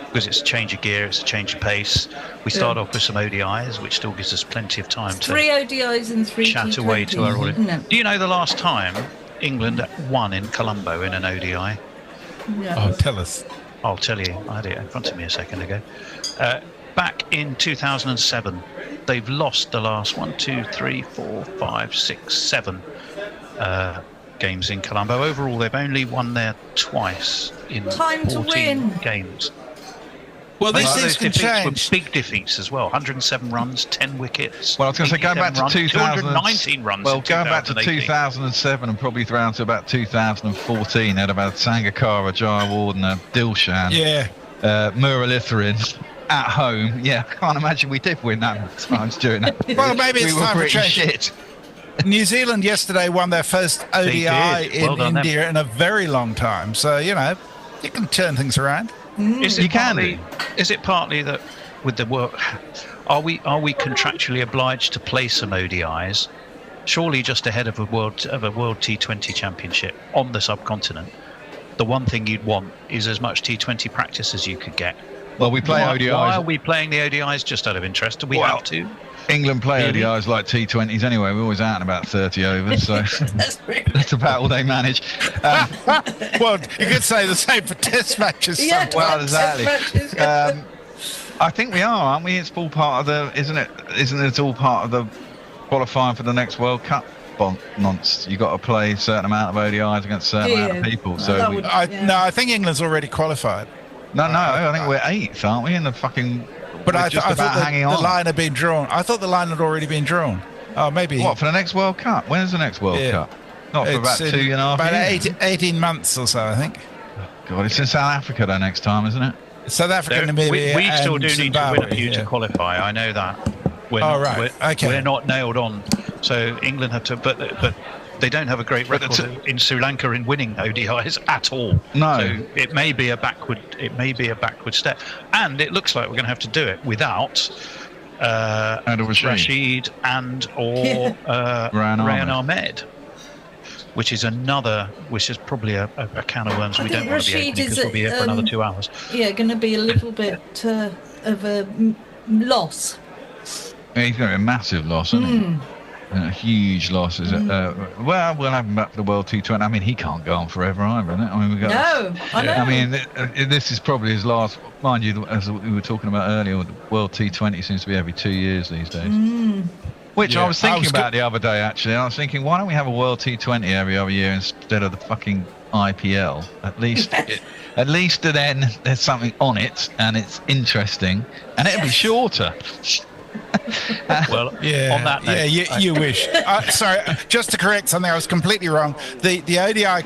because it's a change of gear, it's a change of pace. We start off with some ODIs, which still gives us plenty of time to 3 ODIs and 3 chat T20s, away to our isn't audience. it? Do you know the last time England won in Colombo in an ODI? Yeah. Oh, tell us. I'll tell you. I had it in front of me a second ago. Back in 2007, they've lost the last 1, 2, 3, 4, 5, 6, 7 games in Colombo. Overall, they've only won there twice in Time to 14 win. games. Well, these Most of things those can defeats change. were big defeats as well. 107 runs, 10 wickets. Well, I was going to say, going back to 219 runs. Well, in going back to 2018. 2007 and probably around to about 2014, they'd have had Sangakkara, Jayawardene, Dilshan, Muralitharan at home. Yeah, I can't imagine we did win that times during that. Well, maybe it's we were time for pretty change. shit. New Zealand yesterday won their first ODI did. in Well done, them. India in a very long time. So, you know, you can turn things around. Is it partly that with the work, are we contractually obliged to play some ODIs? Surely just ahead of a world T20 championship on the subcontinent. The one thing you'd want is as much T20 practice as you could get. Well, we play ODIs. Why are we playing the ODIs just out of interest? Do we have to? England play Really? ODIs like T20s anyway. We're always out in about 30 overs, so that's about all they manage. Well, you could say the same for test matches. Yeah, sometimes. Well, exactly. I think we are, aren't we? It's all part of the, isn't it? Isn't it all part of the qualifying for the next World Cup? Nonce. You got to play a certain amount of ODIs against a certain amount of people. So No, I think England's already qualified. no, I think we're 8th, aren't we? In the fucking. But we're I just thought about hanging the on. line had been drawn. I thought the line had already been drawn. Oh, maybe. What, for the next World Cup? When is the next World Yeah. Cup? Not for about It's 2.5 about years. 18 months or so, I think. God, it's in South Africa though next time, isn't it? South Africa, Namibia, we still and do need to Zimbabwe, win a few to qualify. I know that. We're Oh, not, right. Okay. We're not nailed on. So England have to, but they don't have a great record in Sri Lanka in winning ODIs at all. No. So it may be a backward step, and it looks like we're going to have to do it without Rashid and or Rayan Ahmed. Which is probably a can of worms we don't want to be opening because we'll be here for another 2 hours. Yeah, going to be a little bit of a loss. Yeah, he's going to be a massive loss, isn't he? A huge loss, is it? Well, we'll have him back for the World T20. I mean, he can't go on forever either, isn't it? I mean, we got. No, I know. I mean, this is probably his last. Mind you, as we were talking about earlier, the World T20 seems to be every 2 years these days. Which I was thinking about the other day, actually. I was thinking, why don't we have a World T20 every other year instead of the fucking IPL? At least then there's something on it and it's interesting, and it'll be shorter. Well, Yeah, on that note, you wish. Sorry, just to correct something, I was completely wrong. The ODI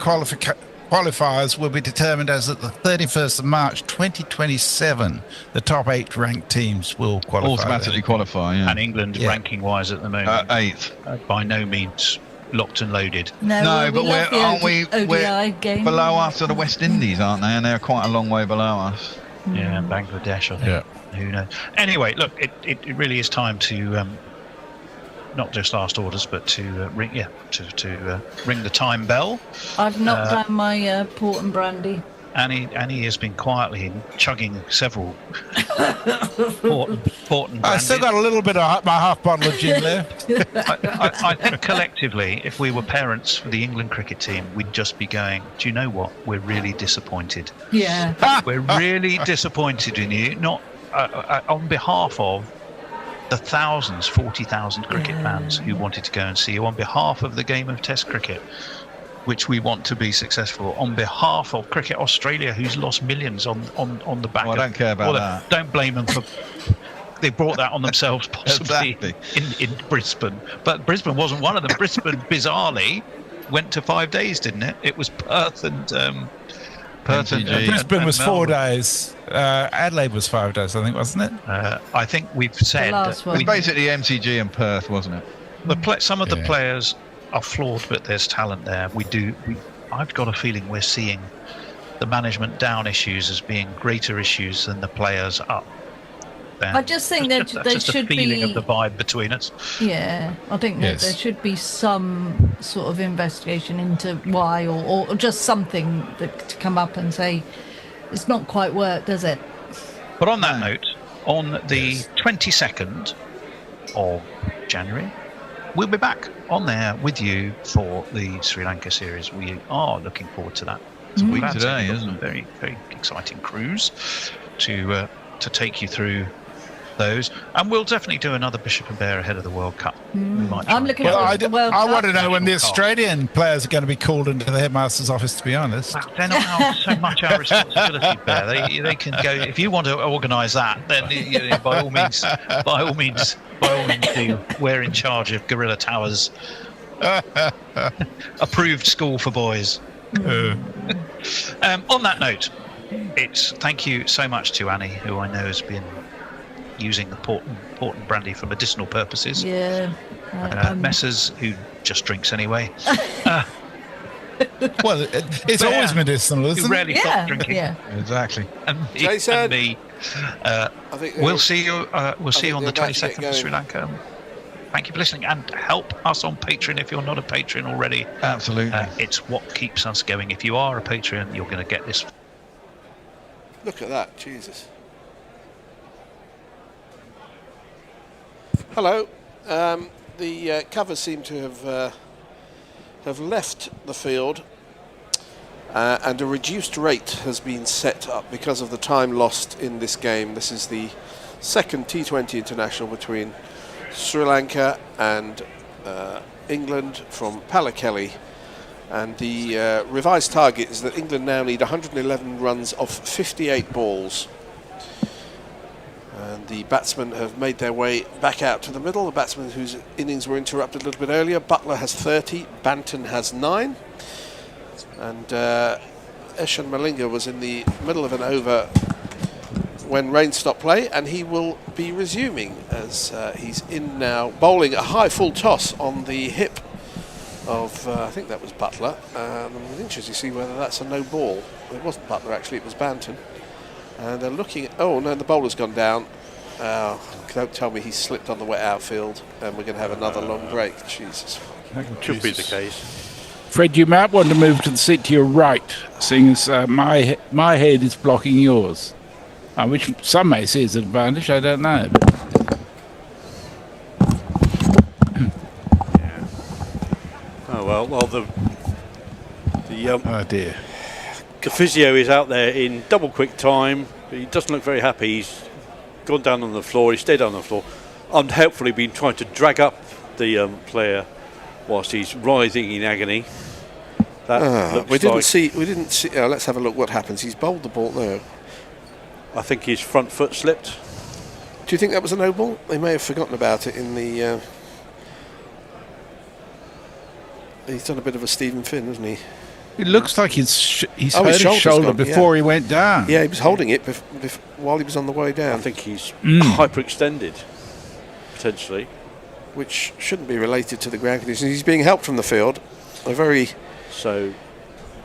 qualifiers will be determined as at the 31st of March 2027. The top 8 ranked teams will qualify. Automatically qualify, yeah. And England, ranking-wise at the moment, 8th. By no means locked and loaded. No, but aren't we? ODI We're game. below us are the West Indies, aren't they? And they're quite a long way below us. Yeah, and Bangladesh, I think. Yeah. Who knows? Anyway, look, it really is time to not just last orders, but to ring the time bell. I've knocked down my port and brandy. Annie has been quietly chugging several port and brandy. I still got a little bit of my half bottle of gin left. I think collectively, if we were parents for the England cricket team, we'd just be going, do you know what? We're really disappointed. Yeah. We're really disappointed in you. Not on behalf of the 40,000 cricket fans who wanted to go and see you, on behalf of the game of Test cricket, which we want to be successful, on behalf of Cricket Australia, who's lost millions on the back. Well, I don't care about that. Don't blame them for. They brought that on themselves, possibly in Brisbane. But Brisbane wasn't one of them. Brisbane, bizarrely, went to 5 days, didn't it? It was Perth and Brisbane was 4 days. Adelaide was 5 days, I think, wasn't it? I think we've said that It was basically MCG and Perth, wasn't it? some of the players are flawed, but there's talent there. I've got a feeling we're seeing the management down issues as being greater issues than the players up. then I just think that's that there just should a feeling be. of the vibe between us. Yeah, I think that Yes. there should be some sort of investigation into why, or just something that to come up and say it's not quite worked, does it? But on that note, on the 22nd of January, we'll be back on there with you for the Sri Lanka series. We are looking forward to that. It's a week Glad to today, have got isn't some it? Very, very exciting cruise to take you through those, and we'll definitely do another Bishop and Bear ahead of the World Cup. We might try I'm and looking get forward I, to the World I Cup. want to know when the National Australian players are going to be called into the headmaster's office, to be honest. They're not so much our responsibility, Bear. They can go if you want to organise that. Then by all means, do. We're in charge of Gorilla Towers, approved school for boys. On that note, it's thank you so much to Annie, who I know has been using the port and brandy for medicinal purposes. Yeah. Messers, who just drinks anyway. Well, it's always medicinal, isn't who rarely it? stops drinking. Yeah. Exactly. And Jason. and me. We'll see you. We'll see you on the they're about to 22nd get for going. Sri Lanka. Thank you for listening, and help us on Patreon if you're not a patron already. Absolutely. It's what keeps us going. If you are a patron, you're going to get this. Look at that, Jesus. Hello. The covers seem to have left the field, and a reduced rate has been set up because of the time lost in this game. This is the second T20 international between Sri Lanka and England from Pallekele, and the revised target is that England now need 111 runs off 58 balls. And the batsmen have made their way back out to the middle. The batsmen whose innings were interrupted a little bit earlier. Butler has 30, Banton has 9. And Eshan Malinga was in the middle of an over when rain stopped play, and he will be resuming as he's in now, bowling a high full toss on the hip of, I think that was Butler. I'm interested to see whether that's a no ball. It wasn't Butler actually, it was Banton. And they're looking at, oh no, the bowler's gone down. Don't tell me he's slipped on the wet outfield and we're going to have another long break. Jesus. That could be the case. Fred, you might want to move to the seat to your right, seeing as my head is blocking yours. Which some may see as an advantage, I don't know. Oh well, the oh dear. The physio is out there in double quick time. He doesn't look very happy. He's gone down on the floor. He stayed on the floor. Unhelpfully, been trying to drag up the player whilst he's writhing in agony. That we didn't see. Let's have a look. What happens? He's bowled the ball now. I think his front foot slipped. Do you think that was a no ball? They may have forgotten about it in the. He's done a bit of a Stephen Finn, hasn't he? It looks like he's hurt his shoulder's shoulder gone, before yeah. he went down. Yeah, he was holding it while he was on the way down. I think he's hyperextended, potentially. Which shouldn't be related to the ground conditions. He's being helped from the field. A very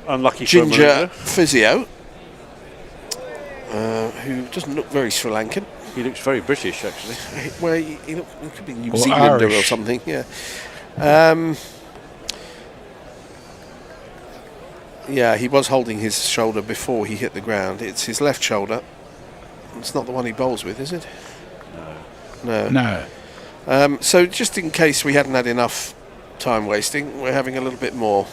unlucky ginger physio, who doesn't look very Sri Lankan. He looks very British, actually. Well, he could be New Or Zealander or Irish. something. Yeah. Yeah, he was holding his shoulder before he hit the ground. It's his left shoulder. It's not the one he bowls with, is it? No. So just in case we hadn't had enough time wasting, we're having a little bit more.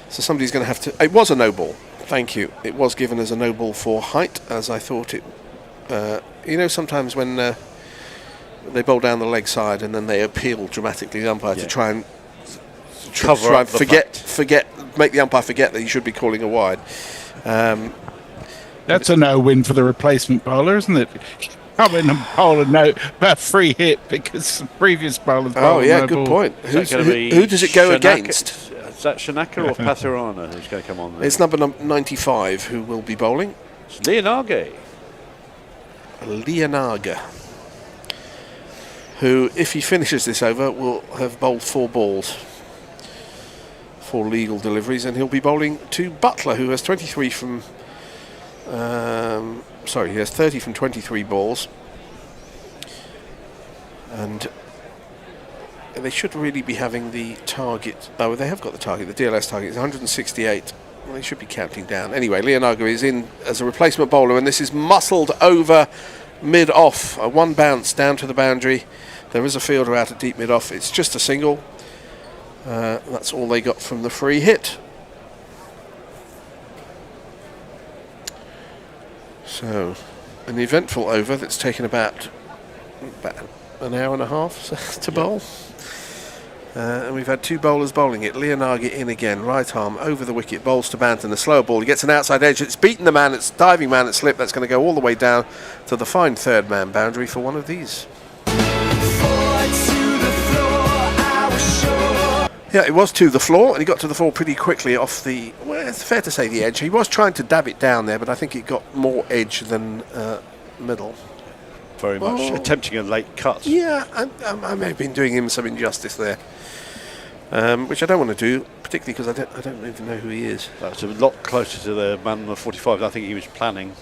So somebody's going to have to... It was a no ball. Thank you. It was given as a no ball for height, as I thought it... sometimes when they bowl down the leg side and then they appeal dramatically the umpire to try and Cover up the make the umpire forget that he should be calling a wide. That's a no-win for the replacement bowler, isn't it? Come in and bowl a free hit because the previous bowler's bowled no good ball. point. Who does it go against? Is that Shanaka or Pathirana who's going to come on there? It's number 95 who will be bowling. It's Leonage. Who, if he finishes this over, will have bowled 4 balls. 4 legal deliveries, and he'll be bowling to Butler, who has 23 from... he has 30 from 23 balls. And they should really be having the target. Oh, they have got the target. The DLS target is 168. Well, they should be counting down. Anyway, Leonaga is in as a replacement bowler, and this is muscled over mid-off. A one bounce down to the boundary. There is a fielder out at deep mid-off. It's just a single. That's all they got from the free hit. So, an eventful over that's taken about an hour and a half to bowl. And we've had two bowlers bowling it. Leonaga in again, right arm over the wicket, bowls to Banton, a slower ball. He gets an outside edge. It's beaten the man. It's diving man at slip. That's going to go all the way down to the fine third man boundary for one of these. Yeah, it was to the floor, and he got to the floor pretty quickly off the, well, it's fair to say the edge. He was trying to dab it down there, but I think it got more edge than middle. Very much attempting a late cut. Yeah, I may have been doing him some injustice there, which I don't want to do, particularly because I don't even know who he is. That's a lot closer to the man on the 45 than I think he was planning.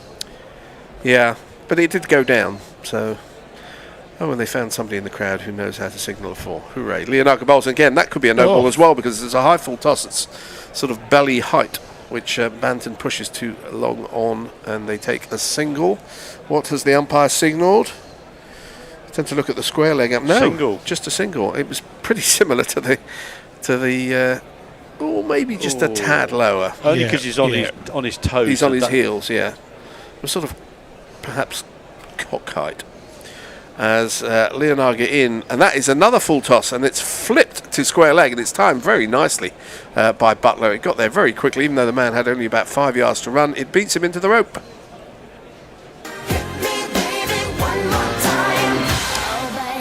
Yeah, but it did go down, so... Oh, and they found somebody in the crowd who knows how to signal a four. Hooray. Leonaga bowls again. That could be a no ball as well, because there's a high full toss. It's sort of belly height, which Banton pushes too long on, and they take a single. What has the umpire signalled? I tend to look at the square leg up. No, single. Just a single. It was pretty similar to the or maybe just a tad lower. Only because he's on his toes. He's on his heels, yeah. It was sort of perhaps cock height. As Leonaga in, and that is another full toss, and it's flipped to square leg, and it's timed very nicely by Butler. It got there very quickly, even though the man had only about 5 yards to run. It beats him into the rope.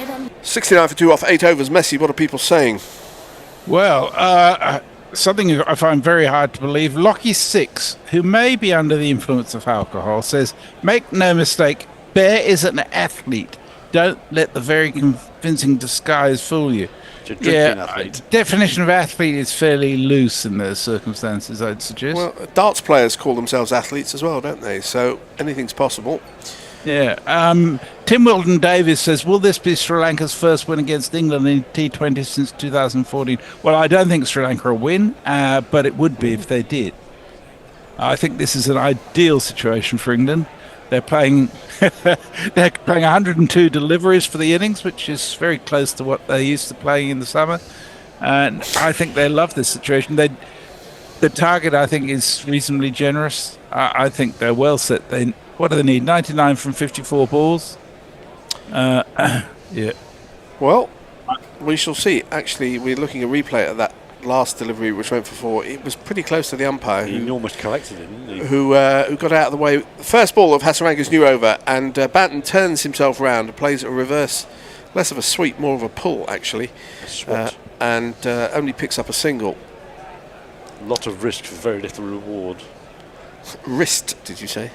Oh, 69 for 2 off 8 overs. Messi, what are people saying? Well, something I find very hard to believe. Lockie 6, who may be under the influence of alcohol, says, make no mistake, Bear is an athlete. Don't let the very convincing disguise fool you. Definition of athlete is fairly loose in those circumstances, I'd suggest. Well, darts players call themselves athletes as well, don't they? So anything's possible. Yeah. Tim Wilton Davis says, will this be Sri Lanka's first win against England in T20 since 2014? Well, I don't think Sri Lanka will win, but it would be if they did. I think this is an ideal situation for England. They're playing 102 deliveries for the innings, which is very close to what they used to playing in the summer. And I think they love this situation. The target, I think, is reasonably generous. I think they're well set. What do they need? 99 from 54 balls? Yeah. Well, we shall see. Actually, we're looking at a replay of that last delivery, which went for 4. It was pretty close to the umpire. He almost collected it, didn't he? Who got out of the way. The first ball of Hasaranga's new over, and Banton turns himself round and plays a reverse, less of a sweep, more of a pull, actually. And only picks up a single. A lot of risk for very little reward. Wrist, did you say?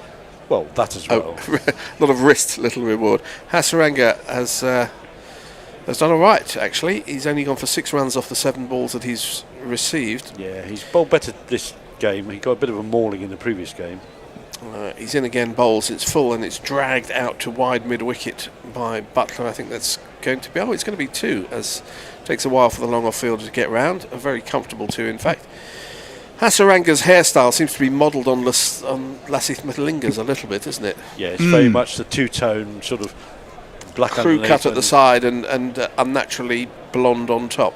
Well, that as well. A lot of wrist, little reward. Hasaranga has done all right, actually. He's only gone for 6 runs off the 7 balls that he's received. Yeah, he's bowled better this game. He got a bit of a mauling in the previous game. He's in again, bowls. It's full, and it's dragged out to wide mid-wicket by Butler. I think that's going to be... Oh, it's going to be 2, as it takes a while for the long-off fielder to get round. A very comfortable 2, in fact. Hasaranga's hairstyle seems to be modelled on Lasith Matalinga's a little bit, isn't it? Yeah, it's very much the two-tone sort of black crew cut at the side and unnaturally blonde on top.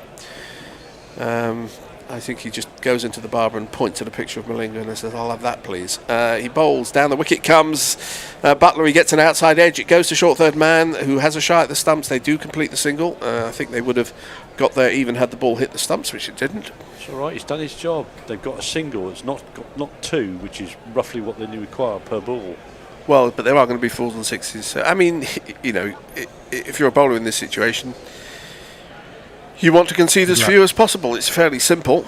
I think he just goes into the barber and points at a picture of Malinga and says, I'll have that, please. He bowls, down the wicket comes Butler. He gets an outside edge. It goes to short third man, who has a shy at the stumps. They do complete the single. I think they would have got there even had the ball hit the stumps, which it didn't. It's all right, he's done his job. They've got a single. It's not 2, which is roughly what they require per ball. Well, but there are going to be 4s and 6s. So, I mean, you know, if you're a bowler in this situation, you want to concede as few as possible. It's fairly simple.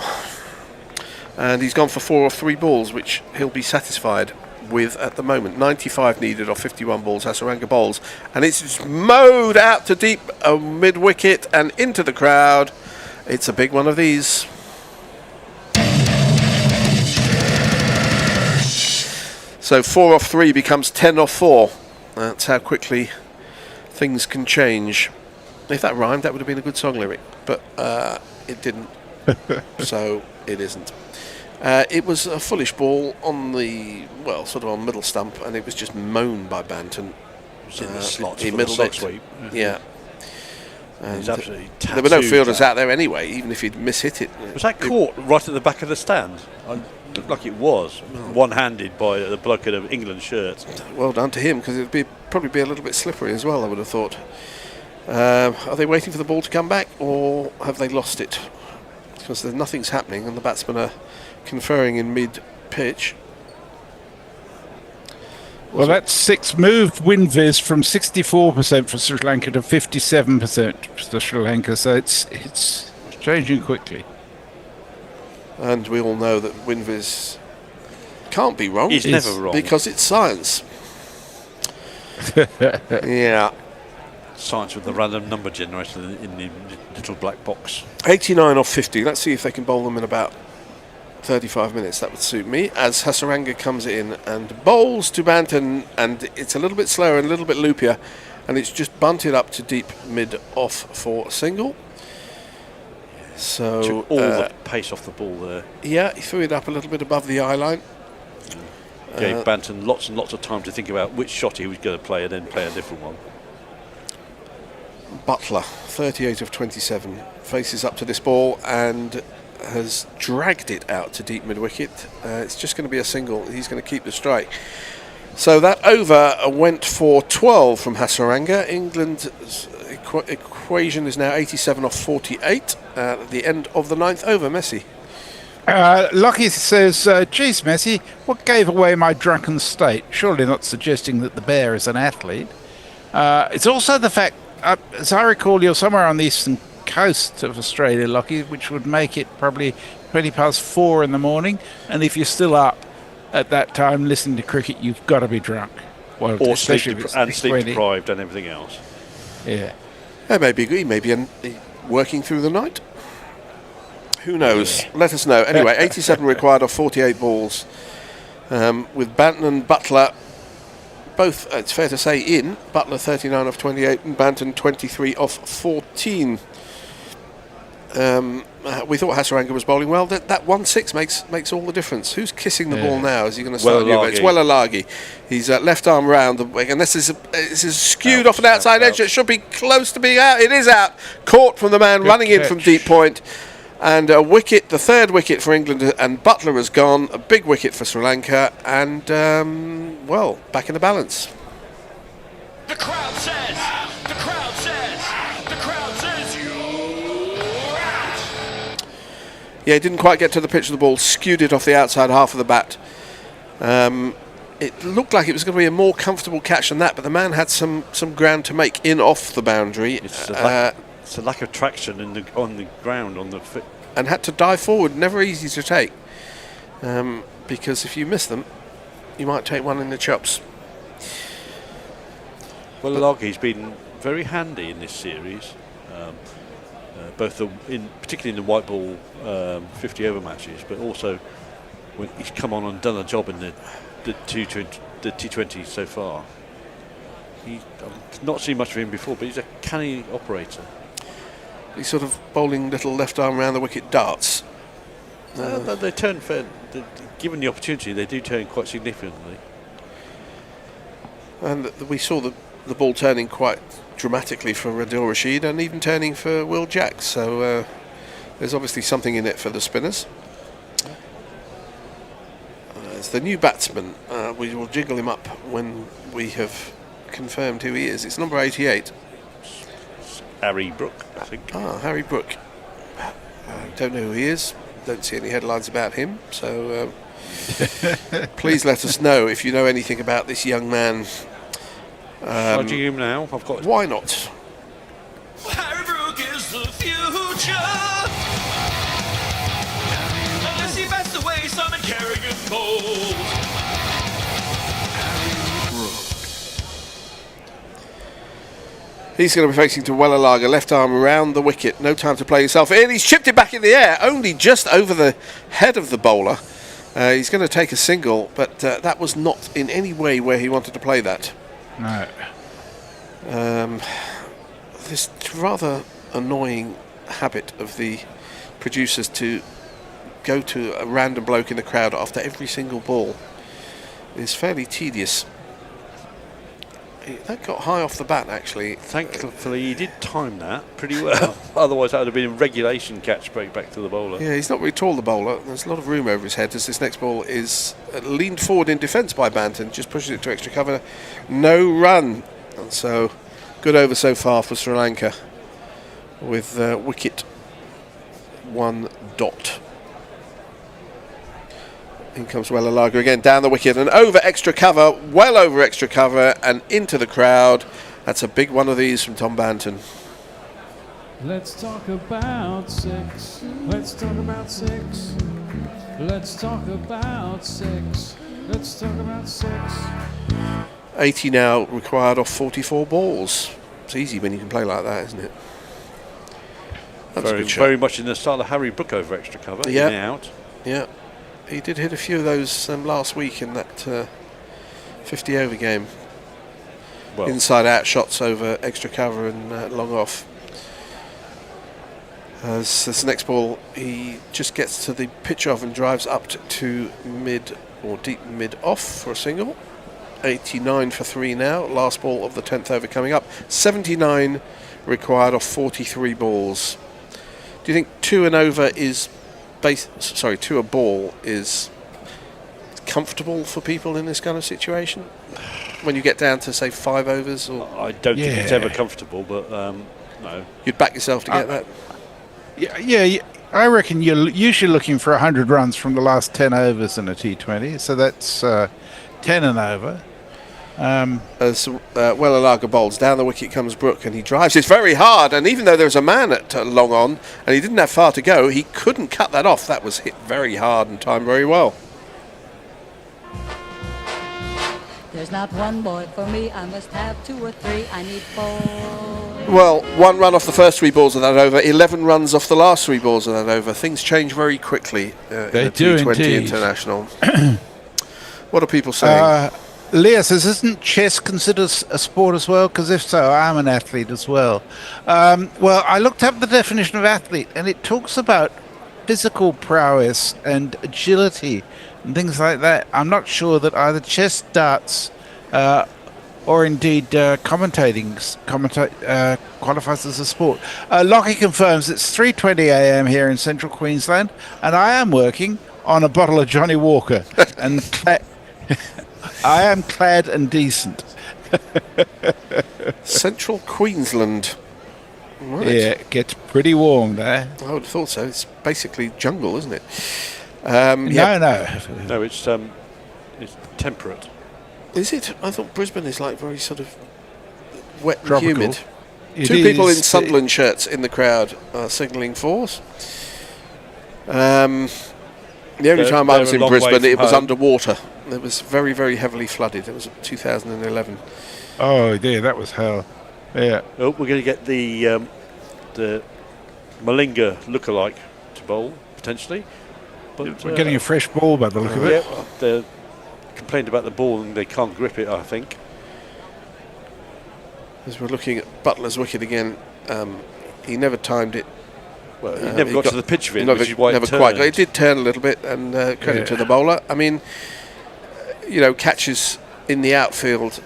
And he's gone for 4 or 3 balls, which he'll be satisfied with at the moment. 95 needed off 51 balls. Hasaranga bowls. And it's just mowed out to deep mid-wicket and into the crowd. It's a big one of these. So 4 off 3 becomes 10 off 4. That's how quickly things can change. If that rhymed, that would have been a good song lyric, but it didn't, so it isn't. It was a foolish ball on the, sort of on middle stump, and it was just mown by Banton. It was in the slot He for the middled sock it. sweep. Yeah. And He's absolutely there were no tattooed fielders that. out there anyway, even if he'd mishit it. Was that caught right at the back of the stand? It looked like it was, one-handed by the bloke in an England shirt. Well done to him, because it'd probably be a little bit slippery as well, I would have thought. Are they waiting for the ball to come back, or have they lost it? Because nothing's happening, and the batsmen are conferring in mid-pitch. Well, that's 6 moved wind viz from 64% for Sri Lanka to 57% for Sri Lanka, so it's changing quickly. And we all know that Winviz can't be wrong. He's never wrong. Because it's science. Yeah. Science with the random number generator in the little black box. 89 off 50. Let's see if they can bowl them in about 35 minutes. That would suit me. As Hasaranga comes in and bowls to Banton, and it's a little bit slower and a little bit loopier, and it's just bunted up to deep mid-off for a single. So took all the pace off the ball there. Yeah, he threw it up a little bit above the eye line. Gave Banton lots and lots of time to think about which shot he was going to play and then play a different one. Butler, 38 of 27, faces up to this ball and has dragged it out to deep mid-wicket. It's just going to be a single. He's going to keep the strike. So that over went for 12 from Hasaranga. England's equation is now 87 off 48 at the end of the 9th over. Messi. Lockie says, geez, Messi, what gave away my drunken state? Surely not suggesting that the bear is an athlete. It's also the fact, as I recall, you're somewhere on the eastern coast of Australia, Lockie, which would make it probably 20 past 4 in the morning. And if you're still up at that time listening to cricket, you've got to be drunk. Well, or especially sleep deprived and everything else. Yeah. He may be working through the night. Who knows? Yeah. Let us know. Anyway, 87 required off 48 balls. With Banton and Butler both, it's fair to say, in. Butler 39 off 28 and Banton 23 off 14. We thought Hasaranga was bowling well. That 1-6 makes all the difference. Who's kissing the ball now? Is he going to start? It's Wellalagi. He's left arm round the wing, and this is skewed off an outside edge. It should be close to being out. It is out. Caught from the man running in from deep point. And a wicket, the third wicket for England, and Butler has gone. A big wicket for Sri Lanka, and back in the balance. The crowd says, the crowd says, the crowd says you're out. Yeah, he didn't quite get to the pitch of the ball, skewed it off the outside half of the bat. It looked like it was going to be a more comfortable catch than that, but the man had some ground to make in off the boundary. It's a lack of traction on the ground, on the foot. And had to dive forward, never easy to take. Because if you miss them, you might take one in the chops. Well, Lagi's been very handy in this series, particularly in the white ball 50 over matches, but also when he's come on and done a job in the T20 so far. I've not seen much of him before, but he's a canny operator. He's sort of bowling little left arm around the wicket darts. They turn fair. Given the opportunity, they do turn quite significantly. And we saw the ball turning quite dramatically for Adil Rashid, and even turning for Will Jacks. So there's obviously something in it for the spinners. As the new batsman, we will jiggle him up when we have confirmed who he is. It's number 88. Harry Brook, I think. Harry Brook. I don't know who he is. Don't see any headlines about him. So please let us know if you know anything about this young man. Shall I do him now? I've got. Why not? Harry Brook is the future. Unless he bats the way Simon Kerrigan bowls. He's going to be facing to Wellalagi, left arm around the wicket. No time to play himself in. He's chipped it back in the air, only just over the head of the bowler. He's going to take a single, but that was not in any way where he wanted to play that. No. this rather annoying habit of the producers to go to a random bloke in the crowd after every single ball is fairly tedious. That got high off the bat, actually. Thankfully, he did time that pretty well. Otherwise, that would have been a regulation catch straight back to the bowler. Yeah, he's not really tall, the bowler. There's a lot of room over his head as this next ball is leaned forward in defence by Banton, just pushes it to extra cover. No run. And so, good over so far for Sri Lanka with wicket 1 dot. In comes Wellalaga again, down the wicket and over extra cover, well over extra cover and into the crowd. That's a big one of these from Tom Banton. Let's talk about 6. Let's talk about 6. Let's talk about 6. Let's talk about 6. 80 now required off 44 balls. It's easy when you can play like that, isn't it? That's a good shot. Very much in the style of Harry Brook over extra cover. Yeah. In and out. Yeah. He did hit a few of those last week in that 50 over game. Well, inside out shots over extra cover and long off. As this next ball, he just gets to the pitch off and drives up to mid or deep mid off for a single. 89 for 3 now. Last ball of the 10th over coming up. 79 required off 43 balls. Do you think 2 and over is 2 a ball is comfortable for people in this kind of situation? When you get down to say 5 overs, or I don't think it's ever comfortable, but no. You'd back yourself to get that. Yeah. I reckon you're usually looking for 100 runs from the last 10 overs in a T20, so that's 10 and over. As Wellalaga bowls, down the wicket comes Brook and he drives it very hard, and even though there's a man at long on and he didn't have far to go, he couldn't cut that off. That was hit very hard and timed very well. There's not one boy for me, I must have 2 or 3, I need 4. Well, 1 run off the first 3 balls of that over, 11 runs off the last 3 balls of that over. Things change very quickly in the T20 International. What are people saying? Leah says, isn't chess considered a sport as well? Because if so, I'm an athlete as well. Well, I looked up the definition of athlete, and it talks about physical prowess and agility and things like that. I'm not sure that either chess, darts, or indeed commentating qualifies as a sport. Lockie confirms it's 3:20 a.m. here in central Queensland, and I am working on a bottle of Johnny Walker. And I am clad and decent. Central Queensland. Right. Yeah, it gets pretty warm there. I would have thought so. It's basically jungle, isn't it? No, it's temperate. Is it? I thought Brisbane is like very sort of wet and Tropical. humid. It 2 people in is, Sunderland shirts in the crowd are signalling for us. The only time I was in Brisbane, it was underwater. It was very, very heavily flooded. It was 2011. Oh, yeah, that was hell. Yeah. Oh, we're going to get the Malinga lookalike to bowl, potentially. But we're getting a fresh ball by the look of it. Yeah, they complained about the ball and they can't grip it, I think. As we're looking at Butler's wicket again, he never timed it. Well, he never got to the pitch of it, never, which is why never it turned. quite. It did turn a little bit, and credit to the bowler. I mean, catches in the outfield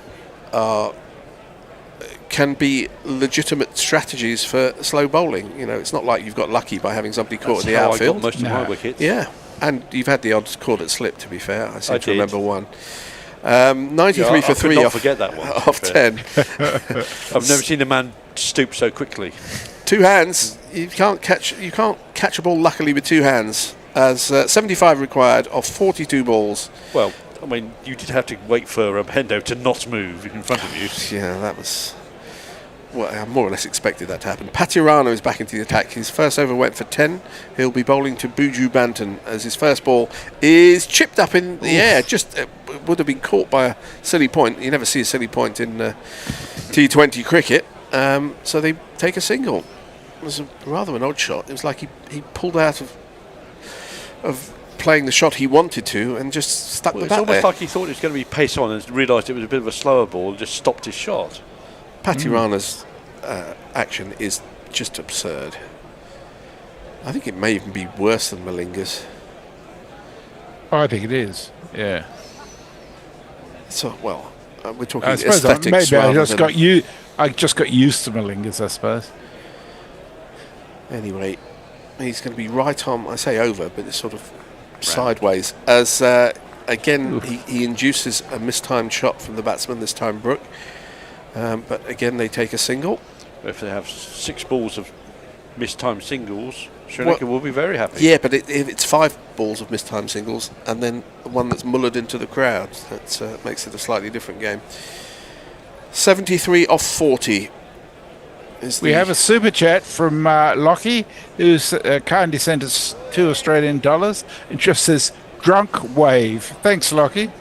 can be legitimate strategies for slow bowling. It's not like you've got lucky by having somebody caught in the outfield. I got most of my wickets. Yeah, and you've had the odds caught at slip, to be fair. I seem to remember one. 93 for 3 off, forget that one, off 10. I've never seen a man stoop so quickly. 2 hands. You can't catch a ball luckily with 2 hands. As 75 required of 42 balls. Well, I mean, you did have to wait for Hendo to not move in front of you. Yeah, that was. Well, I more or less expected that to happen. Patirano is back into the attack. His first over went for 10. He'll be bowling to Buju Banton as his first ball is chipped up in the air. Just would have been caught by a silly point. You never see a silly point in T20 cricket. So they take a single. It was rather an odd shot. It was like he pulled out of playing the shot he wanted to and just stuck the bat there. It's almost like he thought it was going to be pace on and realised it was a bit of a slower ball and just stopped his shot. Patirana's action is just absurd. I think it may even be worse than Malinga's. I think it is. Yeah. So, well, we're talking I suppose aesthetics. maybe I just got used to Malinga's, I suppose. Anyway, he's going to be right on. I say over, but it's sort of sideways. As again, he induces a mistimed shot from the batsman. This time, Brook. But again, they take a single. If they have 6 balls of mistimed singles, Sri Lanka will be very happy. Yeah, but if it's 5 balls of mistimed singles and then one that's mullered into the crowd, that makes it a slightly different game. 73 off 40. We have a super chat from Lockie, who's kindly sent us $2 Australian and just says drunk wave. Thanks, Lockie.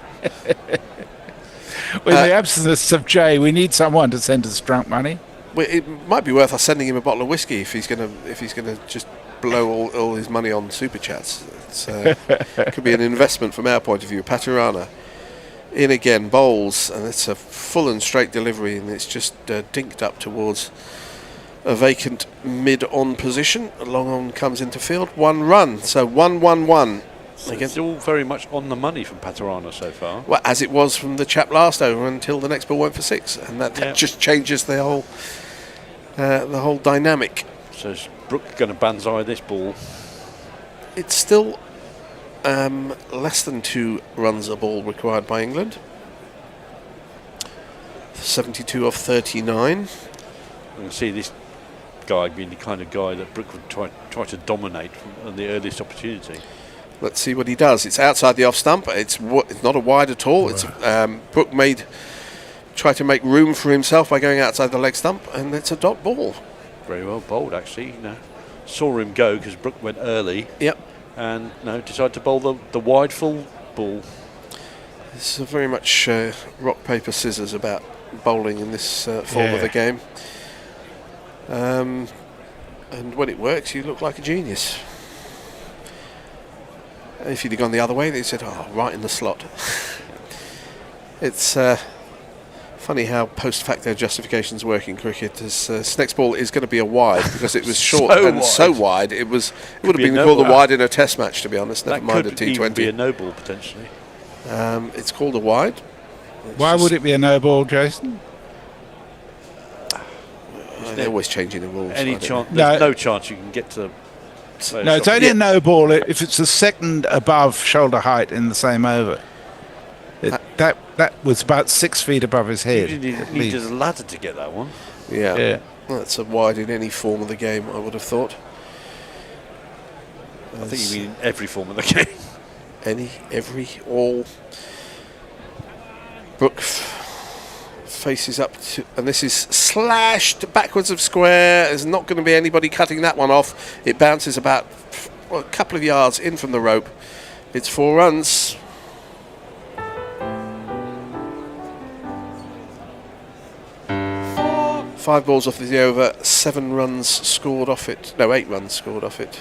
In the absence of Jay, we need someone to send us drunk money. Well, it might be worth us sending him a bottle of whiskey if he's gonna just blow all his money on super chats. It could be an investment from our point of view. Patirana in again, bowls, and it's a full and straight delivery, and it's just dinked up towards a vacant mid-on position. Long on comes into field, 1 run, so 1-1-1. So it's all very much on the money from Patirana so far. Well, as it was from the chap last over until the next ball went for 6, and that just changes the whole dynamic. So is Brook going to banzai this ball? It's still less than 2 runs a ball required by England. 72 off 39. You can see this guy being the kind of guy that Brook would try to dominate from the earliest opportunity. Let's see what he does. It's outside the off stump. It's not a wide at all. It's Brook try to make room for himself by going outside the leg stump, and it's a dot ball. Very well bowled, actually. Saw him go because Brook went early. Yep. And decided to bowl the wide full ball. It's very much rock, paper, scissors about bowling in this form of the game. And when it works, you look like a genius. If you'd have gone the other way, they said, right in the slot. It's funny how post-facto justifications work in cricket. This next ball is going to be a wide because it was short so wide. It would have been called a wide in a test match, to be honest, never mind a T20. That could be a no ball, potentially. It's called a wide. Why would it be a no ball, Jason? They're always changing the rules. There's no chance you can get to... No, it's only a no ball if it's a second above shoulder height in the same over. That was about 6 feet above his head. You needed a ladder to get that one. Yeah. That's a wide in any form of the game, I would have thought. I think you mean in every form of the game. Every, all. Brook faces up to, and this is slashed backwards of square. There's not going to be anybody cutting that one off. It bounces about a couple of yards in from the rope. It's 4 runs. Five balls off the over, 7 runs scored off it. No, 8 runs scored off it.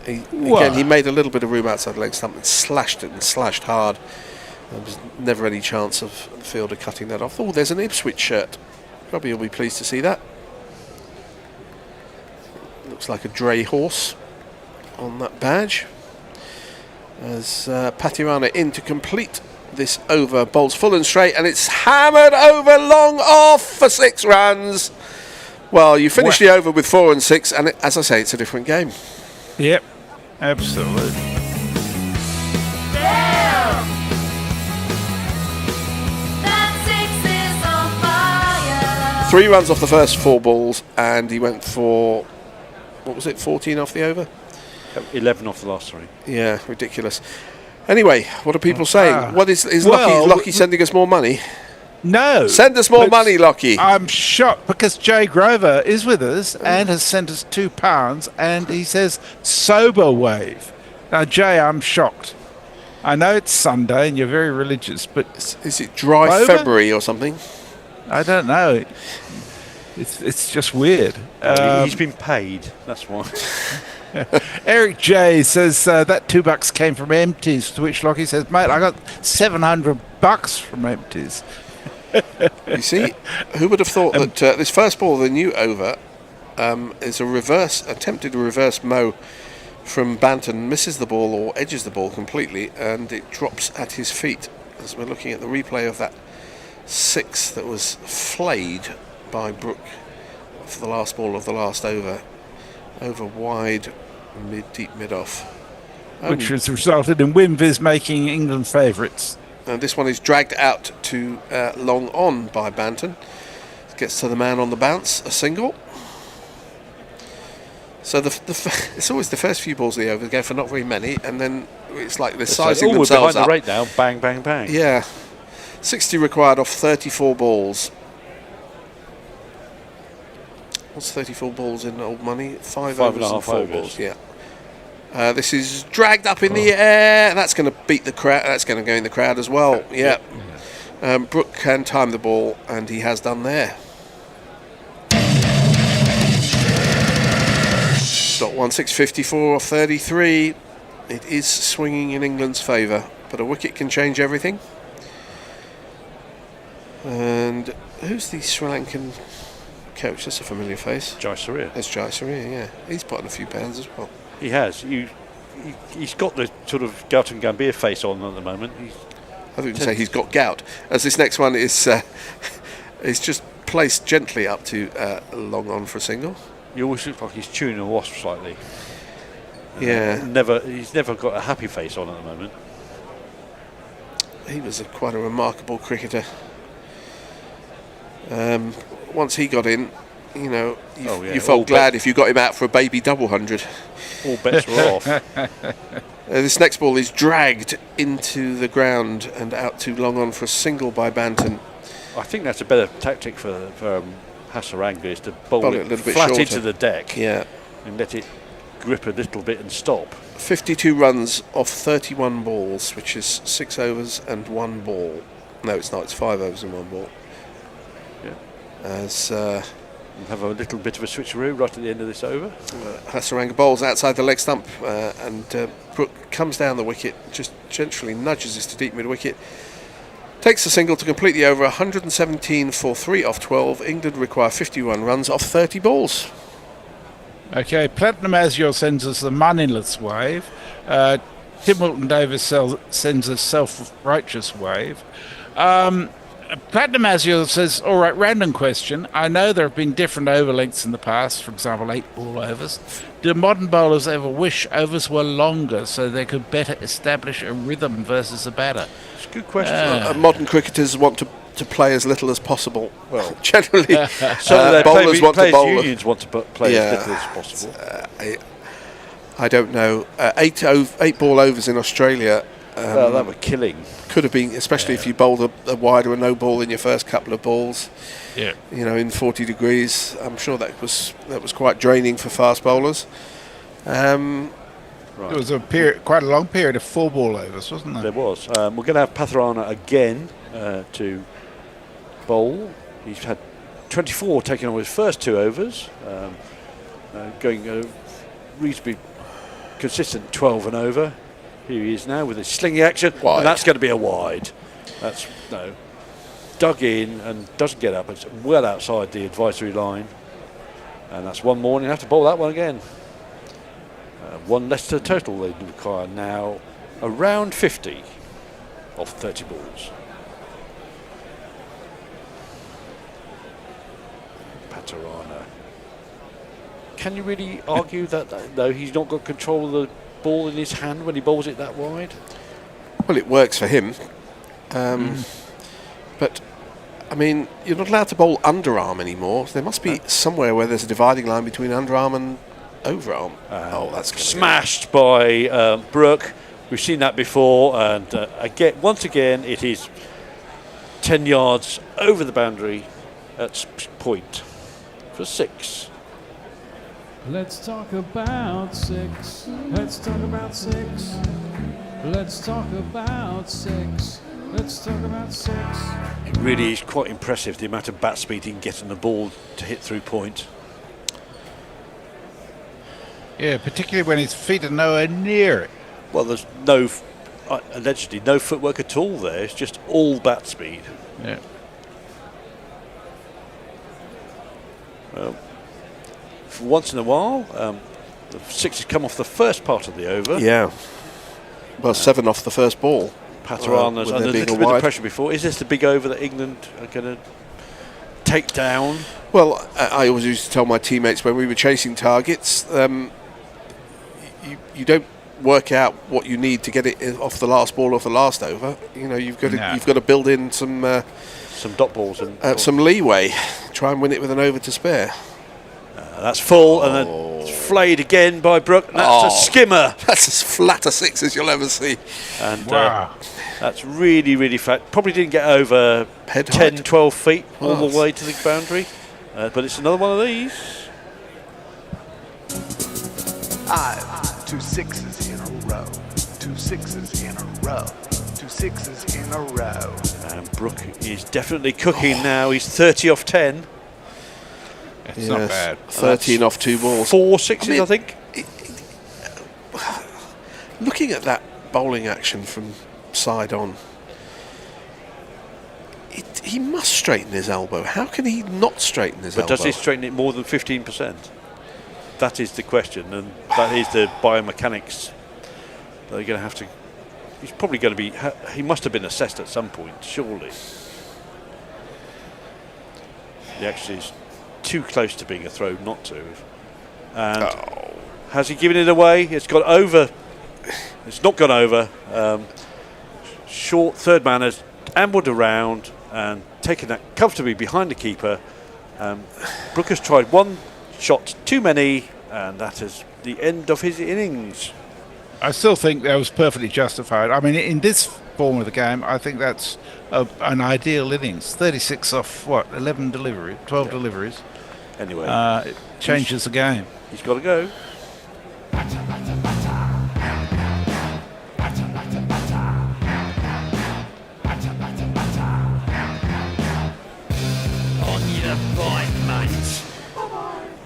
Again, he made a little bit of room outside the leg stump and slashed it and slashed hard. There was never any chance of the fielder cutting that off. Oh, there's an Ipswich shirt. Probably you'll be pleased to see that. Looks like a dray horse on that badge. As Patirana in to complete this over, bowls full and straight, and it's hammered over long off for 6 runs. Well, you finish the over with 4 and 6, and as I say, it's a different game. Yep, absolutely. Damn! That 6 is on fire. 3 runs off the first 4 balls, and he went for, what was it, 14 off the over? 11 off the last 3. Yeah, ridiculous. Anyway, what are people saying? What is Lockie sending us more money? No. Send us more money, Lockie. I'm shocked because Jay Grover is with us and has sent us £2, and he says sober wave. Now, Jay, I'm shocked. I know it's Sunday and you're very religious, but is it dry February or something? I don't know. It's just weird. He's been paid. That's why. Eric J says that $2 came from empties. To which Lockie says, "Mate, I got $700 from empties." You see, who would have thought that this first ball of the new over is a attempted reverse mow from Banton, misses the ball or edges the ball completely, and it drops at his feet. As we're looking at the replay of that 6 that was flayed by Brook for the last ball of the last over wide, deep mid-off. Which has resulted in Wimvis making England favourites. And this one is dragged out to long on by Banton. Gets to the man on the bounce, a single. So it's always the first few balls of the over go for not very many, and then it's like they're sizing we're themselves behind up. the rate now. Bang, bang, bang. Yeah, 60 required off 34 balls. What's 34 balls in old money? 5 overs and 4 overs. balls. Yeah. This is dragged up in the air. That's going to beat the crowd. That's going to go in the crowd as well. Yeah. Brook can time the ball, and he has done there. .1654 off 33. It is swinging in England's favour, but a wicket can change everything. And who's the Sri Lankan coach? That's a familiar face. Jai Surya. That's Jai Surya, yeah. He's putting a few pounds as well. He has. He's got the sort of Gautam Gambhir face on at the moment. I thought you'd say he's got gout, as this next one is just placed gently up to long on for a single. He always looks like he's chewing a wasp slightly. Yeah. He's never got a happy face on at the moment. He was quite a remarkable cricketer. Once he got in, you felt glad if you got him out for a baby double 100. All bets were off. This next ball is dragged into the ground and out to long on for a single by Banton. I think that's a better tactic for Hasaranga, is to bowl it a little bit flat shorter into the deck, and let it grip a little bit and stop. 52 runs off 31 balls, which is 6 overs and 1 ball. No, it's not. It's 5 overs and 1 ball. Yeah. As we'll have a little bit of a switcheroo right at the end of this over. Hasaranga bowls outside the leg stump, and Brook comes down the wicket, just gently nudges this to deep mid wicket. Takes a single to complete the over. 117 for 3 off 12. England require 51 runs off 30 balls. Okay, Platinum Azure sends us the moneyless wave. Tim Wilton Davis sends us self-righteous wave. Platinum Azure says, all right, random question. I know there have been different over lengths in the past, for example, 8-ball overs. Do modern bowlers ever wish overs were longer so they could better establish a rhythm versus a batter? It's a good question. Modern cricketers want to play as little as possible. Well, generally, bowlers want to bowl. Unions want to play as little as possible. I don't know. 8-ball overs in Australia. That were killing. Could have been, especially if you bowled a wide or a no ball in your first couple of balls. Yeah. In 40 degrees. I'm sure that was quite draining for fast bowlers. Right. There was quite a long period of 4-ball overs, wasn't there? There was. We're going to have Patharana again to bowl. He's had 24 taken on his first 2 overs, going a reasonably consistent 12 and over. Here he is now with his slinging action, and that's going to be a wide. That's dug in and doesn't get up. It's well outside the advisory line, and that's one more. And you have to bowl that one again. 1 less to the total. They require now around 50 off 30 balls. Patharana. Can you really argue that though he's not got control of the ball in his hand when he bowls it that wide? Well, it works for him, but I mean, you're not allowed to bowl underarm anymore. There must be somewhere where there's a dividing line between underarm and overarm. That's smashed by Brook. We've seen that before, and once again it is 10 yards over the boundary at point for 6. Let's talk about 6. Let's talk about 6. Let's talk about 6. Let's talk about sex. It really is quite impressive the amount of bat speed he can get on the ball to hit through point. Yeah, particularly when his feet are nowhere near it. Well, there's no, allegedly, no footwork at all there. It's just all bat speed. Yeah. Well, for once in a while, the sixes come off the first part of the over. Yeah. Well, 7 off the first ball. Paterano's under a little bit of pressure before. Is this the big over that England are going to take down? Well, I always used to tell my teammates when we were chasing targets, you don't work out what you need to get it off the last ball off the last over. You know, you've got to build in some dot balls and some leeway. Try and win it with an over to spare. That's full and then flayed again by Brook. And that's a skimmer. That's as flat a 6 as you'll ever see. And that's really, really flat. Probably didn't get over 10, 12 feet all the way to the boundary. But it's another one of these. 2 6s in a row. 2 6s in a row. 2 6s in a row. And Brook is definitely cooking now. He's 30 off 10. It's not bad. 13 off 2 balls. 4 sixes, I think. Looking at that bowling action from side on, he must straighten his elbow. How can he not straighten his elbow? But does he straighten it more than 15%? That is the question, and that is the biomechanics. They're going to have to. He's probably going to be. He must have been assessed at some point, surely. He actually is too close to being a throw not to. And has he given it away? It's gone over. It's not gone over. Short third man has ambled around and taken that comfortably behind the keeper. Brook has tried one shot too many, and that is the end of his innings. I still think that was perfectly justified. I mean, in this form of the game, I think that's an ideal innings. 36 off, 11 deliveries, 12 deliveries. Anyway. It changes the game. He's got to go.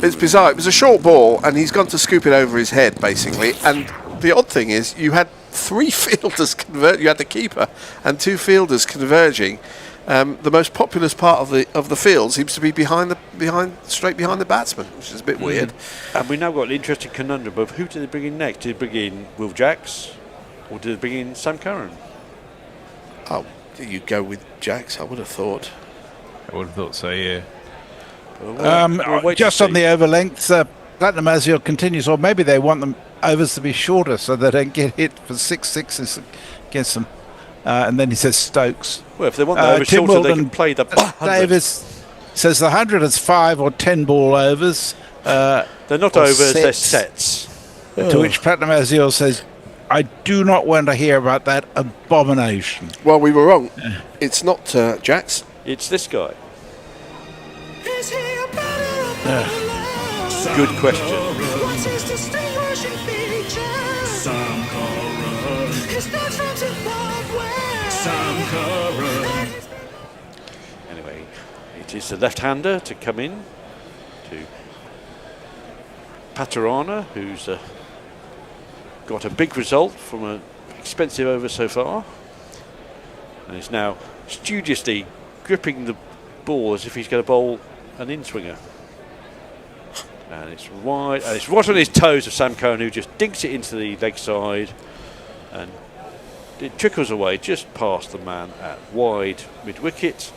It's bizarre. It was a short ball, and he's gone to scoop it over his head, basically. And the odd thing is, you had 3 fielders convert. You had the keeper and 2 fielders converging. The most populous part of the field seems to be straight behind the batsman, which is a bit weird. And we now got an interesting conundrum of who did they bring in next? Did they bring in Will Jacks, or did they bring in Sam Curran? Oh, you go with Jacks, I would have thought. I would have thought so, yeah. We'll just on the over lengths, Platinum Azure continues, or maybe they want them overs to be shorter so they don't get hit for 6 sixes against them. And then he says Stokes. Well, if they want the over shorter, they can play the 100. Davis says the 100 is 5 or 10 ball overs. They're not overs, they're sets. To which Platinum Azure says, I do not want to hear about that abomination. Well, we were wrong. It's not Jacks. It's this guy. Is he a better or better? Good question. What's his distinguishing feature? Sam Curran. He's not from Zimbabwe. Sam Curran. Anyway, it is the left-hander to come in to Paterana, who's got a big result from an expensive over so far, and is now studiously gripping the ball as if he's going to bowl an in-swinger. And it's wide, and it's right on his toes of Sam Curran, who just dinks it into the leg side, and it trickles away just past the man at wide mid-wicket.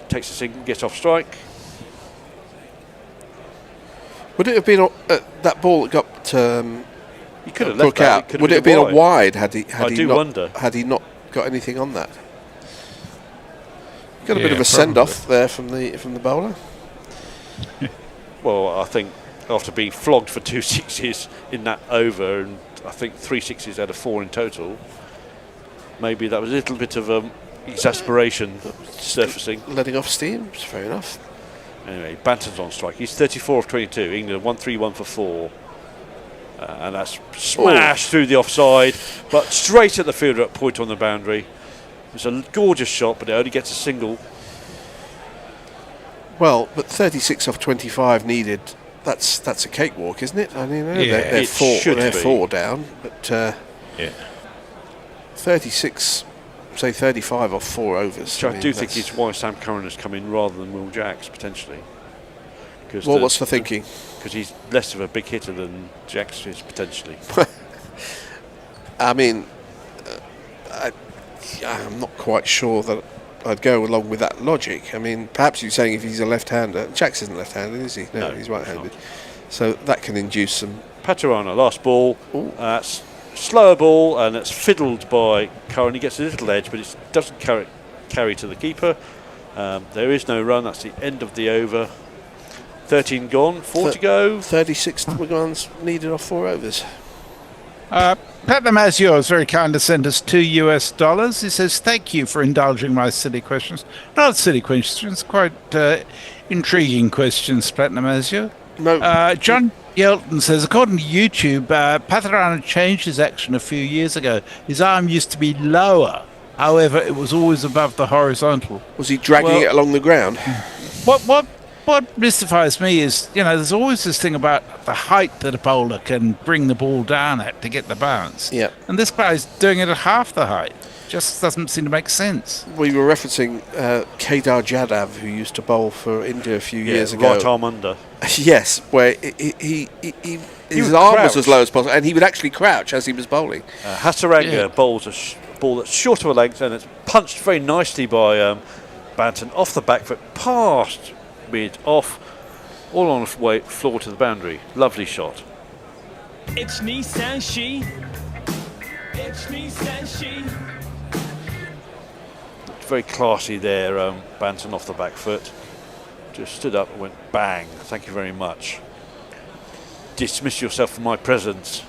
Takes a single, gets off strike. Would it have been that ball that got he could have Brook left that. out? Would it have been a wide had he wonder. Had he not got anything on that? Got a bit of a send-off there from the bowler. Well, I think after being flogged for 2 sixes in that over, and I think 3 sixes out of 4 in total, maybe that was a little bit of exasperation surfacing. Letting off steam, it's fair enough. Anyway, Banton's on strike. He's 34 of 22. England 1-3-1 for 4. And that's smashed through the offside, but straight at the fielder at point on the boundary. It's a gorgeous shot, but it only gets a single. Well, but 36 off 25 needed. That's a cakewalk, isn't it? I mean, they're four down, but yeah, 36, say 35 off 4 overs. So I do think it's why Sam Curran has come in rather than Will Jacks potentially. Well, what's the thinking? Because he's less of a big hitter than Jacks is potentially. I mean, I'm not quite sure that I'd go along with that logic. I mean, perhaps you're saying if he's a left-hander. Jacks isn't left-handed, is he? No, he's right-handed. So that can induce some... Paterano, last ball. Slower ball, and it's fiddled by Curran. He gets a little edge, but it doesn't carry to the keeper. There is no run. That's the end of the over. 13 gone, 4 to go. 36 runs needed off 4 overs. Platinum Azure is very kind to send us $2. He says, thank you for indulging my silly questions. Not silly questions, quite intriguing questions, Platinum Azure. No. John Yelton says, according to YouTube, Paterano changed his action a few years ago. His arm used to be lower. However, it was always above the horizontal. Was he dragging it along the ground? What mystifies me is, there's always this thing about the height that a bowler can bring the ball down at to get the bounce. Yeah. And this guy's doing it at half the height. Just doesn't seem to make sense. We were referencing Kedar Jadhav, who used to bowl for India a few years ago. Right arm under. Yes, where his arm was as low as possible, and he would actually crouch as he was bowling. Hasaranga bowls a ball that's short of a length, and it's punched very nicely by Banton off the back foot, past mid off, all on the way floor to the boundary. Lovely shot. It's Nissan She. It's Nissan She. Very classy there, Banton off the back foot. Just stood up and went bang. Thank you very much. Dismiss yourself from my presence.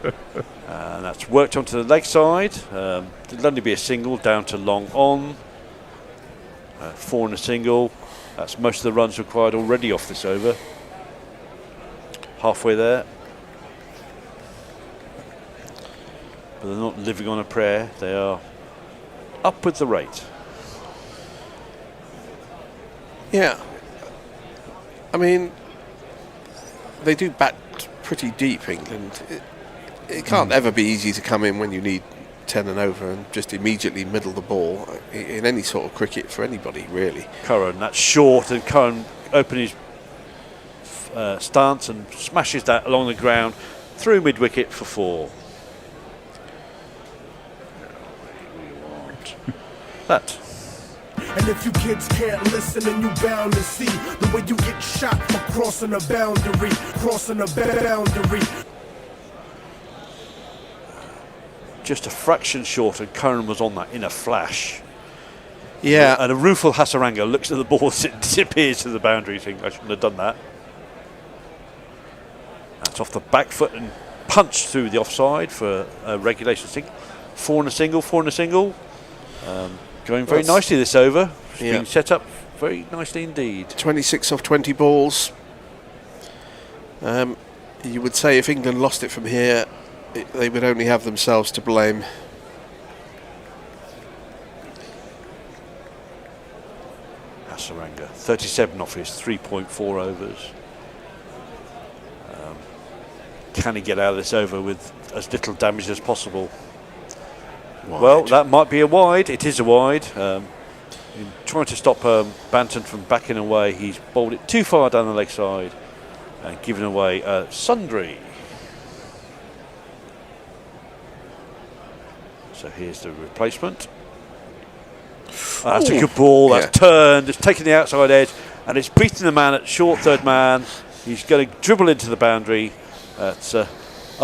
And that's worked onto the leg side. It'll only be a single down to long on. 4 and a single. That's most of the runs required already off this over. Halfway there. But they're not living on a prayer. They are up with the rate. Yeah. I mean, they do bat pretty deep, England. It can't ever be easy to come in when you need 10 and over and just immediately middle the ball in any sort of cricket for anybody, really. Curran, that's short, and Curran opens his stance and smashes that along the ground through mid-wicket for 4. That. And if you kids can't listen, then you bound to see the way you get shot for crossing a boundary, Just a fraction short, and Curran was on that in a flash. Yeah. And a rueful Hasaranga looks at the ball as it disappears to the boundary, thinking, I shouldn't have done that. That's off the back foot and punched through the offside for a regulation single. 4 and a single, 4 and a single. Going very nicely this over. It's been set up very nicely indeed. 26 off 20 balls. You would say if England lost it from here, they would only have themselves to blame. Hasaranga, 37 off his 3.4 overs. Can he get out of this over with as little damage as possible? Wide. Well, that might be a wide. It is a wide. Trying to stop Banton from backing away. He's bowled it too far down the leg side and given away sundry. So here's the replacement. That's a good ball. That's turned. It's taken the outside edge, and it's beaten the man at short third man. He's going to dribble into the boundary. It's a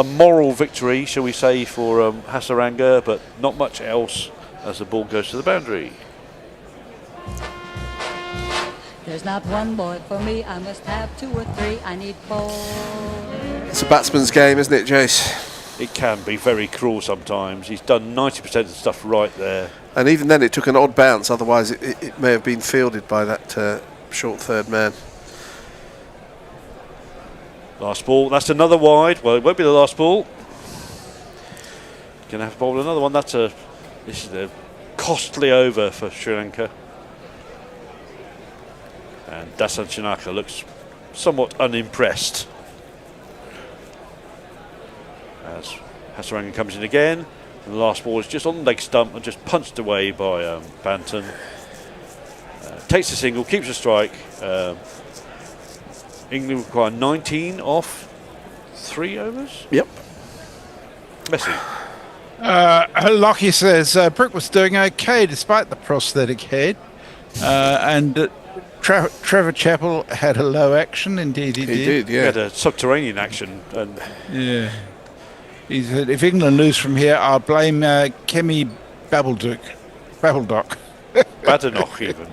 moral victory, shall we say, for Hasaranga, but not much else as the ball goes to the boundary. There's not one boy for me, I must have 2 or 3, I need 4. It's a batsman's game, isn't it, Jace? It can be very cruel sometimes. He's done 90% of the stuff right there. And even then it took an odd bounce, otherwise it may have been fielded by that short third man. Last ball, that's another wide. Well, it won't be the last ball. going to have to bowl another one. This is a costly over for Sri Lanka. And Dasan Shanaka looks somewhat unimpressed. As Hasarangan comes in again. And the last ball is just on the leg stump and just punched away by Banton. Takes a single, keeps a strike. England require 19 off 3 overs. Yep. Messi. Lockie says Brooke was doing okay despite the prosthetic head. And Trevor Chappell had a low action. Indeed, he did. He had a subterranean action. And yeah. He said, if England lose from here, I'll blame Kemi Babbledock. Badenoch, even.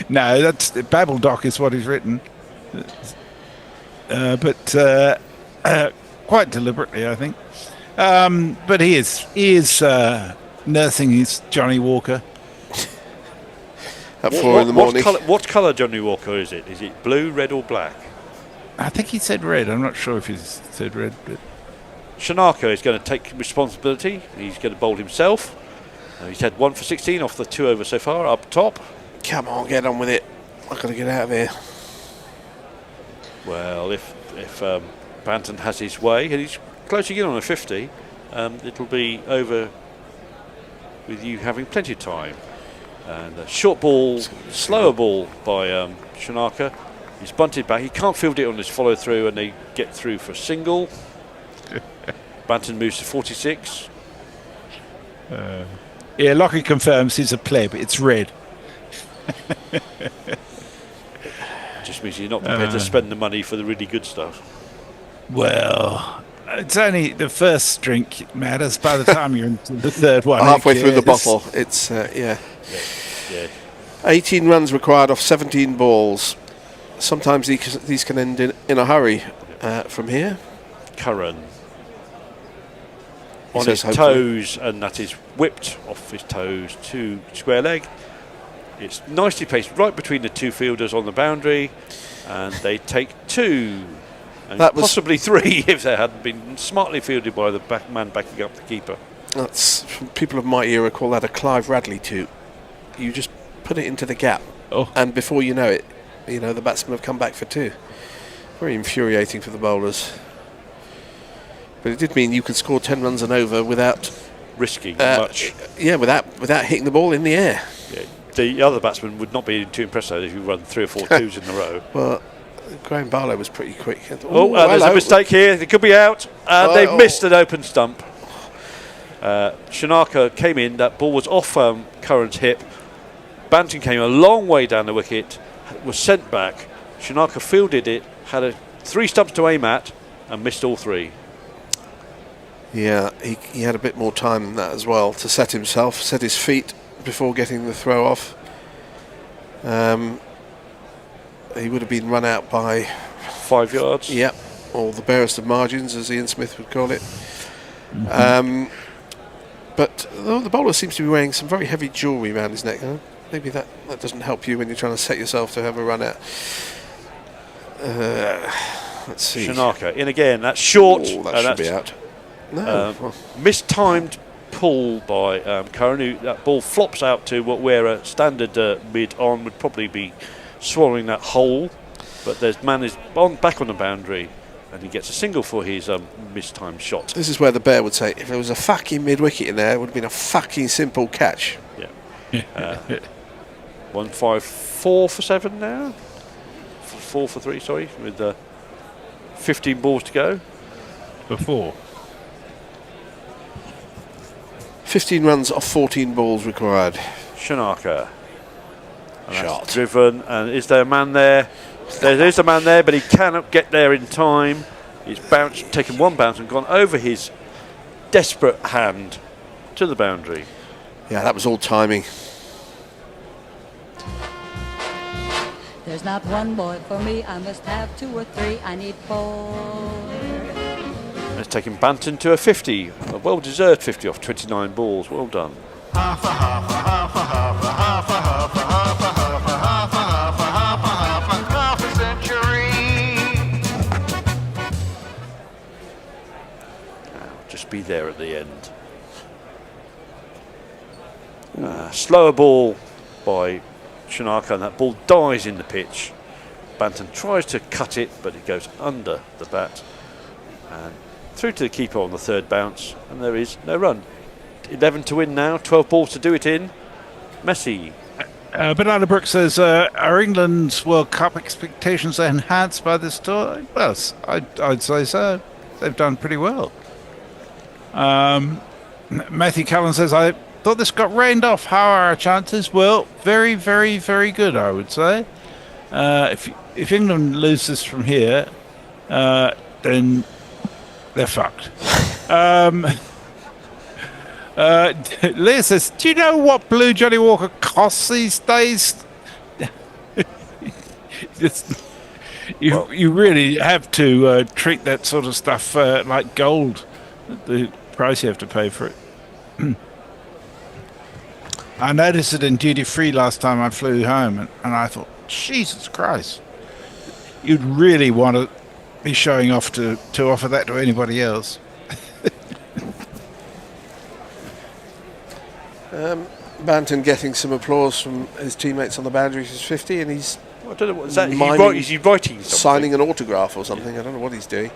No, that's Babbledock is what he's written. But quite deliberately, I think. But he is nursing his Johnny Walker. At 4 in the morning. What colour Johnny Walker is it? Is it blue, red or black? I think he said red. I'm not sure if he said red. But Shanaka is going to take responsibility. He's going to bowl himself. He's had 1 for 16 off the 2 overs so far, up top. Come on, get on with it. I've got to get out of here. Well, if Banton has his way, and he's closing in on a 50, it'll be over with you having plenty of time. And a short ball, slower ball by Shanaka. He's bunted back. He can't field it on his follow through, and they get through for a single. Banton moves to 46. Yeah, Lockie confirms he's a pleb. It's red. Just means you're not prepared to spend the money for the really good stuff. Well, it's only the first drink matters. By the time you're into the third one, halfway through the bottle, it's yeah. 18 runs required off 17 balls. Sometimes these can end in a hurry. From here, Curran on his toes, and that is whipped off his toes to square leg. It's nicely placed right between the 2 fielders on the boundary, and they take 2, and possibly 3 if they hadn't been smartly fielded by the man backing up the keeper. That's, people of my era call that a Clive Radley toot. You just put it into the gap, and before you know it, the batsmen have come back for 2. Very infuriating for the bowlers. But it did mean you could score 10 runs and over without risking much. Yeah, without hitting the ball in the air. Yeah. The other batsman would not be too impressed though if you run 3 or 4 twos in a row. Well, Graham Barlow was pretty quick. There's a mistake here. They could be out. They've missed an open stump. Shanaka came in. That ball was off Curran's hip. Banton came a long way down the wicket, was sent back. Shanaka fielded it, had 3 stumps to aim at, and missed all 3. Yeah, he had a bit more time than that as well to set his feet before getting the throw off. He would have been run out by 5 yards. Yep, or the barest of margins, as Ian Smith would call it. But the bowler seems to be wearing some very heavy jewellery around his neck. Huh? Maybe that doesn't help you when you're trying to set yourself to have a run out. Let's see. Shanaka in again. That's short. That should be out. No. Mistimed pull by Curran. That ball flops out to where a standard mid-on would probably be swallowing that hole. But there's man is back on the boundary, and he gets a single for his mistimed shot. This is where the bear would say, if there was a fucking mid-wicket in there, it would have been a fucking simple catch. Yeah. 154 for 7 now. 4 for 3, sorry, with 15 balls to go. For 4. 15 runs off 14 balls required. Shanaka. Shot. Driven, and is there a man there? There is a man there, but he cannot get there in time. He's taken 1 bounce and gone over his desperate hand to the boundary. Yeah, that was all timing. There's not one boy for me, I must have 2 or 3, I need 4. It's taken Banton to a 50, a well-deserved 50 off 29 balls. Well done. Just be there at the end. Slower ball by Shanaka, and that ball dies in the pitch. Banton tries to cut it, but it goes under the bat and through to the keeper on the third bounce, and there is no run. 11 to win now, 12 balls to do it in. Messi. Banana Brook says, are England's World Cup expectations enhanced by this tour? Well, I'd say so. They've done pretty well. Matthew Cullen says, I thought this got rained off. How are our chances? Well, very, very, very good, I would say. If England loses from here, then they're fucked. Leah says, do you know what Blue Johnny Walker costs these days? You really have to treat that sort of stuff like gold, the price you have to pay for it. I noticed it in duty free last time I flew home, and I thought, Jesus Christ, you'd really want to be showing off to offer that to anybody else. Banton getting some applause from his teammates on the boundary for his 50, and he's I don't know what is that. Is he writing something? Signing an autograph or something. I don't know what he's doing.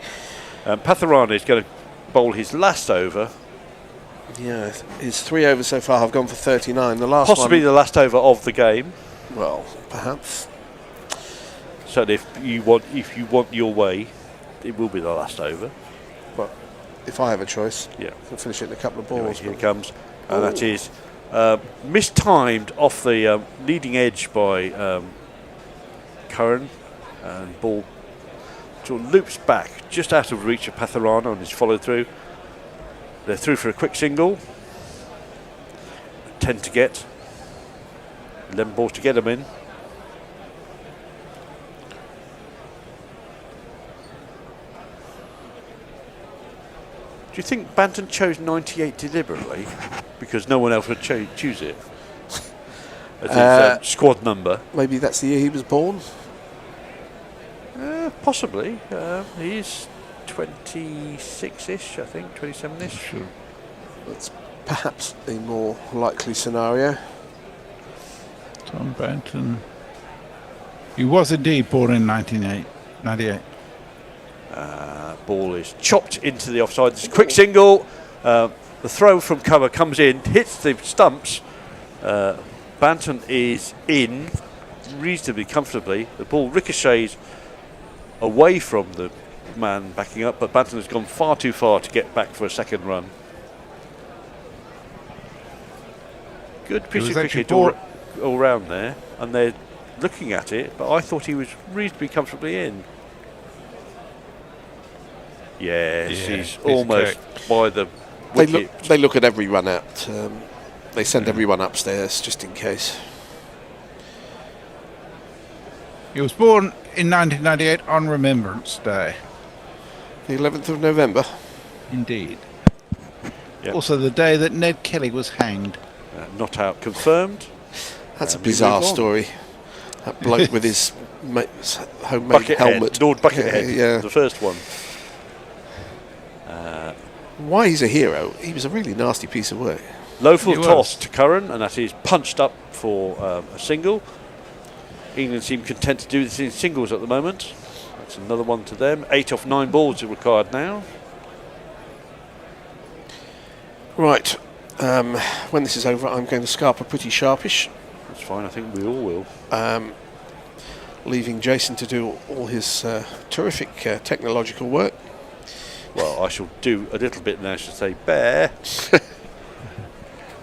Patharana is going to bowl his last over. Yeah, his 3 overs so far have gone for 39. The last possibly one, the last over of the game. Well, perhaps. Certainly, if you want your way, it will be the last over. But if I have a choice, yeah, I'll finish it in a couple of balls. Here it comes, and that is mistimed off the leading edge by Curran, and ball sort of loops back just out of reach of Patharana on his follow through. They're through for a quick single. 10 to get. 11 balls to get them in. Do you think Banton chose 98 deliberately because no one else would choose it as his squad number? Maybe that's the year he was born. Possibly. He's 26-ish, I think, 27-ish. Sure. That's perhaps a more likely scenario. Tom Banton. He was indeed born in 1998. Ball is chopped into the offside. It's a quick single. The throw from cover comes in, hits the stumps. Banton is in reasonably comfortably. The ball ricochets away from the man backing up, but Banton has gone far too far to get back for a second run. Good piece of cricket all round there, and they're looking at it, but I thought he was reasonably comfortably in. Yes, he's almost by the wicket. They look at every run out. They send everyone upstairs just in case. He was born in 1998 on Remembrance Day. The 11th of November. Indeed. Yep. Also the day that Ned Kelly was hanged. Not out confirmed. That's a bizarre story. That bloke with his homemade helmet. Lord Buckethead, yeah. The first one. Why he's a hero, he was a really nasty piece of work. Low full toss to Curran, and that is punched up for a single. England seem content to do this in singles at the moment. That's another one to them. 8 off 9 balls are required now. Right. When this is over, I'm going to Scarpa pretty sharpish. That's fine, I think we all will. Leaving Jason to do all his terrific technological work. Well, I shall do a little bit now, I should say, Bear.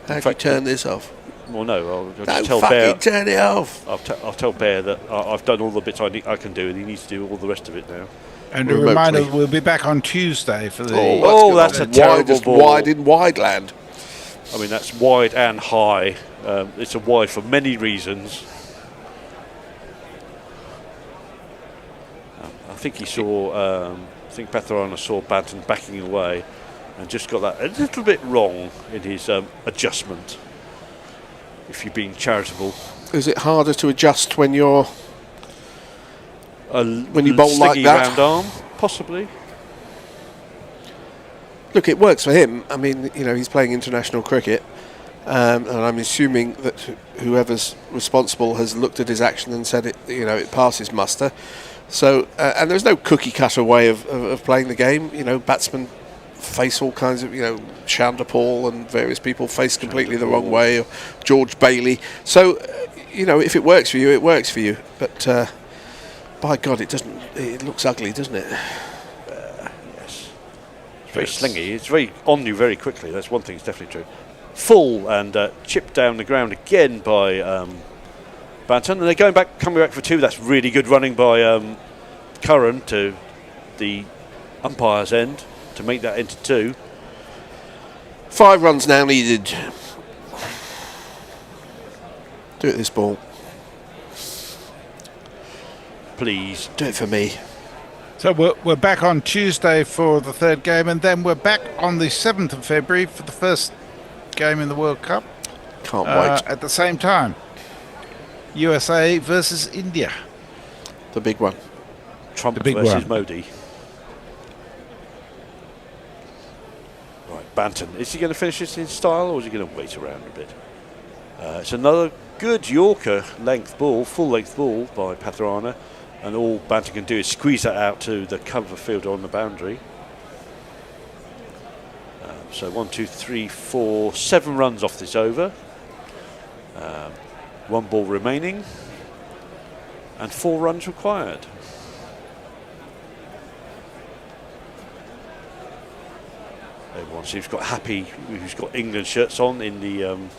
How do you turn this off? Well, no, I'll just tell Bear. Turn it off. I'll tell Bear that I've done all the bits I can do, and he needs to do all the rest of it now. And a reminder, we'll be back on Tuesday for the... that's a terrible ball. Wide in wide land. I mean, that's wide and high. It's a wide for many reasons. I think he saw... I think Patharana saw Banton backing away and just got that a little bit wrong in his adjustment, if you're being charitable. Is it harder to adjust when you're when you bowl like that? Round arm, possibly. Look, it works for him. I mean, he's playing international cricket, and I'm assuming that whoever's responsible has looked at his action and said it passes muster. So, and there's no cookie-cutter way of playing the game. Batsmen face all kinds of, Chandler Paul and various people face completely the wrong way, or George Bailey. So, if it works for you, it works for you. But by God, it doesn't. It looks ugly, doesn't it? Yes. It's very slingy. It's very on you very quickly. That's one thing that's definitely true. Full and chipped down the ground again by Banton. And they're coming back for 2. That's really good running by Curran to the umpire's end to make that into 2. 5 runs now needed. Do it this ball. Please. Do it for me. So we're back on Tuesday for the 3rd game, and then we're back on the 7th of February for the first game in the World Cup. Can't wait. At the same time, USA versus India. The big one. Trump The big versus one. Modi. Right, Banton. Is he going to finish this in style, or is he going to wait around a bit? It's another good Yorker length ball, full length ball by Patharana, and all Banton can do is squeeze that out to the cover field on the boundary. So 1, 2, 3, 4, 7 runs off this over. 1 ball remaining, and 4 runs required. Everyone seems got happy who's got England shirts on in the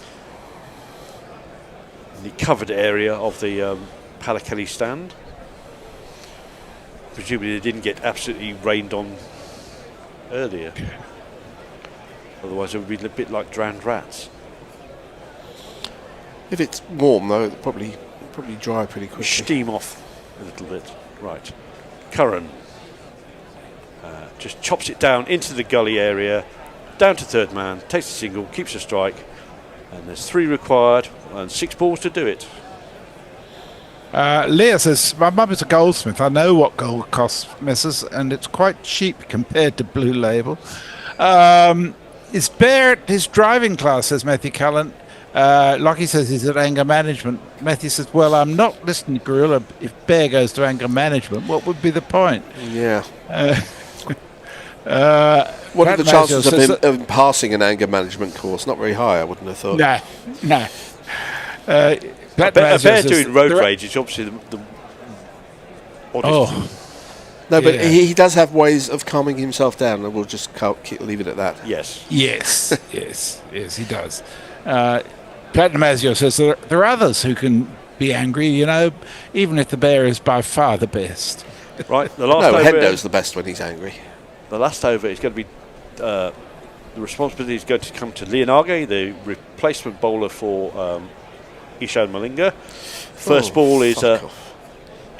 covered area of the Pallekele stand. Presumably they didn't get absolutely rained on earlier. Otherwise it would be a bit like drowned rats. If it's warm though, it'll probably dry pretty quickly. Steam off a little bit. Right. Curran just chops it down into the gully area, down to 3rd man, takes a single, keeps a strike, and there's 3 required and 6 balls to do it. Leah says, my mum is a goldsmith. I know what gold costs, missus, and it's quite cheap compared to Blue Label. Is Bear at his driving class, says Matthew Cullen. Lockie says he's at anger management. Matthew says, well, I'm not listening to Gorilla. If Bear goes to anger management, what would be the point? Yeah. What are the chances of him passing an anger management course? Not very high, I wouldn't have thought. No. A bear doing road rage is obviously the oddest. No, but he does have ways of calming himself down, and we'll just leave it at that. Yes, he does. Platinum Azure says there are others who can be angry, even if the bear is by far the best. Right, the last over. Hendo's the best when he's angry. The last over is going to be the responsibility is going to come to Leonage, the replacement bowler for Ishan Malinga. First ball is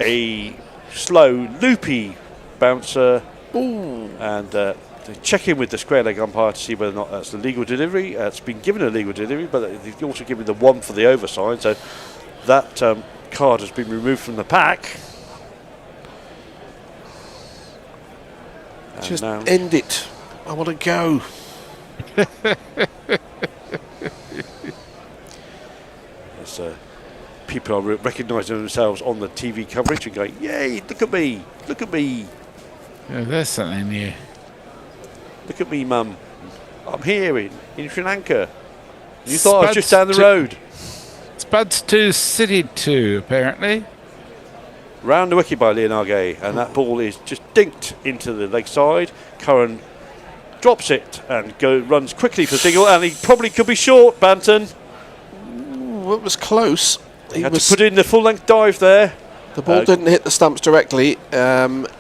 a slow, loopy bouncer, and they check in with the square leg umpire to see whether or not that's a legal delivery. It's been given a legal delivery, but they've also given the 1 for the overside, so that card has been removed from the pack. And just end it. I want to go. As people are recognising themselves on the TV coverage and going, yay, look at me, look at me. Yeah, there's something new. Look at me, Mum. I'm here in Sri Lanka. You thought I was just down the road. Spuds 2, City 2, apparently. Round the wicket by Leonage, and that ball is just dinked into the leg side. Curran drops it and runs quickly for single, and he probably could be short, Banton. Ooh, it was close. He had to put in the full-length dive there. The ball didn't hit the stumps directly.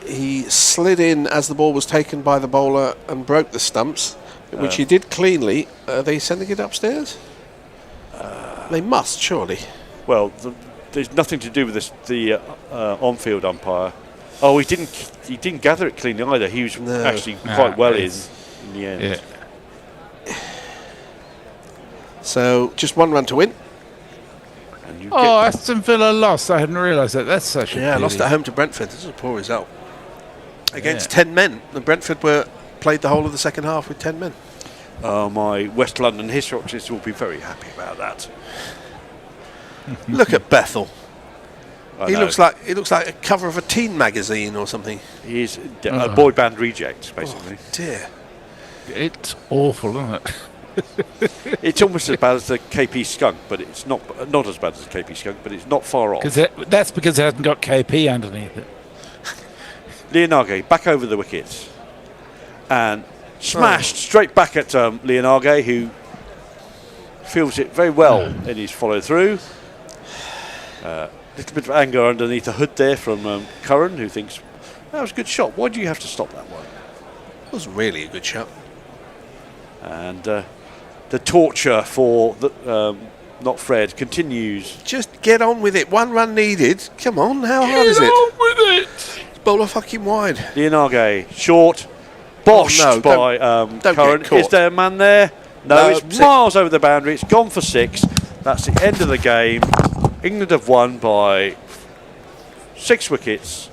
He slid in as the ball was taken by the bowler and broke the stumps, which he did cleanly. Are they sending it upstairs? They must, surely. Well, there's nothing to do with this, the on-field umpire. Oh, he didn't gather it cleanly either. He was actually quite well in the end. Yeah. So just 1 run to win. Aston Villa lost. I hadn't realised that. That's such a pity. Lost at home to Brentford. This is a poor result. Against 10 men. The Brentford were played the whole of the second half with 10 men. My West London history watchers will be very happy about that. Look at Bethel. He know. looks like a cover of a teen magazine or something. He's a boy band reject, basically. Oh, dear. It's awful, isn't it? It's almost as bad as the KP Skunk, but it's not as bad as the KP Skunk, but it's not far off. That's because it hasn't got KP underneath it. Leonarge back over the wickets and smashed straight back at Leonarge, who feels it very well in his follow through. Little bit of anger underneath the hood there from Curran, who thinks that was a good shot. Why do you have to stop that one? It was really a good shot. And the torture for the not Fred continues. Just get on with it. 1 run needed. Come on, how hard is it? Get on with it. Bowler fucking wide. Leonarge short, boshed by Curran. Is there a man there? No, it's miles over the boundary. It's gone for 6. That's the end of the game. England have won by 6 wickets.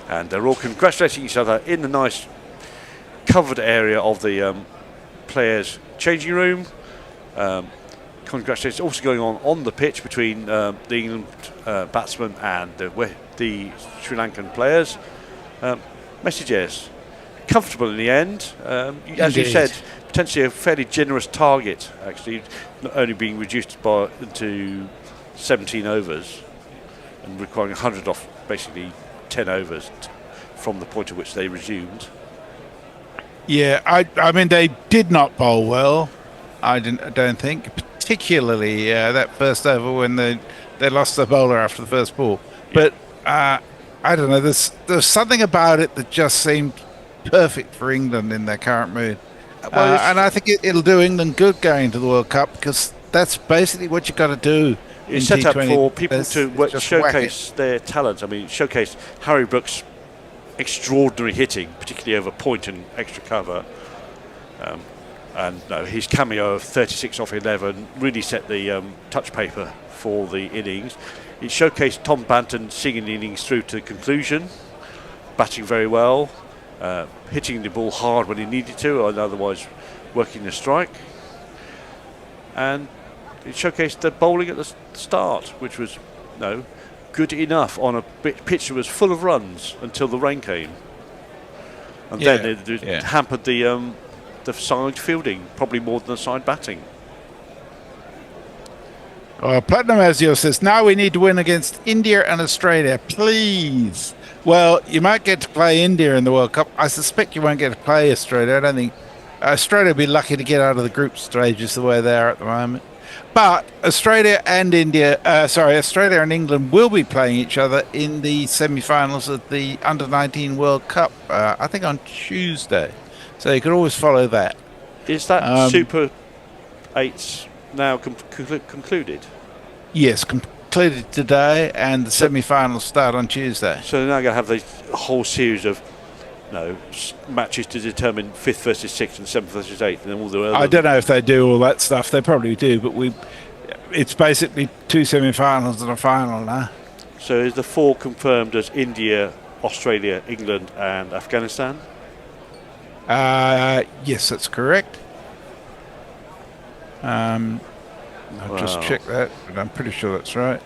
And they're all congratulating each other in the nice covered area of the players' changing room. Congratulations also going on the pitch between the England batsmen and the Sri Lankan players. Messages comfortable in the end. As you said, potentially a fairly generous target, actually, not only being reduced to 17 overs and requiring 100 off basically 10 overs from the point at which they resumed. Yeah, I mean, they did not bowl well, I don't think, particularly that first over when they lost their bowler after the first ball. But I don't know, there's something about it that just seemed perfect for England in their current mood. And I think it'll do England good going to the World Cup, because that's basically what you've got to do. It's set up for people to showcase their talent. I mean, showcase Harry Brooks' extraordinary hitting, particularly over point and extra cover. And his cameo of 36 off 11 really set the touch paper for the innings. It showcased Tom Banton seeing the innings through to conclusion, batting very well, hitting the ball hard when he needed to, and otherwise working the strike. And it showcased the bowling at the start, which was good enough on a pitch that was full of runs until the rain came, and then it hampered the side fielding probably more than the side batting. Platinum Azure says, now we need to win against India and Australia, please. Well, you might get to play India in the World Cup. I suspect you won't get to play Australia. I don't think Australia will be lucky to get out of the group stages the way they are at the moment. But Australia and Australia and England will be playing each other in the semi-finals of the Under-19 World Cup, I think on Tuesday. So you can always follow that. Is that Super 8s now concluded? Yes, concluded today, and the semi-finals start on Tuesday. So they're now going to have the whole series of matches to determine 5th versus 6th and 7th versus 8th, and all the other. I don't know if they do all that stuff. They probably do, but it's basically 2 semi-finals and a final now. So is the 4 confirmed as India, Australia, England, and Afghanistan? Yes, that's correct. I'll just check that, but I'm pretty sure that's right.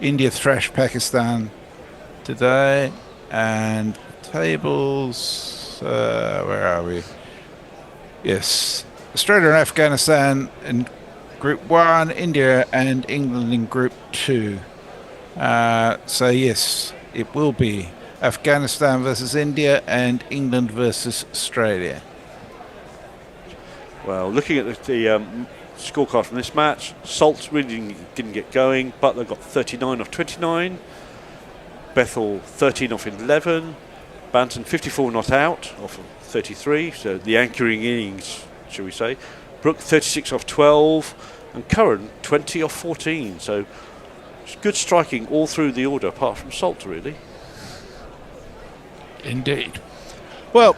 India thrashed Pakistan today, and tables, where are we? Yes, Australia and Afghanistan in Group 1, India and England in Group 2. So yes, it will be Afghanistan versus India and England versus Australia. Well, looking at the scorecard from this match, Salt really didn't get going. Butler got 39 off 29. Bethel 13 off 11. Banton 54 not out off of 33. So the anchoring innings, shall we say. Brook 36 off 12. And Curran 20 off 14. So it's good striking all through the order, apart from Salt, really. Indeed. Well,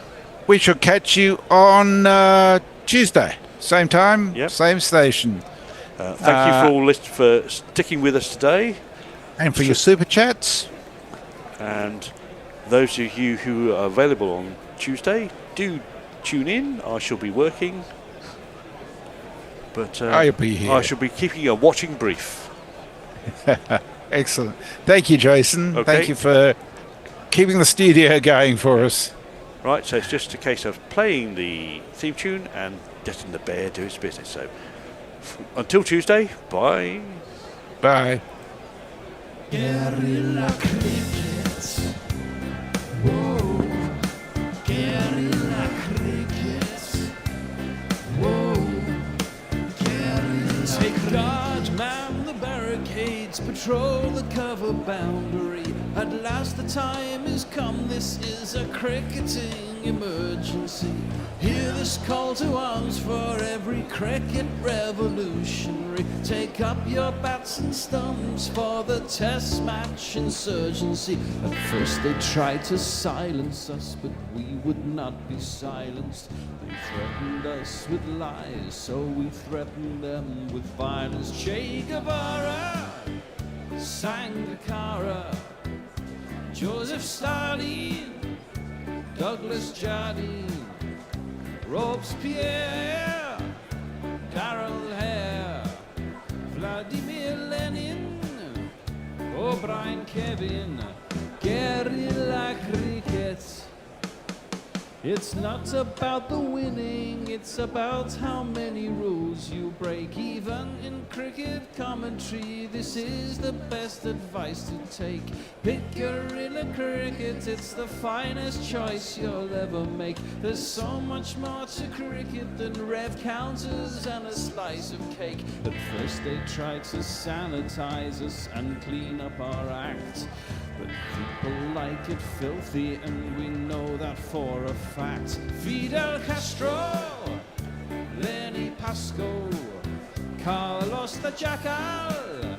we shall catch you on Tuesday. Same time, same station. Thank you for all for sticking with us today. And for your super chats. And those of you who are available on Tuesday, do tune in. I shall be working. But I'll be here. I shall be keeping a watching brief. Excellent. Thank you, Jason. Okay. Thank you for keeping the studio going for us. Right, so it's just a case of playing the theme tune and letting the bear do its business. So until Tuesday, bye. Bye. Guerrilla crickets. Whoa. Guerrilla crickets. Whoa. Guerrilla. Take guard, man the barricades, patrol the cover boundary. At last the time has come, this is a cricketing emergency. Hear this call to arms for every cricket revolutionary. Take up your bats and stumps for the test match insurgency. At first they tried to silence us, but we would not be silenced. They threatened us with lies, so we threatened them with violence. Che Guevara, Sangakkara, Joseph Stalin, Douglas Jardine, Robespierre, Darrell Hare, Vladimir Lenin, O'Brien Kevin, guerrilla cricket. It's not about the winning, it's about how many rules you break. Even in cricket commentary, this is the best advice to take. Pick guerrilla cricket, it's the finest choice you'll ever make. There's so much more to cricket than rev counters and a slice of cake. At first they tried to sanitize us and clean up our act, but people like it filthy, and we know that for a fact. Fidel Castro, Lenny Pascoe, Carlos the Jackal,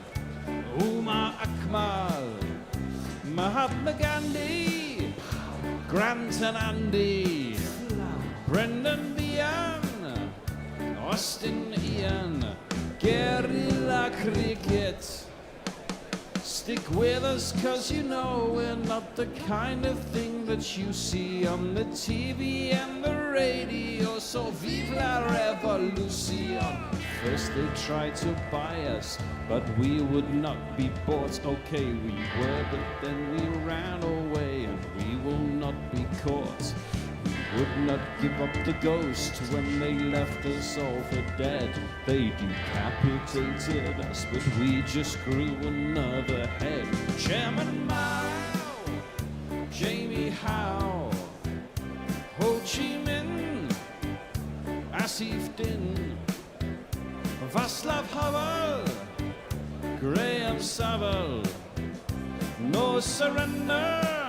Umar Akmal, Mahatma Gandhi, Grant and Andy, Brendan Behan, Austin Ian, guerrilla cricket. Stick with us, cause you know we're not the kind of thing that you see on the TV and the radio. So vive la revolution. First they tried to buy us, but we would not be bought. Okay, we were, but then we ran away, and we will not be caught. We would not give up the ghost when they left us all for dead. They decapitated us, but we just grew another head. Chairman Mao, Jamie Howe, Ho Chi Minh, Asif Din, Václav Havel, Graham Saville, no surrender.